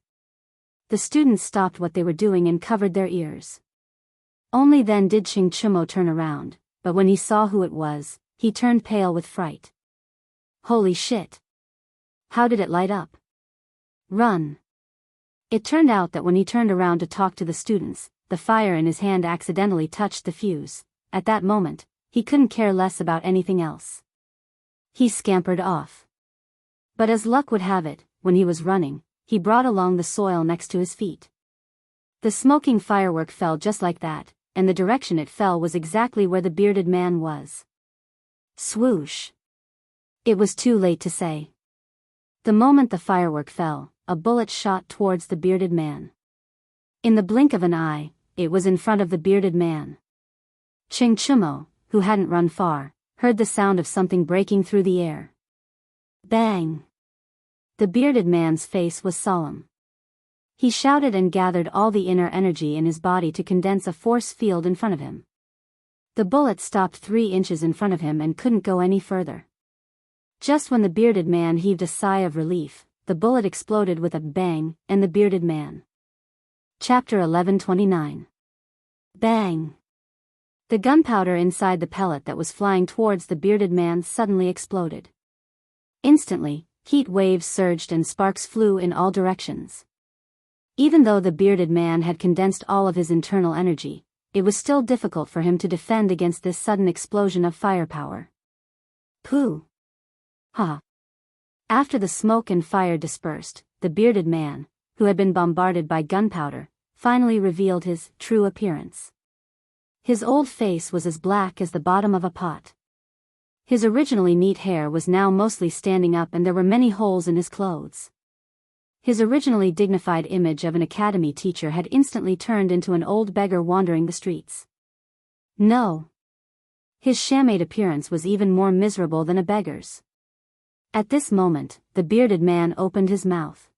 The students stopped what they were doing and covered their ears. Only then did Chingchumo turn around, but when he saw who it was, he turned pale with fright. Holy shit! How did it light up? Run! It turned out that when he turned around to talk to the students, the fire in his hand accidentally touched the fuse. At that moment, he couldn't care less about anything else. He scampered off. But as luck would have it, when he was running, he brought along the soil next to his feet. The smoking firework fell just like that, and the direction it fell was exactly where the bearded man was. Swoosh! It was too late to say. The moment the firework fell, a bullet shot towards the bearded man. In the blink of an eye, it was in front of the bearded man. Ching Chumo, who hadn't run far, heard the sound of something breaking through the air. Bang! The bearded man's face was solemn. He shouted and gathered all the inner energy in his body to condense a force field in front of him. The bullet stopped 3 inches in front of him and couldn't go any further. Just when the bearded man heaved a sigh of relief, the bullet exploded with a bang, and the bearded man. Chapter 1129. Bang! The gunpowder inside the pellet that was flying towards the bearded man suddenly exploded. Instantly, heat waves surged and sparks flew in all directions. Even though the bearded man had condensed all of his internal energy, it was still difficult for him to defend against this sudden explosion of firepower. Pooh! Ha! After the smoke and fire dispersed, the bearded man, who had been bombarded by gunpowder, finally revealed his true appearance. His old face was as black as the bottom of a pot. His originally neat hair was now mostly standing up and there were many holes in his clothes. His originally dignified image of an academy teacher had instantly turned into an old beggar wandering the streets. No. His shamade appearance was even more miserable than a beggar's. At this moment, the bearded man opened his mouth.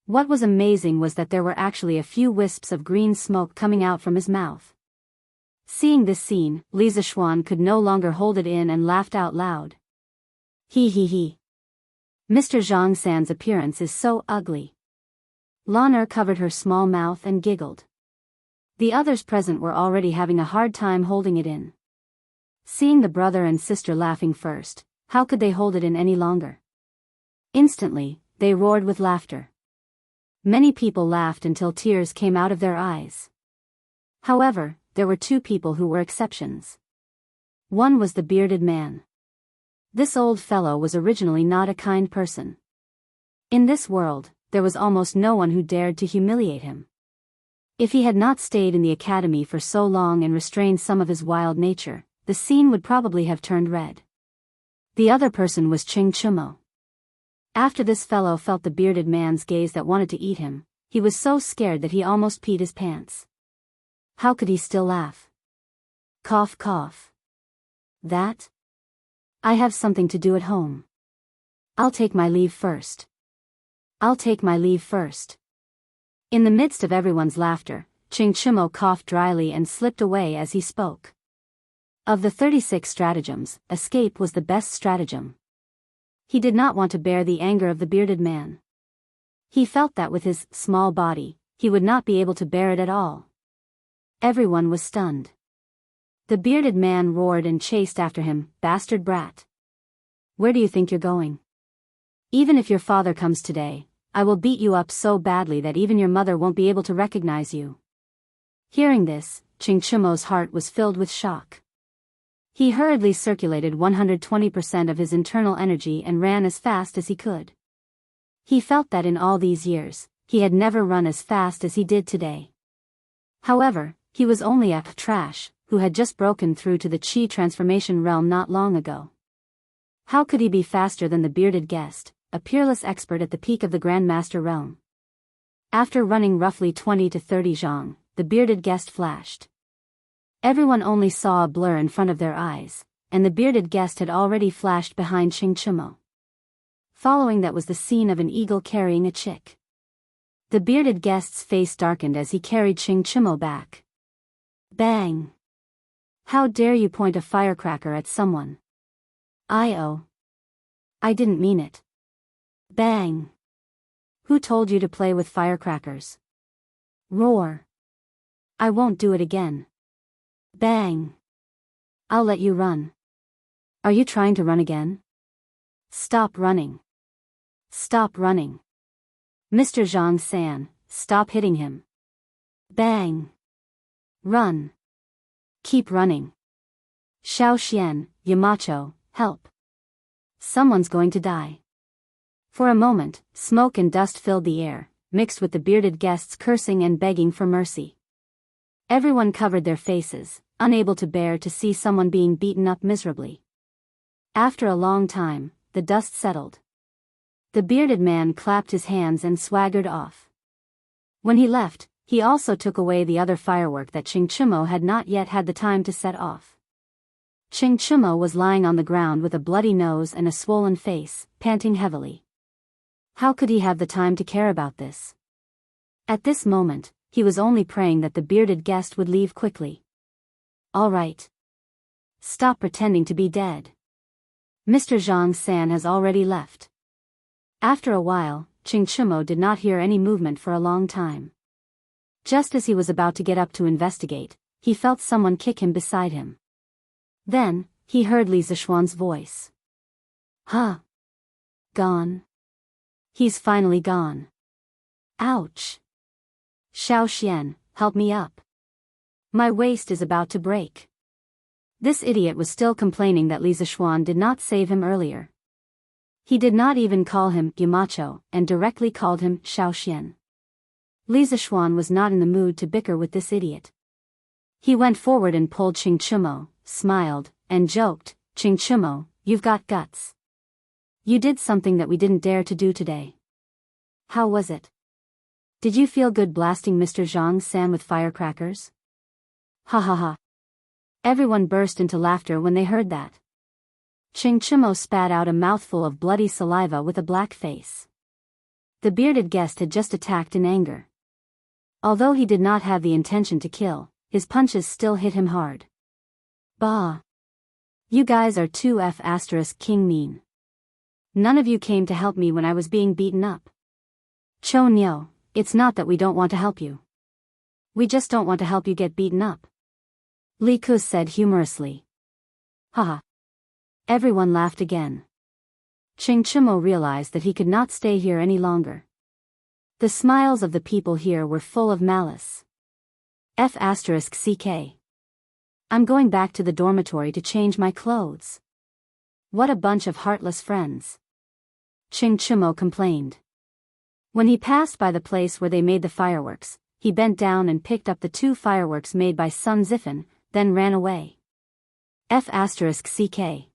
What was amazing was that there were actually a few wisps of green smoke coming out from his mouth. Seeing this scene, Li Zixuan could no longer hold it in and laughed out loud. He. Mr. Zhang San's appearance is so ugly. Lan Er covered her small mouth and giggled. The others present were already having a hard time holding it in. Seeing the brother and sister laughing first, how could they hold it in any longer? Instantly, they roared with laughter. Many people laughed until tears came out of their eyes. However, there were 2 people who were exceptions. One was the bearded man. This old fellow was originally not a kind person. In this world, there was almost no one who dared to humiliate him. If he had not stayed in the academy for so long and restrained some of his wild nature, the scene would probably have turned red. The other person was Ching Chumo. After this fellow felt the bearded man's gaze that wanted to eat him, he was so scared that he almost peed his pants. How could he still laugh? Cough cough. That? I have something to do at home. I'll take my leave first. In the midst of everyone's laughter, Ching Chumo coughed dryly and slipped away as he spoke. Of the 36 stratagems, escape was the best stratagem. He did not want to bear the anger of the bearded man. He felt that with his small body, he would not be able to bear it at all. Everyone was stunned. The bearded man roared and chased after him, "Bastard brat! Where do you think you're going? Even if your father comes today, I will beat you up so badly that even your mother won't be able to recognize you." Hearing this, Ching Chumo's heart was filled with shock. He hurriedly circulated 120% of his internal energy and ran as fast as he could. He felt that in all these years, he had never run as fast as he did today. However, he was only a trash who had just broken through to the Qi transformation realm not long ago. How could he be faster than the bearded guest, a peerless expert at the peak of the Grandmaster realm? After running roughly 20 to 30 zhang, the bearded guest flashed. Everyone only saw a blur in front of their eyes, and the bearded guest had already flashed behind Ching Chumo. Following that was the scene of an eagle carrying a chick. The bearded guest's face darkened as he carried Ching Chumo back. Bang! How dare you point a firecracker at someone? I didn't mean it. Bang! Who told you to play with firecrackers? Roar! I won't do it again. Bang! I'll let you run. Are you trying to run again? Stop running. Stop running. Mr. Zhang San, stop hitting him. Bang! Run. Keep running. Xiao Xian, Yamacho, help. Someone's going to die. For a moment, smoke and dust filled the air, mixed with the bearded guests cursing and begging for mercy. Everyone covered their faces, unable to bear to see someone being beaten up miserably. After a long time, the dust settled. The bearded man clapped his hands and swaggered off. When he left, he also took away the other firework that Ching Chumo had not yet had the time to set off. Ching Chumo was lying on the ground with a bloody nose and a swollen face, panting heavily. How could he have the time to care about this? At this moment, he was only praying that the bearded guest would leave quickly. All right. Stop pretending to be dead. Mr. Zhang San has already left. After a while, Ching Chumo did not hear any movement for a long time. Just as he was about to get up to investigate, he felt someone kick him beside him. Then, he heard Li Zishuan's voice. Huh? Gone? He's finally gone. Ouch. Xiao Xian, help me up. My waist is about to break. This idiot was still complaining that Li Zishuan did not save him earlier. He did not even call him Yamacho and directly called him Xiao Xian. Li Zishuan was not in the mood to bicker with this idiot. He went forward and pulled Ching Chumo, smiled, and joked, Ching Chumo, you've got guts. You did something that we didn't dare to do today. How was it? Did you feel good blasting Mr. Zhang San with firecrackers? Ha ha ha. Everyone burst into laughter when they heard that. Ching Chumo spat out a mouthful of bloody saliva with a black face. The bearded guest had just attacked in anger. Although he did not have the intention to kill, his punches still hit him hard. Bah! You guys are too king mean. None of you came to help me when I was being beaten up. Cho Nyo, it's not that we don't want to help you. We just don't want to help you get beaten up. Li Ku said humorously. Haha. Everyone laughed again. Ching Chumo realized that he could not stay here any longer. The smiles of the people here were full of malice. *CK. I'm going back to the dormitory to change my clothes. What a bunch of heartless friends. Ching Chumo complained. When he passed by the place where they made the fireworks, he bent down and picked up the 2 fireworks made by Sun Zifen, then ran away. *CK.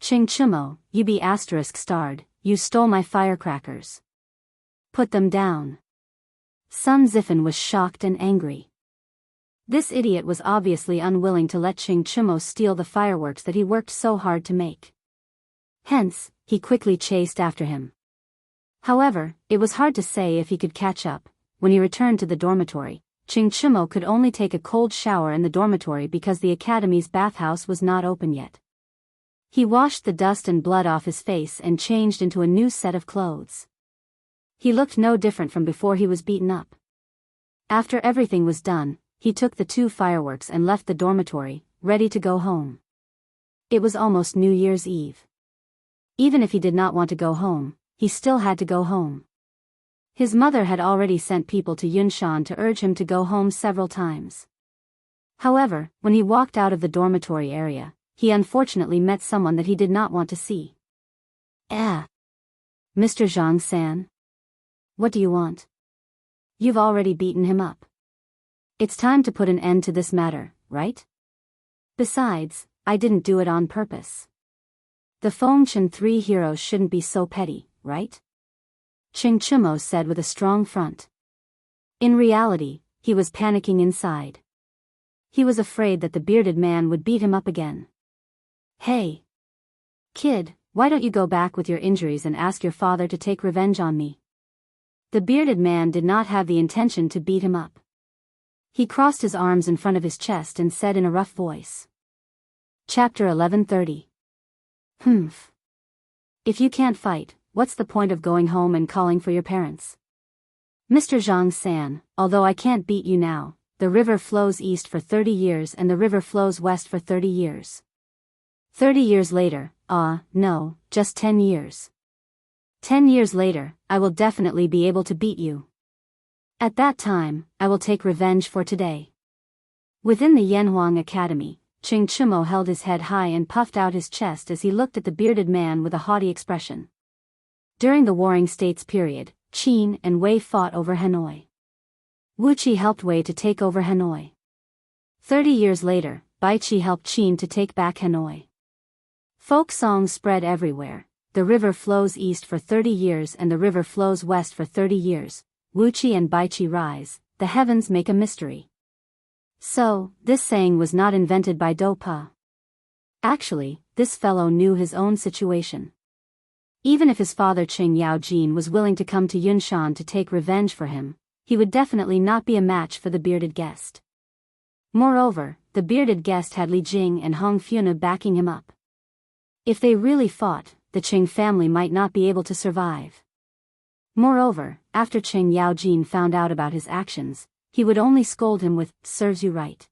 Ching Chumo, you be *starred, you stole my firecrackers. Put them down. Sun Zifen was shocked and angry. This idiot was obviously unwilling to let Ching Chumo steal the fireworks that he worked so hard to make. Hence, he quickly chased after him. However, it was hard to say if he could catch up. When he returned to the dormitory, Ching Chumo could only take a cold shower in the dormitory because the academy's bathhouse was not open yet. He washed the dust and blood off his face and changed into a new set of clothes. He looked no different from before he was beaten up. After everything was done, he took the 2 fireworks and left the dormitory, ready to go home. It was almost New Year's Eve. Even if he did not want to go home, he still had to go home. His mother had already sent people to Yunshan to urge him to go home several times. However, when he walked out of the dormitory area, he unfortunately met someone that he did not want to see. Mr. Zhang San? What do you want? You've already beaten him up. It's time to put an end to this matter, right? Besides, I didn't do it on purpose. The Fengchen 3 heroes shouldn't be so petty, right? Ching Chumo said with a strong front. In reality, he was panicking inside. He was afraid that the bearded man would beat him up again. Hey! Kid, why don't you go back with your injuries and ask your father to take revenge on me? The bearded man did not have the intention to beat him up. He crossed his arms in front of his chest and said in a rough voice. Chapter 1130. If you can't fight, what's the point of going home and calling for your parents? Mr. Zhang San, although I can't beat you now, the river flows east for 30 years and the river flows west for 30 years. 30 years later, no, just 10 years. 10 years later, I will definitely be able to beat you. At that time, I will take revenge for today. Within the Yanhuang Academy, Ching Chimo held his head high and puffed out his chest as he looked at the bearded man with a haughty expression. During the Warring States period, Qin and Wei fought over Hanoi. Wu Qi helped Wei to take over Hanoi. 30 years later, Bai Qi helped Qin to take back Hanoi. Folk songs spread everywhere. The river flows east for 30 years and the river flows west for 30 years. Wu Qi and Bai Qi rise, the heavens make a mystery. So, this saying was not invented by Do Pa. Actually, this fellow knew his own situation. Even if his father Qing Yaojin was willing to come to Yunshan to take revenge for him, he would definitely not be a match for the bearded guest. Moreover, the bearded guest had Li Jing and Hong Funa backing him up. If they really fought, the Qing family might not be able to survive. Moreover, after Qing Yaojin found out about his actions, he would only scold him with, "Serves you right."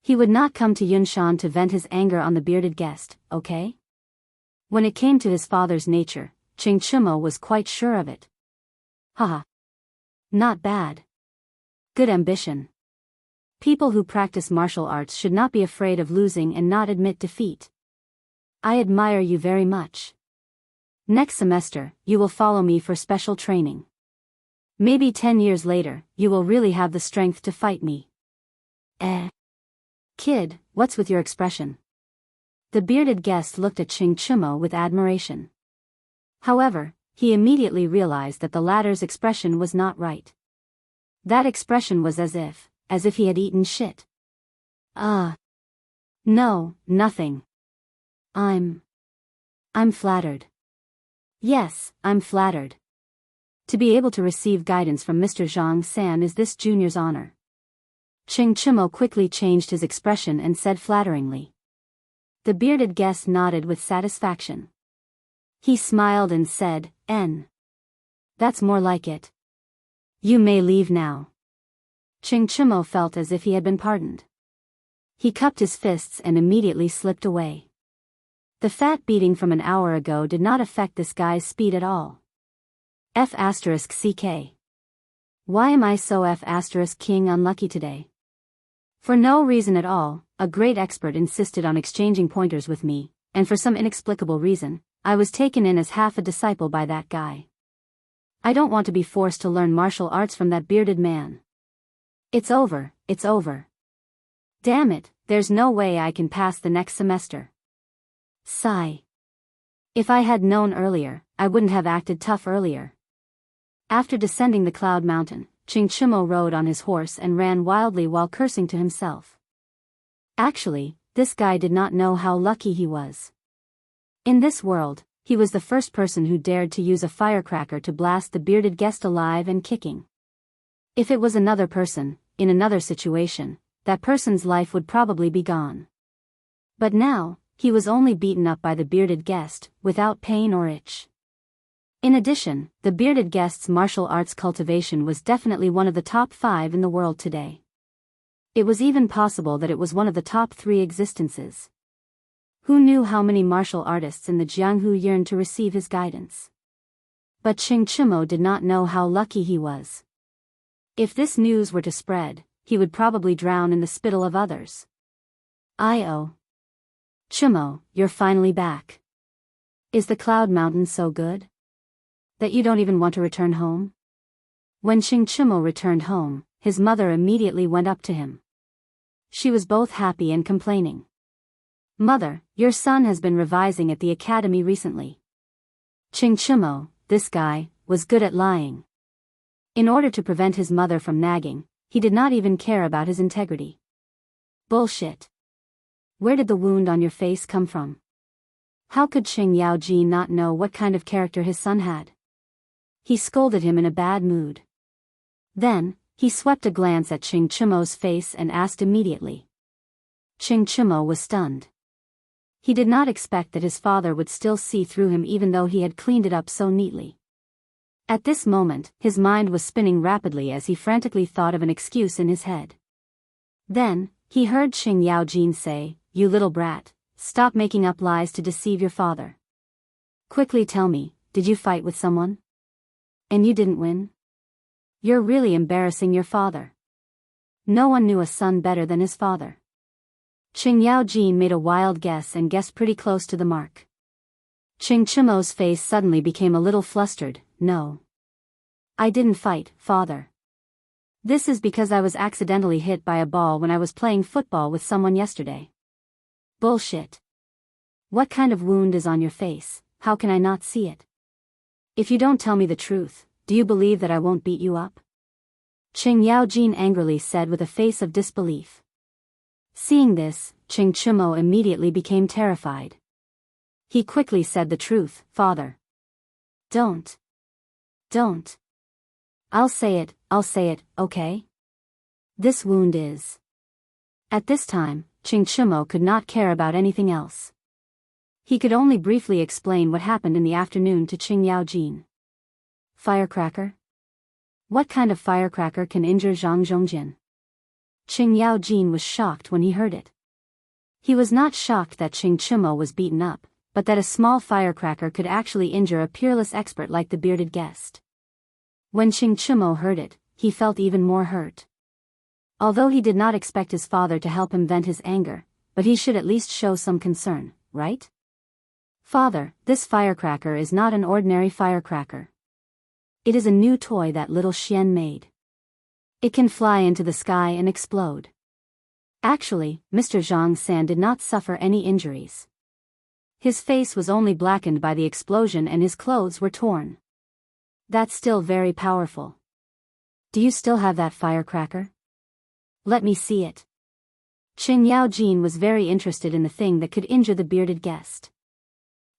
He would not come to Yunshan to vent his anger on the bearded guest, okay? When it came to his father's nature, Qing Chimo was quite sure of it. Haha. Not bad. Good ambition. People who practice martial arts should not be afraid of losing and not admit defeat. I admire you very much. Next semester, you will follow me for special training. Maybe 10 years later, you will really have the strength to fight me. Kid, what's with your expression? The bearded guest looked at Qing Chimo with admiration. However, he immediately realized that the latter's expression was not right. That expression was as if he had eaten shit. No, nothing. I'm flattered. Yes, I'm flattered. To be able to receive guidance from Mr. Zhang San is this junior's honor. Qing Chimo quickly changed his expression and said flatteringly. The bearded guest nodded with satisfaction. He smiled and said, That's more like it. You may leave now. Qing Chimo felt as if he had been pardoned. He cupped his fists and immediately slipped away. The fat beating from an hour ago did not affect this guy's speed at all. F***CK. Why am I so F***king unlucky today? For no reason at all, a great expert insisted on exchanging pointers with me, and for some inexplicable reason, I was taken in as half a disciple by that guy. I don't want to be forced to learn martial arts from that bearded man. It's over, it's over. Damn it, there's no way I can pass the next semester. Sigh. If I had known earlier, I wouldn't have acted tough earlier. After descending the cloud mountain, Qing Chimo rode on his horse and ran wildly while cursing to himself. Actually, this guy did not know how lucky he was. In this world, he was the first person who dared to use a firecracker to blast the bearded guest alive and kicking. If it was another person, in another situation, that person's life would probably be gone. But now, he was only beaten up by the bearded guest, without pain or itch. In addition, the bearded guest's martial arts cultivation was definitely one of the top 5 in the world today. It was even possible that it was one of the top 3 existences. Who knew how many martial artists in the Jianghu yearned to receive his guidance? But Qing Chimo did not know how lucky he was. If this news were to spread, he would probably drown in the spittle of others. Chimo, you're finally back. Is the Cloud Mountain so good? That you don't even want to return home? When Qing Chimo returned home, his mother immediately went up to him. She was both happy and complaining. Mother, your son has been revising at the academy recently. Qing Chimo, this guy, was good at lying. In order to prevent his mother from nagging, he did not even care about his integrity. Bullshit. Where did the wound on your face come from? How could Qing Yaojin not know what kind of character his son had? He scolded him in a bad mood. Then, he swept a glance at Qing Chimo's face and asked immediately. Qing Chimo was stunned. He did not expect that his father would still see through him even though he had cleaned it up so neatly. At this moment, his mind was spinning rapidly as he frantically thought of an excuse in his head. Then, he heard Qing Yaojin say, "You little brat, stop making up lies to deceive your father. Quickly tell me, did you fight with someone? And you didn't win? You're really embarrassing your father." No one knew a son better than his father. Qing Yaojin made a wild guess and guessed pretty close to the mark. Qing Chimo's face suddenly became a little flustered. No. I didn't fight, father. This is because I was accidentally hit by a ball when I was playing football with someone yesterday. Bullshit. What kind of wound is on your face? How can I not see it? If you don't tell me the truth, do you believe that I won't beat you up? Qing Yaojin angrily said with a face of disbelief. Seeing this, Qing Chimo immediately became terrified. He quickly said the truth, father. Don't. I'll say it, okay? This wound is. At this time, Qing Chimo could not care about anything else. He could only briefly explain what happened in the afternoon to Qing Yaojin. Firecracker? What kind of firecracker can injure Zhang Zhongjin? Qing Yaojin was shocked when he heard it. He was not shocked that Qing Chimo was beaten up, but that a small firecracker could actually injure a peerless expert like the bearded guest. When Qing Chimo heard it, he felt even more hurt. Although he did not expect his father to help him vent his anger, but he should at least show some concern, right? Father, this firecracker is not an ordinary firecracker. It is a new toy that little Xian made. It can fly into the sky and explode. Actually, Mr. Zhang San did not suffer any injuries. His face was only blackened by the explosion and his clothes were torn. That's still very powerful. Do you still have that firecracker? Let me see it. Qing Yaojin was very interested in the thing that could injure the bearded guest.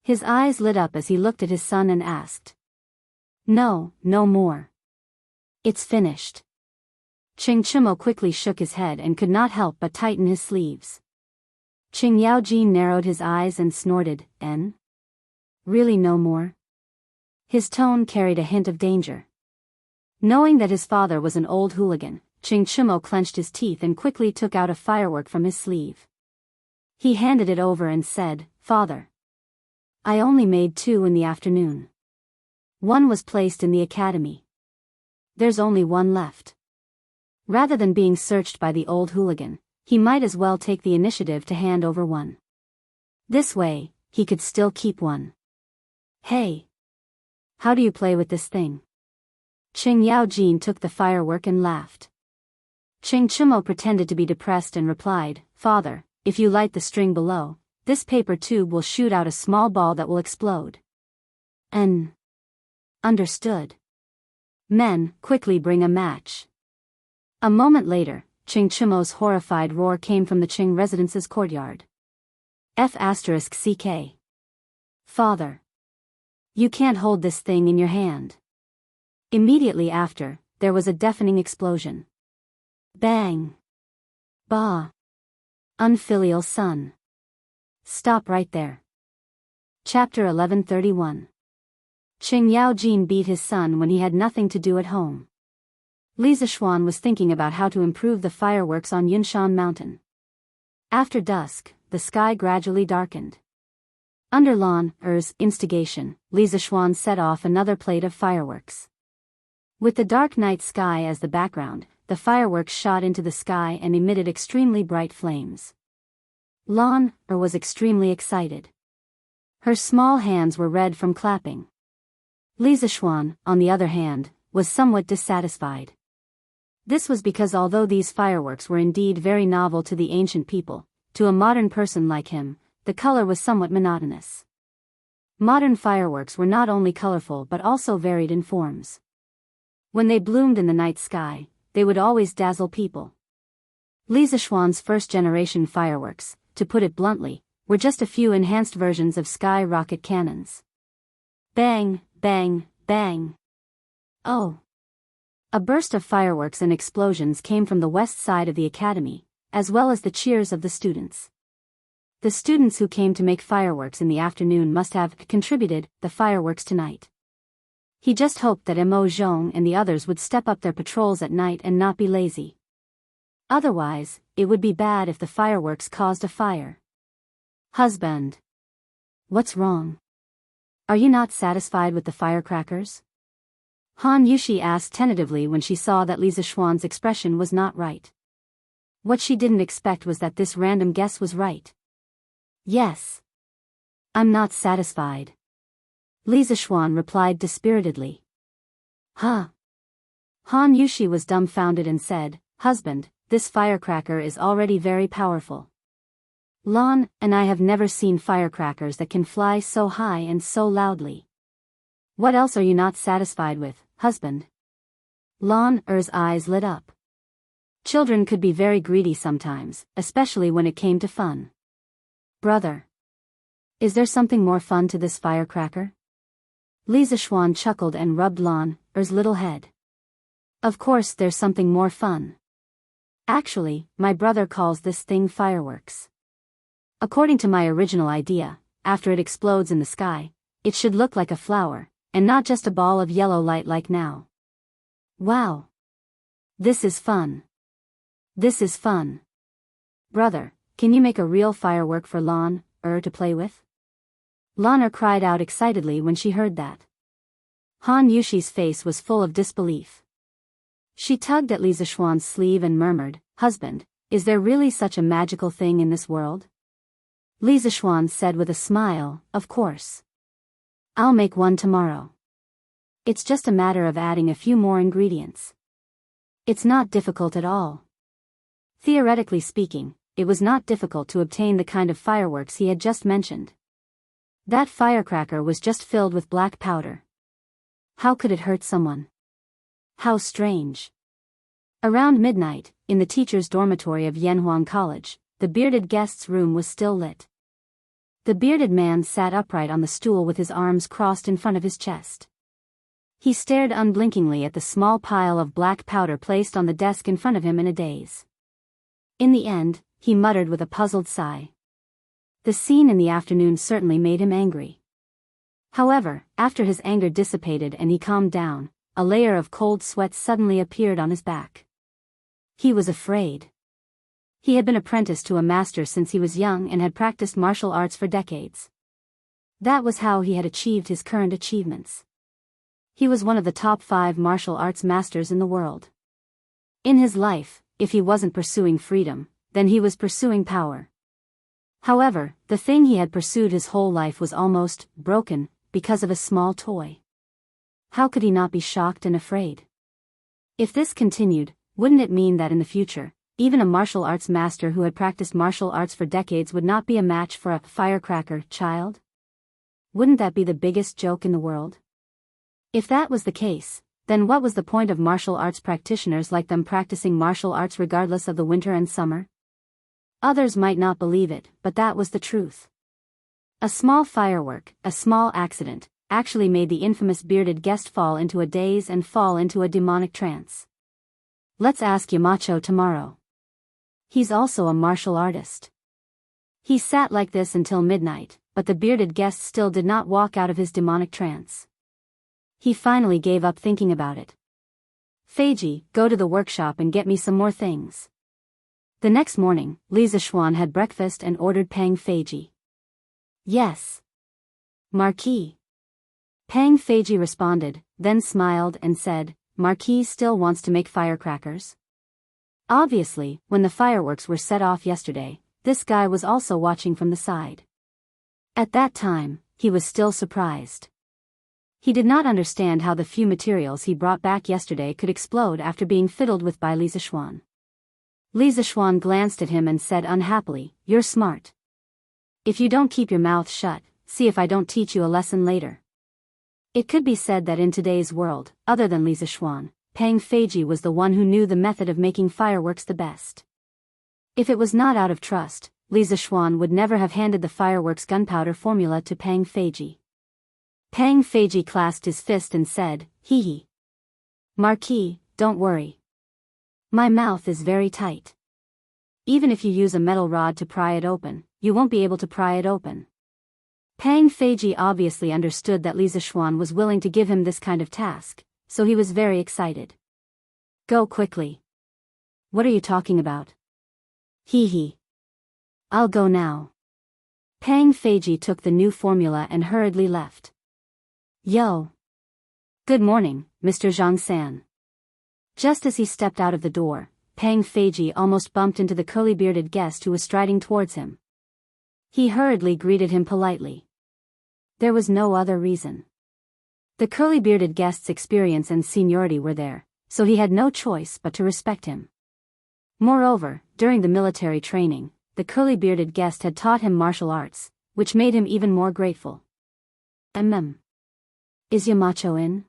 His eyes lit up as he looked at his son and asked. No more. It's finished. Qing Chimo quickly shook his head and could not help but tighten his sleeves. Qing Yaojin narrowed his eyes and snorted, "En? Really no more?" His tone carried a hint of danger. Knowing that his father was an old hooligan, Qing Chimo clenched his teeth and quickly took out a firework from his sleeve. He handed it over and said, "Father, I only made 2 in the afternoon. One was placed in the academy. There's only 1 left." Rather than being searched by the old hooligan, he might as well take the initiative to hand over 1. This way, he could still keep 1. Hey! How do you play with this thing? Qing Yaojin took the firework and laughed. Qing Chimo pretended to be depressed and replied, "Father, if you light the string below, this paper tube will shoot out a small ball that will explode." Understood. Men, quickly bring a match. A moment later, Qing Chimo's horrified roar came from the Qing residence's courtyard. F***CK. Father. You can't hold this thing in your hand. Immediately after, there was a deafening explosion. Bang. Bah. Unfilial son. Stop right there. Chapter 1131. Qing Yaojin beat his son when he had nothing to do at home. Li Zixuan was thinking about how to improve the fireworks on Yunshan Mountain. After dusk, the sky gradually darkened. Under Lan Er's instigation, Li Zixuan set off another plate of fireworks. With the dark night sky as the background, the fireworks shot into the sky and emitted extremely bright flames. Lan Er was extremely excited. Her small hands were red from clapping. Li Zixuan, on the other hand, was somewhat dissatisfied. This was because although these fireworks were indeed very novel to the ancient people, to a modern person like him, the color was somewhat monotonous. Modern fireworks were not only colorful but also varied in forms. When they bloomed in the night sky, they would always dazzle people. Li Zixuan's first-generation fireworks, to put it bluntly, were just a few enhanced versions of sky rocket cannons. Bang, bang, bang. Oh! A burst of fireworks and explosions came from the west side of the academy, as well as the cheers of the students. The students who came to make fireworks in the afternoon must have contributed the fireworks tonight. He just hoped that Mo Zhong and the others would step up their patrols at night and not be lazy. Otherwise, it would be bad if the fireworks caused a fire. Husband. What's wrong? Are you not satisfied with the firecrackers? Han Yushi asked tentatively when she saw that Li Zixuan's expression was not right. What she didn't expect was that this random guess was right. Yes. I'm not satisfied. Li Zishuan replied dispiritedly. Huh? Han Yushi was dumbfounded and said, Husband, this firecracker is already very powerful. Lan and I have never seen firecrackers that can fly so high and so loudly. What else are you not satisfied with, husband? Lan Er's eyes lit up. Children could be very greedy sometimes, especially when it came to fun. Brother. Is there something more fun to this firecracker? Li Zishuan chuckled and rubbed Lan Er's little head. Of course there's something more fun. Actually, my brother calls this thing fireworks. According to my original idea, after it explodes in the sky, it should look like a flower, and not just a ball of yellow light like now. Wow. This is fun. This is fun. Brother, can you make a real firework for Lan Er to play with? Lan Er cried out excitedly when she heard that. Han Yushi's face was full of disbelief. She tugged at Li Zishuan's sleeve and murmured, Husband, is there really such a magical thing in this world? Li Zishuan said with a smile, Of course. I'll make one tomorrow. It's just a matter of adding a few more ingredients. It's not difficult at all. Theoretically speaking, it was not difficult to obtain the kind of fireworks he had just mentioned. That firecracker was just filled with black powder. How could it hurt someone? How strange. Around midnight, in the teacher's dormitory of Yanhuang College, the bearded guest's room was still lit. The bearded man sat upright on the stool with his arms crossed in front of his chest. He stared unblinkingly at the small pile of black powder placed on the desk in front of him in a daze. In the end, he muttered with a puzzled sigh. The scene in the afternoon certainly made him angry. However, after his anger dissipated and he calmed down, a layer of cold sweat suddenly appeared on his back. He was afraid. He had been apprenticed to a master since he was young and had practiced martial arts for decades. That was how he had achieved his current achievements. He was one of the top 5 martial arts masters in the world. In his life, if he wasn't pursuing freedom, then he was pursuing power. However, the thing he had pursued his whole life was almost broken because of a small toy. How could he not be shocked and afraid? If this continued, wouldn't it mean that in the future, even a martial arts master who had practiced martial arts for decades would not be a match for a firecracker child? Wouldn't that be the biggest joke in the world? If that was the case, then what was the point of martial arts practitioners like them practicing martial arts regardless of the winter and summer? Others might not believe it, but that was the truth. A small firework, a small accident, actually made the infamous bearded guest fall into a daze and fall into a demonic trance. Let's ask Yamacho tomorrow. He's also a martial artist. He sat like this until midnight, but the bearded guest still did not walk out of his demonic trance. He finally gave up thinking about it. Feiji, go to the workshop and get me some more things. The next morning, Li Zishuan had breakfast and ordered Pang Feiji. Yes. Marquis. Pang Feiji responded, then smiled and said, Marquis still wants to make firecrackers? Obviously, when the fireworks were set off yesterday, this guy was also watching from the side. At that time, he was still surprised. He did not understand how the few materials he brought back yesterday could explode after being fiddled with by Li Zishuan. Li Zishuan glanced at him and said unhappily, You're smart. If you don't keep your mouth shut, see if I don't teach you a lesson later. It could be said that in today's world, other than Li Zishuan, Pang Feiji was the one who knew the method of making fireworks the best. If it was not out of trust, Li Zishuan would never have handed the fireworks gunpowder formula to Pang Feiji. Pang Feiji clasped his fist and said, Hee hee. Marquis, don't worry. My mouth is very tight. Even if you use a metal rod to pry it open, you won't be able to pry it open. Pang Feiji obviously understood that Li Zishuan was willing to give him this kind of task, so he was very excited. Go quickly. What are you talking about? Hee hee. I'll go now. Pang Feiji took the new formula and hurriedly left. Yo. Good morning, Mr. Zhang San. Just as he stepped out of the door, Pang Feiji almost bumped into the curly-bearded guest who was striding towards him. He hurriedly greeted him politely. There was no other reason. The curly-bearded guest's experience and seniority were there, so he had no choice but to respect him. Moreover, during the military training, the curly-bearded guest had taught him martial arts, which made him even more grateful. Is Yamacho in?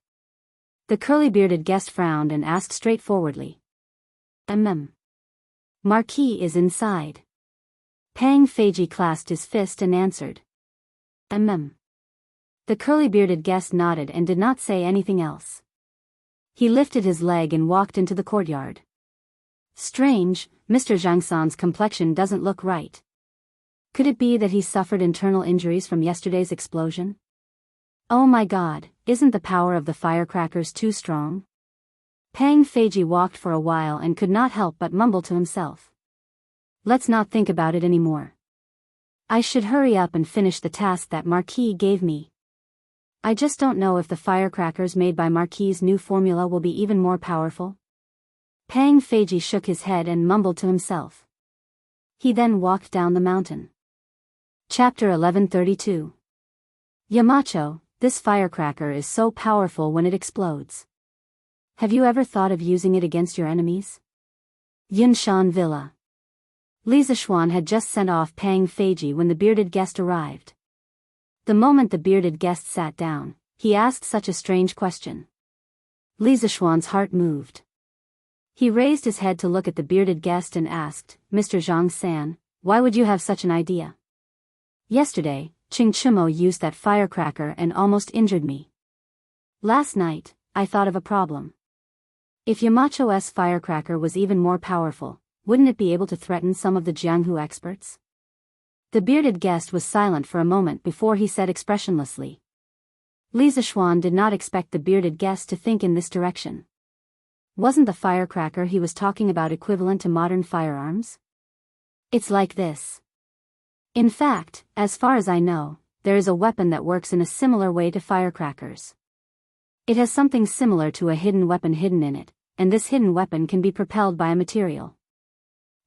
The curly-bearded guest frowned and asked straightforwardly. Marquis is inside. Pang Feiji clasped his fist and answered. The curly-bearded guest nodded and did not say anything else. He lifted his leg and walked into the courtyard. Strange, Mr. Zhang San's complexion doesn't look right. Could it be that he suffered internal injuries from yesterday's explosion? Oh my god, isn't the power of the firecrackers too strong? Pang Feiji walked for a while and could not help but mumble to himself. Let's not think about it anymore. I should hurry up and finish the task that Marquis gave me. I just don't know if the firecrackers made by Marquis's new formula will be even more powerful. Pang Feiji shook his head and mumbled to himself. He then walked down the mountain. Chapter 1132. Yamacho, this firecracker is so powerful when it explodes. Have you ever thought of using it against your enemies? Yunshan Villa. Li Zishuan had just sent off Pang Feiji when the bearded guest arrived. The moment the bearded guest sat down, he asked such a strange question. Li Zishuan's heart moved. He raised his head to look at the bearded guest and asked, Mr. Zhang San, why would you have such an idea? Yesterday, Ching Chumo used that firecracker and almost injured me. Last night, I thought of a problem. If Yamacho's firecracker was even more powerful, wouldn't it be able to threaten some of the Jianghu experts? The bearded guest was silent for a moment before he said expressionlessly. Li Zishuan did not expect the bearded guest to think in this direction. Wasn't the firecracker he was talking about equivalent to modern firearms? It's like this. In fact, as far as I know, there is a weapon that works in a similar way to firecrackers. It has something similar to a hidden weapon hidden in it, and this hidden weapon can be propelled by a material.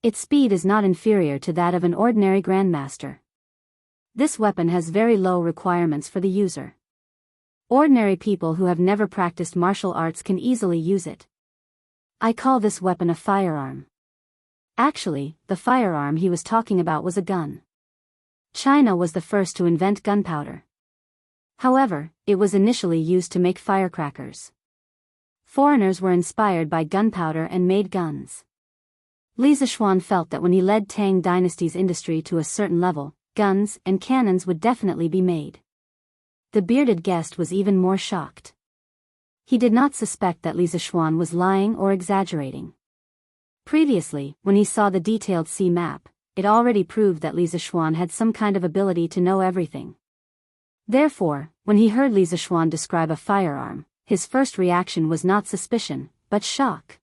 Its speed is not inferior to that of an ordinary grandmaster. This weapon has very low requirements for the user. Ordinary people who have never practiced martial arts can easily use it. I call this weapon a firearm. Actually, the firearm he was talking about was a gun. China was the first to invent gunpowder. However, it was initially used to make firecrackers. Foreigners were inspired by gunpowder and made guns. Li Zishuan felt that when he led Tang Dynasty's industry to a certain level, guns and cannons would definitely be made. The bearded guest was even more shocked. He did not suspect that Li Zishuan was lying or exaggerating. Previously, when he saw the detailed sea map, it already proved that Li Zishuan had some kind of ability to know everything. Therefore, when he heard Li Zishuan describe a firearm, his first reaction was not suspicion, but shock.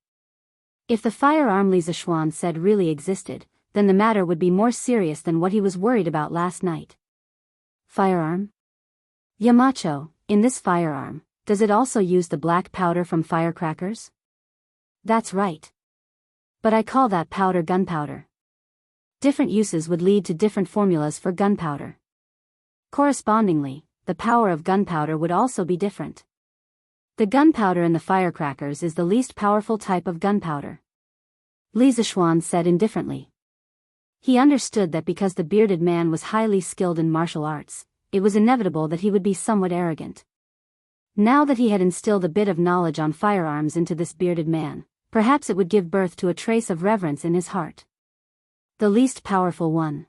If the firearm Li Zishuan said really existed, then the matter would be more serious than what he was worried about last night. Firearm? Yamacho, in this firearm, does it also use the black powder from firecrackers? That's right. But I call that powder gunpowder. Different uses would lead to different formulas for gunpowder. Correspondingly, the power of gunpowder would also be different. The gunpowder in the firecrackers is the least powerful type of gunpowder. Li Zishuan said indifferently. He understood that because the bearded man was highly skilled in martial arts, it was inevitable that he would be somewhat arrogant. Now that he had instilled a bit of knowledge on firearms into this bearded man, perhaps it would give birth to a trace of reverence in his heart. The least powerful one.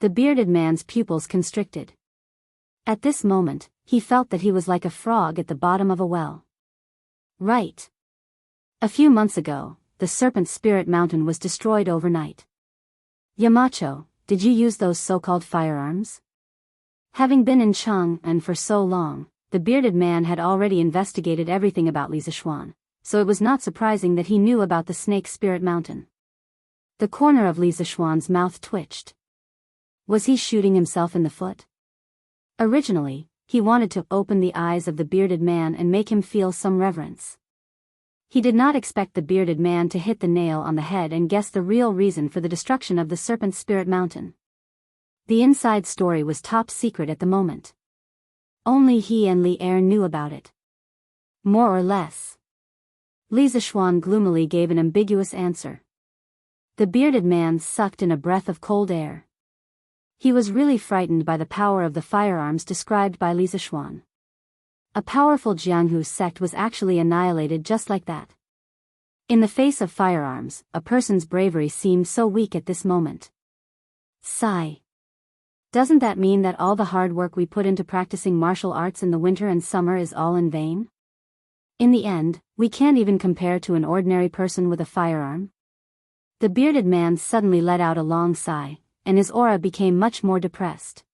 The bearded man's pupils constricted. At this moment, he felt that he was like a frog at the bottom of a well. Right. A few months ago, the Serpent Spirit Mountain was destroyed overnight. Yamacho, did you use those so-called firearms? Having been in Chang'an for so long, the bearded man had already investigated everything about Li Zishuan, so it was not surprising that he knew about the Snake Spirit Mountain. The corner of Li Zishuan's mouth twitched. Was he shooting himself in the foot? Originally, he wanted to open the eyes of the bearded man and make him feel some reverence. He did not expect the bearded man to hit the nail on the head and guess the real reason for the destruction of the Serpent Spirit Mountain. The inside story was top secret at the moment. Only he and Li Er knew about it. More or less. Li Zishuan gloomily gave an ambiguous answer. The bearded man sucked in a breath of cold air. He was really frightened by the power of the firearms described by Li Zishuan. A powerful Jianghu sect was actually annihilated just like that. In the face of firearms, a person's bravery seemed so weak at this moment. Sigh. Doesn't that mean that all the hard work we put into practicing martial arts in the winter and summer is all in vain? In the end, we can't even compare to an ordinary person with a firearm? The bearded man suddenly let out a long sigh, and his aura became much more depressed.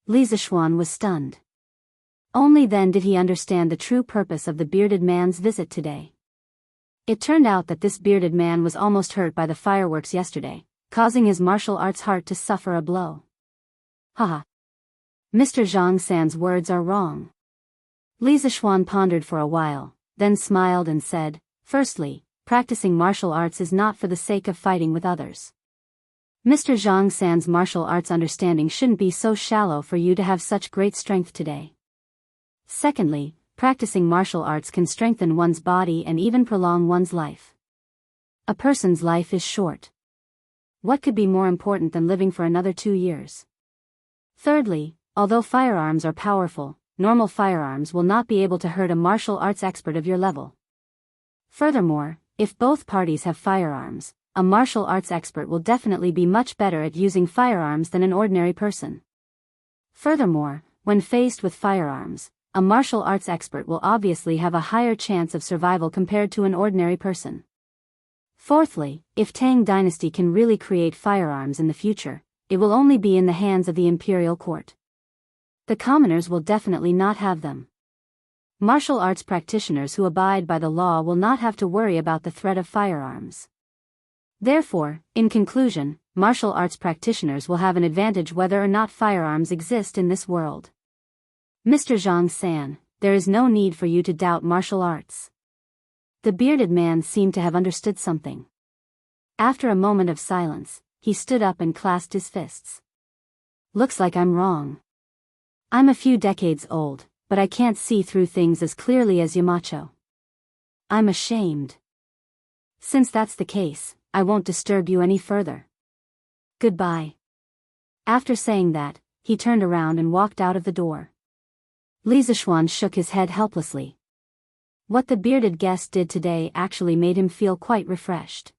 Li Zishuan was stunned. Only then did he understand the true purpose of the bearded man's visit today. It turned out that this bearded man was almost hurt by the fireworks yesterday, causing his martial arts heart to suffer a blow. Haha. Mr. Zhang San's words are wrong. Li Zishuan pondered for a while, then smiled and said, "Firstly, practicing martial arts is not for the sake of fighting with others. Mr. Zhang San's martial arts understanding shouldn't be so shallow for you to have such great strength today. Secondly, practicing martial arts can strengthen one's body and even prolong one's life. A person's life is short. What could be more important than living for another 2 years? Thirdly, although firearms are powerful, normal firearms will not be able to hurt a martial arts expert of your level. Furthermore, if both parties have firearms, a martial arts expert will definitely be much better at using firearms than an ordinary person. Furthermore, when faced with firearms, a martial arts expert will obviously have a higher chance of survival compared to an ordinary person. Fourthly, if Tang Dynasty can really create firearms in the future, it will only be in the hands of the imperial court. The commoners will definitely not have them. Martial arts practitioners who abide by the law will not have to worry about the threat of firearms. Therefore, in conclusion, martial arts practitioners will have an advantage whether or not firearms exist in this world. Mr. Zhang San, there is no need for you to doubt martial arts." The bearded man seemed to have understood something. After a moment of silence, he stood up and clasped his fists. "Looks like I'm wrong. I'm a few decades old, but I can't see through things as clearly as Yamacho. I'm ashamed. Since that's the case, I won't disturb you any further. Goodbye." After saying that, he turned around and walked out of the door. Li Zishuan shook his head helplessly. What the bearded guest did today actually made him feel quite refreshed.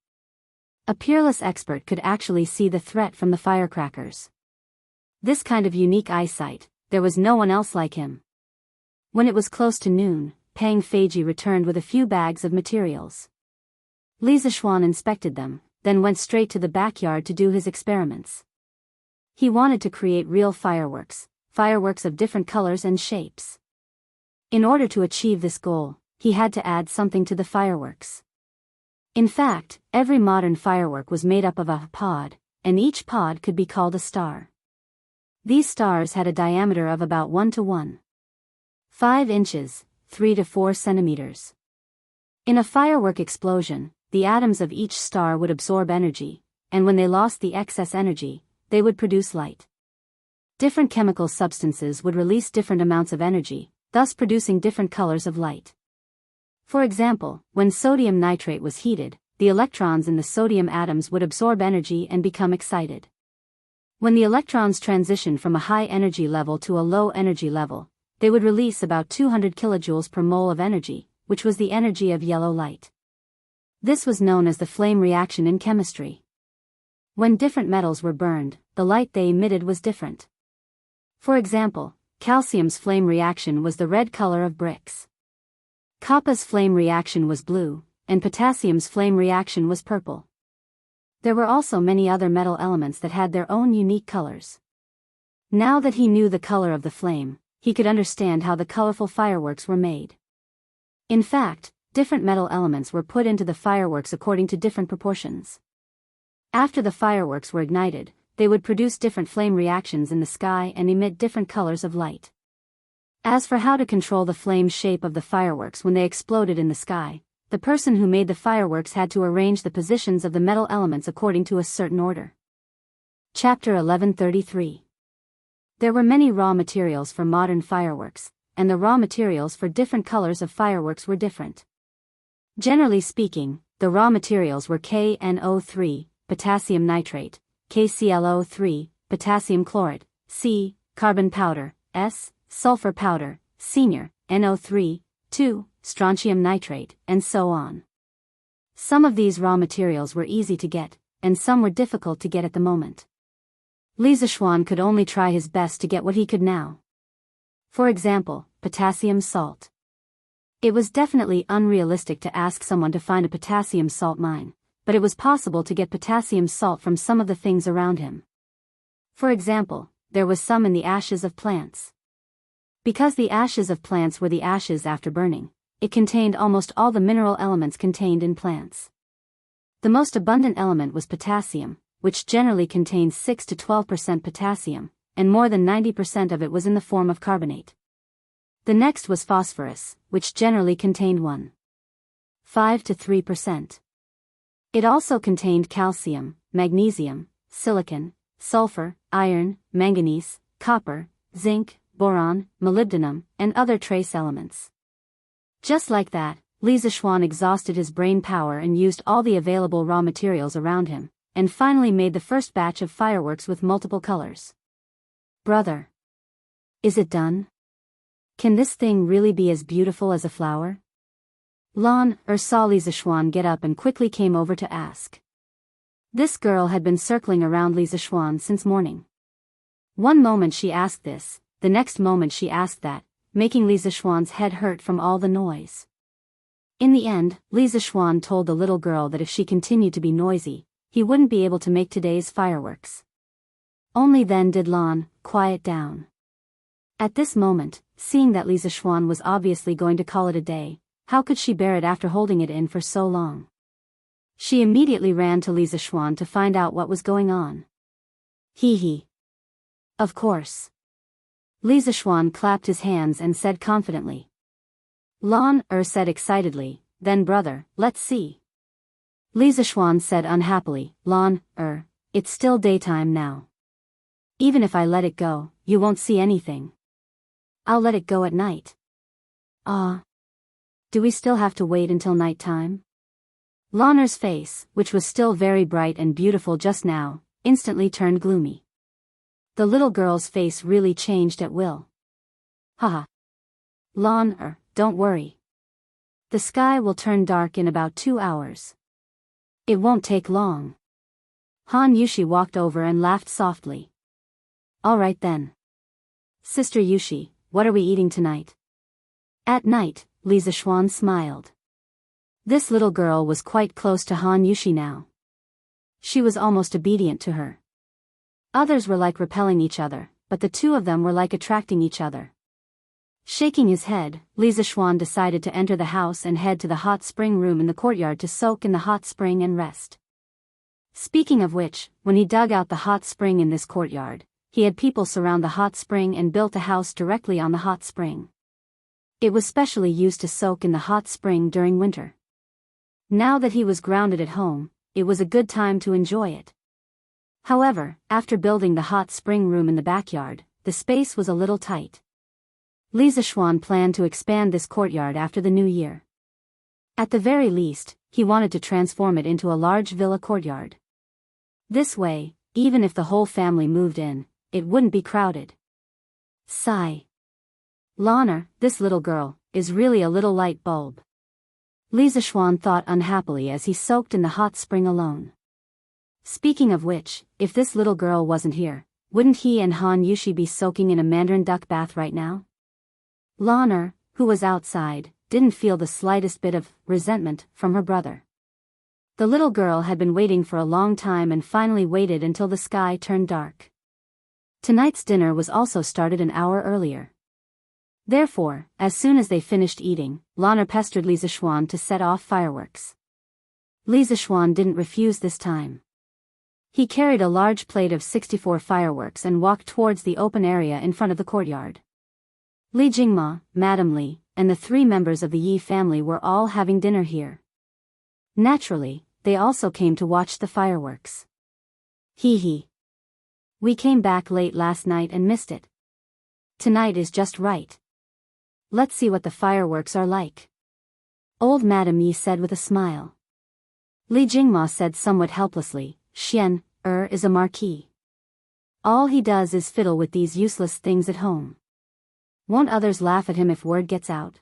A peerless expert could actually see the threat from the firecrackers. This kind of unique eyesight, there was no one else like him. When it was close to noon, Pang Feiji returned with a few bags of materials. Li Zishuan inspected them, then went straight to the backyard to do his experiments. He wanted to create real fireworks of different colors and shapes. In order to achieve this goal, he had to add something to the fireworks. In fact, every modern firework was made up of a pod, and each pod could be called a star. These stars had a diameter of about 1 to 1.5 inches, 3 to 4 centimeters. In a firework explosion, the atoms of each star would absorb energy, and when they lost the excess energy, they would produce light. Different chemical substances would release different amounts of energy, thus producing different colors of light. For example, when sodium nitrate was heated, the electrons in the sodium atoms would absorb energy and become excited. When the electrons transitioned from a high energy level to a low energy level, they would release about 200 kilojoules per mole of energy, which was the energy of yellow light. This was known as the flame reaction in chemistry. When different metals were burned, the light they emitted was different. For example, calcium's flame reaction was the red color of bricks. Copper's flame reaction was blue, and potassium's flame reaction was purple. There were also many other metal elements that had their own unique colors. Now that he knew the color of the flame, he could understand how the colorful fireworks were made. In fact, different metal elements were put into the fireworks according to different proportions. After the fireworks were ignited, they would produce different flame reactions in the sky and emit different colors of light. As for how to control the flame shape of the fireworks when they exploded in the sky, the person who made the fireworks had to arrange the positions of the metal elements according to a certain order. Chapter 1133. There were many raw materials for modern fireworks, and the raw materials for different colors of fireworks were different. Generally speaking, the raw materials were KNO3, potassium nitrate, KClO3, potassium chloride, C, carbon powder, S, sulfur powder, senior, NO3, 2, strontium nitrate, and so on. Some of these raw materials were easy to get, and some were difficult to get at the moment. Li Zishuan could only try his best to get what he could now. For example, potassium salt. It was definitely unrealistic to ask someone to find a potassium salt mine, but it was possible to get potassium salt from some of the things around him. For example, there was some in the ashes of plants. Because the ashes of plants were the ashes after burning, it contained almost all the mineral elements contained in plants. The most abundant element was potassium, which generally contained 6 to 12% potassium, and more than 90% of it was in the form of carbonate. The next was phosphorus, which generally contained 1.5 to 3%. It also contained calcium, magnesium, silicon, sulfur, iron, manganese, copper, zinc, boron, molybdenum, and other trace elements. Just like that, Li Zishuan exhausted his brain power and used all the available raw materials around him, and finally made the first batch of fireworks with multiple colors. Brother. Is it done? Can this thing really be as beautiful as a flower? Lan saw Li Zishuan get up and quickly came over to ask. This girl had been circling around Li Zishuan since morning. One moment she asked this, the next moment she asked that, making Li Zishuan's head hurt from all the noise. In the end, Li Zishuan told the little girl that if she continued to be noisy, he wouldn't be able to make today's fireworks. Only then did Lan quiet down. At this moment, seeing that Li Zishuan was obviously going to call it a day, how could she bear it after holding it in for so long? She immediately ran to Li Zishuan to find out what was going on. He. Of course. Li Zishuan clapped his hands and said confidently. Lan said excitedly, then brother, let's see. Li Zishuan said unhappily, Lan it's still daytime now. Even if I let it go, you won't see anything. I'll let it go at night. Do we still have to wait until night time? Lanner's face, which was still very bright and beautiful just now, instantly turned gloomy. The little girl's face really changed at will. Haha. Lan don't worry. The sky will turn dark in about 2 hours. It won't take long. Han Yushi walked over and laughed softly. All right then. Sister Yushi, what are we eating tonight? At night, Li Zishuan smiled. This little girl was quite close to Han Yushi now. She was almost obedient to her. Others were like repelling each other, but the two of them were like attracting each other. Shaking his head, Li Zishuan decided to enter the house and head to the hot spring room in the courtyard to soak in the hot spring and rest. Speaking of which, when he dug out the hot spring in this courtyard, he had people surround the hot spring and built a house directly on the hot spring. It was specially used to soak in the hot spring during winter. Now that he was grounded at home, it was a good time to enjoy it. However, after building the hot spring room in the backyard, the space was a little tight. Li Zishuan planned to expand this courtyard after the new year. At the very least, he wanted to transform it into a large villa courtyard. This way, even if the whole family moved in, it wouldn't be crowded. Sigh. Lanner, this little girl, is really a little light bulb. Li Zishuan thought unhappily as he soaked in the hot spring alone. Speaking of which, if this little girl wasn't here, wouldn't he and Han Yushi be soaking in a mandarin duck bath right now? Lanner, who was outside, didn't feel the slightest bit of resentment from her brother. The little girl had been waiting for a long time and finally waited until the sky turned dark. Tonight's dinner was also started an hour earlier. Therefore, as soon as they finished eating, Lanner pestered Li Zishuan to set off fireworks. Li Zishuan didn't refuse this time. He carried a large plate of 64 fireworks and walked towards the open area in front of the courtyard. Li Jingma, Madam Li, and the 3 members of the Yi family were all having dinner here. Naturally, they also came to watch the fireworks. Hee hee. We came back late last night and missed it. Tonight is just right. Let's see what the fireworks are like. Old Madame Yi said with a smile. Li Jingma said somewhat helplessly, Xian, is a marquis. All he does is fiddle with these useless things at home. Won't others laugh at him if word gets out?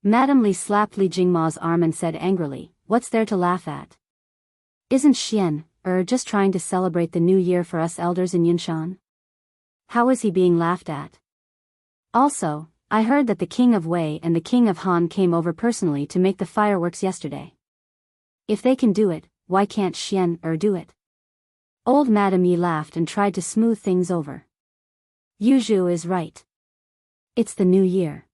Madame Li slapped Li Jingma's arm and said angrily, what's there to laugh at? Isn't Xian, just trying to celebrate the new year for us elders in Yunshan? How is he being laughed at? Also, I heard that the King of Wei and the King of Han came over personally to make the fireworks yesterday. If they can do it, why can't Xian do it? Old Madame Yi laughed and tried to smooth things over. Yuzhu is right. It's the new year.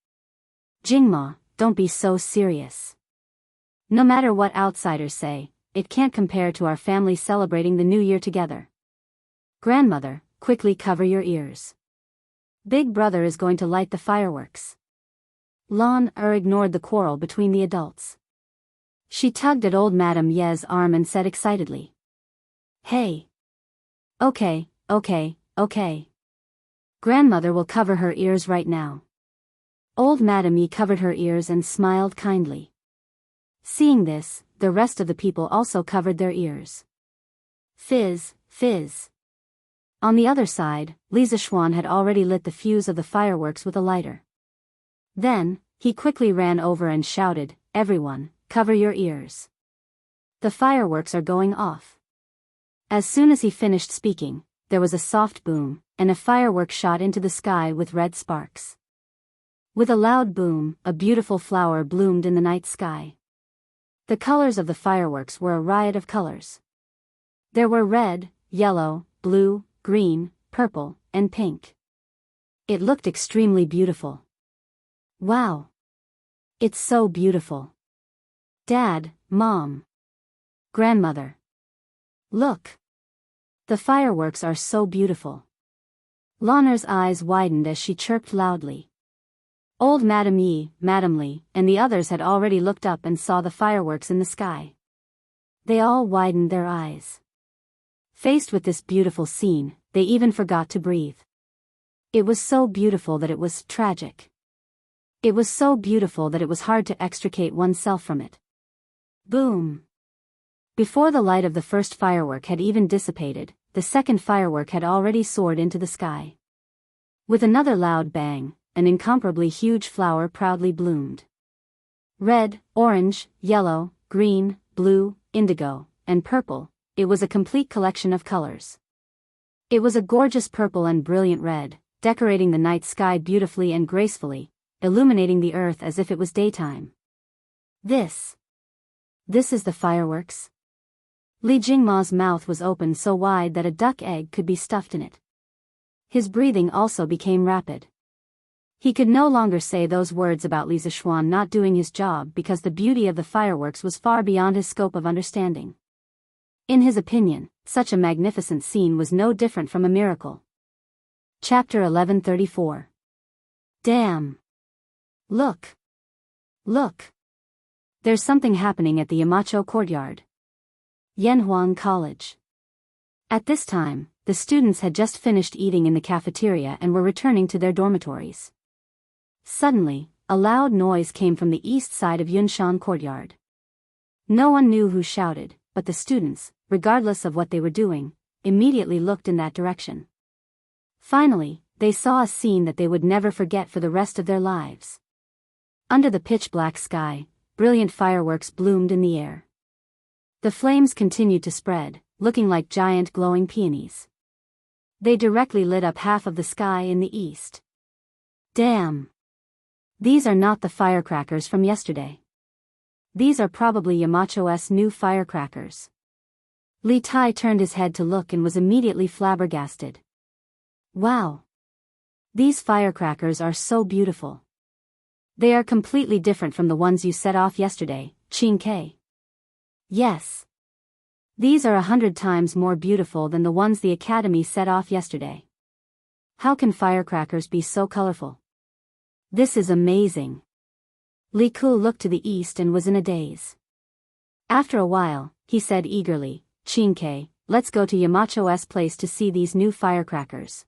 Jingma, don't be so serious. No matter what outsiders say, it can't compare to our family celebrating the new year together. Grandmother, quickly cover your ears. Big brother is going to light the fireworks. Lan ignored the quarrel between the adults. She tugged at old Madame Ye's arm and said excitedly. Hey. Okay. Grandmother will cover her ears right now. Old Madame Yi covered her ears and smiled kindly. Seeing this, the rest of the people also covered their ears. Fizz, fizz. On the other side, Li Zishuan had already lit the fuse of the fireworks with a lighter. Then, he quickly ran over and shouted, everyone, cover your ears. The fireworks are going off. As soon as he finished speaking, there was a soft boom, and a firework shot into the sky with red sparks. With a loud boom, a beautiful flower bloomed in the night sky. The colors of the fireworks were a riot of colors. There were red, yellow, blue, green, purple, and pink. It looked extremely beautiful. Wow! It's so beautiful. Dad, Mom. Grandmother. Look. The fireworks are so beautiful. Lanner's eyes widened as she chirped loudly. Old Madame Yi, Madame Li, and the others had already looked up and saw the fireworks in the sky. They all widened their eyes. Faced with this beautiful scene, they even forgot to breathe. It was so beautiful that it was tragic. It was so beautiful that it was hard to extricate oneself from it. Boom! Before the light of the first firework had even dissipated, the second firework had already soared into the sky. With another loud bang, an incomparably huge flower proudly bloomed. Red, orange, yellow, green, blue, indigo, and purple, it was a complete collection of colors. It was a gorgeous purple and brilliant red, decorating the night sky beautifully and gracefully, illuminating the earth as if it was daytime. This is the fireworks? Li Jingma's mouth was open so wide that a duck egg could be stuffed in it. His breathing also became rapid. He could no longer say those words about Li Zishuan not doing his job because the beauty of the fireworks was far beyond his scope of understanding. In his opinion, such a magnificent scene was no different from a miracle. Chapter 1134. Damn! Look! Look! There's something happening at the Yamacho courtyard. Yanhuang College. At this time, the students had just finished eating in the cafeteria and were returning to their dormitories. Suddenly, a loud noise came from the east side of Yunshan courtyard. No one knew who shouted, but the students, regardless of what they were doing, immediately looked in that direction. Finally, they saw a scene that they would never forget for the rest of their lives. Under the pitch-black sky, brilliant fireworks bloomed in the air. The flames continued to spread, looking like giant glowing peonies. They directly lit up half of the sky in the east. Damn! These are not the firecrackers from yesterday. These are probably Yamacho's new firecrackers. Li Tai turned his head to look and was immediately flabbergasted. Wow! These firecrackers are so beautiful. They are completely different from the ones you set off yesterday, Qing Ke. Yes. These are 100 times more beautiful than the ones the Academy set off yesterday. How can firecrackers be so colorful? This is amazing. Li Ku looked to the east and was in a daze. After a while, he said eagerly, "Chinke, let's go to Yamacho's place to see these new firecrackers."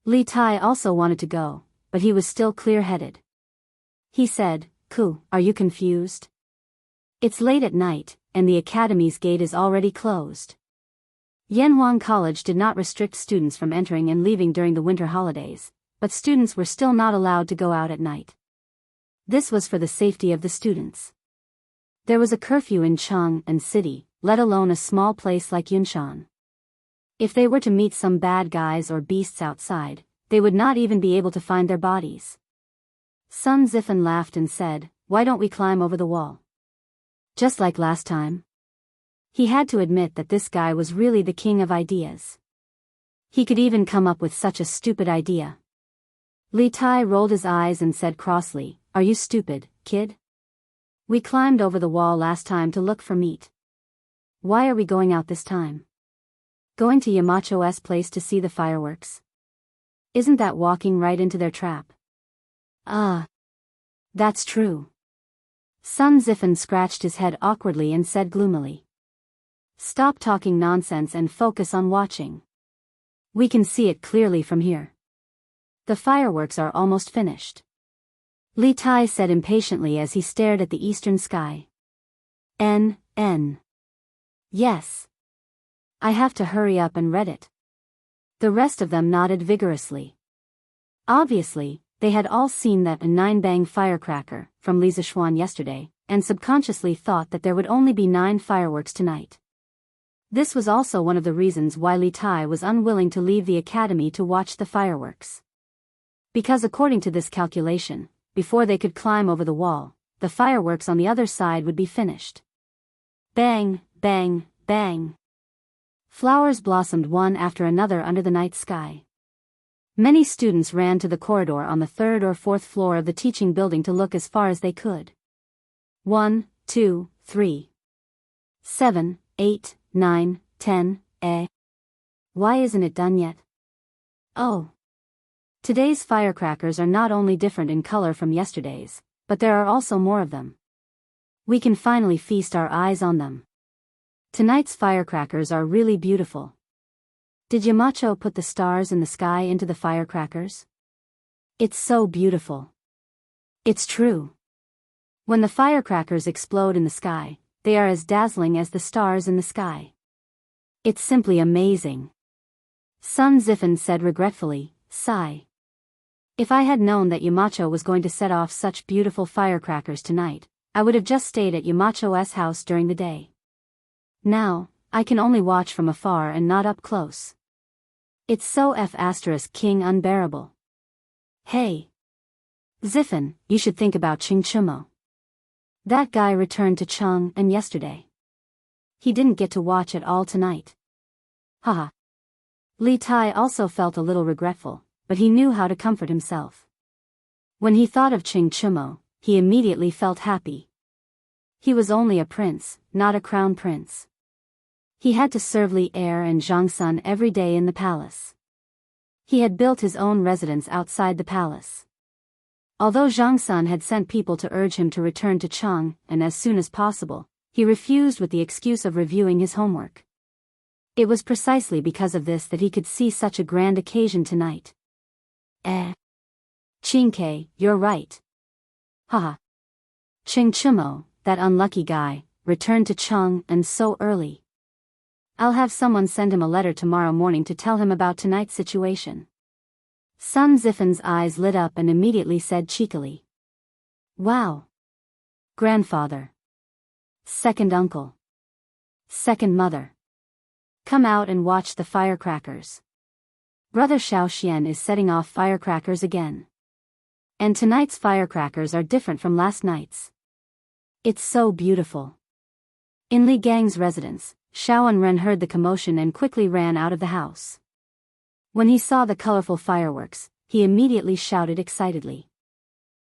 Li Tai also wanted to go, but he was still clear-headed. He said, "Ku, are you confused? It's late at night, and the academy's gate is already closed." Yanhuang College did not restrict students from entering and leaving during the winter holidays, but students were still not allowed to go out at night. This was for the safety of the students. There was a curfew in Chang'an City, let alone a small place like Yunshan. If they were to meet some bad guys or beasts outside, they would not even be able to find their bodies. Sun Zifan laughed and said, "Why don't we climb over the wall? Just like last time?" He had to admit that this guy was really the king of ideas. He could even come up with such a stupid idea. Li Tai rolled his eyes and said crossly, "Are you stupid, kid? We climbed over the wall last time to look for meat. Why are we going out this time? Going to Yamacho's place to see the fireworks? Isn't that walking right into their trap?" "Ah. That's true." Sun Zifan scratched his head awkwardly and said gloomily, "Stop talking nonsense and focus on watching. We can see it clearly from here. The fireworks are almost finished." Li Tai said impatiently as he stared at the eastern sky. N. Yes. I have to hurry up and read it." The rest of them nodded vigorously. Obviously, they had all seen that a 9-bang firecracker from Li Zishuan yesterday, and subconsciously thought that there would only be 9 fireworks tonight. This was also one of the reasons why Li Tai was unwilling to leave the academy to watch the fireworks. Because according to this calculation, before they could climb over the wall, the fireworks on the other side would be finished. Bang, bang, bang. Flowers blossomed one after another under the night sky. Many students ran to the corridor on the 3rd or 4th floor of the teaching building to look as far as they could. 1, 2, 3. 7, 8, 9, 10, Why isn't it done yet? Oh. Today's firecrackers are not only different in color from yesterday's, but there are also more of them. We can finally feast our eyes on them. Tonight's firecrackers are really beautiful. Did Yamacho put the stars in the sky into the firecrackers? It's so beautiful. It's true. When the firecrackers explode in the sky, they are as dazzling as the stars in the sky. It's simply amazing. Sun Zifan said regretfully, "Sigh. If I had known that Yamacho was going to set off such beautiful firecrackers tonight, I would have just stayed at Yamacho's house during the day. Now, I can only watch from afar and not up close. It's so *king unbearable. Hey. Zifan, you should think about Chingchumo. That guy returned to Chang'an yesterday. He didn't get to watch at all tonight. Haha." Li Tai also felt a little regretful, but he knew how to comfort himself. When he thought of Chingchumo, he immediately felt happy. He was only a prince, not a crown prince. He had to serve Li Er and Zhangsun every day in the palace. He had built his own residence outside the palace. Although Zhangsun had sent people to urge him to return to Chang'an as soon as possible, he refused with the excuse of reviewing his homework. It was precisely because of this that he could see such a grand occasion tonight. Chinke, you're right. Haha. Chingchumo, that unlucky guy, returned to Chang'an so early. I'll have someone send him a letter tomorrow morning to tell him about tonight's situation." Sun Zifan's eyes lit up and immediately said cheekily, "Wow. Grandfather. Second uncle. Second mother. Come out and watch the firecrackers. Brother Xiaoxian is setting off firecrackers again. And tonight's firecrackers are different from last night's. It's so beautiful." In Li Gang's residence, Xiao Anren heard the commotion and quickly ran out of the house. When he saw the colorful fireworks, he immediately shouted excitedly,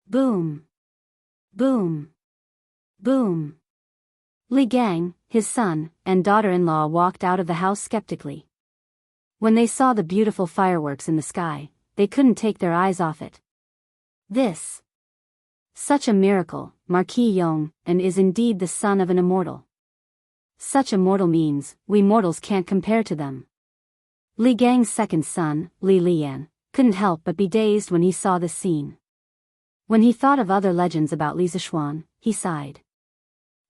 "Boom! Boom! Boom!" Li Gang, his son, and daughter-in-law walked out of the house skeptically. When they saw the beautiful fireworks in the sky, they couldn't take their eyes off it. This Such a miracle, Marquis Yong, and is indeed the son of an immortal. Such immortal means, we mortals can't compare to them. Li Gang's second son, Li Lian, couldn't help but be dazed when he saw this scene. When he thought of other legends about Li Zishuan, he sighed.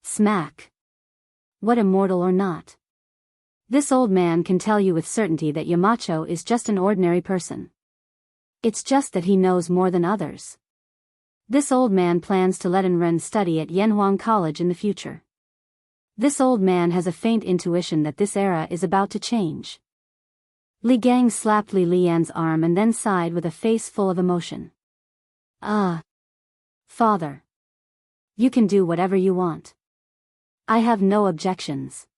Smack. What immortal or not? This old man can tell you with certainty that Yamacho is just an ordinary person. It's just that he knows more than others. This old man plans to let Enren study at Yanhuang College in the future. This old man has a faint intuition that this era is about to change. Li Gang slapped Li Lian's arm and then sighed with a face full of emotion. Father. You can do whatever you want. I have no objections.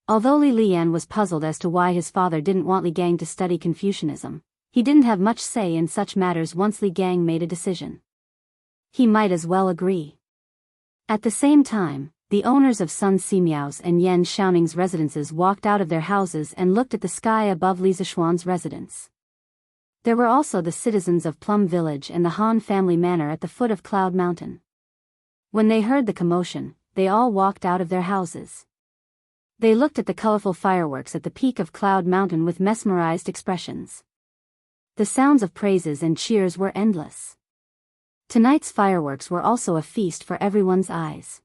Although Li Lian was puzzled as to why his father didn't want Li Gang to study Confucianism, he didn't have much say in such matters once Li Gang made a decision. He might as well agree. At the same time, the owners of Sun Simiao's and Yan Xiaoning's residences walked out of their houses and looked at the sky above Li Zishuan's residence. There were also the citizens of Plum Village and the Han family manor at the foot of Cloud Mountain. When they heard the commotion, they all walked out of their houses. They looked at the colorful fireworks at the peak of Cloud Mountain with mesmerized expressions. The sounds of praises and cheers were endless. Tonight's fireworks were also a feast for everyone's eyes.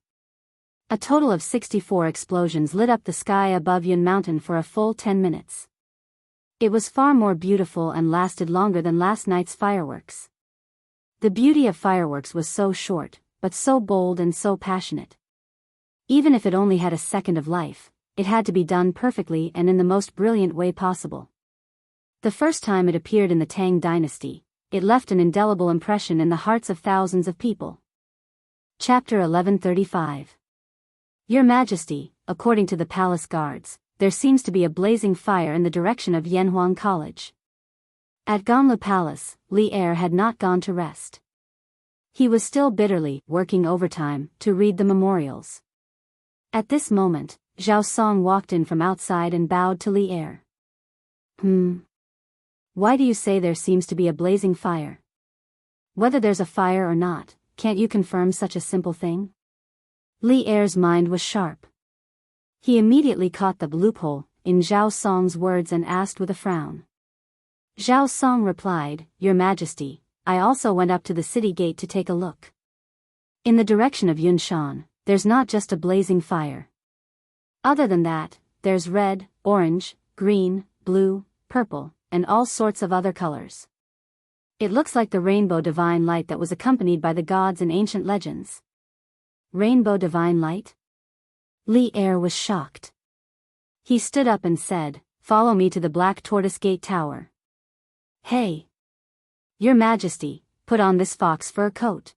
A total of 64 explosions lit up the sky above Yun Mountain for a full 10 minutes. It was far more beautiful and lasted longer than last night's fireworks. The beauty of fireworks was so short, but so bold and so passionate. Even if it only had a second of life, it had to be done perfectly and in the most brilliant way possible. The first time it appeared in the Tang dynasty, it left an indelible impression in the hearts of thousands of people. Chapter 1135. Your Majesty, according to the palace guards, there seems to be a blazing fire in the direction of Yanhuang College. At Ganlu Palace, Li Er had not gone to rest. He was still bitterly working overtime to read the memorials. At this moment, Zhao Song walked in from outside and bowed to Li Er. Why do you say there seems to be a blazing fire? Whether there's a fire or not, can't you confirm such a simple thing? Li Er's mind was sharp. He immediately caught the loophole in Zhao Song's words and asked with a frown. Zhao Song replied, Your Majesty, I also went up to the city gate to take a look. In the direction of Yunshan, there's not just a blazing fire. Other than that, there's red, orange, green, blue, purple, and all sorts of other colors. It looks like the rainbow divine light that was accompanied by the gods in ancient legends. Rainbow divine light? Li Er was shocked. He stood up and said, Follow me to the Black Tortoise Gate Tower. Hey! Your Majesty, put on this fox fur coat.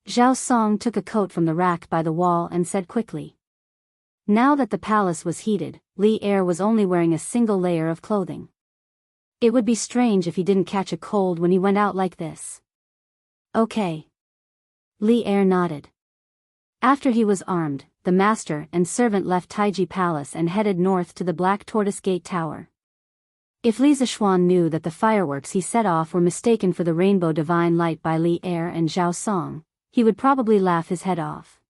Zhao Song took a coat from the rack by the wall and said quickly. Now that the palace was heated, Li Er was only wearing a single layer of clothing. It would be strange if he didn't catch a cold when he went out like this. Okay. Li Er nodded. After he was armed, the master and servant left Taiji Palace and headed north to the Black Tortoise Gate Tower. If Li Zishuan knew that the fireworks he set off were mistaken for the rainbow divine light by Li Er and Zhao Song, he would probably laugh his head off.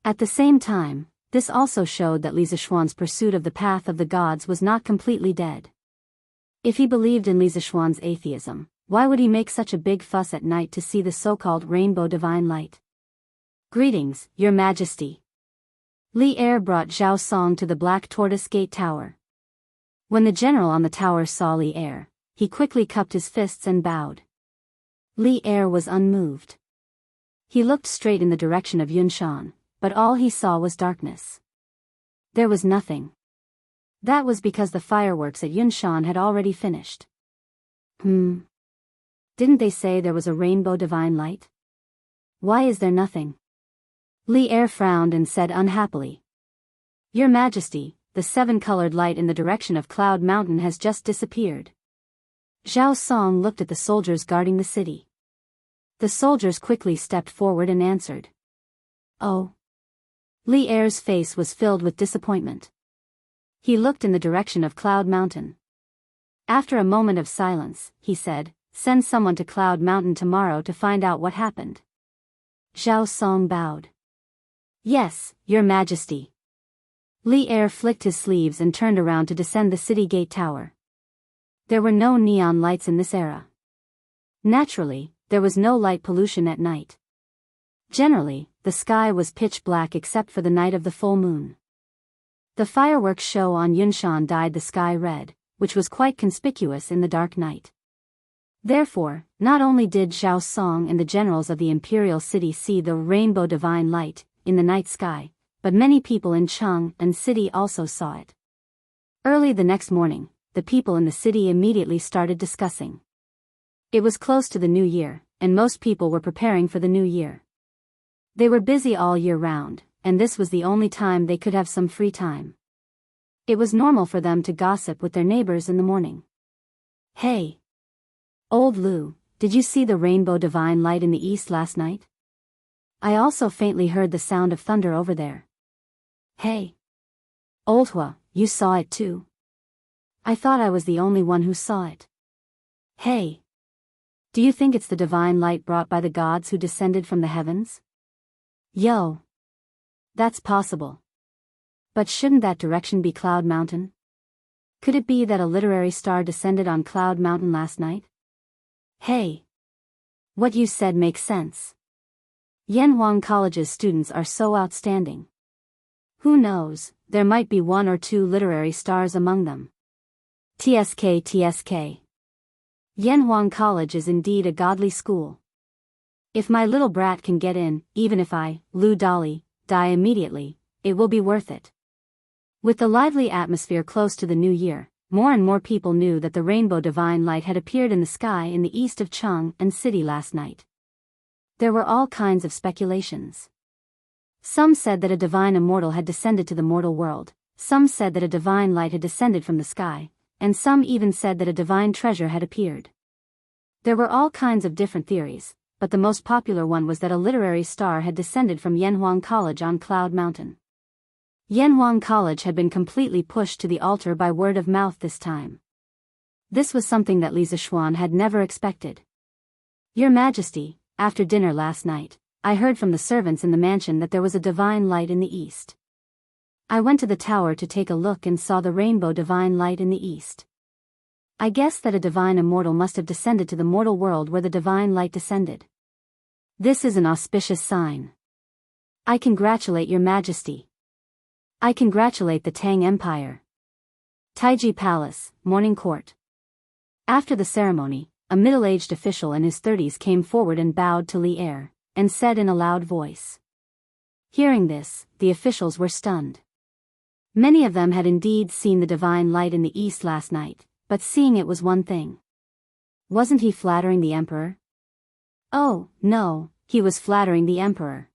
At the same time, this also showed that Li Zishuan's pursuit of the path of the gods was not completely dead. If he believed in Li Zishuan's atheism, why would he make such a big fuss at night to see the so-called rainbow divine light? Greetings, Your Majesty. Li Er brought Zhao Song to the Black Tortoise Gate Tower. When the general on the tower saw Li Er, he quickly cupped his fists and bowed. Li Er was unmoved. He looked straight in the direction of Yunshan, but all he saw was darkness. There was nothing. That was because the fireworks at Yunshan had already finished. Didn't they say there was a rainbow divine light? Why is there nothing? Li Er frowned and said unhappily. Your Majesty, the seven-colored light in the direction of Cloud Mountain has just disappeared. Zhao Song looked at the soldiers guarding the city. The soldiers quickly stepped forward and answered. Oh. Li Er's face was filled with disappointment. He looked in the direction of Cloud Mountain. After a moment of silence, he said, Send someone to Cloud Mountain tomorrow to find out what happened. Zhao Song bowed. Yes, Your Majesty. Li Er flicked his sleeves and turned around to descend the city gate tower. There were no neon lights in this era. Naturally, there was no light pollution at night. Generally, the sky was pitch black except for the night of the full moon. The fireworks show on Yunshan dyed the sky red, which was quite conspicuous in the dark night. Therefore, not only did Zhao Song and the generals of the imperial city see the rainbow divine light in the night sky, but many people in Chang'an city also saw it. Early the next morning, the people in the city immediately started discussing. It was close to the new year, and most people were preparing for the new year. They were busy all year round, and this was the only time they could have some free time. It was normal for them to gossip with their neighbors in the morning. Hey! Old Lu, did you see the rainbow divine light in the east last night? I also faintly heard the sound of thunder over there. Hey! Old Hua, you saw it too? I thought I was the only one who saw it. Hey! Do you think it's the divine light brought by the gods who descended from the heavens? Yo! That's possible. But shouldn't that direction be Cloud Mountain? Could it be that a literary star descended on Cloud Mountain last night? Hey! What you said makes sense. Yanhuang College's students are so outstanding. Who knows, there might be one or two literary stars among them. TSK. Yanhuang College is indeed a godly school. If my little brat can get in, even if I, Lu Dolly, die immediately, it will be worth it. With the lively atmosphere close to the new year, more and more people knew that the rainbow divine light had appeared in the sky in the east of Chang'an city last night. There were all kinds of speculations. Some said that a divine immortal had descended to the mortal world, some said that a divine light had descended from the sky, and some even said that a divine treasure had appeared. There were all kinds of different theories, but the most popular one was that a literary star had descended from Yanhuang College on Cloud Mountain. Yanhuang College had been completely pushed to the altar by word of mouth this time. This was something that Li Zishuan had never expected. Your Majesty, after dinner last night, I heard from the servants in the mansion that there was a divine light in the east. I went to the tower to take a look and saw the rainbow divine light in the east. I guess that a divine immortal must have descended to the mortal world where the divine light descended. This is an auspicious sign. I congratulate Your Majesty. I congratulate the Tang Empire. Taiji Palace, Morning Court. After the ceremony, a middle-aged official in his 30s came forward and bowed to Li Er, and said in a loud voice. Hearing this, the officials were stunned. Many of them had indeed seen the divine light in the east last night, but seeing it was one thing. Wasn't he flattering the emperor? Oh, no, he was flattering the emperor.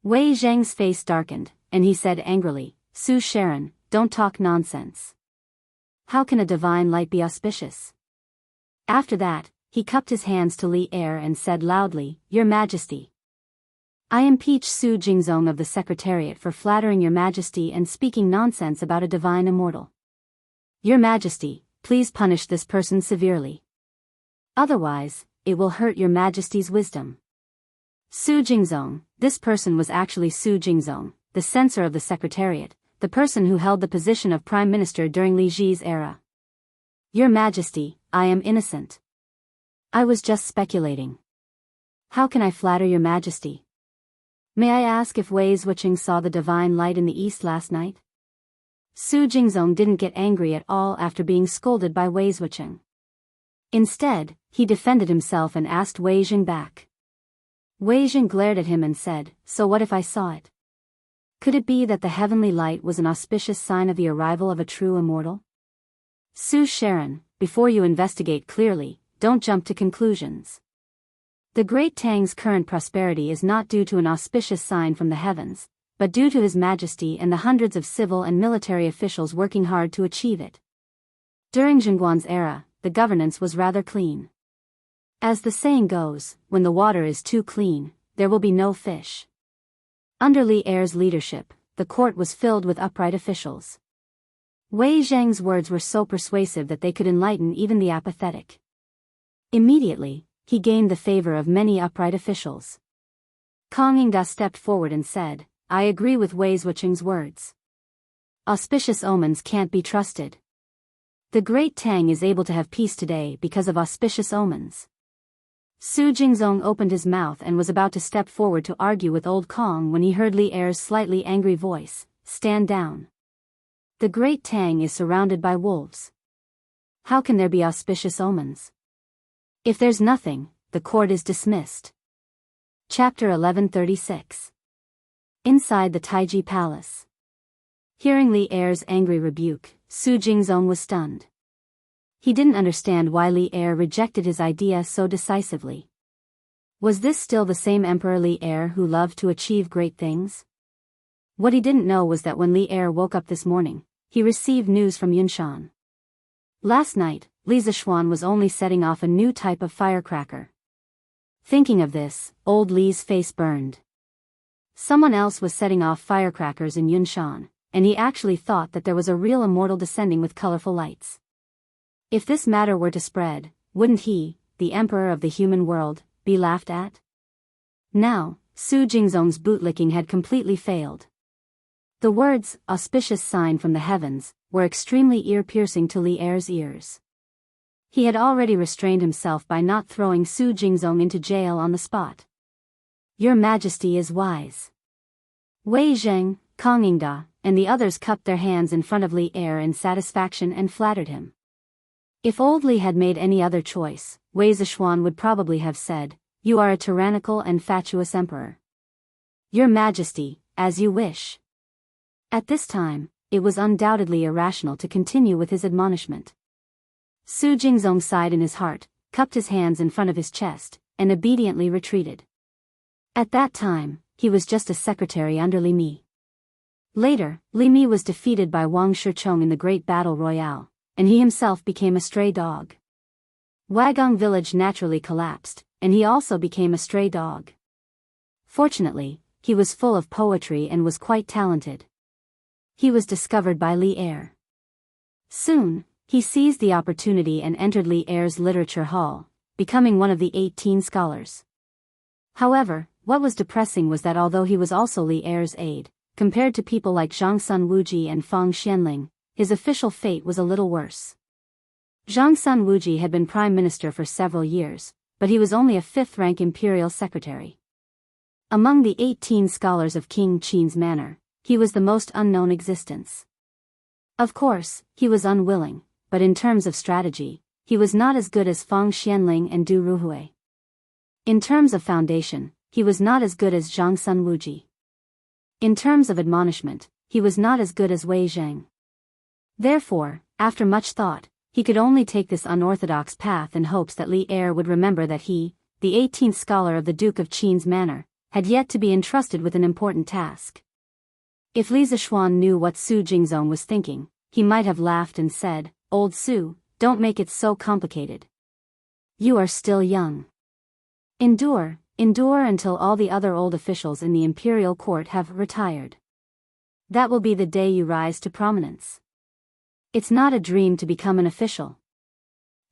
Wei Zheng's face darkened, and he said angrily, Su Sharon, don't talk nonsense. How can a divine light be auspicious? After that, he cupped his hands to Li Er and said loudly, Your Majesty. I impeach Su Jingzong of the Secretariat for flattering Your Majesty and speaking nonsense about a divine immortal. Your Majesty, please punish this person severely. Otherwise, it will hurt Your Majesty's wisdom. Su Jingzong, this person was actually Su Jingzong, the censor of the Secretariat, the person who held the position of Prime Minister during Li Ji's era. Your Majesty, I am innocent. I was just speculating. How can I flatter Your Majesty? May I ask if Wei Zhuqing saw the divine light in the east last night? Su Jingzong didn't get angry at all after being scolded by Wei Zhuqing. Instead, he defended himself and asked Wei Jing back. Wei Jing glared at him and said, So what if I saw it? Could it be that the heavenly light was an auspicious sign of the arrival of a true immortal? Su Sharon, before you investigate clearly, don't jump to conclusions. The Great Tang's current prosperity is not due to an auspicious sign from the heavens, but due to His Majesty and the hundreds of civil and military officials working hard to achieve it. During Zhengguan's era, the governance was rather clean. As the saying goes, when the water is too clean, there will be no fish. Under Li Er's leadership, the court was filled with upright officials. Wei Zheng's words were so persuasive that they could enlighten even the apathetic. Immediately, he gained the favor of many upright officials. Kong Yingda stepped forward and said, I agree with Wei Zhuqing's words. Auspicious omens can't be trusted. The Great Tang is able to have peace today because of auspicious omens. Su Jingzong opened his mouth and was about to step forward to argue with Old Kong when he heard Li Er's slightly angry voice, Stand down. The Great Tang is surrounded by wolves. How can there be auspicious omens? If there's nothing, the court is dismissed. Chapter 1136. Inside the Taiji Palace. Hearing Li Er's angry rebuke, Su Jingzong was stunned. He didn't understand why Li Er rejected his idea so decisively. Was this still the same Emperor Li Er who loved to achieve great things? What he didn't know was that when Li Er woke up this morning, he received news from Yunshan. Last night, Li Zishuan was only setting off a new type of firecracker. Thinking of this, old Li's face burned. Someone else was setting off firecrackers in Yunshan, and he actually thought that there was a real immortal descending with colorful lights. If this matter were to spread, wouldn't he, the emperor of the human world, be laughed at? Now, Su Jingzong's bootlicking had completely failed. The words, auspicious sign from the heavens, were extremely ear-piercing to Li Er's ears. He had already restrained himself by not throwing Su Jingzong into jail on the spot. Your Majesty is wise. Wei Zheng, Kong Yingda, and the others cupped their hands in front of Li Er in satisfaction and flattered him. If old Li had made any other choice, Wei Zishuan would probably have said, You are a tyrannical and fatuous emperor. Your Majesty, as you wish. At this time, it was undoubtedly irrational to continue with his admonishment. Su Jingzong sighed in his heart, cupped his hands in front of his chest, and obediently retreated. At that time, he was just a secretary under Li Mi. Later, Li Mi was defeated by Wang Shichong in the Great Battle Royale, and he himself became a stray dog. Wagong village naturally collapsed, and he also became a stray dog. Fortunately, he was full of poetry and was quite talented. He was discovered by Li Er. Soon, he seized the opportunity and entered Li Er's literature hall, becoming one of the 18 scholars. However, what was depressing was that although he was also Li Er's aide, compared to people like Zhang Sun Wuji and Fang Xianling, his official fate was a little worse. Zhang Sun Wuji had been prime minister for several years, but he was only a fifth-rank imperial secretary. Among the 18 scholars of King Qin's manor, he was the most unknown existence. Of course, he was unwilling, but in terms of strategy, he was not as good as Fang Xianling and Du Ruhui. In terms of foundation, he was not as good as Zhang Sun Wuji. In terms of admonishment, he was not as good as Wei Zheng. Therefore, after much thought, he could only take this unorthodox path in hopes that Li Er would remember that he, the 18th scholar of the Duke of Qin's manor, had yet to be entrusted with an important task. If Li Zishuan knew what Su Jingzong was thinking, he might have laughed and said, Old Su, don't make it so complicated. You are still young. Endure until all the other old officials in the imperial court have retired. That will be the day you rise to prominence. It's not a dream to become an official.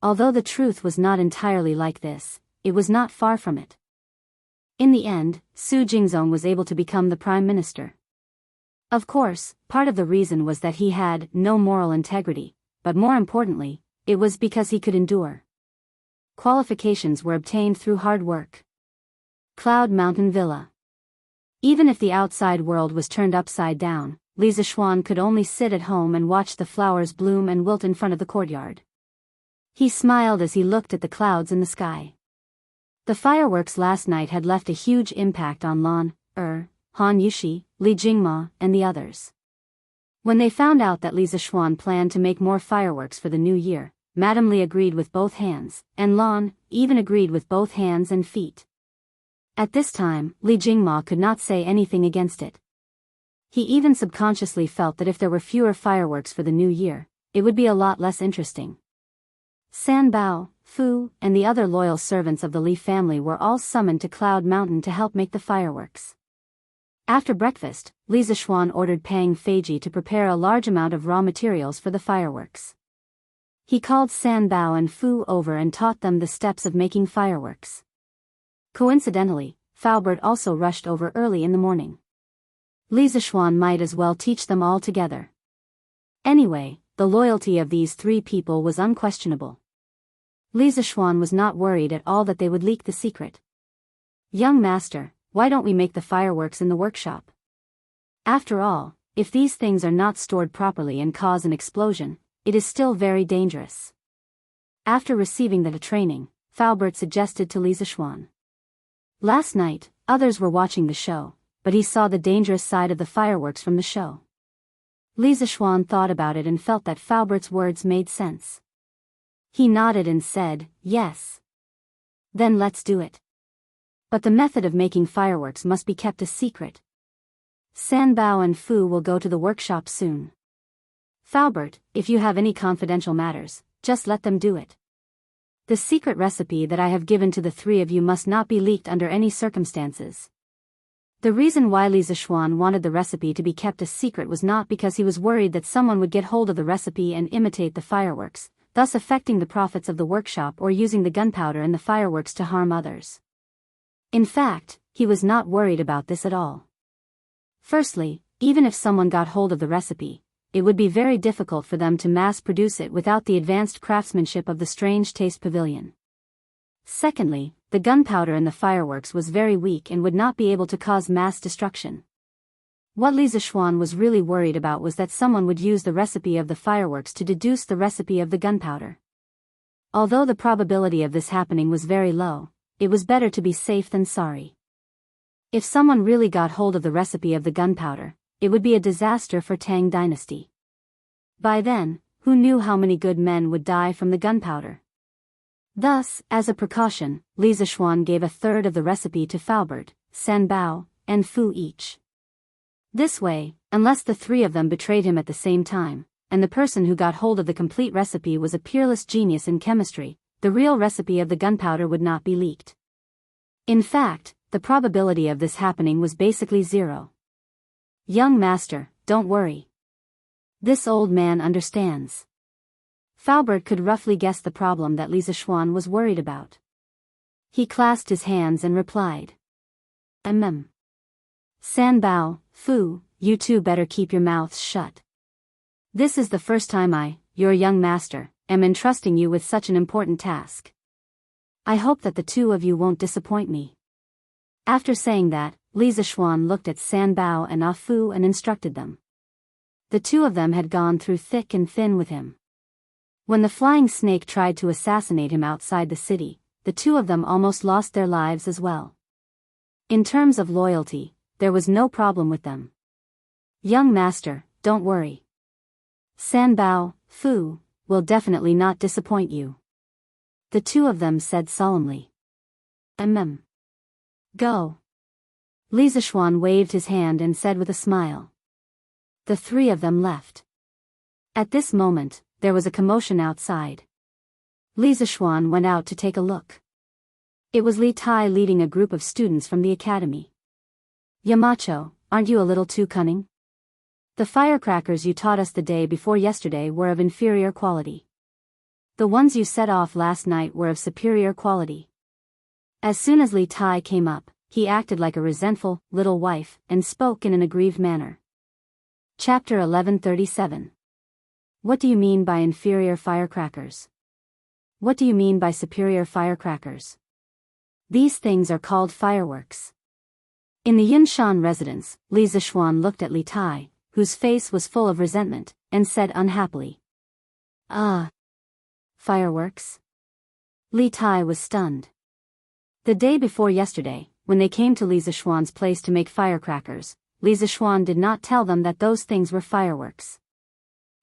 Although the truth was not entirely like this, it was not far from it. In the end, Su Jingzong was able to become the prime minister. Of course, part of the reason was that he had no moral integrity, but more importantly, it was because he could endure. Qualifications were obtained through hard work. Cloud Mountain Villa. Even if the outside world was turned upside down, Li Zishuan could only sit at home and watch the flowers bloom and wilt in front of the courtyard. He smiled as he looked at the clouds in the sky. The fireworks last night had left a huge impact on Lan, Han Yushi, Li Jingma, and the others. When they found out that Li Zishuan planned to make more fireworks for the new year, Madame Li agreed with both hands, and Lan even agreed with both hands and feet. At this time, Li Jingma could not say anything against it. He even subconsciously felt that if there were fewer fireworks for the new year, it would be a lot less interesting. San Bao, Fu, and the other loyal servants of the Li family were all summoned to Cloud Mountain to help make the fireworks. After breakfast, Li Zishuan ordered Pang Feiji to prepare a large amount of raw materials for the fireworks. He called San Bao and Fu over and taught them the steps of making fireworks. Coincidentally, Faubert also rushed over early in the morning. Li Zishuan might as well teach them all together. Anyway, the loyalty of these three people was unquestionable. Li Zishuan was not worried at all that they would leak the secret. "Young master, why don't we make the fireworks in the workshop? After all, if these things are not stored properly and cause an explosion, it is still very dangerous." After receiving the training, Faubert suggested to Li Zishuan. Last night, others were watching the show, but he saw the dangerous side of the fireworks from the show. Li Zishuan thought about it and felt that Faubert's words made sense. He nodded and said, "Yes. Then let's do it. But the method of making fireworks must be kept a secret. Sanbao and Fu will go to the workshop soon. Faubert, if you have any confidential matters, just let them do it. The secret recipe that I have given to the three of you must not be leaked under any circumstances." The reason why Li Zishuan wanted the recipe to be kept a secret was not because he was worried that someone would get hold of the recipe and imitate the fireworks, thus affecting the profits of the workshop or using the gunpowder in the fireworks to harm others. In fact, he was not worried about this at all. Firstly, even if someone got hold of the recipe, it would be very difficult for them to mass-produce it without the advanced craftsmanship of the Strange Taste Pavilion. Secondly, the gunpowder in the fireworks was very weak and would not be able to cause mass destruction. What Li Zishuan was really worried about was that someone would use the recipe of the fireworks to deduce the recipe of the gunpowder. Although the probability of this happening was very low, it was better to be safe than sorry. If someone really got hold of the recipe of the gunpowder, it would be a disaster for Tang Dynasty. By then, who knew how many good men would die from the gunpowder? Thus, as a precaution, Li Zishuan gave a third of the recipe to Faubert, Sanbao, and Fu each. This way, unless the three of them betrayed him at the same time, and the person who got hold of the complete recipe was a peerless genius in chemistry, the real recipe of the gunpowder would not be leaked. In fact, the probability of this happening was basically zero. "Young master, don't worry. This old man understands." Faubert could roughly guess the problem that Li Zishuan was worried about. He clasped his hands and replied, Sanbao, Fu, you two better keep your mouths shut. This is the first time I, your young master, am entrusting you with such an important task. I hope that the two of you won't disappoint me." After saying that, Li Zishuan looked at Sanbao and Fu and instructed them. The two of them had gone through thick and thin with him. When the flying snake tried to assassinate him outside the city, the two of them almost lost their lives as well. In terms of loyalty, there was no problem with them. "Young master, don't worry. Sanbao, Fu, will definitely not disappoint you," the two of them said solemnly. Go. Li Zishuan waved his hand and said with a smile. The three of them left. At this moment, there was a commotion outside. Li Zishuan went out to take a look. It was Li Tai leading a group of students from the academy. "Yamacho, aren't you a little too cunning? The firecrackers you taught us the day before yesterday were of inferior quality. The ones you set off last night were of superior quality." As soon as Li Tai came up, he acted like a resentful, little wife, and spoke in an aggrieved manner. Chapter 1137. What do you mean by inferior firecrackers? What do you mean by superior firecrackers? These things are called fireworks. In the Yunshan residence, Li Zishuan looked at Li Tai, whose face was full of resentment, and said unhappily, Fireworks? Li Tai was stunned. The day before yesterday, when they came to Li Zishuan's place to make firecrackers, Li Zishuan did not tell them that those things were fireworks.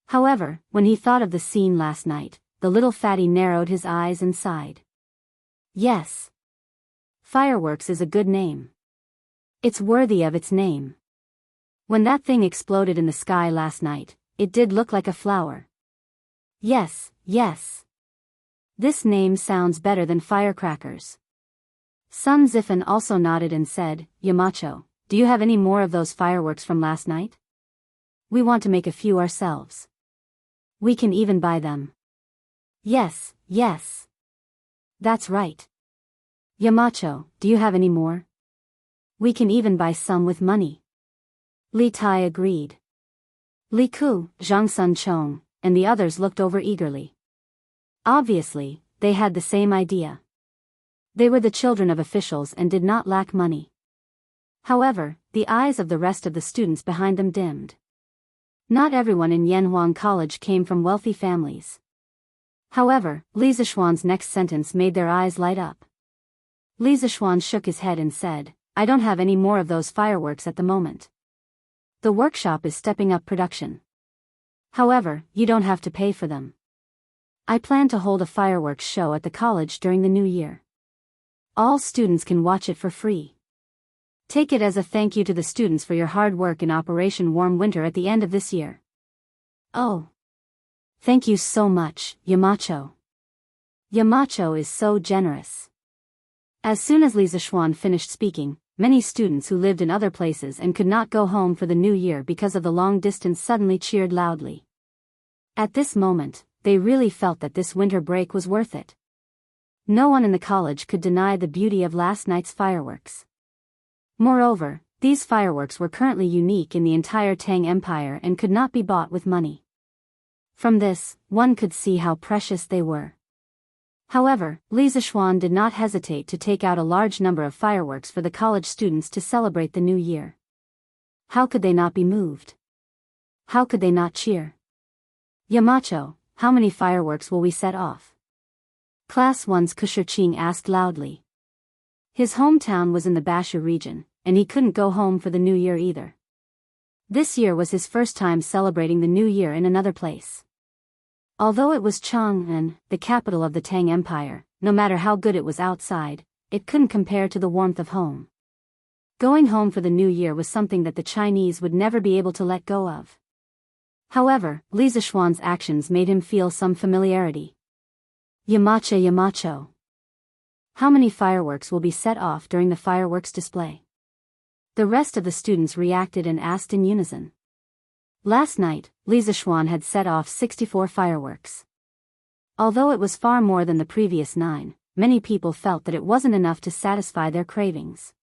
However, when he thought of the scene last night, the little fatty narrowed his eyes and sighed. Yes. Fireworks is a good name. It's worthy of its name. When that thing exploded in the sky last night, it did look like a flower. Yes. This name sounds better than firecrackers. Sun Zifan also nodded and said, Yamacho, do you have any more of those fireworks from last night? We want to make a few ourselves. We can even buy them. Yes. That's right. Yamacho, do you have any more? We can even buy some with money. Li Tai agreed. Li Ku, Zhang Sun Chong, and the others looked over eagerly. Obviously, they had the same idea. They were the children of officials and did not lack money. However, the eyes of the rest of the students behind them dimmed. Not everyone in Yanhuang College came from wealthy families. However, Li Zishuan's next sentence made their eyes light up. Li Zishuan shook his head and said, I don't have any more of those fireworks at the moment. The workshop is stepping up production. However, you don't have to pay for them. I plan to hold a fireworks show at the college during the new year. All students can watch it for free. Take it as a thank you to the students for your hard work in Operation Warm Winter at the end of this year. Oh. Thank you so much, Yamacho. Yamacho is so generous. As soon as Li Zishuan finished speaking, many students who lived in other places and could not go home for the new year because of the long distance suddenly cheered loudly. At this moment, they really felt that this winter break was worth it. No one in the college could deny the beauty of last night's fireworks. Moreover, these fireworks were currently unique in the entire Tang Empire and could not be bought with money. From this, one could see how precious they were. However, Li Zishuan did not hesitate to take out a large number of fireworks for the college students to celebrate the new year. How could they not be moved? How could they not cheer? Yamacho, how many fireworks will we set off? Class 1's Kushirqing asked loudly. His hometown was in the Bashu region, and he couldn't go home for the new year either. This year was his first time celebrating the new year in another place. Although it was Chang'an, the capital of the Tang Empire, no matter how good it was outside, it couldn't compare to the warmth of home. Going home for the new year was something that the Chinese would never be able to let go of. However, Li Zishuan's actions made him feel some familiarity. Yamacho. How many fireworks will be set off during the fireworks display? The rest of the students reacted and asked in unison. Last night, Li Zishuan had set off 64 fireworks. Although it was far more than the previous 9, many people felt that it wasn't enough to satisfy their cravings.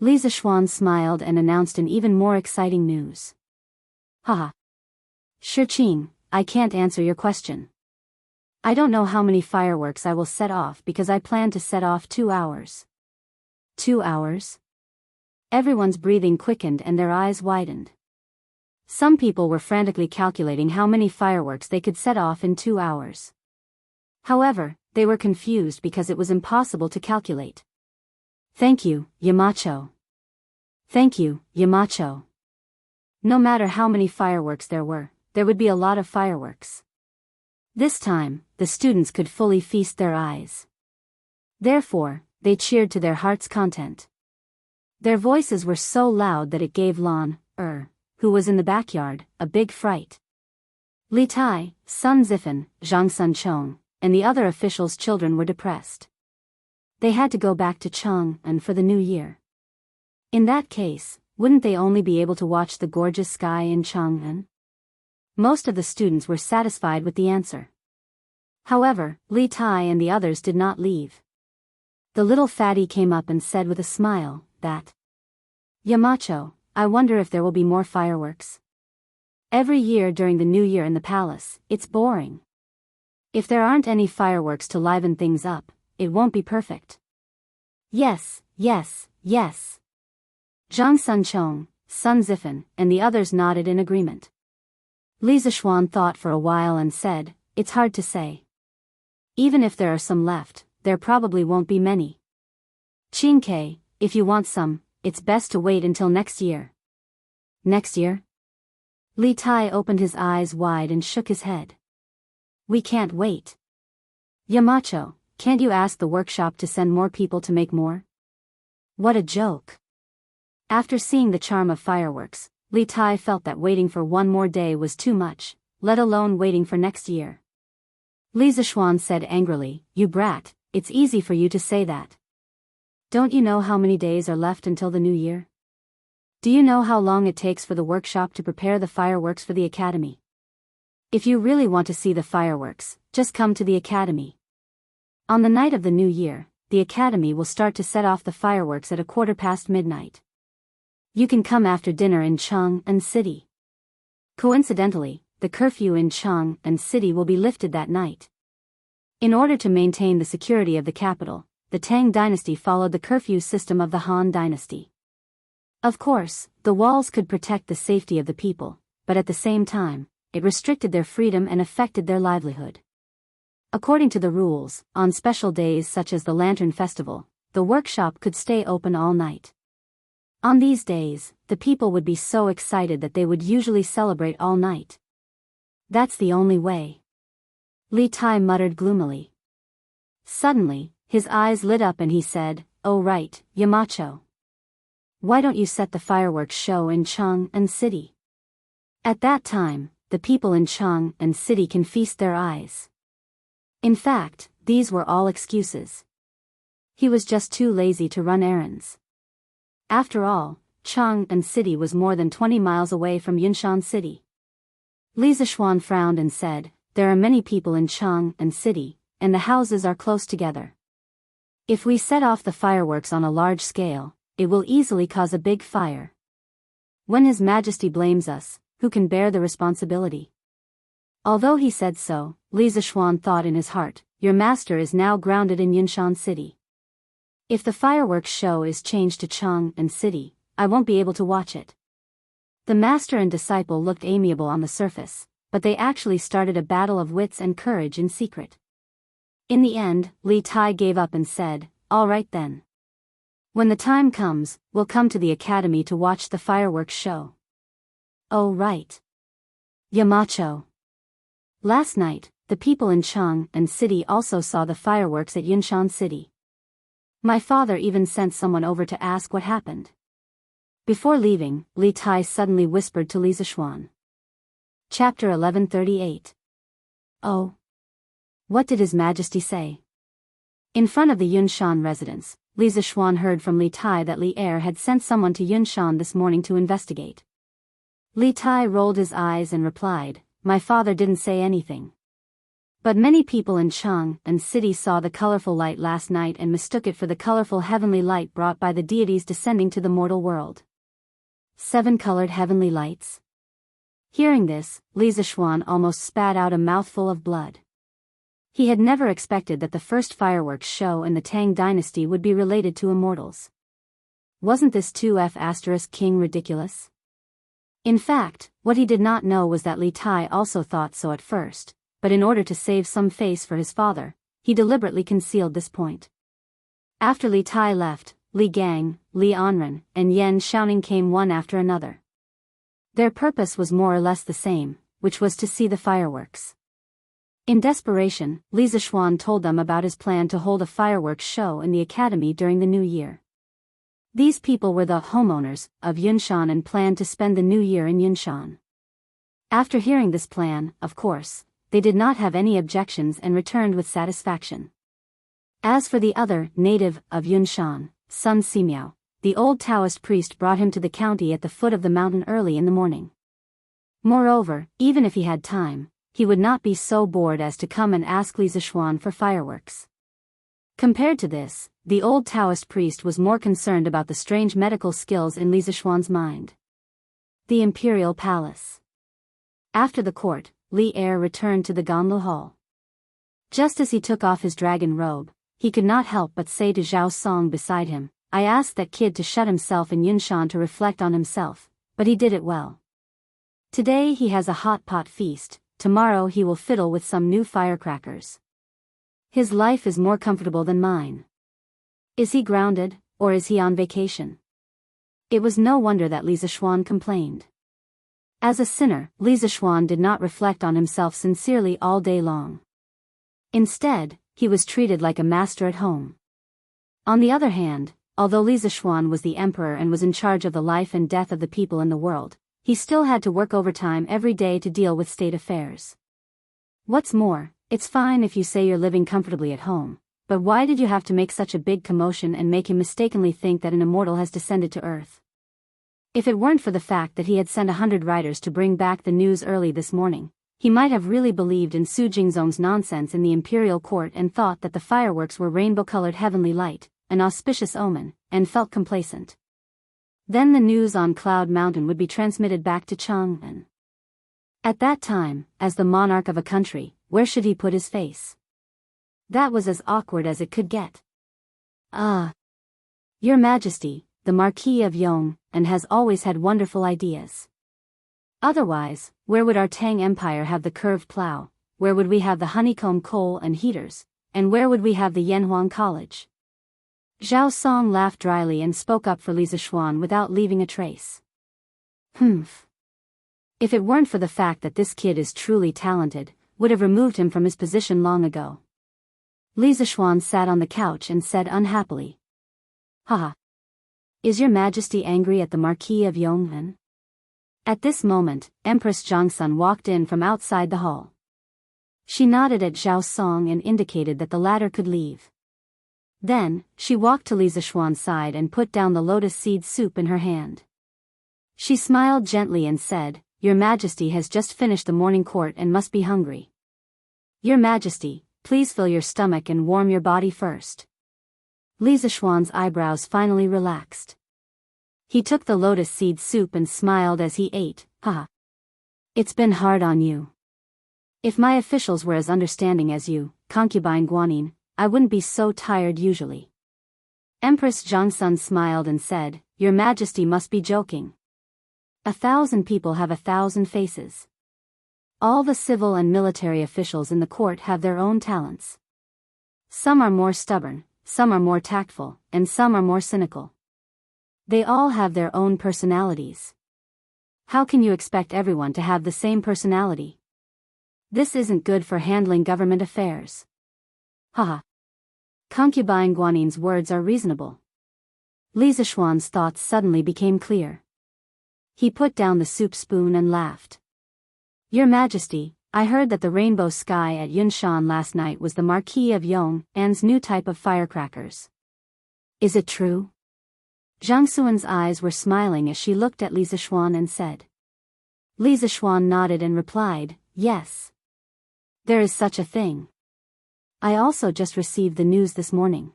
Li Zishuan smiled and announced an even more exciting news. Haha. Shirqing, I can't answer your question. I don't know how many fireworks I will set off because I plan to set off 2 hours. 2 hours? Everyone's breathing quickened and their eyes widened. Some people were frantically calculating how many fireworks they could set off in 2 hours. However, they were confused because it was impossible to calculate. Thank you, Yamacho. Thank you, Yamacho. No matter how many fireworks there would be a lot of fireworks. This time, the students could fully feast their eyes. Therefore, they cheered to their heart's content. Their voices were so loud that it gave Lan, who was in the backyard, a big fright. Li Tai, Sun Zifan, Zhang Sun Chong, and the other officials' children were depressed. They had to go back to Chang'an for the new year. In that case, wouldn't they only be able to watch the gorgeous sky in Chang'an? Most of the students were satisfied with the answer. However, Li Tai and the others did not leave. The little fatty came up and said with a smile, that Yamacho, I wonder if there will be more fireworks. Every year during the new year in the palace, it's boring. If there aren't any fireworks to liven things up, it won't be perfect. Yes. Zhang Sunchong, Sun Zifan, and the others nodded in agreement. Li Zishuan thought for a while and said, it's hard to say. Even if there are some left, there probably won't be many. Qingke, if you want some, it's best to wait until next year. Next year? Li Tai opened his eyes wide and shook his head. We can't wait. Yamacho, can't you ask the workshop to send more people to make more? What a joke. After seeing the charm of fireworks, Li Tai felt that waiting for one more day was too much, let alone waiting for next year. Li Zishuan said angrily, you brat, it's easy for you to say that. Don't you know how many days are left until the new year? Do you know how long it takes for the workshop to prepare the fireworks for the academy? If you really want to see the fireworks, just come to the academy. On the night of the new year, the Academy will start to set off the fireworks at midnight. You can come after dinner in Chang'an City. Coincidentally, the curfew in Chang'an City will be lifted that night. In order to maintain the security of the capital, the Tang dynasty followed the curfew system of the Han dynasty. Of course, the walls could protect the safety of the people, but at the same time, it restricted their freedom and affected their livelihood. According to the rules, on special days such as the Lantern Festival, the workshop could stay open all night. On these days, the people would be so excited that they would usually celebrate all night. That's the only way. Li Tai muttered gloomily. Suddenly, his eyes lit up and he said, "Oh right, Yamacho. Why don't you set the fireworks show in Chang'an City? At that time, the people in Chang'an City can feast their eyes." In fact, these were all excuses. He was just too lazy to run errands. After all, Chang'an City was more than 20 miles away from Yunshan City. Li Zishuan frowned and said, "There are many people in Chang'an City, and the houses are close together. If we set off the fireworks on a large scale, it will easily cause a big fire. When His Majesty blames us, who can bear the responsibility?" Although he said so, Li Zishuan thought in his heart, "Your master is now grounded in Yunshan City. If the fireworks show is changed to Chang'an City, I won't be able to watch it." The master and disciple looked amiable on the surface, but they actually started a battle of wits and courage in secret. In the end, Li Tai gave up and said, "All right then. When the time comes, we'll come to the academy to watch the fireworks show." "Oh right. Yamacho." Last night, the people in Chang'an City also saw the fireworks at Yunshan City. My father even sent someone over to ask what happened. Before leaving, Li Tai suddenly whispered to Li Zishuan. Chapter 1138. Oh. What did His Majesty say? In front of the Yunshan residence, Li Zishuan heard from Li Tai that Li Er had sent someone to Yunshan this morning to investigate. Li Tai rolled his eyes and replied, "My father didn't say anything. But many people in Chang'an City saw the colorful light last night and mistook it for the colorful heavenly light brought by the deities descending to the mortal world. 7 colored heavenly lights." Hearing this, Li Zishuan almost spat out a mouthful of blood. He had never expected that the first fireworks show in the Tang dynasty would be related to immortals. Wasn't this 2F** king ridiculous? In fact, what he did not know was that Li Tai also thought so at first, but in order to save some face for his father, he deliberately concealed this point. After Li Tai left, Li Gang, Li Anren, and Yan Xiaoning came one after another. Their purpose was more or less the same, which was to see the fireworks. In desperation, Li Zishuan told them about his plan to hold a fireworks show in the academy during the new year. These people were the homeowners of Yunshan and planned to spend the new year in Yunshan. After hearing this plan, of course, they did not have any objections and returned with satisfaction. As for the other native of Yunshan, Sun Simiao, the old Taoist priest brought him to the county at the foot of the mountain early in the morning. Moreover, even if he had time, he would not be so bored as to come and ask Li Zishuan for fireworks. Compared to this, the old Taoist priest was more concerned about the strange medical skills in Li Zishuan's mind. The Imperial Palace. After the court, Li Er returned to the Ganlu Hall. Just as he took off his dragon robe, he could not help but say to Zhao Song beside him, "I asked that kid to shut himself in Yunshan to reflect on himself, but he did it well. Today he has a hot pot feast, tomorrow he will fiddle with some new firecrackers. His life is more comfortable than mine. Is he grounded, or is he on vacation?" It was no wonder that Li Zishuan complained. As a sinner, Li Zishuan did not reflect on himself sincerely all day long. Instead, he was treated like a master at home. On the other hand, although Li Zishuan was the emperor and was in charge of the life and death of the people in the world, he still had to work overtime every day to deal with state affairs. What's more, it's fine if you say you're living comfortably at home, but why did you have to make such a big commotion and make him mistakenly think that an immortal has descended to Earth? If it weren't for the fact that he had sent 100 riders to bring back the news early this morning, He might have really believed in Su Jingzong's nonsense in the imperial court and thought that the fireworks were rainbow-colored heavenly light, an auspicious omen, and felt complacent. Then the news on Cloud Mountain would be transmitted back to Chang'an. At that time, as the monarch of a country, where should he put his face? That was as awkward as it could get. Your Majesty, the Marquis of Yong, and has always had wonderful ideas. Otherwise, where would our Tang Empire have the curved plow, where would we have the honeycomb coal and heaters, and where would we have the Yanhuang College? Zhao Song laughed dryly and spoke up for Li Zishuan without leaving a trace. If it weren't for the fact that this kid is truly talented, would have removed him from his position long ago. Li Zishuan sat on the couch and said unhappily. Haha. Is your Majesty angry at the Marquis of Yong'an? At this moment, Empress Zhongsun walked in from outside the hall. She nodded at Zhao Song and indicated that the latter could leave. Then, she walked to Li Zishuan's side and put down the lotus seed soup in her hand. She smiled gently and said, Your Majesty has just finished the morning court and must be hungry. Your Majesty, please fill your stomach and warm your body first. Li Zishuan's eyebrows finally relaxed. He took the lotus seed soup and smiled as he ate. Haha. It's been hard on you. If my officials were as understanding as you, concubine Guanyin, I wouldn't be so tired usually. Empress Zhongsun smiled and said, Your Majesty must be joking. 1,000 people have 1,000 faces. All the civil and military officials in the court have their own talents. Some are more stubborn, some are more tactful, and some are more cynical. They all have their own personalities. How can you expect everyone to have the same personality? This isn't good for handling government affairs. Haha. Concubine Guanin's words are reasonable. Li Zishuan's thoughts suddenly became clear. He put down the soup spoon and laughed. Your Majesty, I heard that the rainbow sky at Yunshan last night was the Marquis of Yong'an's new type of firecrackers. Is it true? Zhang Suan's eyes were smiling as she looked at Li Zishuan and said. Li Zishuan nodded and replied, Yes. There is such a thing. I also just received the news this morning.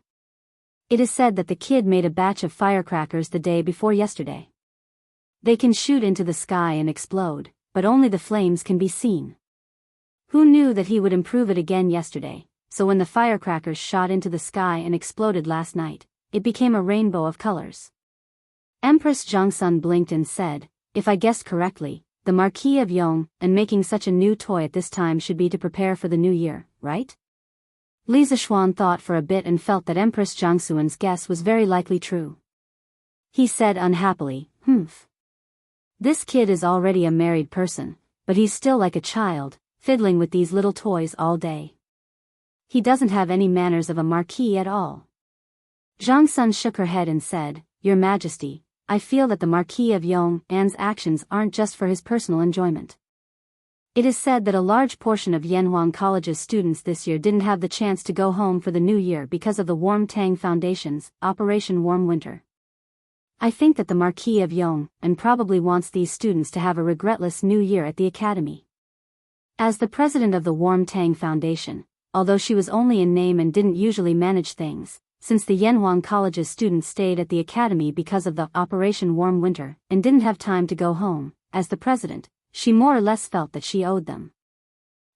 It is said that the kid made a batch of firecrackers the day before yesterday. They can shoot into the sky and explode, but only the flames can be seen. Who knew that he would improve it again yesterday, so when the firecrackers shot into the sky and exploded last night, it became a rainbow of colors. Empress Zhongsun blinked and said, If I guessed correctly, the Marquis of Yong, and making such a new toy at this time should be to prepare for the new year, right? Li Zishuan thought for a bit and felt that Empress Zhongsuan's guess was very likely true. He said unhappily, This kid is already a married person, but he's still like a child, fiddling with these little toys all day. He doesn't have any manners of a marquis at all. Zhongsun shook her head and said, Your Majesty, I feel that the Marquis of Yong'an's actions aren't just for his personal enjoyment. It is said that a large portion of Yanhuang College's students this year didn't have the chance to go home for the new year because of the Warm Tang Foundation's Operation Warm Winter. I think that the Marquis of Yong'an probably wants these students to have a regretless new year at the academy. As the president of the Warm Tang Foundation, although she was only in name and didn't usually manage things, since the Yanhuang College's students stayed at the academy because of the Operation Warm Winter and didn't have time to go home, as the president, she more or less felt that she owed them.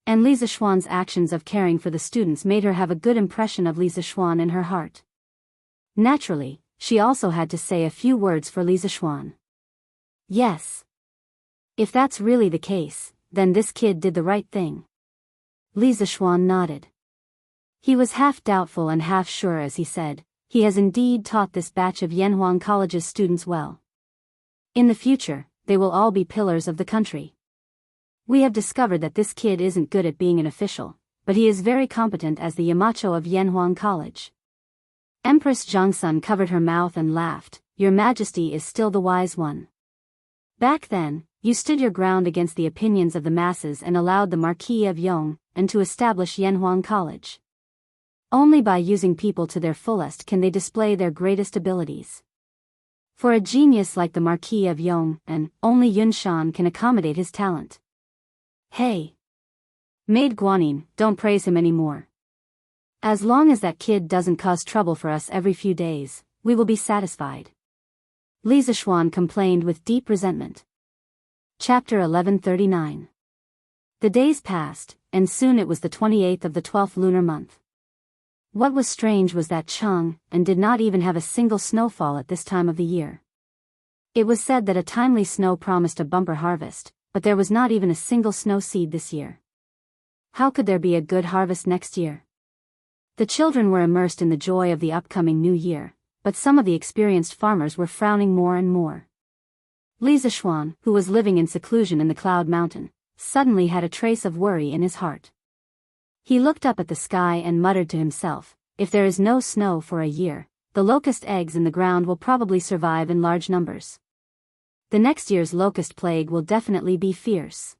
And Li Zishuan's actions of caring for the students made her have a good impression of Li Zishuan in her heart. Naturally, she also had to say a few words for Li Zishuan. Yes. If that's really the case, then this kid did the right thing. Li Zishuan nodded. He was half doubtful and half sure as he said, He has indeed taught this batch of Yanhuang College's students well. In the future, they will all be pillars of the country. We have discovered that this kid isn't good at being an official, but he is very competent as the Yamacho of Yanhuang College. Empress Zhongsun covered her mouth and laughed, Your Majesty is still the wise one. Back then, you stood your ground against the opinions of the masses and allowed the Marquis of Yong'an to establish Yanhuang College. Only by using people to their fullest can they display their greatest abilities. For a genius like the Marquis of Yong'an, only Yunshan can accommodate his talent. Hey! Maid Guanyin, don't praise him anymore. As long as that kid doesn't cause trouble for us every few days, we will be satisfied. Li Zishuan complained with deep resentment. Chapter 1139. The days passed, and soon it was the 28th of the 12th lunar month. What was strange was that Chang'an did not even have a single snowfall at this time of the year. It was said that a timely snow promised a bumper harvest, but there was not even a single snow seed this year. How could there be a good harvest next year? The children were immersed in the joy of the upcoming new year, but some of the experienced farmers were frowning more and more. Li Zishuan, who was living in seclusion in the Cloud Mountain, suddenly had a trace of worry in his heart. He looked up at the sky and muttered to himself, if there is no snow for a year, the locust eggs in the ground will probably survive in large numbers. The next year's locust plague will definitely be fierce.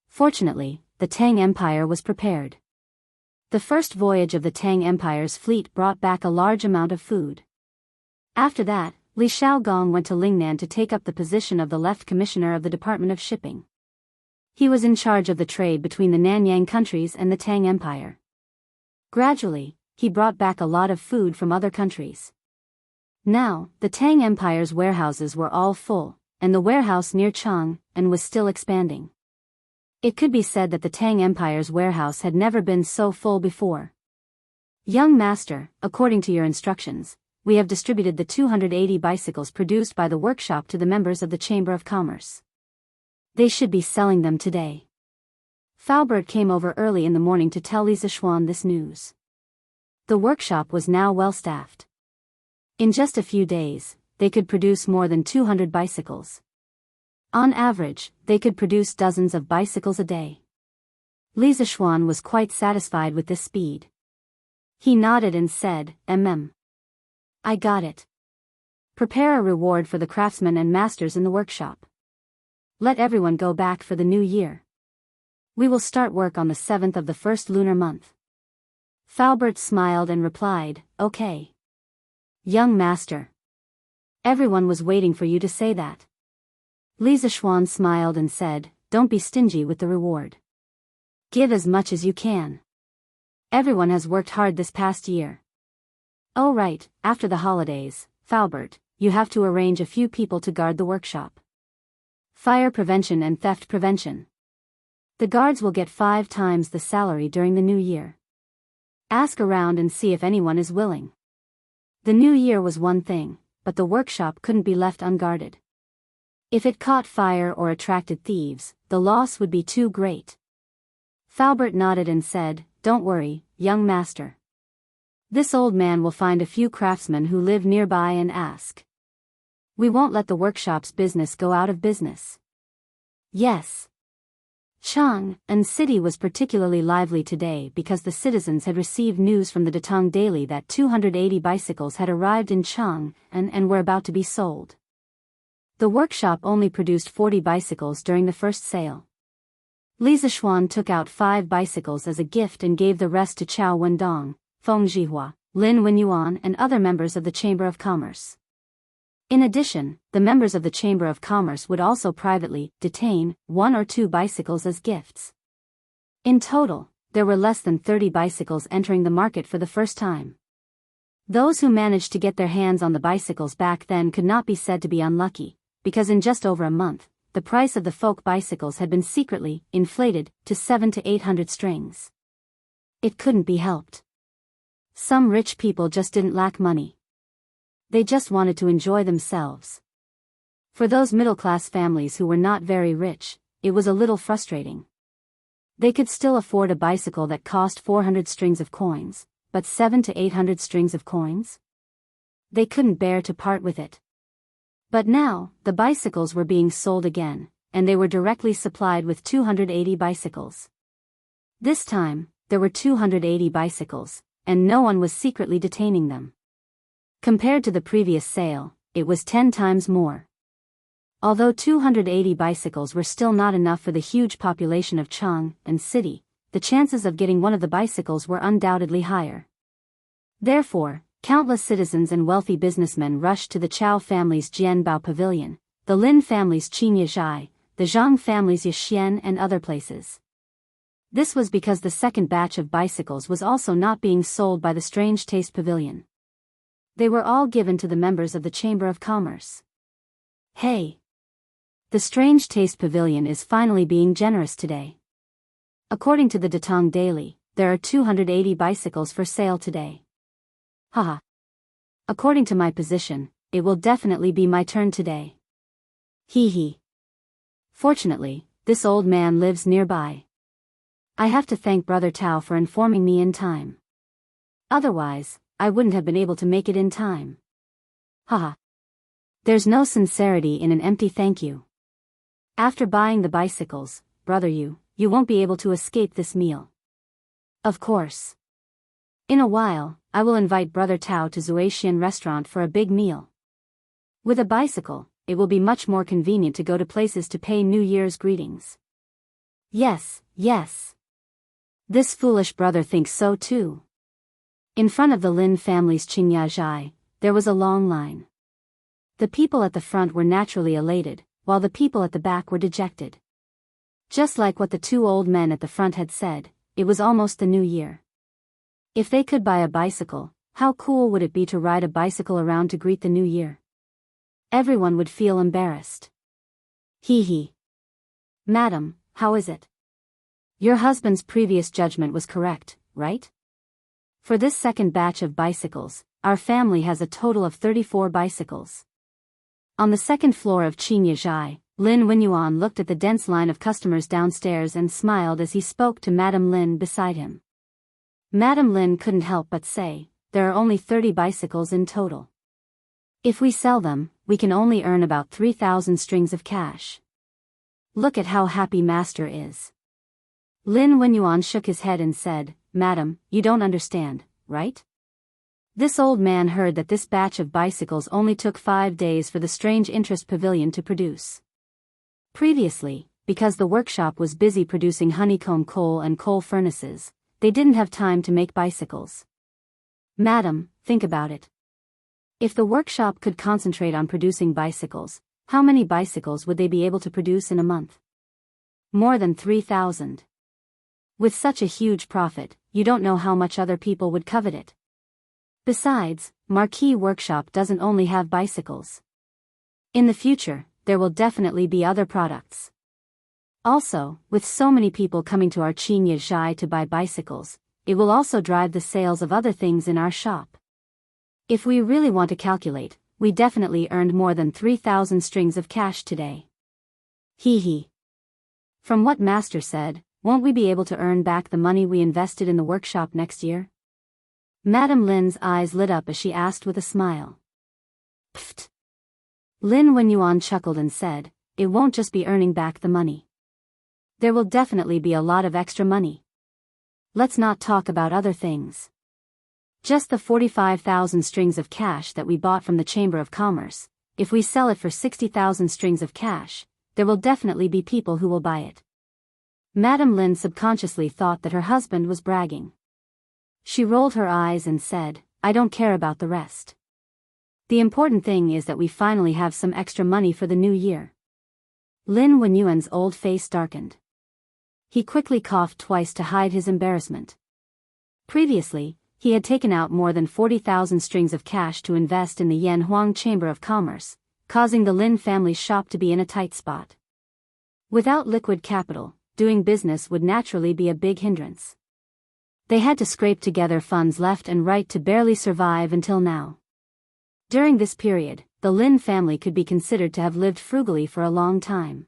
Fortunately, the Tang Empire was prepared. The first voyage of the Tang Empire's fleet brought back a large amount of food. After that, Li Shaogong went to Lingnan to take up the position of the Left Commissioner of the Department of Shipping. He was in charge of the trade between the Nanyang countries and the Tang Empire. Gradually, he brought back a lot of food from other countries. Now, the Tang Empire's warehouses were all full, and the warehouse near Chang'an was still expanding. It could be said that the Tang Empire's warehouse had never been so full before. Young master, according to your instructions, we have distributed the 280 bicycles produced by the workshop to the members of the Chamber of Commerce. They should be selling them today. Faubert came over early in the morning to tell Li Zishuan this news. The workshop was now well staffed. In just a few days, they could produce more than 200 bicycles. On average, they could produce dozens of bicycles a day. Li Zishuan was quite satisfied with this speed. He nodded and said, I got it. Prepare a reward for the craftsmen and masters in the workshop. Let everyone go back for the new year. We will start work on the 7th of the first lunar month. Faubert smiled and replied, okay. Young master. Everyone was waiting for you to say that. Li Zishuan smiled and said, don't be stingy with the reward. Give as much as you can. Everyone has worked hard this past year. Oh right, after the holidays, Faubert, you have to arrange a few people to guard the workshop. Fire prevention and theft prevention. The guards will get 5 times the salary during the new year. Ask around and see if anyone is willing. The new year was one thing, but the workshop couldn't be left unguarded. If it caught fire or attracted thieves, the loss would be too great. Faubert nodded and said, don't worry, young master. This old man will find a few craftsmen who live nearby and ask. We won't let the workshop's business go out of business. Yes. Chang'an City was particularly lively today because the citizens had received news from the Datong Daily that 280 bicycles had arrived in Chang'an and were about to be sold. The workshop only produced 40 bicycles during the first sale. Li Zishuan took out 5 bicycles as a gift and gave the rest to Chao Wendong, Feng Zhihua, Lin Wenyuan and other members of the Chamber of Commerce. In addition, the members of the Chamber of Commerce would also privately detain 1 or 2 bicycles as gifts. In total, there were less than 30 bicycles entering the market for the first time. Those who managed to get their hands on the bicycles back then could not be said to be unlucky, because in just over a month, the price of the folk bicycles had been secretly inflated to 700 to 800 strings. It couldn't be helped. Some rich people just didn't lack money. They just wanted to enjoy themselves. For those middle-class families who were not very rich, it was a little frustrating. They could still afford a bicycle that cost 400 strings of coins, but 700 to 800 strings of coins? They couldn't bear to part with it. But now, the bicycles were being sold again, and they were directly supplied with 280 bicycles. This time, there were 280 bicycles, and no one was secretly detaining them. Compared to the previous sale, it was 10 times more. Although 280 bicycles were still not enough for the huge population of Chang'an City, the chances of getting one of the bicycles were undoubtedly higher. Therefore, countless citizens and wealthy businessmen rushed to the Chao family's Jianbao Pavilion, the Lin family's Qin Yizhai, the Zhang family's Yixian and other places. This was because the second batch of bicycles was also not being sold by the Strange Taste Pavilion. They were all given to the members of the Chamber of Commerce. Hey! The Strange Taste Pavilion is finally being generous today. According to the Datong Daily, there are 280 bicycles for sale today. Haha. According to my position, it will definitely be my turn today. Hee hee. Fortunately, this old man lives nearby. I have to thank Brother Tao for informing me in time. Otherwise, I wouldn't have been able to make it in time. Haha. There's no sincerity in an empty thank you. After buying the bicycles, brother, you won't be able to escape this meal. Of course. In a while, I will invite Brother Tao to Zuaxian restaurant for a big meal. With a bicycle, it will be much more convenient to go to places to pay New Year's greetings. Yes, yes. This foolish brother thinks so too. In front of the Lin family's Qingyazhai, there was a long line. The people at the front were naturally elated, while the people at the back were dejected. Just like what the two old men at the front had said, it was almost the new year. If they could buy a bicycle, how cool would it be to ride a bicycle around to greet the new year? Everyone would feel embarrassed. Hee hee. Madam, how is it? Your husband's previous judgment was correct, right? For this second batch of bicycles, our family has a total of 34 bicycles. On the second floor of Qingyazhai, Lin Wenyuan looked at the dense line of customers downstairs and smiled as he spoke to Madame Lin beside him. Madame Lin couldn't help but say, there are only 30 bicycles in total. If we sell them, we can only earn about 3,000 strings of cash. Look at how happy Master is. Lin Wenyuan shook his head and said, Madam, you don't understand, right? This old man heard that this batch of bicycles only took 5 days for the Strange Interest Pavilion to produce. Previously, because the workshop was busy producing honeycomb coal and coal furnaces, they didn't have time to make bicycles. Madam, think about it. If the workshop could concentrate on producing bicycles, how many bicycles would they be able to produce in a month? More than 3,000. With such a huge profit, you don't know how much other people would covet it. Besides, Marquis Workshop doesn't only have bicycles. In the future, there will definitely be other products. Also, with so many people coming to our Qingyazhai to buy bicycles, it will also drive the sales of other things in our shop. If we really want to calculate, we definitely earned more than 3,000 strings of cash today. Hee hee. From what Master said, won't we be able to earn back the money we invested in the workshop next year? Madame Lin's eyes lit up as she asked with a smile. Pfft. Lin Wenyuan chuckled and said, it won't just be earning back the money. There will definitely be a lot of extra money. Let's not talk about other things. Just the 45,000 strings of cash that we bought from the Chamber of Commerce, if we sell it for 60,000 strings of cash, there will definitely be people who will buy it. Madame Lin subconsciously thought that her husband was bragging. She rolled her eyes and said, I don't care about the rest. The important thing is that we finally have some extra money for the new year. Lin Wenyuan's old face darkened. He quickly coughed twice to hide his embarrassment. Previously, he had taken out more than 40,000 strings of cash to invest in the Yanhuang Chamber of Commerce, causing the Lin family's shop to be in a tight spot. Without liquid capital, doing business would naturally be a big hindrance. They had to scrape together funds left and right to barely survive until now. During this period, the Lin family could be considered to have lived frugally for a long time.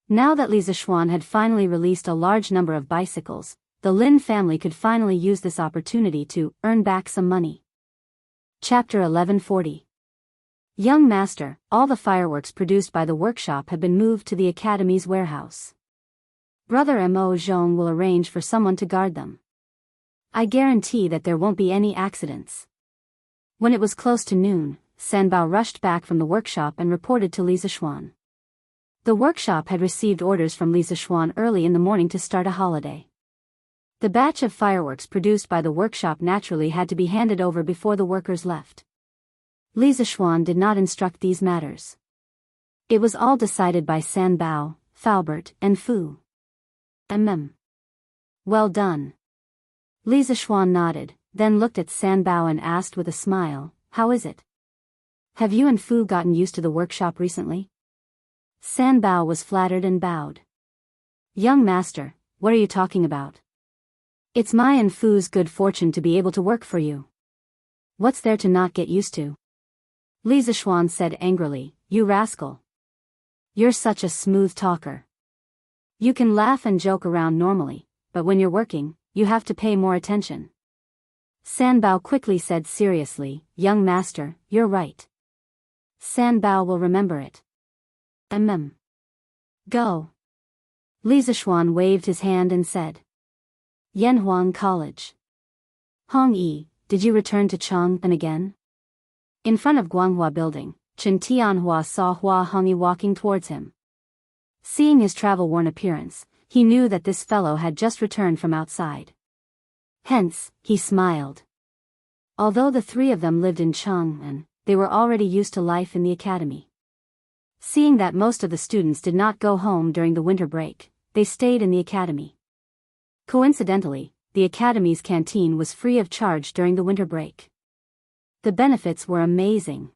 Now that Li Zishuan had finally released a large number of bicycles, the Lin family could finally use this opportunity to earn back some money. Chapter 1140. Young Master, all the fireworks produced by the workshop have been moved to the Academy's warehouse. Brother Mo Zhong will arrange for someone to guard them. I guarantee that there won't be any accidents. When it was close to noon, Sanbao rushed back from the workshop and reported to Li Zishuan. The workshop had received orders from Li Zishuan early in the morning to start a holiday. The batch of fireworks produced by the workshop naturally had to be handed over before the workers left. Li Zishuan did not instruct these matters. It was all decided by Sanbao, Faubert, and Fu. Well done. Li Zishuan nodded, then looked at San Bao and asked with a smile, how is it? Have you and Fu gotten used to the workshop recently? San Bao was flattered and bowed. Young master, what are you talking about? It's my and Fu's good fortune to be able to work for you. What's there to not get used to? Li Zishuan said angrily, you rascal. You're such a smooth talker. You can laugh and joke around normally, but when you're working, you have to pay more attention. San Bao quickly said seriously, young master, you're right. San Bao will remember it. Go. Li Zishuan waved his hand and said. Yanhuang College. Hong Yi, did you return to Chang'an again? In front of Guanghua Building, Chen Tianhua saw Hua Hongyi walking towards him. Seeing his travel-worn appearance, he knew that this fellow had just returned from outside. Hence, he smiled. Although the three of them lived in Chang'an, they were already used to life in the academy. Seeing that most of the students did not go home during the winter break, they stayed in the academy. Coincidentally, the academy's canteen was free of charge during the winter break. The benefits were amazing.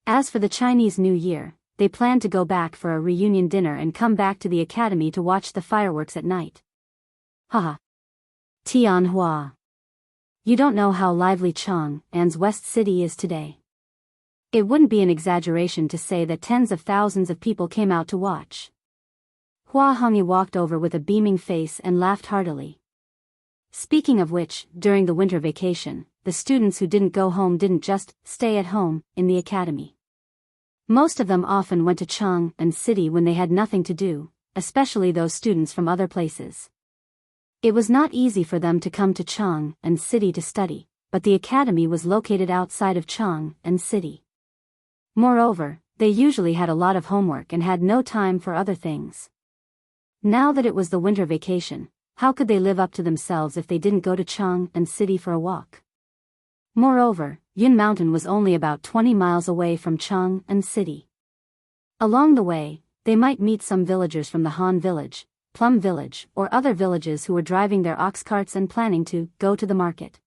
As for the Chinese New Year, they planned to go back for a reunion dinner and come back to the academy to watch the fireworks at night. Haha. Tianhua. You don't know how lively Chang'an's West City is today. It wouldn't be an exaggeration to say that tens of thousands of people came out to watch. Hua Hongyi walked over with a beaming face and laughed heartily. Speaking of which, during the winter vacation, the students who didn't go home didn't just stay at home in the academy. Most of them often went to Chang'an City when they had nothing to do, especially those students from other places. It was not easy for them to come to Chang'an City to study, but the academy was located outside of Chang'an City. Moreover, they usually had a lot of homework and had no time for other things. Now that it was the winter vacation, how could they live up to themselves if they didn't go to Chang'an City for a walk? Moreover, Yun Mountain was only about 20 miles away from Chang'an City. Along the way, they might meet some villagers from the Han Village, Plum Village, or other villages who were driving their ox carts and planning to go to the market.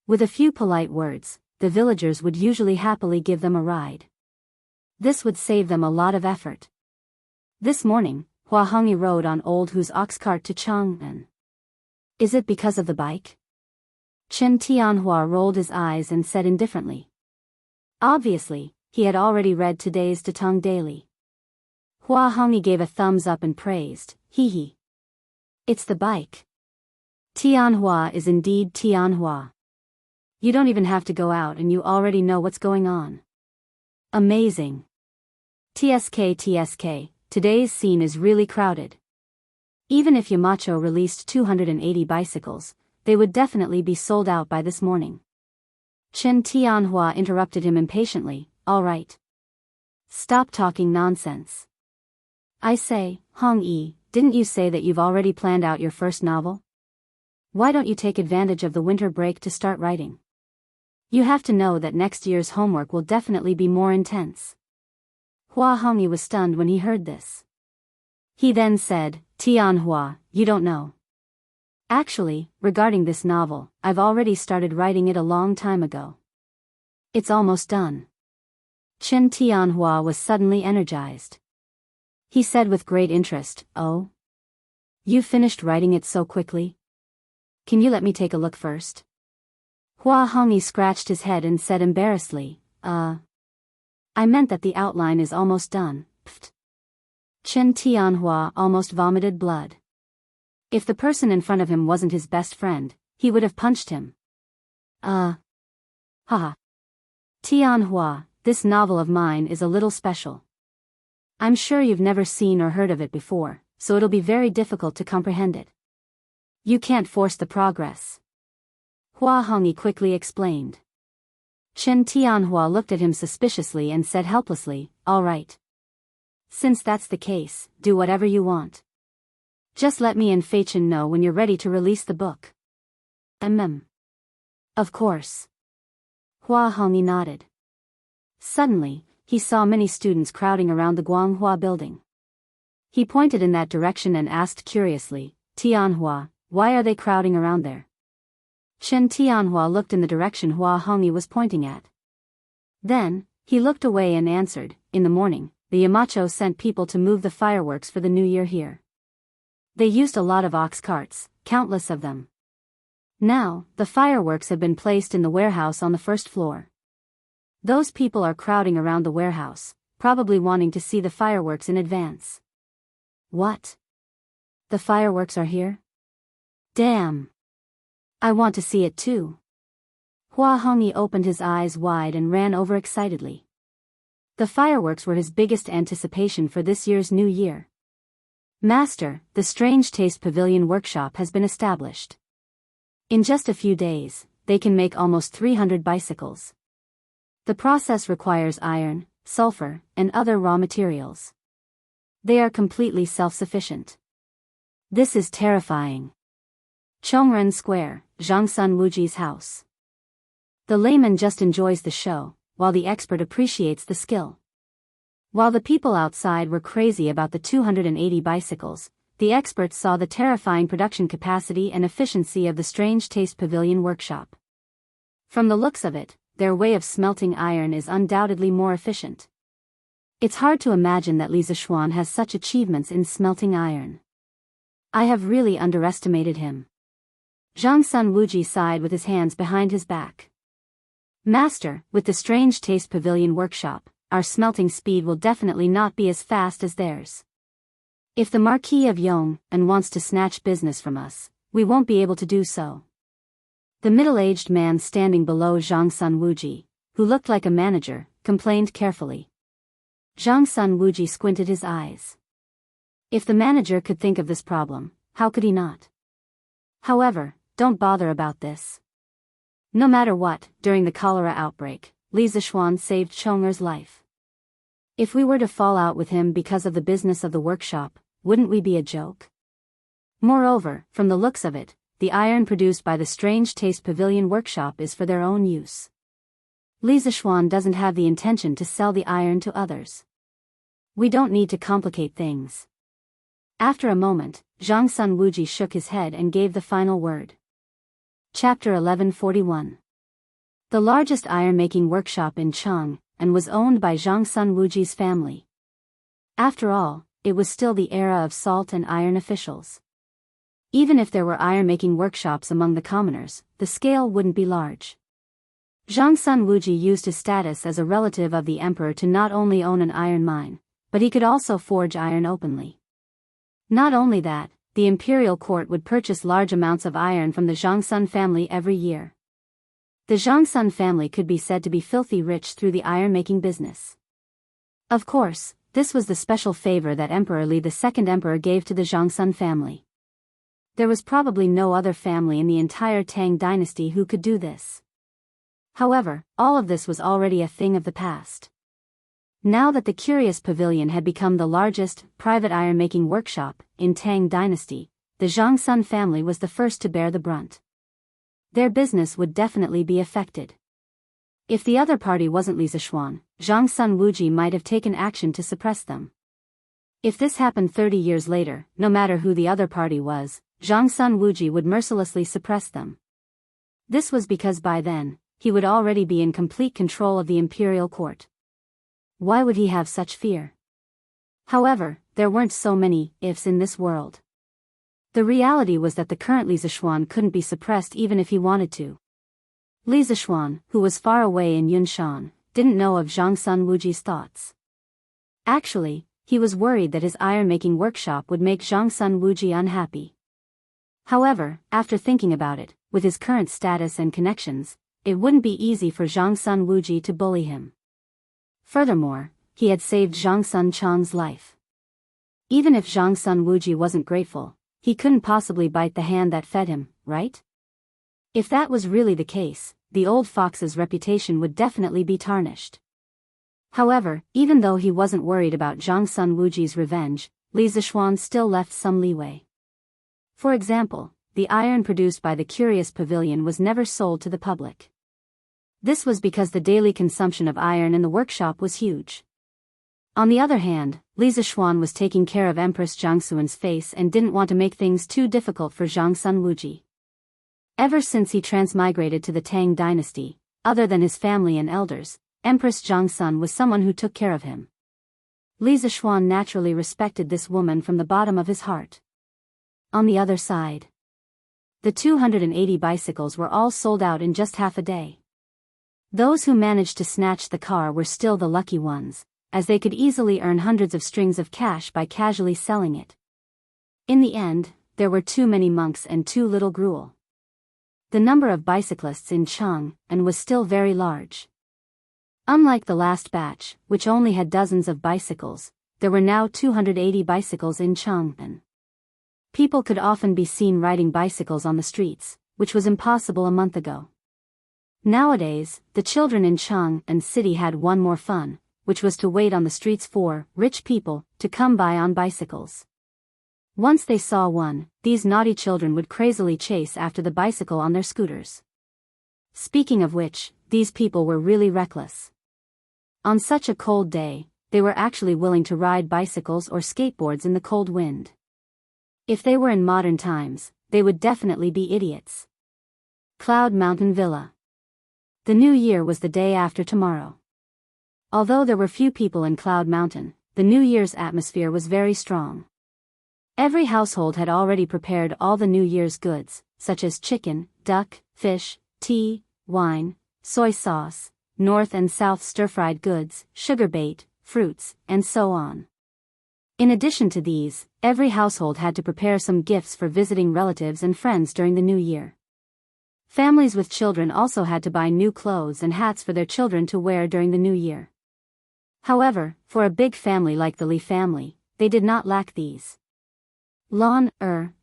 With a few polite words, the villagers would usually happily give them a ride. This would save them a lot of effort. This morning, Hua Hongyi rode on Old Hu's ox cart to Chang'an. Is it because of the bike? Chen Tianhua rolled his eyes and said indifferently. Obviously, he had already read today's Datong Daily. Hua Hongyi gave a thumbs up and praised, hee hee. It's the bike. Tianhua is indeed Tianhua. You don't even have to go out and you already know what's going on. Amazing. TSK, today's scene is really crowded. Even if Yamacho released 280 bicycles, they would definitely be sold out by this morning. Chen Tianhua interrupted him impatiently, all right. Stop talking nonsense. I say, Hong Yi, didn't you say that you've already planned out your first novel? Why don't you take advantage of the winter break to start writing? You have to know that next year's homework will definitely be more intense. Hua Hongyi was stunned when he heard this. He then said, Tianhua, you don't know. Actually, regarding this novel, I've already started writing it a long time ago. It's almost done. Chen Tianhua was suddenly energized. He said with great interest, oh? You finished writing it so quickly? Can you let me take a look first? Hua Hongyi scratched his head and said embarrassedly, I meant that the outline is almost done, pft. Chen Tianhua almost vomited blood. If the person in front of him wasn't his best friend, he would have punched him. Haha. Tianhua, this novel of mine is a little special. I'm sure you've never seen or heard of it before, so it'll be very difficult to comprehend it. You can't force the progress. Hua Hongyi quickly explained. Chen Tianhua looked at him suspiciously and said helplessly, all right. Since that's the case, do whatever you want. Just let me and Feichen know when you're ready to release the book. Of course. Hua Hongyi nodded. Suddenly, he saw many students crowding around the Guanghua building. He pointed in that direction and asked curiously, Tianhua, Why are they crowding around there? Chen Tianhua looked in the direction Hua Hongyi was pointing at. Then, he looked away and answered, in the morning, the Yamacho sent people to move the fireworks for the new year here. They used a lot of ox carts, countless of them. Now, the fireworks have been placed in the warehouse on the first floor. Those people are crowding around the warehouse, probably wanting to see the fireworks in advance. What? The fireworks are here? Damn! I want to see it too. Hua Hongyi opened his eyes wide and ran over excitedly. The fireworks were his biggest anticipation for this year's new year. Master, the Strange Taste Pavilion workshop has been established. In just a few days, they can make almost 300 bicycles. The process requires iron, sulfur, and other raw materials. They are completely self-sufficient. This is terrifying. Chongren Square, Zhangsun Wuji's house. The layman just enjoys the show, while the expert appreciates the skill. While the people outside were crazy about the 280 bicycles, the experts saw the terrifying production capacity and efficiency of the Strange Taste Pavilion workshop. From the looks of it, their way of smelting iron is undoubtedly more efficient. It's hard to imagine that Li Zishuan has such achievements in smelting iron. I have really underestimated him. Zhang Sun Wuji sighed with his hands behind his back. Master, with the Strange Taste Pavilion workshop, our smelting speed will definitely not be as fast as theirs. If the Marquis of Yong'an wants to snatch business from us, we won't be able to do so. The middle-aged man standing below Zhang Sun Wuji, who looked like a manager, complained carefully. Zhang Sun Wuji squinted his eyes. If the manager could think of this problem, how could he not? However, don't bother about this. No matter what, during the cholera outbreak, Li Zishuan saved Chong'er's life. If we were to fall out with him because of the business of the workshop, wouldn't we be a joke? Moreover, from the looks of it, the iron produced by the Strange Taste Pavilion workshop is for their own use. Li Zishuan doesn't have the intention to sell the iron to others. We don't need to complicate things. After a moment, Zhang Sun Wuji shook his head and gave the final word. Chapter 1141. The largest iron-making workshop in Chang'an was owned by Zhang Sun Wuji's family. After all, it was still the era of salt and iron officials. Even if there were iron-making workshops among the commoners, the scale wouldn't be large. Zhang Sun Wuji used his status as a relative of the emperor to not only own an iron mine, but he could also forge iron openly. Not only that, the imperial court would purchase large amounts of iron from the Zhangsun family every year. The Zhangsun family could be said to be filthy rich through the iron-making business. Of course, this was the special favor that Emperor Li the second emperor gave to the Zhangsun family. There was probably no other family in the entire Tang dynasty who could do this. However, all of this was already a thing of the past. Now that the Curious Pavilion had become the largest private iron-making workshop in Tang dynasty, the Zhangsun family was the first to bear the brunt. Their business would definitely be affected. If the other party wasn't Li Zishuan, Zhang Sun Wuji might have taken action to suppress them. If this happened 30 years later, no matter who the other party was, Zhang Sun Wuji would mercilessly suppress them. This was because by then, he would already be in complete control of the imperial court. Why would he have such fear? However, there weren't so many ifs in this world. The reality was that the current Li Zishuan couldn't be suppressed even if he wanted to. Li Zishuan, who was far away in Yunshan, didn't know of Zhang Sun Wuji's thoughts. Actually, he was worried that his iron-making workshop would make Zhang Sun Wuji unhappy. However, after thinking about it, with his current status and connections, it wouldn't be easy for Zhang Sun Wuji to bully him. Furthermore, he had saved Zhang Sun Chang's life. Even if Zhang Sun Wuji wasn't grateful, he couldn't possibly bite the hand that fed him, right? If that was really the case, the old fox's reputation would definitely be tarnished. However, even though he wasn't worried about Zhang Sun Wuji's revenge, Li Zishuan still left some leeway. For example, the iron produced by the Curious Pavilion was never sold to the public. This was because the daily consumption of iron in the workshop was huge. On the other hand, Li Zixuan was taking care of Empress Zhang Xuan's face and didn't want to make things too difficult for Zhang Sun Wuji. Ever since he transmigrated to the Tang dynasty, other than his family and elders, Empress Zhang Sun was someone who took care of him. Li Zixuan naturally respected this woman from the bottom of his heart. On the other side, the 280 bicycles were all sold out in just half a day. Those who managed to snatch the car were still the lucky ones, as they could easily earn hundreds of strings of cash by casually selling it. In the end, there were too many monks and too little gruel. The number of bicyclists in Chang'an was still very large. Unlike the last batch, which only had dozens of bicycles, there were now 280 bicycles in Chang'an. People could often be seen riding bicycles on the streets, which was impossible a month ago. Nowadays, the children in Chang'an City had one more fun, which was to wait on the streets for rich people to come by on bicycles. Once they saw one, these naughty children would crazily chase after the bicycle on their scooters. Speaking of which, these people were really reckless. On such a cold day, they were actually willing to ride bicycles or skateboards in the cold wind. If they were in modern times, they would definitely be idiots. Cloud Mountain Villa. The new year was the day after tomorrow. Although there were few people in Cloud Mountain, the New Year's atmosphere was very strong. Every household had already prepared all the New Year's goods, such as chicken, duck, fish, tea, wine, soy sauce, North and South stir-fried goods, sugar bait, fruits, and so on. In addition to these, every household had to prepare some gifts for visiting relatives and friends during the new year. Families with children also had to buy new clothes and hats for their children to wear during the new year. However, for a big family like the Li family, they did not lack these.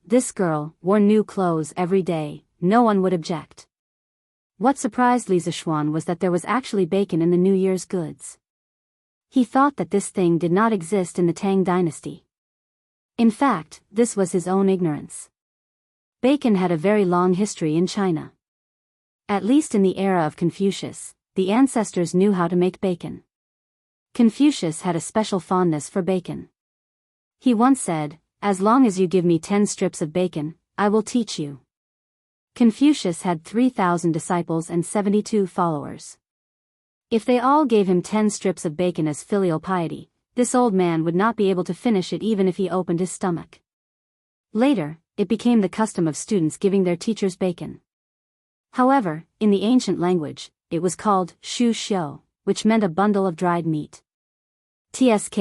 This girl wore new clothes every day, no one would object. What surprised Li Zixuan was that there was actually bacon in the New Year's goods. He thought that this thing did not exist in the Tang dynasty. In fact, this was his own ignorance. Bacon had a very long history in China. At least in the era of Confucius, the ancestors knew how to make bacon. Confucius had a special fondness for bacon. He once said, "As long as you give me 10 strips of bacon, I will teach you." Confucius had 3,000 disciples and 72 followers. If they all gave him 10 strips of bacon as filial piety, this old man would not be able to finish it even if he opened his stomach. Later, it became the custom of students giving their teachers bacon. However, in the ancient language, it was called shu xiu, which meant a bundle of dried meat. Tsk.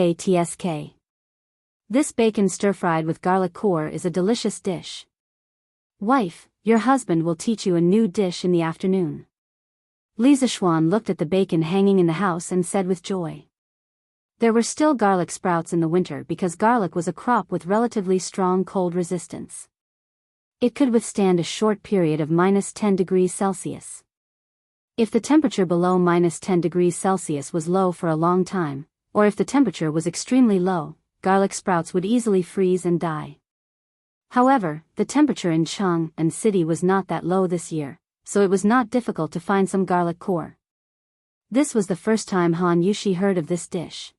This bacon stir-fried with garlic core is a delicious dish. Wife, your husband will teach you a new dish in the afternoon. Li Zixuan looked at the bacon hanging in the house and said with joy. There were still garlic sprouts in the winter because garlic was a crop with relatively strong cold resistance. It could withstand a short period of -10 degrees Celsius. If the temperature below -10 degrees Celsius was low for a long time, or if the temperature was extremely low, garlic sprouts would easily freeze and die. However, the temperature in Chang'an City was not that low this year, so it was not difficult to find some garlic core. This was the first time Han Yushi heard of this dish.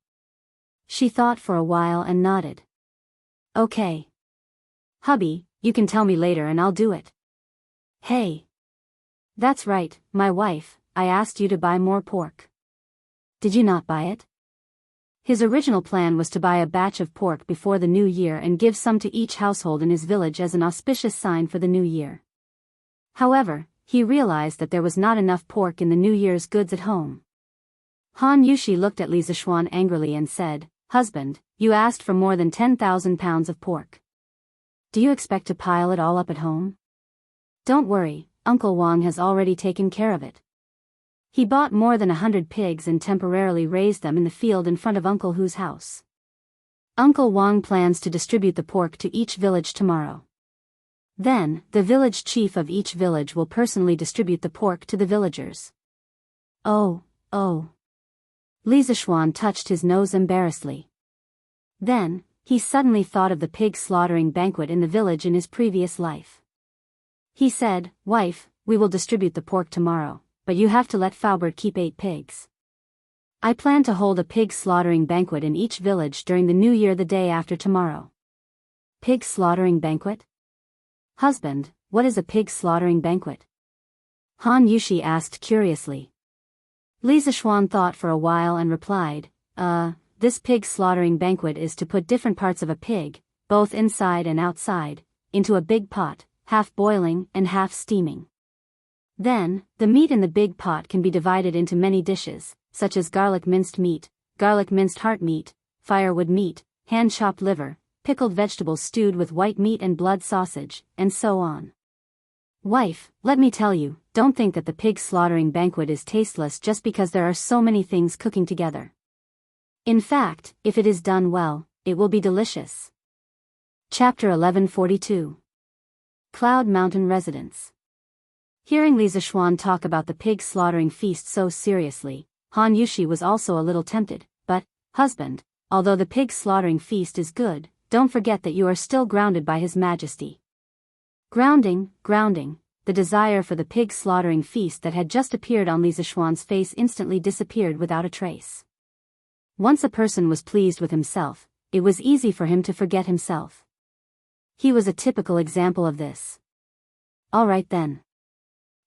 She thought for a while and nodded. Okay. Hubby, you can tell me later and I'll do it. Hey. That's right, my wife, I asked you to buy more pork. Did you not buy it? His original plan was to buy a batch of pork before the new year and give some to each household in his village as an auspicious sign for the new year. However, he realized that there was not enough pork in the New Year's goods at home. Han Yushi looked at Li Zixuan angrily and said, "Husband, you asked for more than 10,000 pounds of pork. Do you expect to pile it all up at home? Don't worry, Uncle Wang has already taken care of it. He bought more than 100 pigs and temporarily raised them in the field in front of Uncle Hu's house. Uncle Wang plans to distribute the pork to each village tomorrow. Then, the village chief of each village will personally distribute the pork to the villagers." Oh. Li Zixuan touched his nose embarrassedly. Then, he suddenly thought of the pig slaughtering banquet in the village in his previous life. He said, "Wife, we will distribute the pork tomorrow, but you have to let Faubert keep 8 pigs." I plan to hold a pig slaughtering banquet in each village during the new year the day after tomorrow. Pig slaughtering banquet? Husband, what is a pig slaughtering banquet? Han Yushi asked curiously. Li Zishuan thought for a while and replied, this pig slaughtering banquet is to put different parts of a pig, both inside and outside, into a big pot, half boiling and half steaming. Then, the meat in the big pot can be divided into many dishes, such as garlic minced meat, garlic minced heart meat, firewood meat, hand-chopped liver, pickled vegetables stewed with white meat and blood sausage, and so on. Wife, let me tell you, don't think that the pig slaughtering banquet is tasteless just because there are so many things cooking together. In fact, if it is done well, it will be delicious. Chapter 1142. Cloud Mountain Residence. Hearing Li Zishuan talk about the pig slaughtering feast so seriously, Han Yushi was also a little tempted, but, husband, although the pig slaughtering feast is good, don't forget that you are still grounded by His Majesty. Grounding, the desire for the pig slaughtering feast that had just appeared on Li Zishuan's face instantly disappeared without a trace. Once a person was pleased with himself, it was easy for him to forget himself. He was a typical example of this. All right then.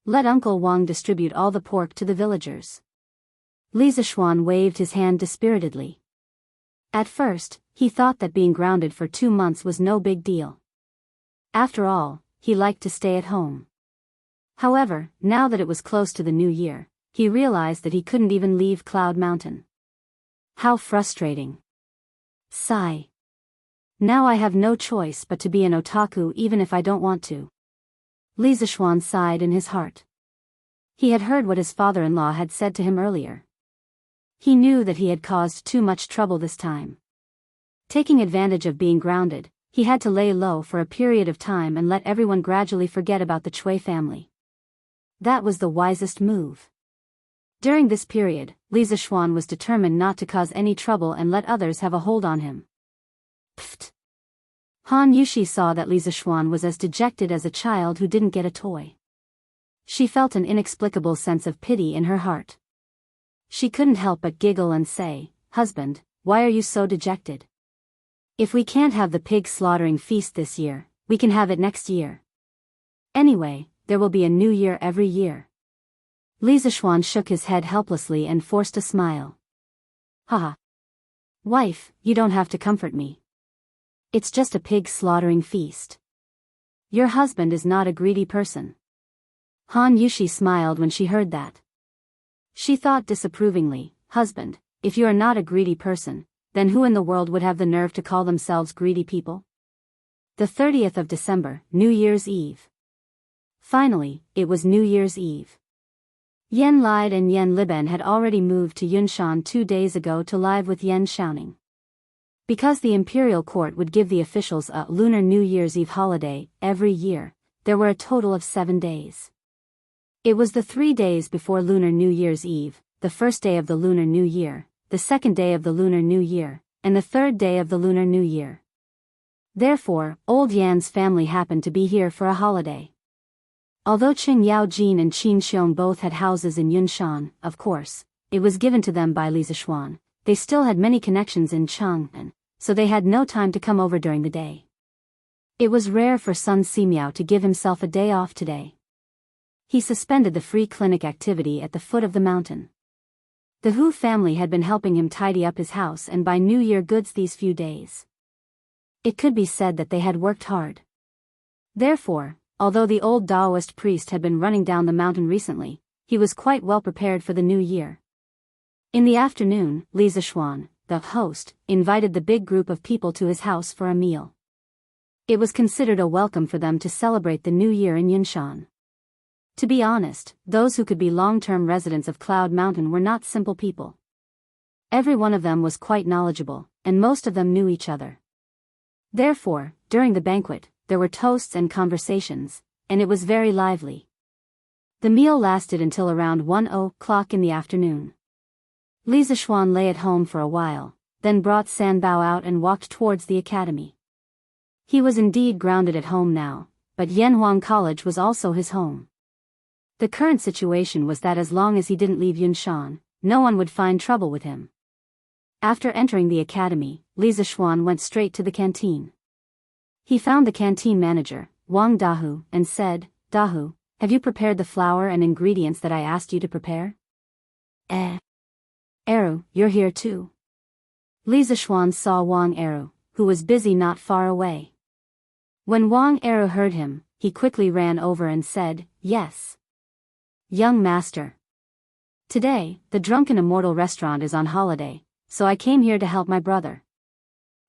Let Uncle Wang distribute all the pork to the villagers. Li Zishuan waved his hand dispiritedly. At first, he thought that being grounded for 2 months was no big deal. After all, he liked to stay at home. However, now that it was close to the new year, he realized that he couldn't even leave Cloud Mountain. How frustrating. Sigh. Now I have no choice but to be an otaku even if I don't want to. Li Zishuan sighed in his heart. He had heard what his father-in-law had said to him earlier. He knew that he had caused too much trouble this time. Taking advantage of being grounded, he had to lay low for a period of time and let everyone gradually forget about the Chui family. That was the wisest move. During this period, Li Zishuan was determined not to cause any trouble and let others have a hold on him. Pfft. Han Yushi saw that Li Zishuan was as dejected as a child who didn't get a toy. She felt an inexplicable sense of pity in her heart. She couldn't help but giggle and say, "Husband, why are you so dejected? If we can't have the pig slaughtering feast this year, we can have it next year. Anyway, there will be a new year every year." Li Zishuan shook his head helplessly and forced a smile. Haha. Wife, you don't have to comfort me. It's just a pig slaughtering feast. Your husband is not a greedy person. Han Yushi smiled when she heard that. She thought disapprovingly, "Husband, if you are not a greedy person, then who in the world would have the nerve to call themselves greedy people?" The 30th of December, New Year's Eve. Finally, it was New Year's Eve. Yen Lide and Yen Liben had already moved to Yunshan 2 days ago to live with Yen Xiaoning. Because the imperial court would give the officials a Lunar New Year's Eve holiday every year, there were a total of 7 days. It was the 3 days before Lunar New Year's Eve, the first day of the Lunar New Year, the second day of the Lunar New Year, and the third day of the Lunar New Year. Therefore, old Yan's family happened to be here for a holiday. Although Qing Yaojin and Qin Xiong both had houses in Yunshan, of course, it was given to them by Li Zishuan, they still had many connections in Chang'an, so they had no time to come over during the day. It was rare for Sun Simiao to give himself a day off today. He suspended the free clinic activity at the foot of the mountain. The Hu family had been helping him tidy up his house and buy New Year goods these few days. It could be said that they had worked hard. Therefore, although the old Taoist priest had been running down the mountain recently, he was quite well prepared for the new year. In the afternoon, Li Zishuan, the host, invited the big group of people to his house for a meal. It was considered a welcome for them to celebrate the new year in Yunshan. To be honest, those who could be long-term residents of Cloud Mountain were not simple people. Every one of them was quite knowledgeable, and most of them knew each other. Therefore, during the banquet, there were toasts and conversations, and it was very lively. The meal lasted until around 1:00 in the afternoon. Li Zishuan lay at home for a while, then brought Sanbao out and walked towards the academy. He was indeed grounded at home now, but Yanhuang College was also his home. The current situation was that as long as he didn't leave Yunshan, no one would find trouble with him. After entering the academy, Li Zixuan went straight to the canteen. He found the canteen manager, Wang Dahu, and said, "Dahu, have you prepared the flour and ingredients that I asked you to prepare?" Eru, you're here too." Li Zixuan saw Wang Eru, who was busy not far away. When Wang Eru heard him, he quickly ran over and said, "Yes. Young master. Today, the Drunken Immortal restaurant is on holiday, so I came here to help my brother.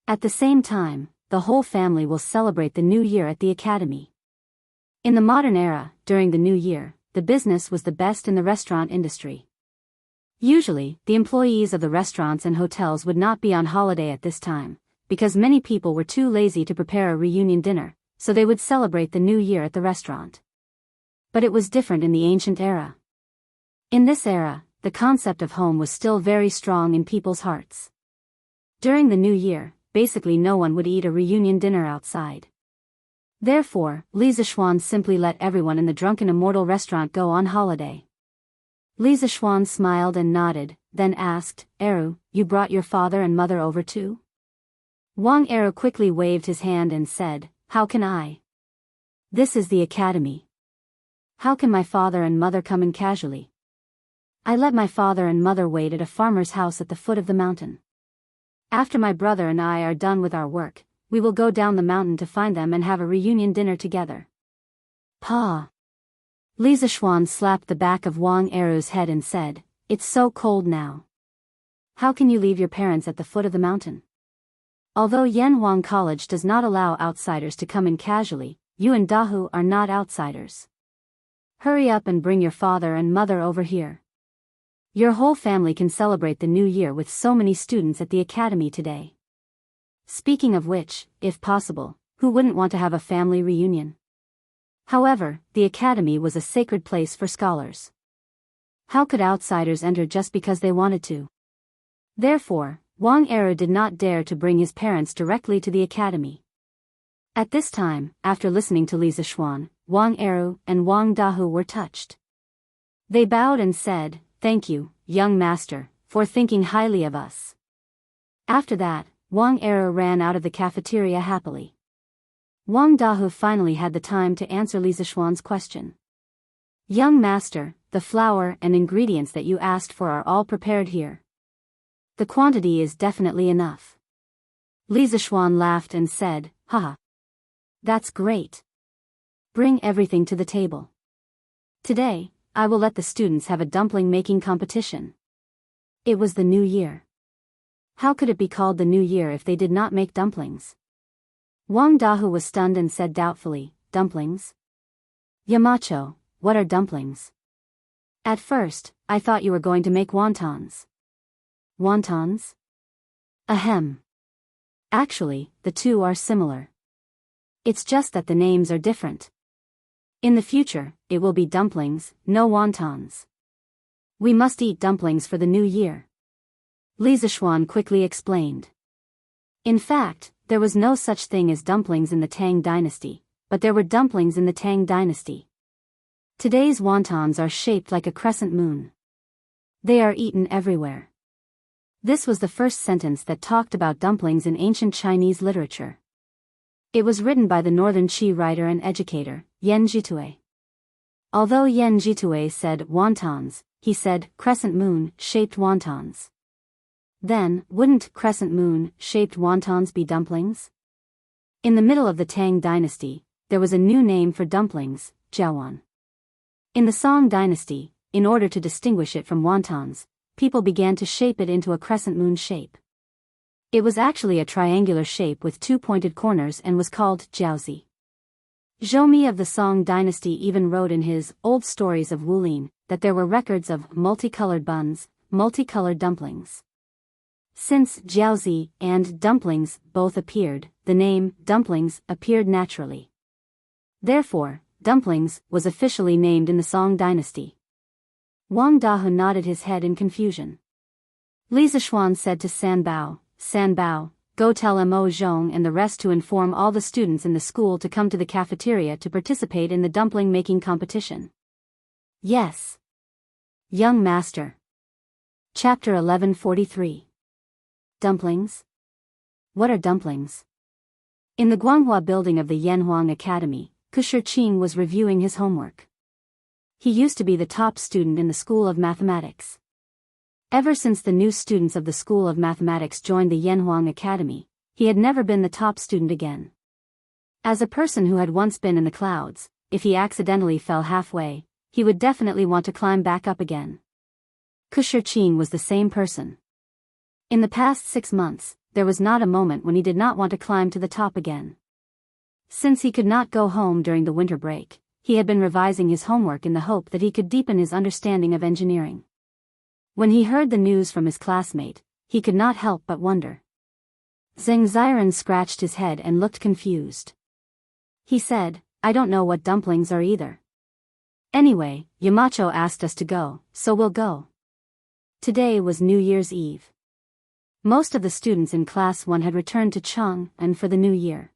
At the same time, the whole family will celebrate the new year at the academy." In the modern era, during the new year, the business was the best in the restaurant industry. Usually, the employees of the restaurants and hotels would not be on holiday at this time, because many people were too lazy to prepare a reunion dinner, so they would celebrate the new year at the restaurant. But it was different in the ancient era. In this era, the concept of home was still very strong in people's hearts. During the new year, basically no one would eat a reunion dinner outside. Therefore, Li Zixuan simply let everyone in the Drunken Immortal restaurant go on holiday. Li Zixuan smiled and nodded, then asked, "Eru, you brought your father and mother over too?" Wang Eru quickly waved his hand and said, "How can I? This is the academy. How can my father and mother come in casually? I let my father and mother wait at a farmer's house at the foot of the mountain. After my brother and I are done with our work, we will go down the mountain to find them and have a reunion dinner together." "Pa." Li Zixuan slapped the back of Wang Eru's head and said, "It's so cold now. How can you leave your parents at the foot of the mountain? Although Yanhuang College does not allow outsiders to come in casually, you and Dahu are not outsiders. Hurry up and bring your father and mother over here. Your whole family can celebrate the new year with so many students at the academy today. Speaking of which, if possible, who wouldn't want to have a family reunion?" However, the academy was a sacred place for scholars. How could outsiders enter just because they wanted to? Therefore, Wang Eru did not dare to bring his parents directly to the academy. At this time, after listening to Li Zixuan, Wang Eru and Wang Dahu were touched. They bowed and said, "Thank you, young master, for thinking highly of us." After that, Wang Eru ran out of the cafeteria happily. Wang Dahu finally had the time to answer Li Zixuan's question. "Young master, the flour and ingredients that you asked for are all prepared here. The quantity is definitely enough." Li Zixuan laughed and said, "Haha. That's great. Bring everything to the table. Today, I will let the students have a dumpling making competition." It was the new year. How could it be called the new year if they did not make dumplings? Wang Dahu was stunned and said doubtfully, "Dumplings? Yamacho, what are dumplings? At first, I thought you were going to make wontons." "Wontons? Ahem. Actually, the two are similar. It's just that the names are different. In the future, it will be dumplings, no wontons. We must eat dumplings for the new year." Li Zixuan quickly explained. In fact, there was no such thing as dumplings in the Tang dynasty, but there were dumplings in the Tang dynasty. Today's wontons are shaped like a crescent moon. They are eaten everywhere. This was the first sentence that talked about dumplings in ancient Chinese literature. It was written by the Northern Qi writer and educator, Yan Jitue. Although Yan Jitue said wontons, he said crescent moon-shaped wontons. Then, wouldn't crescent moon-shaped wontons be dumplings? In the middle of the Tang dynasty, there was a new name for dumplings, jiawan. In the Song dynasty, in order to distinguish it from wontons, people began to shape it into a crescent moon shape. It was actually a triangular shape with two pointed corners and was called jiaozi. Zhou of the Song dynasty even wrote in his Old Stories of Wulin that there were records of multicolored buns, multicolored dumplings. Since jiaozi and dumplings both appeared, the name dumplings appeared naturally. Therefore, dumplings was officially named in the Song dynasty. Wang Dahu nodded his head in confusion. Li Zixuan said to Sanbao, "Sanbao, go tell Mo Zhong and the rest to inform all the students in the school to come to the cafeteria to participate in the dumpling making competition." "Yes. Young master." Chapter 1143. Dumplings? What are dumplings? In the Guanghua building of the Yanhuang Academy, Kushirqing was reviewing his homework. He used to be the top student in the School of Mathematics. Ever since the new students of the School of Mathematics joined the Yanhuang Academy, he had never been the top student again. As a person who had once been in the clouds, if he accidentally fell halfway, he would definitely want to climb back up again. Kushirqing was the same person. In the past 6 months, there was not a moment when he did not want to climb to the top again. Since he could not go home during the winter break, he had been revising his homework in the hope that he could deepen his understanding of engineering. When he heard the news from his classmate, he could not help but wonder. Zheng Ziren scratched his head and looked confused. He said, "I don't know what dumplings are either. Anyway, Yamacho asked us to go, so we'll go." Today was New Year's Eve. Most of the students in Class 1 had returned to Chang'an for the new year.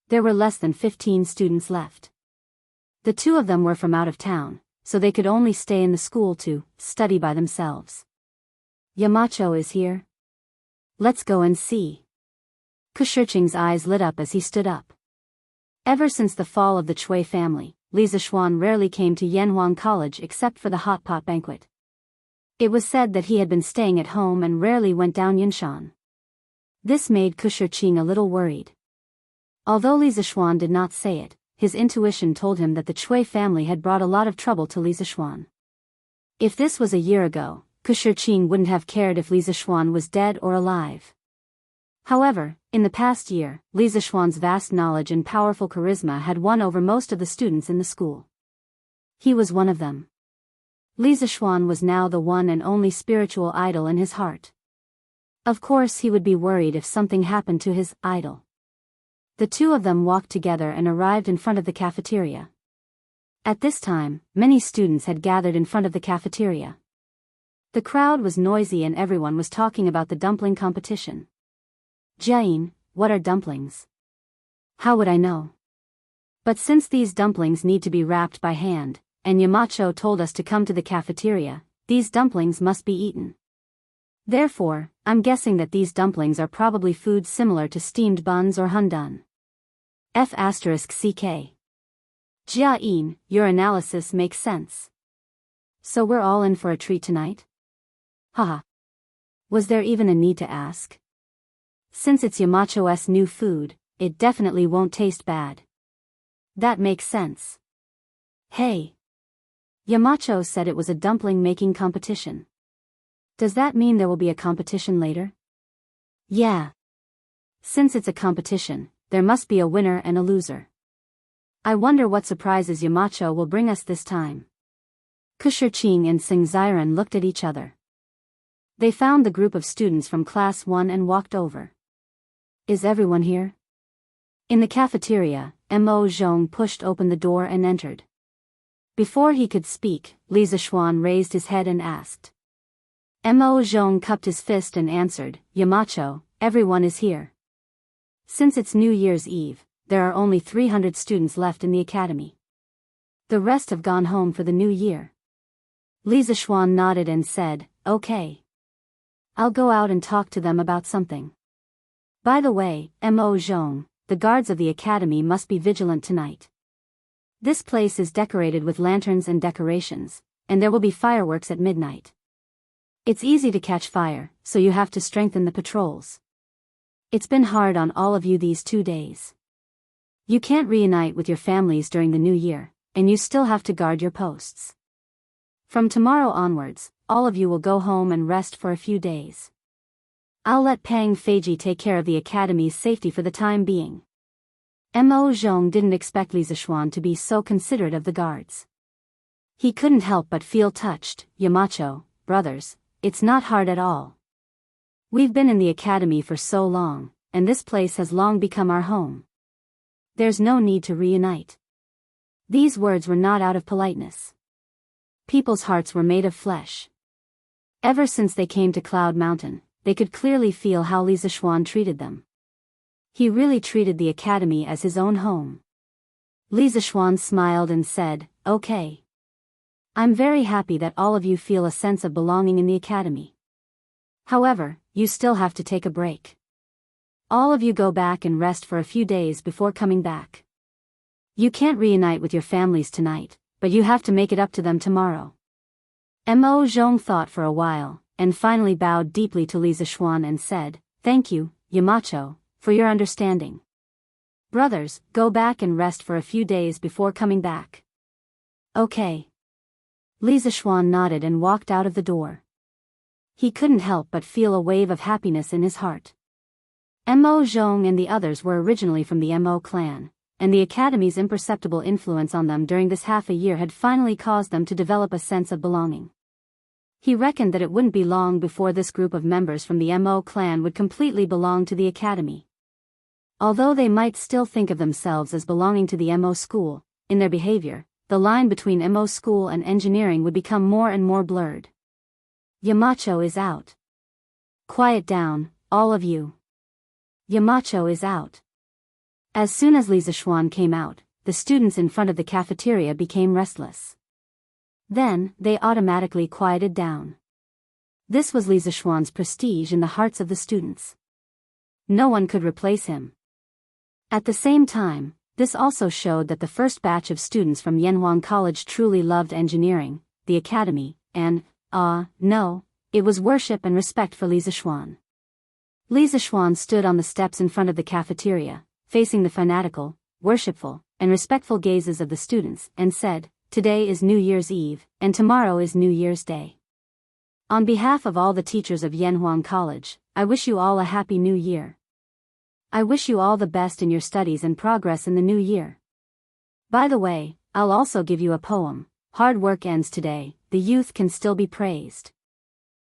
There were less than 15 students left. The 2 of them were from out of town, so they could only stay in the school to study by themselves. "Yamacho is here? Let's go and see." Kushirqing's eyes lit up as he stood up. Ever since the fall of the Chui family, Li Zishuan rarely came to Yanhuang College except for the hot pot banquet. It was said that he had been staying at home and rarely went down Yinshan. This made Kushirqing a little worried. Although Li Zishuan did not say it, his intuition told him that the Chui family had brought a lot of trouble to Li Zishuan. If this was a year ago, Kushirqing wouldn't have cared if Li Zishuan was dead or alive. However, in the past year, Li Zishuan's vast knowledge and powerful charisma had won over most of the students in the school. He was one of them. Li Zishuan was now the one and only spiritual idol in his heart. Of course he would be worried if something happened to his idol. The 2 of them walked together and arrived in front of the cafeteria. At this time, many students had gathered in front of the cafeteria. The crowd was noisy and everyone was talking about the dumpling competition. "Jiayin, what are dumplings?" "How would I know? But since these dumplings need to be wrapped by hand, and Yamacho told us to come to the cafeteria, these dumplings must be eaten. Therefore, I'm guessing that these dumplings are probably foods similar to steamed buns or hundan. F***ck. Jiayin, your analysis makes sense. So we're all in for a treat tonight? Haha. Was there even a need to ask? Since it's Yamacho's new food, it definitely won't taste bad. That makes sense. Hey. Yamacho said it was a dumpling making competition. Does that mean there will be a competition later? Yeah. Since it's a competition, there must be a winner and a loser. I wonder what surprises Yamacho will bring us this time. Kushirqing and Zheng Ziren looked at each other. They found the group of students from Class 1 and walked over. Is everyone here? In the cafeteria, Mo Zhong pushed open the door and entered. Before he could speak, Li Zishuan raised his head and asked. Mo Zhong cupped his fist and answered, "Yamacho, everyone is here. Since it's New Year's Eve, there are only 300 students left in the academy. The rest have gone home for the new year." Li Zishuan nodded and said, "Okay. I'll go out and talk to them about something. By the way, Mo Zhong, the guards of the academy must be vigilant tonight. This place is decorated with lanterns and decorations, and there will be fireworks at midnight. It's easy to catch fire, so you have to strengthen the patrols. It's been hard on all of you these 2 days. You can't reunite with your families during the new year, and you still have to guard your posts. From tomorrow onwards, all of you will go home and rest for a few days. I'll let Pang Feiji take care of the academy's safety for the time being." Mo Zhong didn't expect Li Zishuan to be so considerate of the guards. He couldn't help but feel touched. "Yamacho, brothers, it's not hard at all. We've been in the academy for so long, and this place has long become our home. There's no need to reunite." These words were not out of politeness. People's hearts were made of flesh. Ever since they came to Cloud Mountain, they could clearly feel how Li Zishuan treated them. He really treated the academy as his own home. Li Zishuan smiled and said, "Okay. I'm very happy that all of you feel a sense of belonging in the academy. However, you still have to take a break. All of you go back and rest for a few days before coming back. You can't reunite with your families tonight, but you have to make it up to them tomorrow. Mo Zhong thought for a while, and finally bowed deeply to Li Zishuan and said, "Thank you, Yamacho, for your understanding. Brothers, go back and rest for a few days before coming back." "Okay." Li Zishuan nodded and walked out of the door. He couldn't help but feel a wave of happiness in his heart. Mo Zhong and the others were originally from the Mo clan, and the Academy's imperceptible influence on them during this half a year had finally caused them to develop a sense of belonging. He reckoned that it wouldn't be long before this group of members from the Mo clan would completely belong to the Academy. Although they might still think of themselves as belonging to the Mo school, in their behavior, the line between Mo school and engineering would become more and more blurred. Yamacho is out. Quiet down, all of you. Yamacho is out. As soon as Li Zishuan came out, the students in front of the cafeteria became restless. Then, they automatically quieted down. This was Li Zishuan's prestige in the hearts of the students. No one could replace him. At the same time, this also showed that the first batch of students from Yanhuang College truly loved engineering, the academy, and, no, it was worship and respect for Li Zishuan. Li Zishuan stood on the steps in front of the cafeteria, facing the fanatical, worshipful, and respectful gazes of the students, and said, "Today is New Year's Eve, and tomorrow is New Year's Day. On behalf of all the teachers of Yanhuang College, I wish you all a happy new year. I wish you all the best in your studies and progress in the new year. By the way, I'll also give you a poem. Hard work ends today, the youth can still be praised."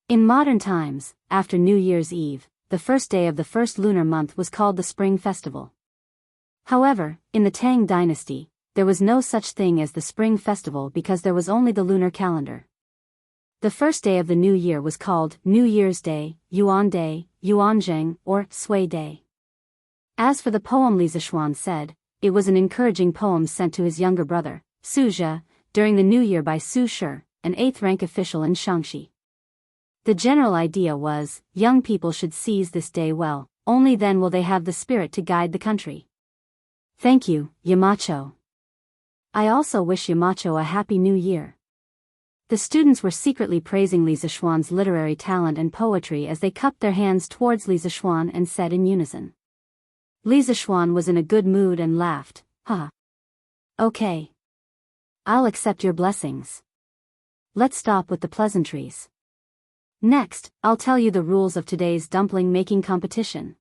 In modern times, after New Year's Eve, the first day of the first lunar month was called the Spring Festival. However, in the Tang dynasty, there was no such thing as the Spring Festival because there was only the lunar calendar. The first day of the new year was called New Year's Day, Yuan Day, Yuanzheng, or Sui Day. As for the poem Li Zishuan said, it was an encouraging poem sent to his younger brother, Su Zhe, during the new year by Su Shi, an 8th rank official in Shaanxi. The general idea was, young people should seize this day well, only then will they have the spirit to guide the country. Thank you, Yamacho. I also wish Yamacho a happy new year. The students were secretly praising Li Zishuan's literary talent and poetry as they cupped their hands towards Li Zishuan and said in unison. Li Zishuan was in a good mood and laughed, "Ha. Okay. I'll accept your blessings. Let's stop with the pleasantries. Next, I'll tell you the rules of today's dumpling making competition.